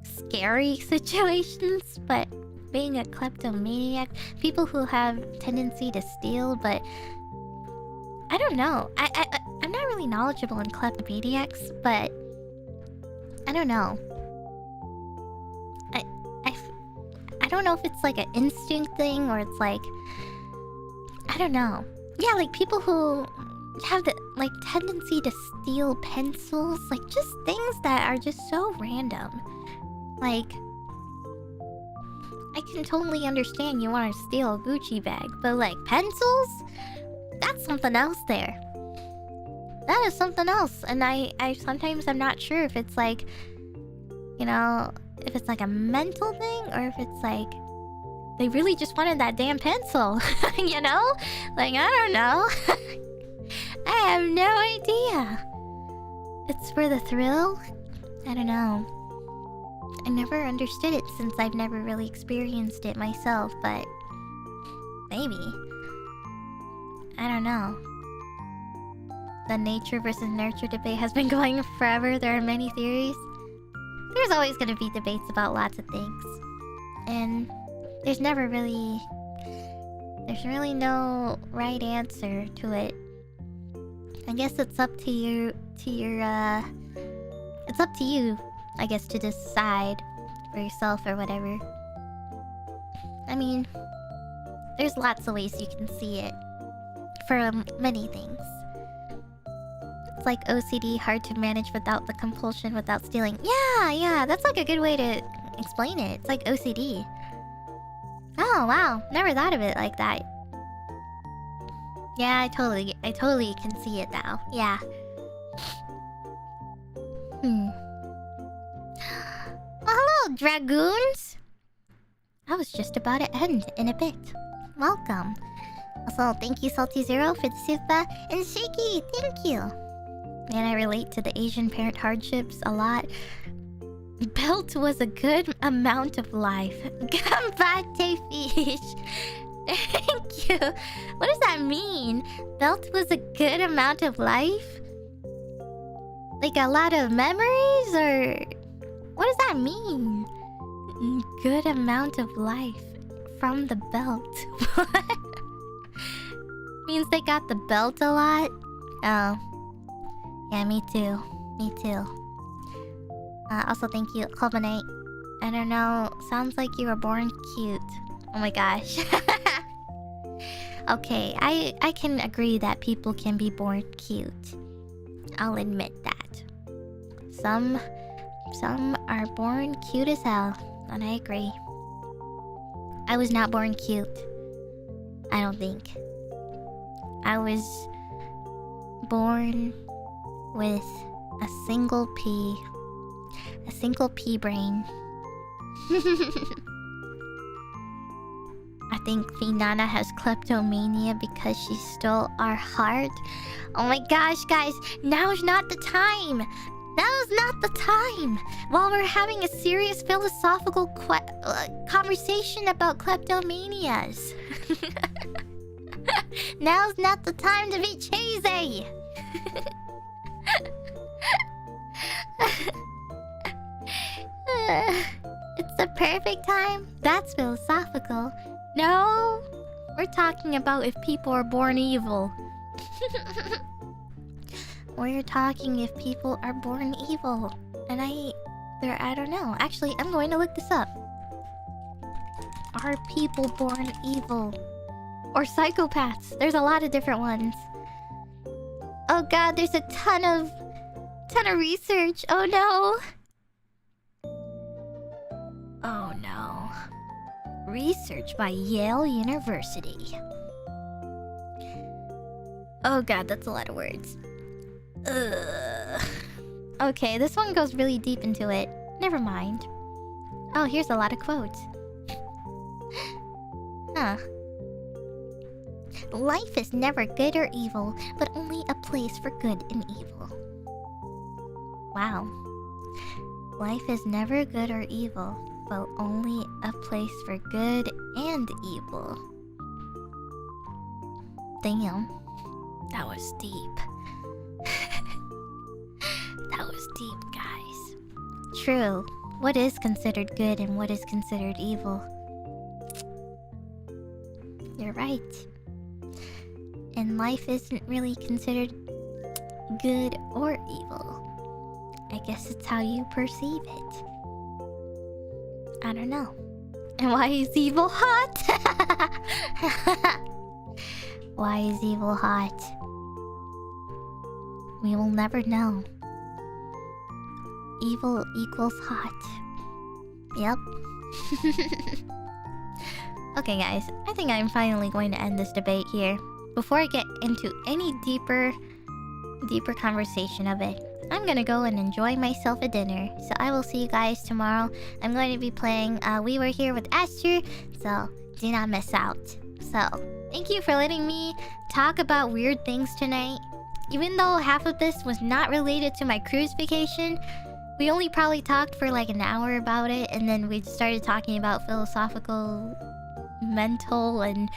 scary situations, but being a kleptomaniac, people who have tendency to steal, but I don't know. I'm not really knowledgeable in kleptomaniacs, but I don't know. I don't know if it's like an instinct thing or it's like, I don't know. Yeah, like people who have the like tendency to steal pencils, like just things that are just so random. Like, I can totally understand you want to steal a Gucci bag, but like pencils? That's something else there. That is something else. And I sometimes I'm not sure if it's like, you know, if it's like a mental thing or if it's like they really just wanted that damn pencil. You know? Like, I don't know. I have no idea. It's for the thrill? I don't know. I never understood it since I've never really experienced it myself, but maybe. I don't know. The nature versus nurture debate has been going forever. There are many theories. There's always going to be debates about lots of things. And there's really no right answer to it. I guess it's up to it's up to you, I guess, to decide for yourself or whatever. I mean, there's lots of ways you can see it for many things. It's like OCD, hard to manage without the compulsion, without stealing. Yeah, that's like a good way to explain it. It's like OCD. Oh, wow. Never thought of it like that. Yeah, I totally can see it now. Yeah. Oh, hello, dragoons! I was just about to end in a bit. Welcome. Also, thank you, Salty Zero, for the super. And Shaky, thank you. Man, I relate to the Asian parent hardships a lot. Belt was a good amount of life. Gambate fish. Thank you. What does that mean? Belt was a good amount of life? Like a lot of memories, or what does that mean? Good amount of life from the belt. What? Means they got the belt a lot? Oh. Yeah, me too. Also, thank you, Carbonate. I don't know. Sounds like you were born cute. Oh my gosh. Okay, I can agree that people can be born cute. I'll admit that. Some are born cute as hell, and I agree. I was not born cute. I don't think. I was born with a single pea brain. I think Finana has kleptomania because she stole our heart. Oh my gosh, guys, now's not the time. Now's not the time. While we're having a serious philosophical conversation about kleptomanias. Now's not the time to be cheesy. It's the perfect time? That's philosophical. No, we're talking about if people are born evil. We're talking if people are born evil. And I don't know. Actually, I'm going to look this up. Are people born evil? Or psychopaths? There's a lot of different ones. Oh god, there's a ton of research. Oh no. Oh no. Research by Yale University. Oh god, that's a lot of words. Ugh. Okay, this one goes really deep into it. Never mind. Oh, here's a lot of quotes. Huh. Life is never good or evil, but only a place for good and evil. Wow. Life is never good or evil, but only a place for good and evil. Damn. That was deep. That was deep, guys. True. What is considered good and what is considered evil? You're right. And life isn't really considered good or evil. I guess it's how you perceive it. I don't know. And why is evil hot? Why is evil hot? We will never know. Evil equals hot. Yep. Okay, guys. I think I'm finally going to end this debate here. Before I get into any deeper conversation of it, I'm gonna go and enjoy myself a dinner. So I will see you guys tomorrow. I'm going to be playing We Were Here with Esther, so do not miss out. So, thank you for letting me talk about weird things tonight. Even though half of this was not related to my cruise vacation, we only probably talked for like an hour about it, and then we started talking about philosophical, mental, and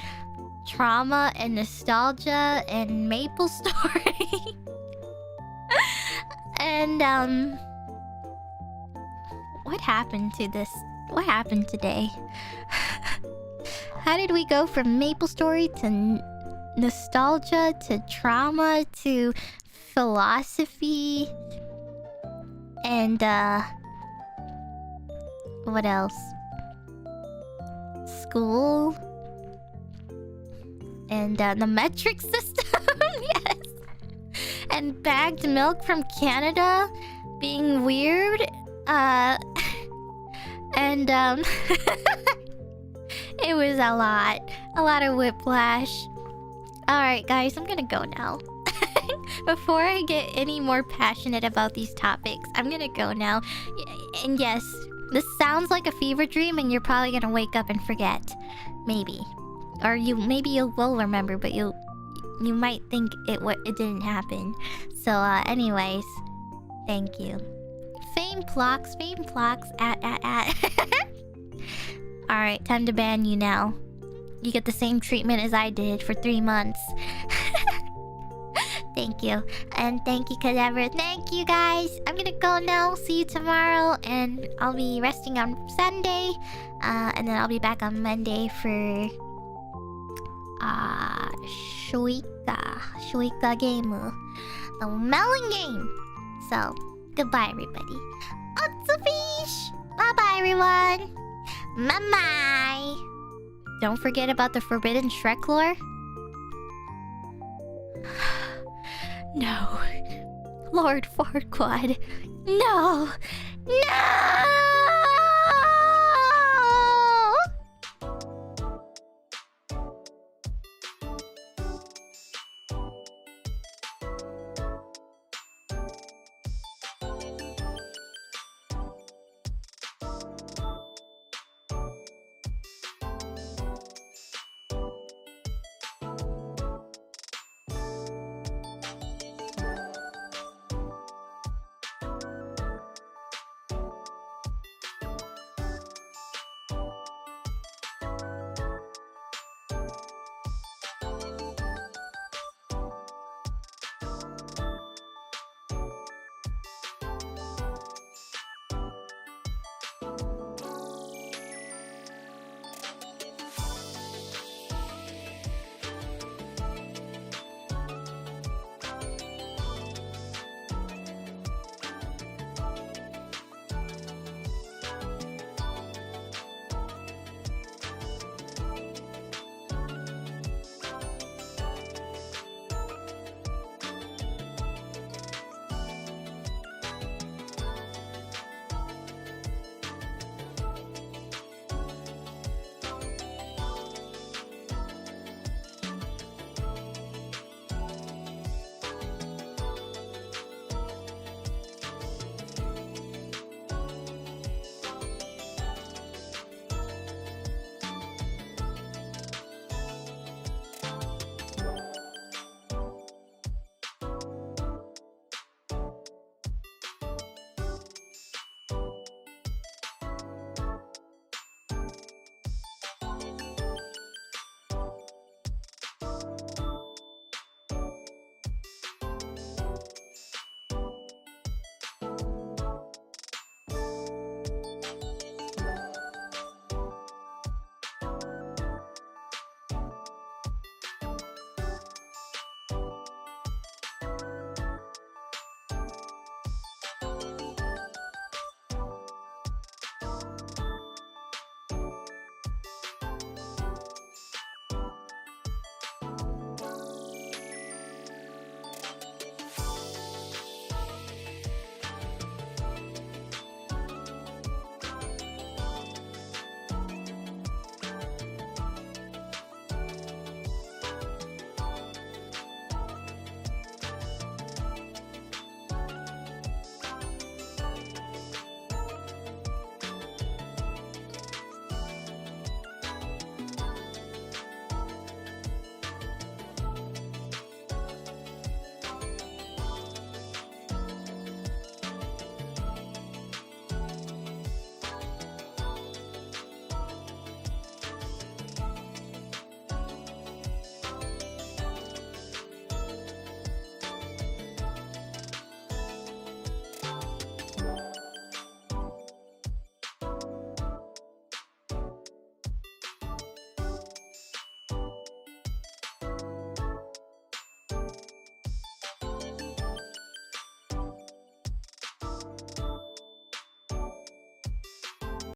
trauma, and nostalgia, and Maple Story. And, what happened to this? What happened today? How did we go from Maple Story to nostalgia to trauma to philosophy and what else? School and the metric system. Yes. And bagged milk from Canada being weird. And it was a lot of whiplash. Alright guys, I'm gonna go now. Before I get any more passionate about these topics, I'm gonna go now. And yes, this sounds like a fever dream and you're probably gonna wake up and forget. Maybe. Or maybe you will remember, but you might think it didn't happen. So anyways, thank you. Fame flocks, at. Alright, time to ban you now. You get the same treatment as I did for 3 months. Thank you. And thank you, Cadaver. Thank you, guys. I'm gonna go now. See you tomorrow. And I'll be resting on Sunday. And then I'll be back on Monday for... Shuika game. The melon game. So, goodbye, everybody. Otsufish! Bye-bye, everyone. Bye-bye. Don't forget about the Forbidden Shrek lore. No. Lord Farquaad. No. No!